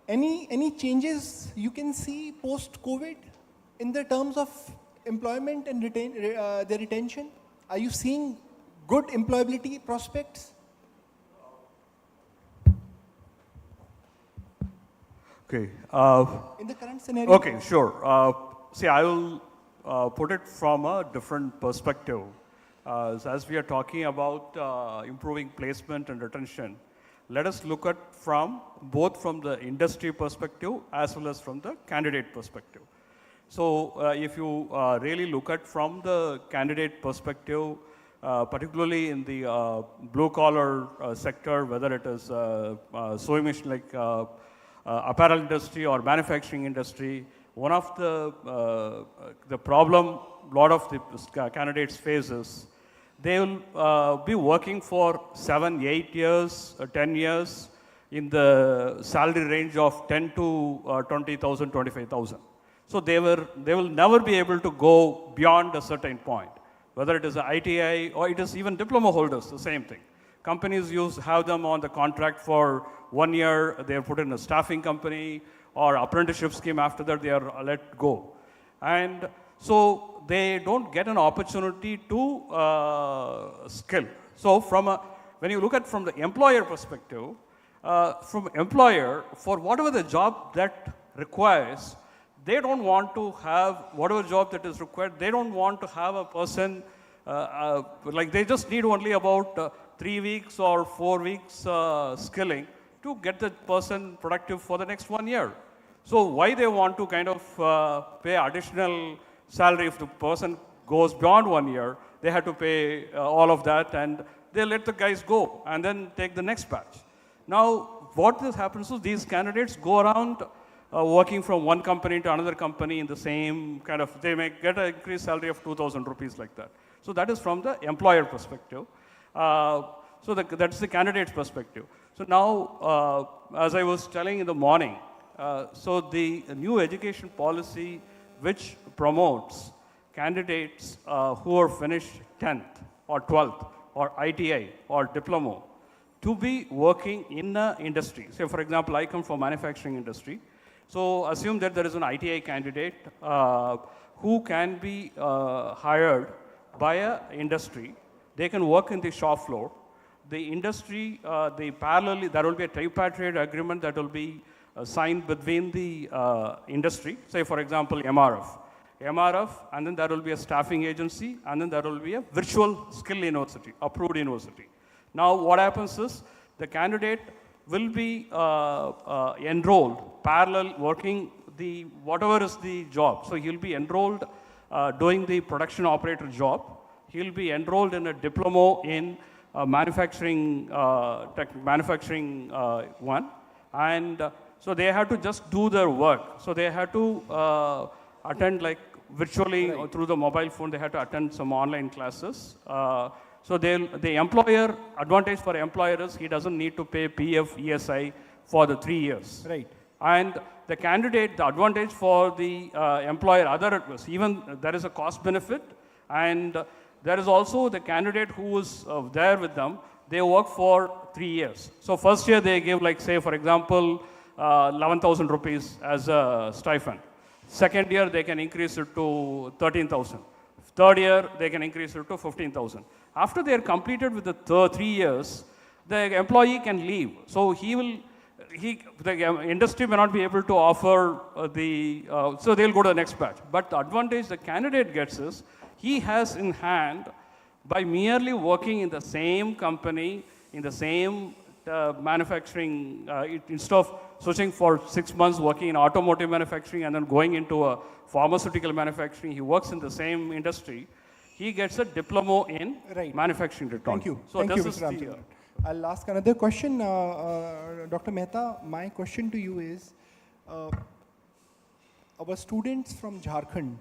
Any changes you can see post-COVID in the terms of employment and their retention? Are you seeing good employability prospects? Okay. In the current scenario? Okay, sure. See, I will put it from a different perspective. So as we are talking about improving placement and retention, let us look at both from the industry perspective as well as from the candidate perspective. So if you really look at from the candidate perspective, particularly in the blue collar sector, whether it is sewing machine like apparel industry or manufacturing industry, one of the problem a lot of the candidates face is they will be working for 7, 8 years, 10 years in the salary range of 10 to 20,000, 25,000. So they will never be able to go beyond a certain point, whether it is an ITI or it is even diploma holders, the same thing. companies have them on the contract for 1 year, they are put in a staffing company, or apprenticeship scheme. After that, they are let go. And so they don't get an opportunity to skill. So when you look at from the employer perspective, from employer, for whatever the job that requires, they don't want to have whatever job that is required, they don't want to have a person, like they just need only about 3 weeks or 4 weeks skilling to get the person productive for the next 1 year. So why they want to kind of pay additional salary if the person goes beyond 1 year, they have to pay all of that, and they let the guys go and then take the next batch. Now, what this happens is these candidates go around working from one company to another company in the same kind of, they may get an increased salary of 2,000 rupees like that. So that is from the employer perspective. So that's the candidate's perspective. So now, as I was telling in the morning, so the new education policy which promotes candidates who are finished 10th or 12th or ITI or diploma to be working in the industry. Say, for example, I come from manufacturing industry. So assume that there is an ITI candidate who can be hired by an industry. They can work in the shop floor. The industry, parallelly, there will be a tripartite agreement that will be signed between the industry. Say, for example, MRF, and then there will be a staffing agency, and then there will be a virtual skill university, approved university. Now, what happens is the candidate will be enrolled, parallel working whatever is the job. So he'll be enrolled doing the production operator job. He'll be enrolled in a diploma in manufacturing one. And so they have to just do their work. So they have to attend like virtually or through the mobile phone, they have to attend some online classes. So the employer, advantage for employer is he doesn't need to pay PF, ESI for the 3 years. Right. And the candidate, the advantage for the employer, even there is a cost benefit, and there is also the candidate who is there with them, they work for 3 years. So first year they give like, say, for example, 11,000 rupees as a stipend. Second year they can increase it to 13,000. Third year they can increase it to 15,000. After they are completed with the 3 years, the employee can leave. So the industry may not be able to offer so they'll go to the next batch. But the advantage the candidate gets is, he has in hand, by merely working in the same company, in the same manufacturing, instead of switching for 6 months working in automotive manufacturing and then going into a pharmaceutical manufacturing, he works in the same industry. He gets a diploma in manufacturing technology. Thank you. So Thank you, this Mr. is the, Ramchandran. I'll ask another question. Dr. Mehta, my question to you is, our students from Jharkhand,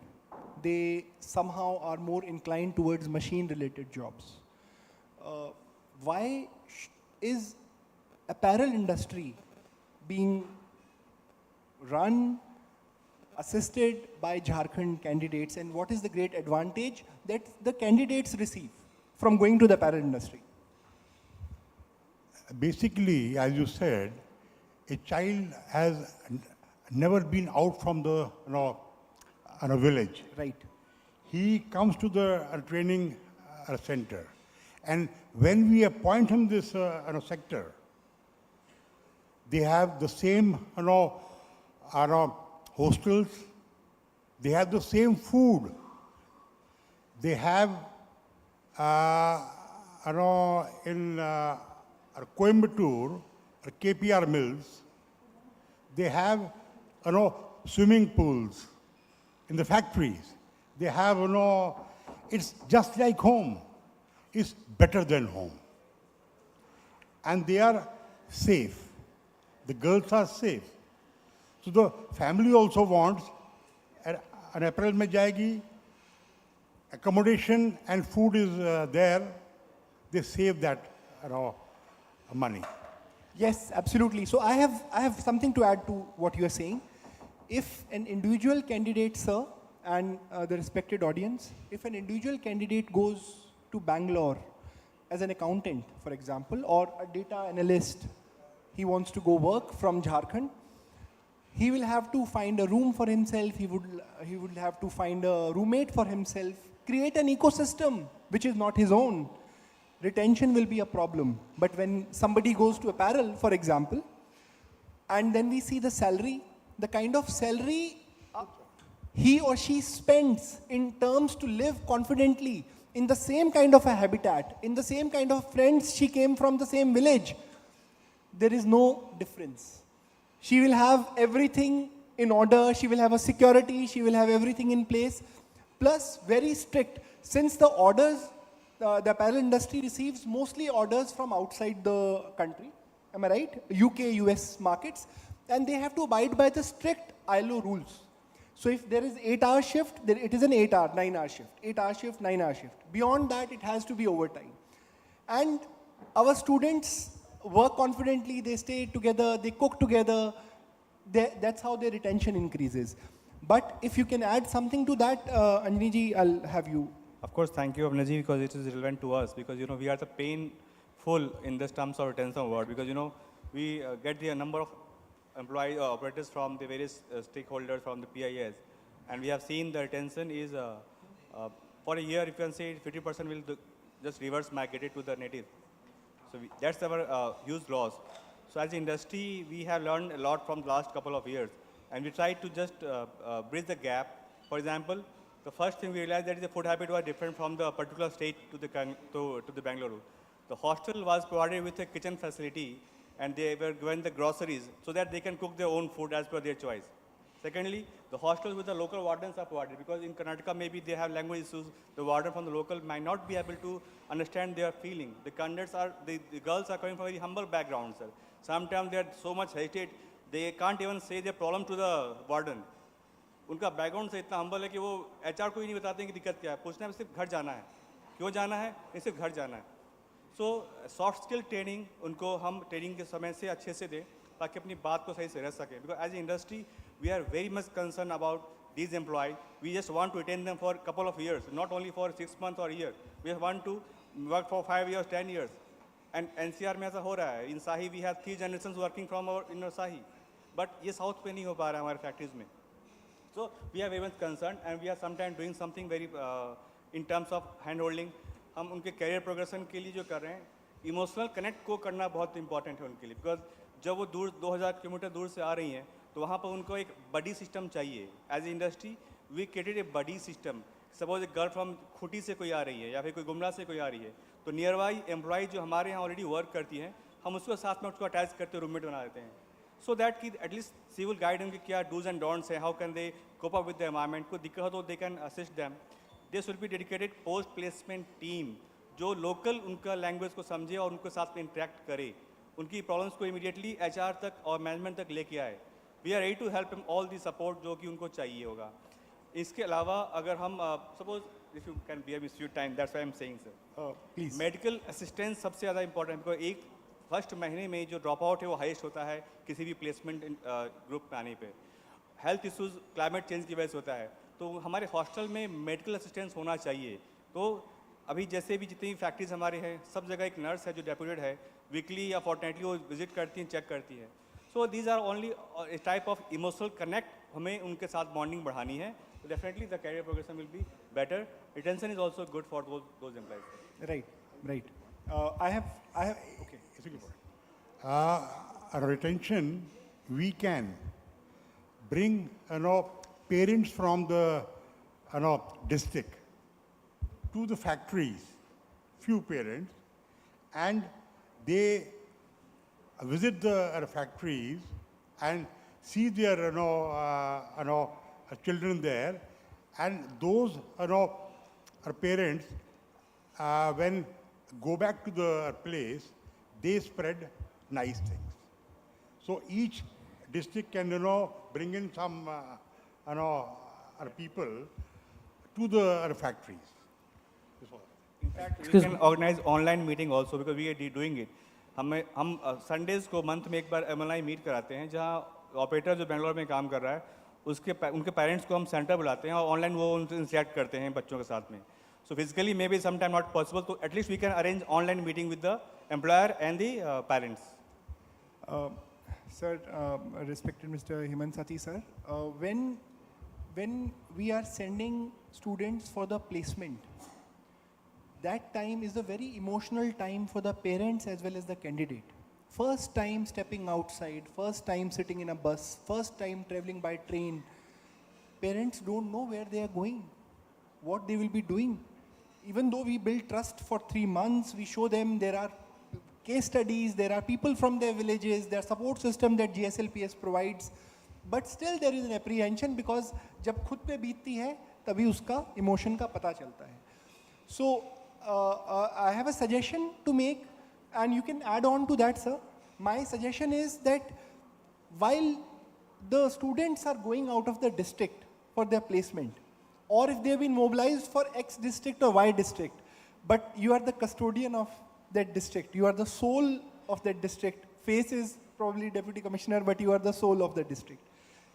they somehow are more inclined towards machine-related jobs. Why is apparel industry being run, assisted by Jharkhand candidates, and what is the great advantage that the candidates receive from going to the apparel industry? Basically, as you said, a child has never been out from the village. Right. He comes to the training center, and when we appoint him this sector, they have the same hostels, they have the same food, they have in Coimbatore, KPR mills, they have swimming pools in the factories. They have, it's just like home. It's better than home. And they are safe. The girls are safe. So the family also wants an apparel mein jayegi, accommodation and food is there. They save that money. Yes, absolutely. So I have something to add to what you are saying. If an individual candidate, sir, and the respected audience, if an individual candidate goes to Bangalore as an accountant, for example, or a data analyst, he wants to go work from Jharkhand, he will have to find a room for himself, he would have to find a roommate for himself, create an ecosystem which is not his own. Retention will be a problem. But when somebody goes to apparel, for example, and then we see the salary, the kind of salary he or she spends in terms to live confidently in the same kind of a habitat, in the same kind of friends, she came from the same village, there is no difference. She will have everything in order, she will have a security, she will have everything in place, plus very strict. Since the orders, the apparel industry receives mostly orders from outside the country, am I right? UK, US markets, and they have to abide by the strict ILO rules. So if there is 8-hour shift, then it is an 8-hour, 9-hour shift. 8-hour shift, 9-hour shift. Beyond that, it has to be overtime. And our students work confidently, they stay together, they cook together. That's how their retention increases. But if you can add something to that, Anjani ji, I'll have you. Of course, thank you, Abhinav ji, because it is relevant to us, because, you know, we are the painful in this terms of retention word, because, you know, we get the number of employee operators from the various stakeholders from the PIS, and we have seen the retention is, for a year, if you can say 50% will just reverse migrated to the native. So that's our huge loss. So as an industry, we have learned a lot from the last couple of years, and we try to just bridge the gap. For example, the first thing we realized that the food habit was different from the particular state to the Bangalore. The hostel was provided with a kitchen facility, and they were given the groceries so that they can cook their own food as per their choice. Secondly, the hostels with the local wardens are provided, because in Karnataka maybe they have language issues. The warden from the local might not be able to understand their feeling. The candidates are, the girls are coming from very humble backgrounds, sir. Sometimes they are so much hesitate, they can't even say their problem to the warden. उनका background से इतना humble है कि वो HR को ही नहीं बताते हैं कि दिक्कत क्या है, पूछना है सिर्फ घर जाना है, क्यों जाना है, सिर्फ घर जाना है. सो सॉफ्ट स्किल ट्रेनिंग उनको हम ट्रेनिंग के समय से अच्छे से दें ताकि अपनी बात को सही से रह सकें. Because as a industry we are very much concern about these employees. We just want to retain them for a couple of years, not only for 6 months or a year. We just want to work for 5 years, 10 years. And NCR में ऐसा हो रहा है. In Sahi we have 3 generations working from in our Sahi. But ये South पे नहीं हो पा रहा है हमारे factories में. So we are very much concerned, and we are sometimes doing something very in terms of hand holding. हम उनके career progression के लिए जो कर रहे हैं, emotional connect को करना बहुत important है उनके लिए, because जब वो दूर 2000 किलोमीटर दूर से आ रही हैं, तो वहाँ पर उनको एक बडी सिस्टम चाहिए. As a industry we created a buddy system. Suppose एक गर्ल फ्रॉम खूटी से कोई आ रही है या फिर कोई गुमला से कोई आ रही है, तो नियर बाई एम्प्लॉय जो हमारे यहाँ ऑलरेडी वर्क करती हैं, हम उसको साथ में उसको अटैच करते रूममेट बना देते हैं. सो दैट कि एटलीस्ट सी विल गाइड उनके क्या डूज एंड डोंट्स हैं, how can they cope up with the environment. को दिक्कत हो तो they can assist them. This will be dedicated post placement team जो लोकल उनका लैंग्वेज को समझे और उनके साथ में इंटरेक्ट करे, उनकी प्रॉब्लम्स को इमीडिएटली HR तक और मैनेजमेंट तक लेके आए. We are ready to help him all the support जो कि उनको चाहिए होगा. इसके अलावा अगर हम suppose if you can bear me few time, that's why I am saying sir, please medical assistance सबसे ज़्यादा इंपॉर्टेंट, बिकॉज एक फर्स्ट महीने में जो ड्रॉप आउट है वो हाईएस्ट होता है किसी भी प्लेसमेंट ग्रुप में आने पे. हेल्थ इशूज़ क्लाइमेट चेंज की वजह से होता है, तो हमारे हॉस्टल में मेडिकल असिस्टेंस होना चाहिए. तो अभी जैसे भी जितनी फैक्ट्रीज हमारे हैं, सब जगह एक नर्स है जो डेप्यूटेड है, वीकली या फॉर्टनाइटली वो विजिट करती हैं, चेक करती है. So these are only a type of emotional connect. हमें उनके साथ bonding बढ़ानी है. So definitely the career progression will be better. Retention is also good for those employees. Right, right. I have. Okay, it's really important. Retention, we can bring parents from the district to the factories. Few parents, and they visit the factories and see their children there, and those parents when go back to the place, they spread nice things. So each district can bring in some people to the factories. In fact, we can organize online meeting also, because we are doing it. हम Sundays को month में एक बार MLI meet कराते हैं, जहाँ operator जो बेंगलोर में काम कर रहा है उनके पेरेंट्स को हम सेंटर बुलाते हैं और ऑनलाइन वो उनसे इंटरेक्ट करते हैं बच्चों के साथ में. So physically maybe sometime not possible, so at least we can arrange online meeting with the employer and the parents. Sir, respected Mr. Himansati sir, when we are sending students for the placement, that time is a very emotional time for the parents as well as the candidate. First time stepping outside, first time sitting in a bus, first time traveling by train. Parents don't know where they are going, what they will be doing. Even though we build trust for 3 months, we show them there are case studies, there are people from their villages, there are support system that GSLPS provides, but still there is an apprehension because जब खुद पे बीतती है तभी उसका emotion का पता चलता है. So I have a suggestion to make, and you can add on to that, sir. My suggestion is that while the students are going out of the district for their placement, or if they have been mobilized for X district or Y district, but you are the custodian of that district, you are the soul of that district. Face is probably deputy commissioner, but you are the soul of the district.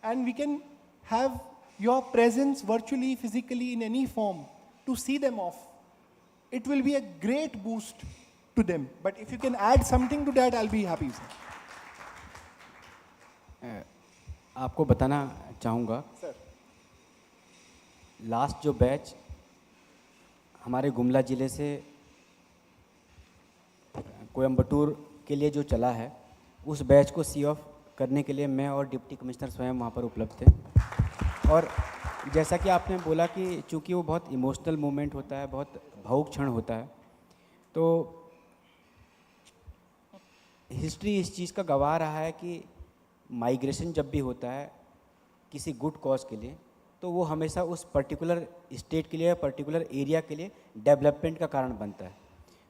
And we can have your presence virtually, physically, in any form to see them off. It will be a great boost to them. But if you can add something to that, I'll be happy, sir. आपको बताना चाहूँगा, last जो batch हमारे गुमला ज़िले से कोयम्बटूर के लिए जो चला है, उस बैच को सी ऑफ करने के लिए मैं और डिप्टी कमिश्नर स्वयं वहाँ पर उपलब्ध थे. और जैसा कि आपने बोला कि चूँकि वो बहुत इमोशनल मोमेंट होता है, बहुत भावुक क्षण होता है, तो हिस्ट्री इस चीज़ का गवाह रहा है कि माइग्रेशन जब भी होता है किसी गुड कॉज के लिए, तो वो हमेशा उस पर्टिकुलर स्टेट के लिए, पर्टिकुलर एरिया के लिए डेवलपमेंट का कारण बनता है.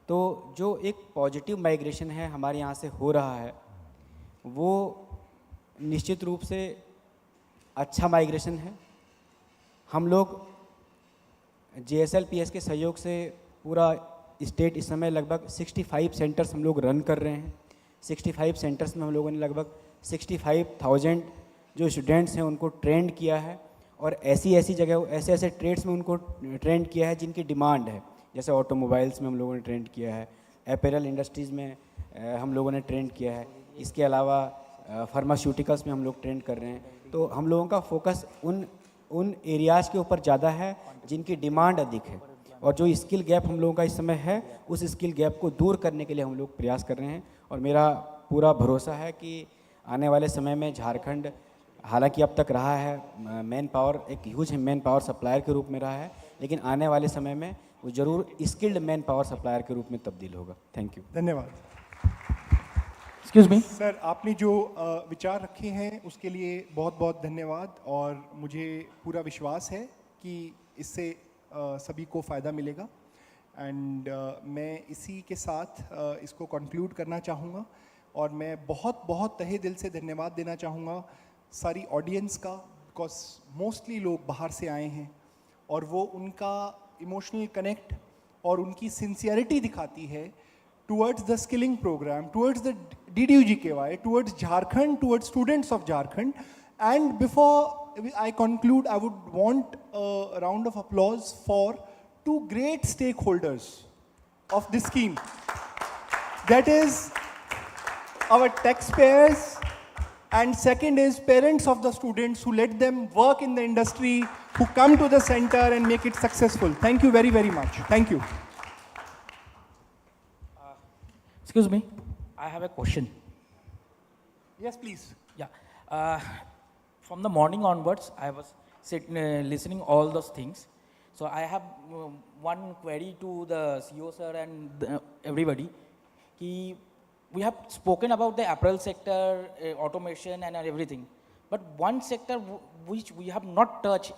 तो जो एक पॉजिटिव माइग्रेशन है हमारे यहाँ से हो रहा है, वो निश्चित रूप से अच्छा माइग्रेशन है. हम लोग JSLPS के सहयोग से पूरा स्टेट इस समय लगभग 65 सेंटर्स हम लोग रन कर रहे हैं. 65 सेंटर्स में हम लोगों ने लगभग 65,000 जो स्टूडेंट्स हैं उनको ट्रेंड किया है, और ऐसी जगह, ऐसे ट्रेड्स में उनको ट्रेंड किया है जिनकी डिमांड है. जैसे ऑटोमोबाइल्स में हम लोगों ने ट्रेंड किया है, अपैरल इंडस्ट्रीज़ में हम लोगों ने ट्रेंड किया है, इसके अलावा फार्मास्यूटिकल्स में हम लोग ट्रेंड कर रहे हैं. तो हम लोगों का फोकस उन एरियाज़ के ऊपर ज़्यादा है जिनकी डिमांड अधिक है, और जो स्किल गैप हम लोगों का इस समय है, उस स्किल गैप को दूर करने के लिए हम लोग प्रयास कर रहे हैं. और मेरा पूरा भरोसा है कि आने वाले समय में झारखंड, हालांकि अब तक रहा है मैन पावर, एक ह्यूज मैन पावर सप्लायर के रूप में रहा है, लेकिन आने वाले समय में वो जरूर स्किल्ड मैन पावर सप्लायर के रूप में तब्दील होगा. Thank you. धन्यवाद. एक्सक्यूज मी सर, आपने जो विचार रखे हैं उसके लिए बहुत बहुत धन्यवाद, और मुझे पूरा विश्वास है कि इससे सभी को फ़ायदा मिलेगा. एंड मैं इसी के साथ इसको कंक्लूड करना चाहूँगा, और मैं बहुत बहुत तहे दिल से धन्यवाद देना चाहूँगा सारी ऑडियंस का, बिकॉज मोस्टली लोग बाहर से आए हैं, और वो उनका इमोशनल कनेक्ट और उनकी सिंसियरिटी दिखाती है towards the skilling program, towards the DDU-GKY, towards Jharkhand, towards students of Jharkhand. And before I conclude, I would want a round of applause for two great stakeholders of this scheme. That is our taxpayers, and second is parents of the students who let them work in the industry, who come to the center and make it successful. Thank you very, very much. Thank you. Excuse me, I have a question. Yes, please. Yeah. From the morning onwards, I was listening all those things. So I have one query to the CEO sir and everybody. We have spoken about the apparel sector, automation and everything. But one sector which we have not touched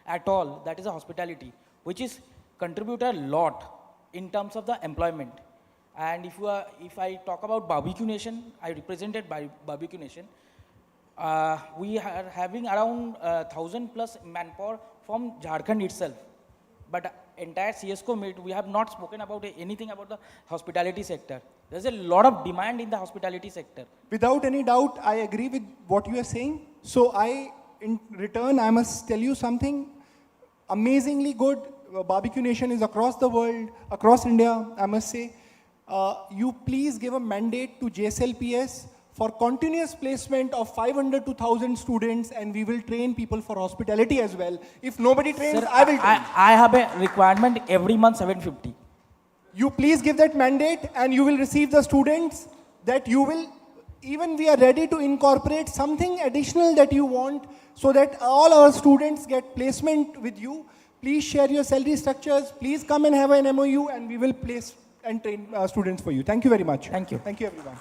at all, that is the hospitality, which is contributed a lot in terms of the employment. And if I talk about Barbecue Nation, I represented by Barbecue Nation. We are having around 1,000 plus manpower from Jharkhand itself. But entire CSCO meet, we have not spoken about anything about the hospitality sector. There's a lot of demand in the hospitality sector. Without any doubt, I agree with what you are saying. So in return, I must tell you something amazingly good. Barbecue Nation is across the world, across India, I must say. You please give a mandate to JSLPS for continuous placement of 500 to 1,000 students, and we will train people for hospitality as well. If nobody trains, Sir, I will train. I have a requirement every month 750. You please give that mandate and you will receive the students that you will, even we are ready to incorporate something additional that you want so that all our students get placement with you. Please share your salary structures. Please come and have an MOU and we will place and train students for you. Thank you very much. Thank you. Thank you everyone.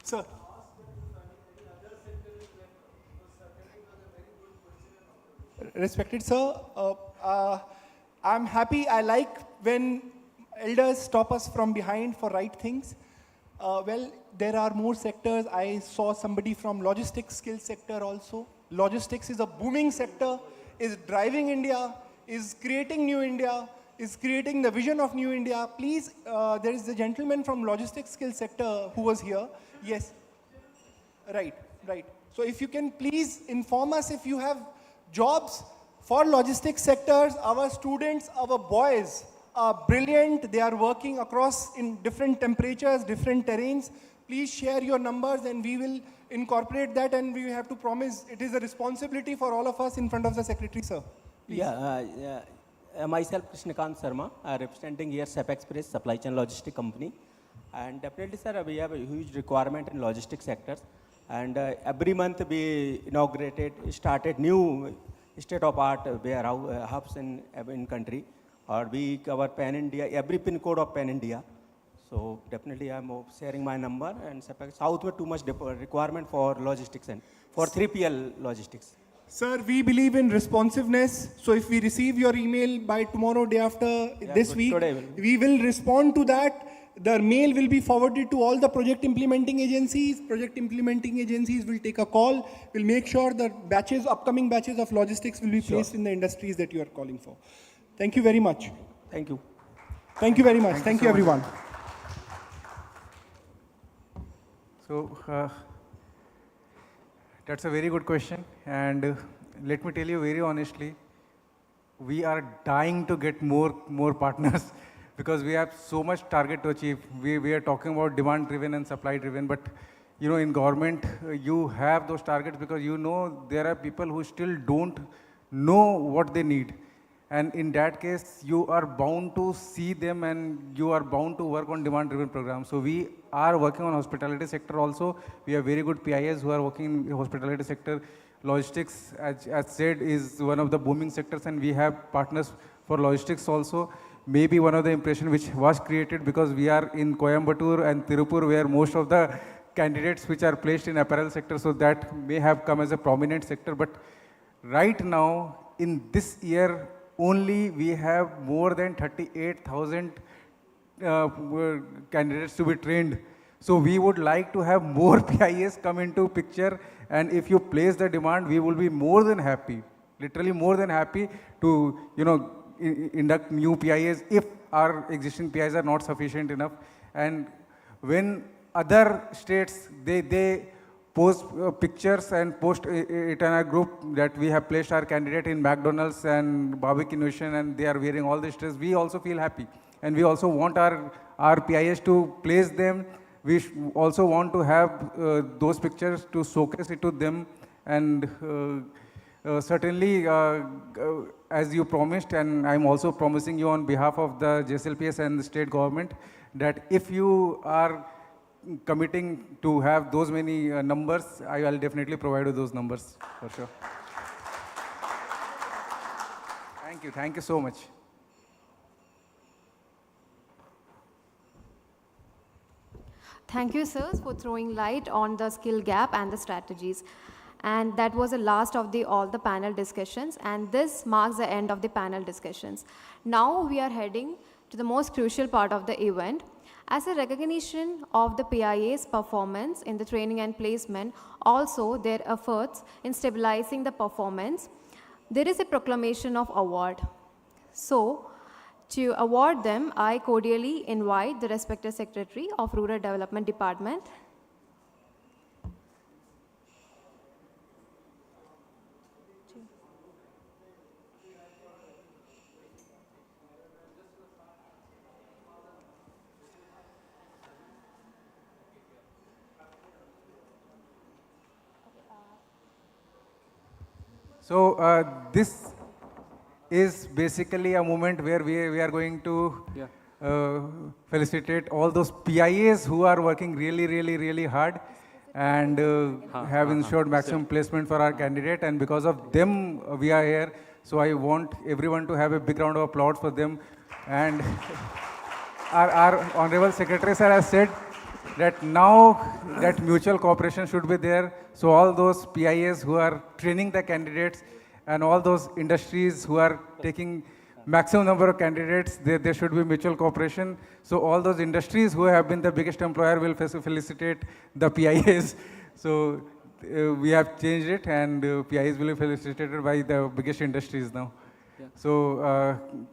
Sir. Respected sir, I'm happy, I like when elders stop us from behind for right things. Well, there are more sectors. I saw somebody from logistics skill sector also. Logistics is a booming sector, is driving India, is creating new India, is creating the vision of new India. Please, there is a gentleman from logistics skill sector who was here. Yes, right. So if you can please inform us if you have jobs for logistics sectors. Our students, our boys are brilliant. They are working across in different temperatures, different terrains. Please share your numbers and we will incorporate that, and we have to promise it is a responsibility for all of us in front of the secretary, sir. Please. Myself Krishnakant Sharma, representing here SEP Express Supply Chain Logistic Company. And definitely, sir, we have a huge requirement in logistics sectors. And every month we started new state-of-art warehouse hubs in country. Or we cover Pan India, every pin code of Pan India. So definitely I'm sharing my number, and South with too much requirement for logistics and for 3PL logistics. Sir, we believe in responsiveness. So if we receive your email by tomorrow, day after, this week, we will respond to that. The mail will be forwarded to all the project implementing agencies. Project implementing agencies will take a call. We'll make sure that upcoming batches of logistics will be placed in the industries that you are calling for. Thank you very much. Thank you. Thank you very much. Thank you, everyone. So, that's a very good question. And let me tell you very honestly, we are dying to get more partners because we have so much target to achieve. We are talking about demand driven and supply driven, but you know, in government, you have those targets because you know there are people who still don't know what they need. And in that case, you are bound to see them and you are bound to work on demand-driven programs. So we are working on hospitality sector also. We have very good PIs who are working in the hospitality sector. Logistics, as said, is one of the booming sectors, and we have partners for logistics also. Maybe one of the impression which was created because we are in Coimbatore and Tirupur, where most of the candidates which are placed in apparel sector, so that may have come as a prominent sector. But right now, in this year, only we have more than 38,000 candidates to be trained. So we would like to have more PIS come into picture, and if you place the demand, we will be more than happy, literally more than happy to, you know, induct new PIS if our existing PIS are not sufficient enough. And when other states, they post pictures and post it in our group that we have placed our candidate in McDonald's and Barbecue Nation and they are wearing all this dress, we also feel happy. And we also want our PIS to place them. We also want to have those pictures to showcase it to them. And certainly, as you promised, and I'm also promising you on behalf of the JSLPS and the state government, that if you are committing to have those many numbers, I will definitely provide you those numbers for sure. Thank you so much. Thank you, sirs, for throwing light on the skill gap and the strategies. And that was the last of all the panel discussions, and this marks the end of the panel discussions. Now we are heading to the most crucial part of the event. As a recognition of the PIA's performance in the training and placement, also their efforts in stabilizing the performance, there is a proclamation of award. So, to award them, I cordially invite the respected Secretary of Rural Development Department. So this is basically a moment where we are going to felicitate all those PIAs who are working really hard and have ensured maximum placement for our candidate, and because of them we are here. So I want everyone to have a big round of applause for them. And our Honorable Secretary Sir has said that now that mutual cooperation should be there. So all those PIAs who are training the candidates and all those industries who are taking maximum number of candidates, there should be mutual cooperation. So all those industries who have been the biggest employer will felicitate the PIAs. So we have changed it, and PIAs will be felicitated by the biggest industries now. Yeah. So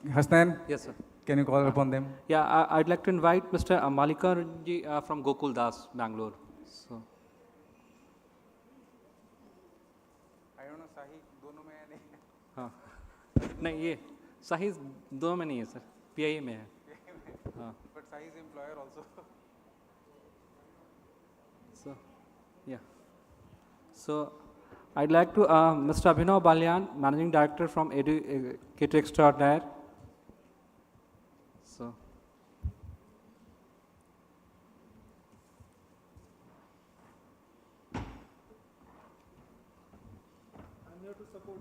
Hasnan, Yes, sir. can you call upon them? Yeah, I'd like to invite Mr. Malika ji from Gokul Das, Bangalore. So. I don't know, Sahi, दोनों में है नहीं? हाँ, नहीं ये साही दोनों में नहीं है सर, PIA में है. हाँ. But Sahi is employer also. So, yeah. So, I'd like to Mr. Abhinav Balyan, Managing Director from Cxo Conclave. So. I'm here to support.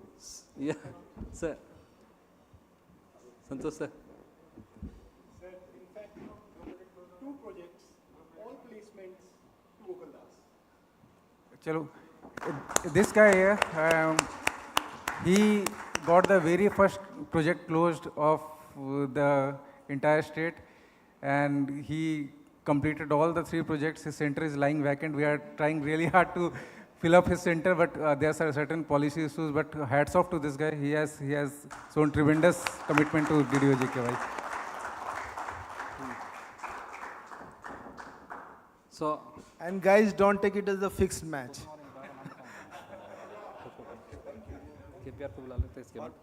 Yeah, sir. Santosh sir. Sir, in fact, two projects, all placements to Gokul Das. Chalo, this guy here, he got the very first project closed of the entire state, and he completed all the 3 projects. His center is lying vacant. We are trying really hard to fill up his center, but there are certain policy issues. But hats off to this guy. He has shown tremendous commitment to DDO-GKY. So, and guys, don't take it as a fixed match.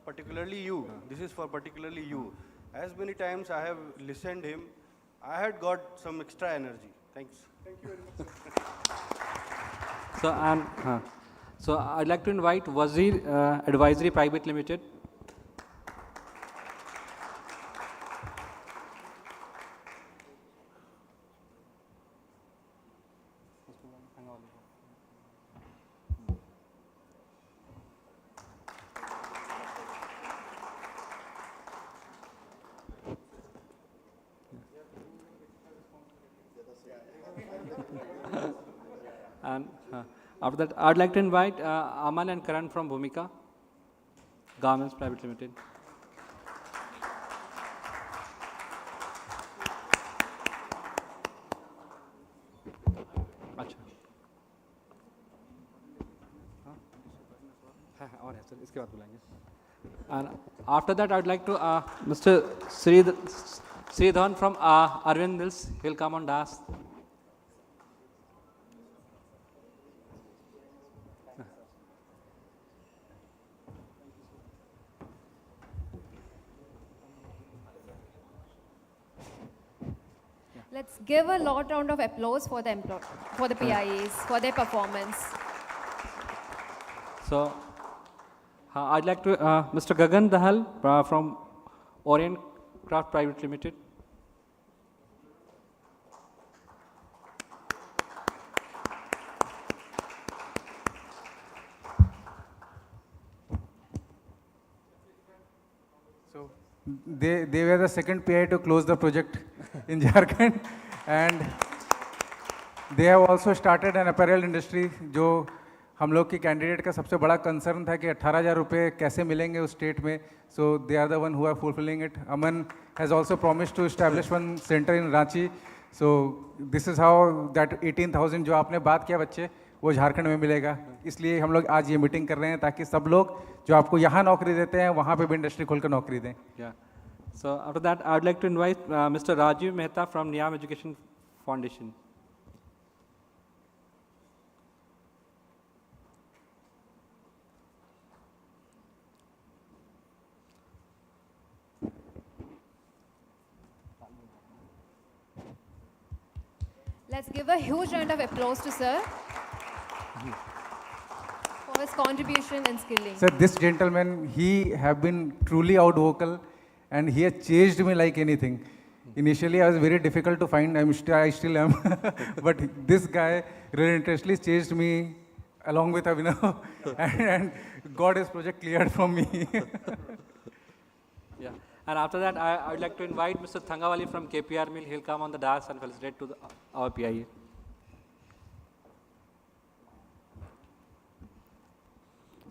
Particularly you. This is for particularly you. As many times I have listened him, I had got some extra energy. Thanks. Thank you very much. So I'd like to invite Wazir Advisory Private Limited. And after that, I'd like to invite Aman and Karan from Bhumika Garments Private Limited. अच्छा और है sir, इसके बाद बुलाएंगे. And after that, I'd like to Mr. Sridhan from Arvind Mills. He'll come on dais. Let's give a round of applause for the PIAs, for their performance. So, I'd like to Mr. Gagan Dahal from Orient Craft Private Limited. So they were the second PI to close the project in Jharkhand, and they have also started an apparel industry जो हम लोग की candidate का सबसे बड़ा concern था कि 18,000 रुपये कैसे मिलेंगे उस स्टेट में. So they are the one who are fulfilling it. Aman has also promised to establish one centre in Ranchi. So this is how that 18,000 जो आपने बात किया बच्चे, वो झारखंड में मिलेगा. इसलिए हम लोग आज ये मीटिंग कर रहे हैं ताकि सब लोग जो आपको यहाँ नौकरी देते हैं वहाँ पे भी इंडस्ट्री खोलकर नौकरी दें. So after that, I'd like to invite Mr. Rajiv Mehta from Niyam Education Foundation. Let's give a huge round of applause to sir for his contribution in skilling. Sir, this gentleman, he have been truly out vocal, and he has changed me like anything. Initially, I was very difficult to find. I still am. But this guy relentlessly chased me along with Abhinav, and got his project cleared from me. Yeah. And after that, I would like to invite Mr. Thangawali from KPR Mill. He'll come on the dais and felicitate to our PIA.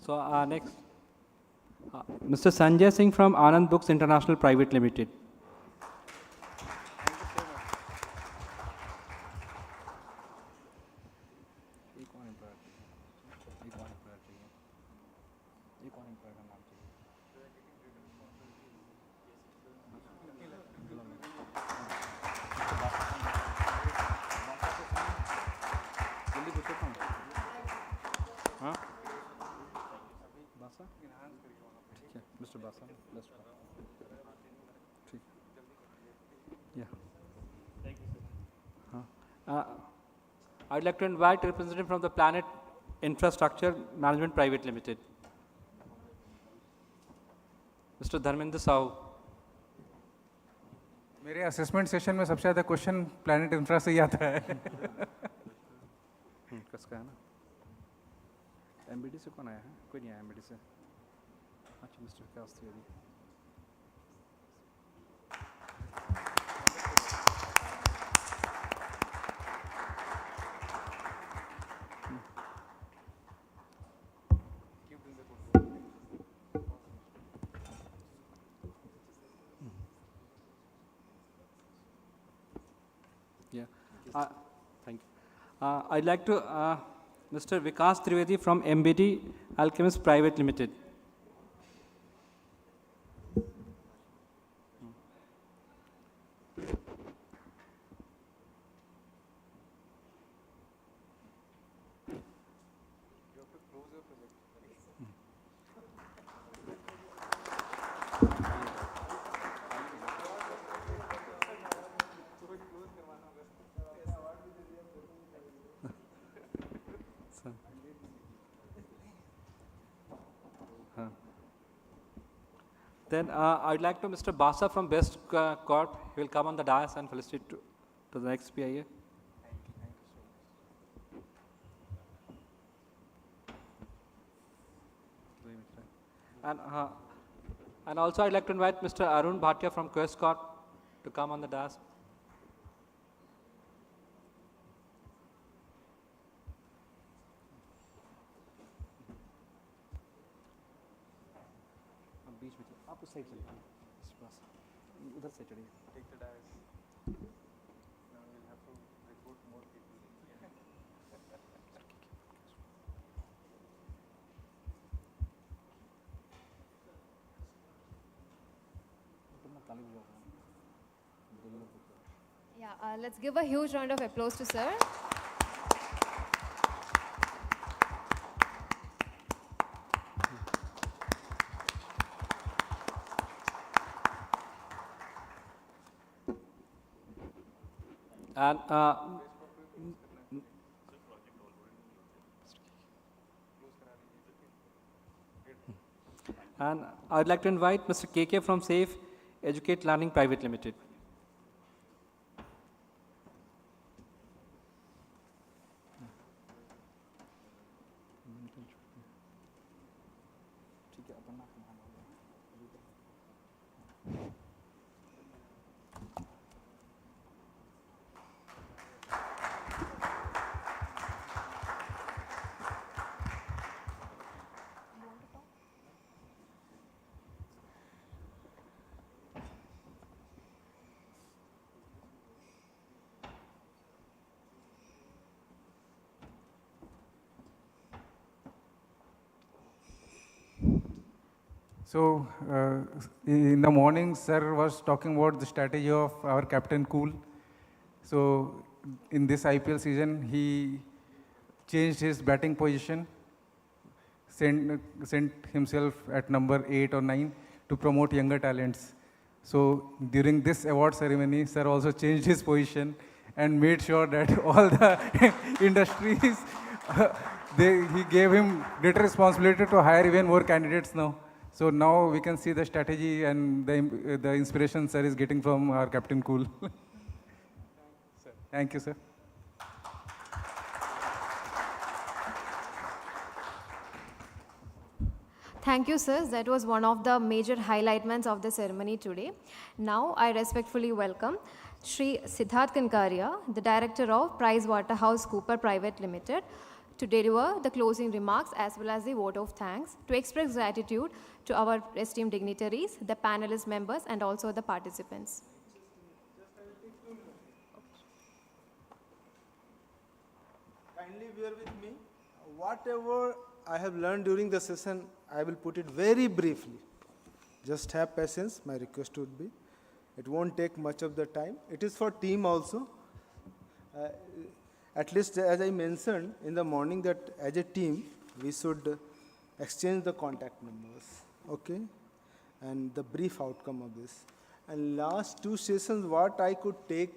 So next, Mr. Sanjay Singh from Anand Books International Private Limited. Mr. Basa, let's go. Yeah. Thank you, sir. I'd like to invite a representative from the Planet Infrastructure Management Private Limited, Mr. Dharmendra Sahu. मेरे assessment session में सबसे ज़्यादा question planet infra से ही आता है. किसका है ना? एमबीडी से कौन आया है? कोई नहीं आया एमबीडी से. अच्छा mister Vikas Trivedi. Yeah. Thank you. I'd like to Mr. Vikas Trivedi from MBD Alchemist Private Limited. Then I'd like to Mr. Basa from Best Corp. He will come on the dais and felicitate to the next PIA. And also I'd like to invite Mr. Arun Bhatia from Quest Corp to come on the dais. आप उस side चलिए, बस उधर से चढ़िए. Take the dais. Now we'll have to recruit more people. Yeah, let's give a huge round of applause to sir. And I'd like to invite Mr. KK from Safe Educate Learning Private Limited. So, in the morning, sir was talking about the strategy of our Captain Cool. So, in this IPL season, he changed his batting position, sent himself at number 8 or 9 to promote younger talents. So, during this award ceremony, sir also changed his position and made sure that all the industries he gave him greater responsibility to hire even more candidates now. So now we can see the strategy and the inspiration sir is getting from our Captain Cool. Thank you, sir. Thank you, sir. That was one of the major highlights of the ceremony today. Now, I respectfully welcome Shri Siddharth Kankaria, the Director of PricewaterhouseCoopers Private Limited, to deliver the closing remarks as well as the vote of thanks, to express gratitude to our esteemed dignitaries, the panelist members, and also the participants. Kindly bear with me. Whatever I have learned during the session, I will put it very briefly. Just have patience, my request would be. It won't take much of the time. It is for team also. At least as I mentioned in the morning that as a team, we should exchange the contact numbers, okay? And the brief outcome of this. And last two sessions, what I could take,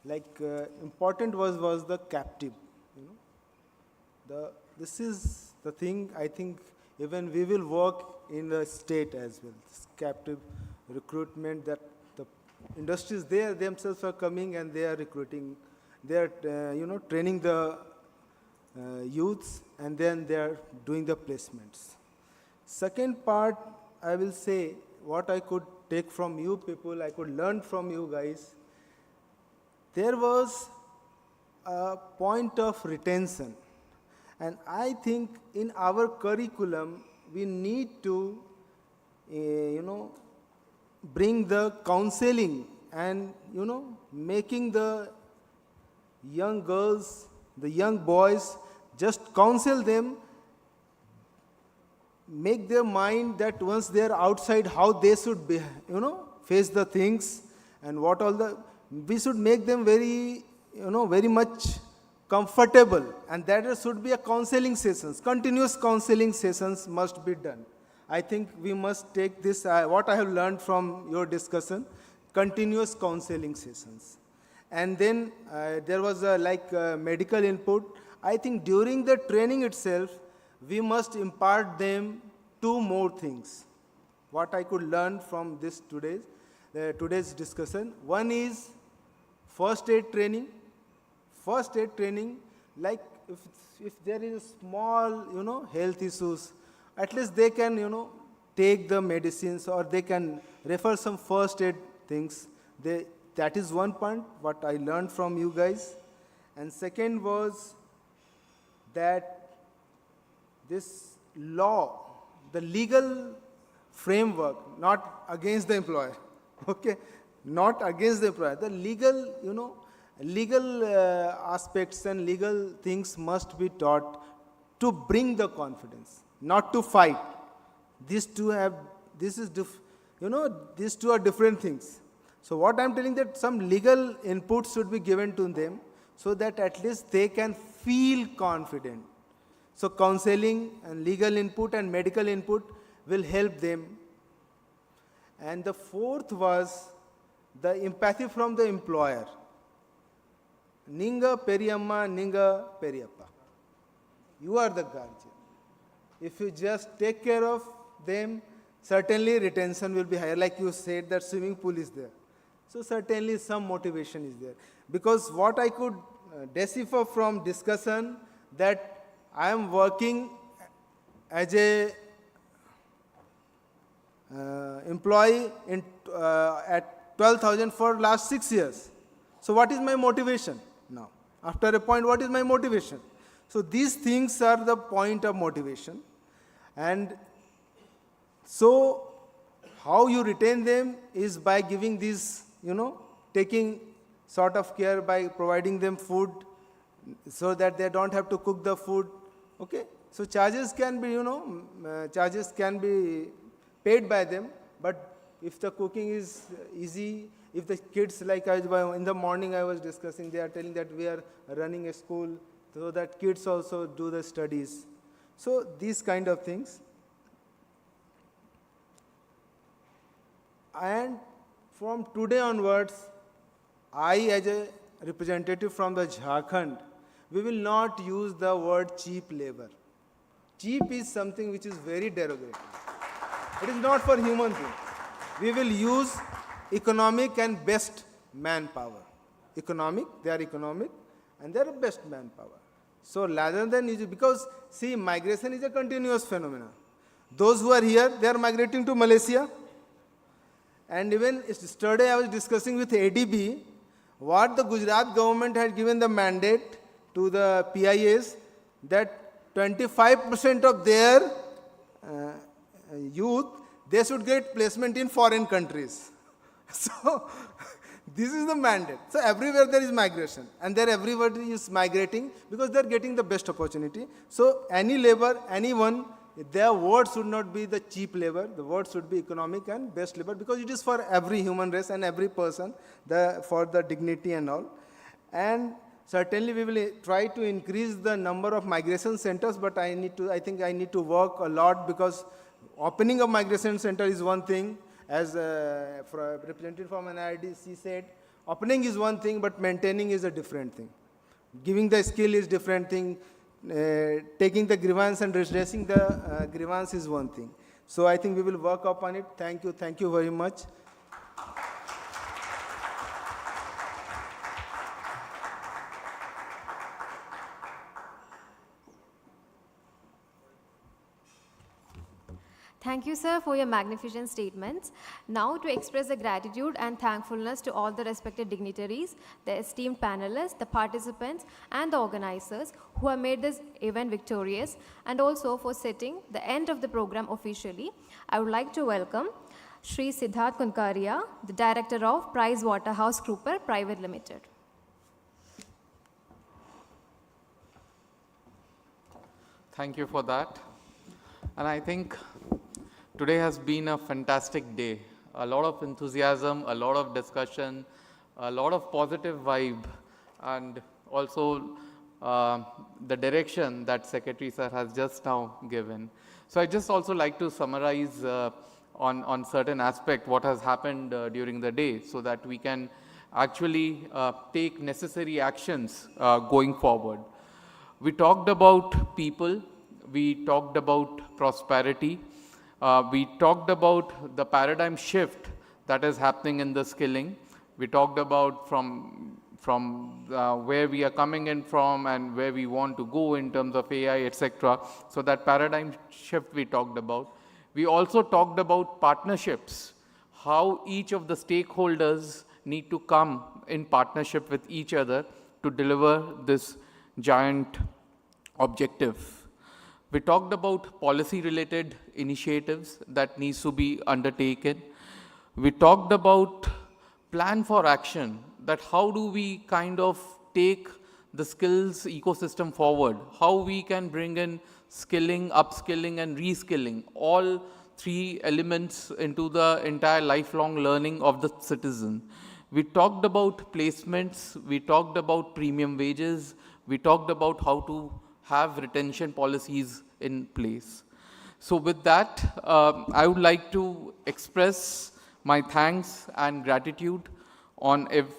like important was the captive, you know. This is the thing I think even we will work in the state as well. This captive recruitment, that the industries there themselves are coming and they are recruiting, they are training the youths and then they are doing the placements. Second part, I will say what I could take from you people, I could learn from you guys. There was a point of retention. And I think in our curriculum, we need to, bring the counseling and, making the young girls, the young boys, just counsel them, make their mind that once they are outside, how they should be, face the things and what all the, we should make them very, very much comfortable, and that should be a counseling sessions. Continuous counseling sessions must be done. I think we must take this, what I have learned from your discussion, continuous counseling sessions. And then there was medical input. I think during the training itself, we must impart them two more things. What I could learn from this today's discussion. One is first aid training. First aid training, like if there is small, health issues, at least they can, take the medicines or they can refer some first aid things. That is one point, what I learned from you guys. And second was that this law, the legal framework, not against the employer, okay? Not against the employer. The legal, legal aspects and legal things must be taught to bring the confidence, not to fight. These two are different things. So what I'm telling that some legal input should be given to them so that at least they can feel confident. So counseling and legal input and medical input will help them. And the fourth was the empathy from the employer. Ninga Periyamma, Ninga Periyappa. You are the guardian. If you just take care of them, certainly retention will be higher. Like you said, that swimming pool is there. So certainly some motivation is there. Because what I could decipher from discussion, that I am working as a employee at 12,000 for last 6 years. So what is my motivation now? After a point, what is my motivation? So these things are the point of motivation. And so how you retain them is by giving these, taking sort of care by providing them food so that they don't have to cook the food. Okay? So charges can be, charges can be paid by them, but if the cooking is easy, if the kids, like in the morning I was discussing, they are telling that we are running a school so that kids also do the studies. So these kind of things. And from today onwards, I as a representative from the Jharkhand we will not use the word cheap labor. Cheap is something which is very derogatory. It is not for human beings. We will use economic and best manpower. Economic, they are economic, and they are best manpower. So rather than use it, because see, migration is a continuous phenomenon. Those who are here, they are migrating to Malaysia. And even yesterday I was discussing with ADB what the Gujarat government had given the mandate to the PIAs that 25% of their youth, they should get placement in foreign countries. So this is the mandate. So everywhere there is migration, and there everybody is migrating because they are getting the best opportunity. So any labor, anyone, their word should not be the cheap labor. The word should be economic and best labor, because it is for every human race and every person, for the dignity and all. And certainly we will try to increase the number of migration centers, but I think I need to work a lot, because opening a migration center is one thing. As representative from NIRDC said, opening is one thing, but maintaining is a different thing. Giving the skill is different thing. Taking the grievance and redressing the grievance is one thing. So I think we will work upon it. Thank you very much. Thank you, sir, for your magnificent statements. Now, to express the gratitude and thankfulness to all the respected dignitaries, the esteemed panelists, the participants, and the organizers who have made this event victorious, and also for setting the end of the program officially, I would like to welcome Shri Siddharth Kunkaria, the Director of PricewaterhouseCoopers Private Limited. Thank you for that. And I think today has been a fantastic day. A lot of enthusiasm, a lot of discussion, a lot of positive vibe, and also the direction that Secretary Sir has just now given. So I just also like to summarize on certain aspect what has happened during the day, so that we can actually take necessary actions going forward. We talked about people, we talked about prosperity, we talked about the paradigm shift that is happening in the skilling. We talked about from where we are coming in from and where we want to go in terms of AI, etc. So that paradigm shift we talked about. We also talked about partnerships, how each of the stakeholders need to come in partnership with each other to deliver this giant objective. We talked about policy-related initiatives that needs to be undertaken. We talked about plan for action, that how do we kind of take the skills ecosystem forward, how we can bring in skilling, upskilling, and reskilling, all three elements into the entire lifelong learning of the citizen. We talked about placements, we talked about premium wages, we talked about how to have retention policies in place. So with that, I would like to express my thanks and gratitude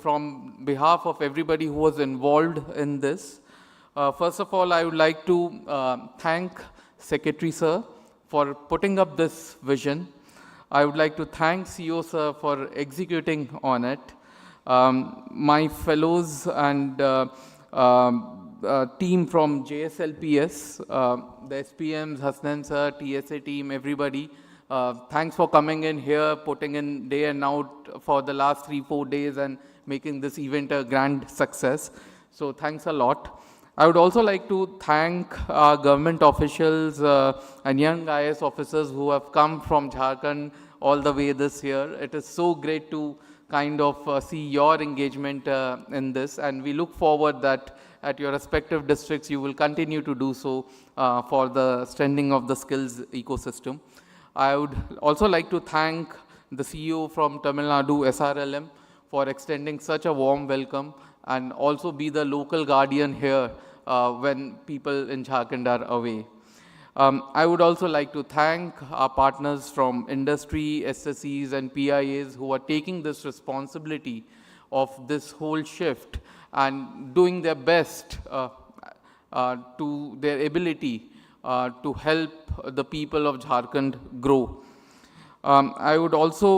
from behalf of everybody who was involved in this. First of all, I would like to thank Secretary Sir for putting up this vision. I would like to thank CEO Sir for executing on it. My fellows and team from JSLPS, the SPMs, Hasnan Sir, TSA team, everybody, thanks for coming in here, putting in day and out for the last 3-4 days and making this event a grand success. So thanks a lot. I would also like to thank our government officials and young IAS officers who have come from Jharkhand all the way this year. It is so great to kind of see your engagement in this, and we look forward that at your respective districts you will continue to do so for the strengthening of the skills ecosystem. I would also like to thank the CEO from Tamilnadu SRLM for extending such a warm welcome and also be the local guardian here when people in Jharkhand are away. I would also like to thank our partners from industry, SSEs and PIAs who are taking this responsibility of this whole shift and doing their best to their ability to help the people of Jharkhand grow. I would also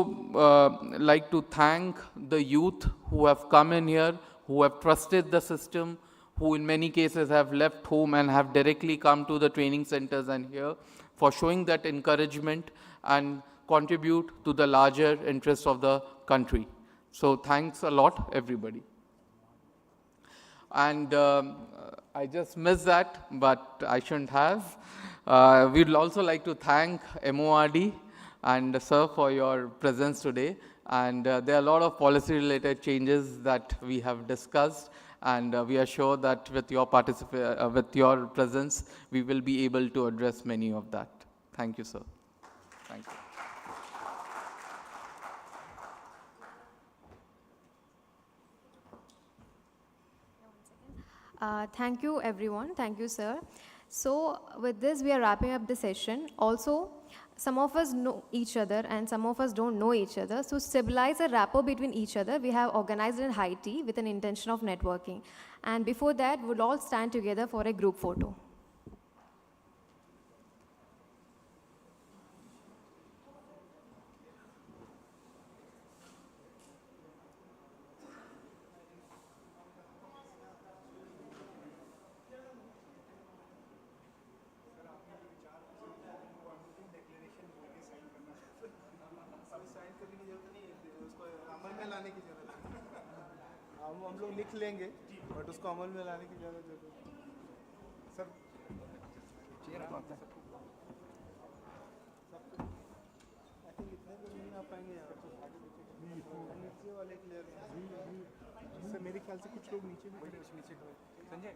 like to thank the youth who have come in here, who have trusted the system, who in many cases have left home and have directly come to the training centers and here, for showing that encouragement and contribute to the larger interests of the country. So thanks a lot, everybody. And I just missed that, but I shouldn't have. We'd also like to thank MORD and sir for your presence today. And there are a lot of policy-related changes that we have discussed, and we are sure that with your with your presence, we will be able to address many of that. Thank you, sir. Thank you. Thank you, everyone. Thank you, sir. So with this, we are wrapping up the session. Also, some of us know each other and some of us don't know each other. So stabilize a rapport between each other. We have organized in high tea with an intention of networking. And before that, we'll all stand together for a group photo. हम लोग लिख लेंगे but उसको अमल में लाने की ज़्यादा जरूरत है सर चेयर आता है आई थिंक इतने लोग नहीं आ पाएंगे यार नीचे वाले क्लियर सर मेरे ख्याल से कुछ लोग नीचे भी संजय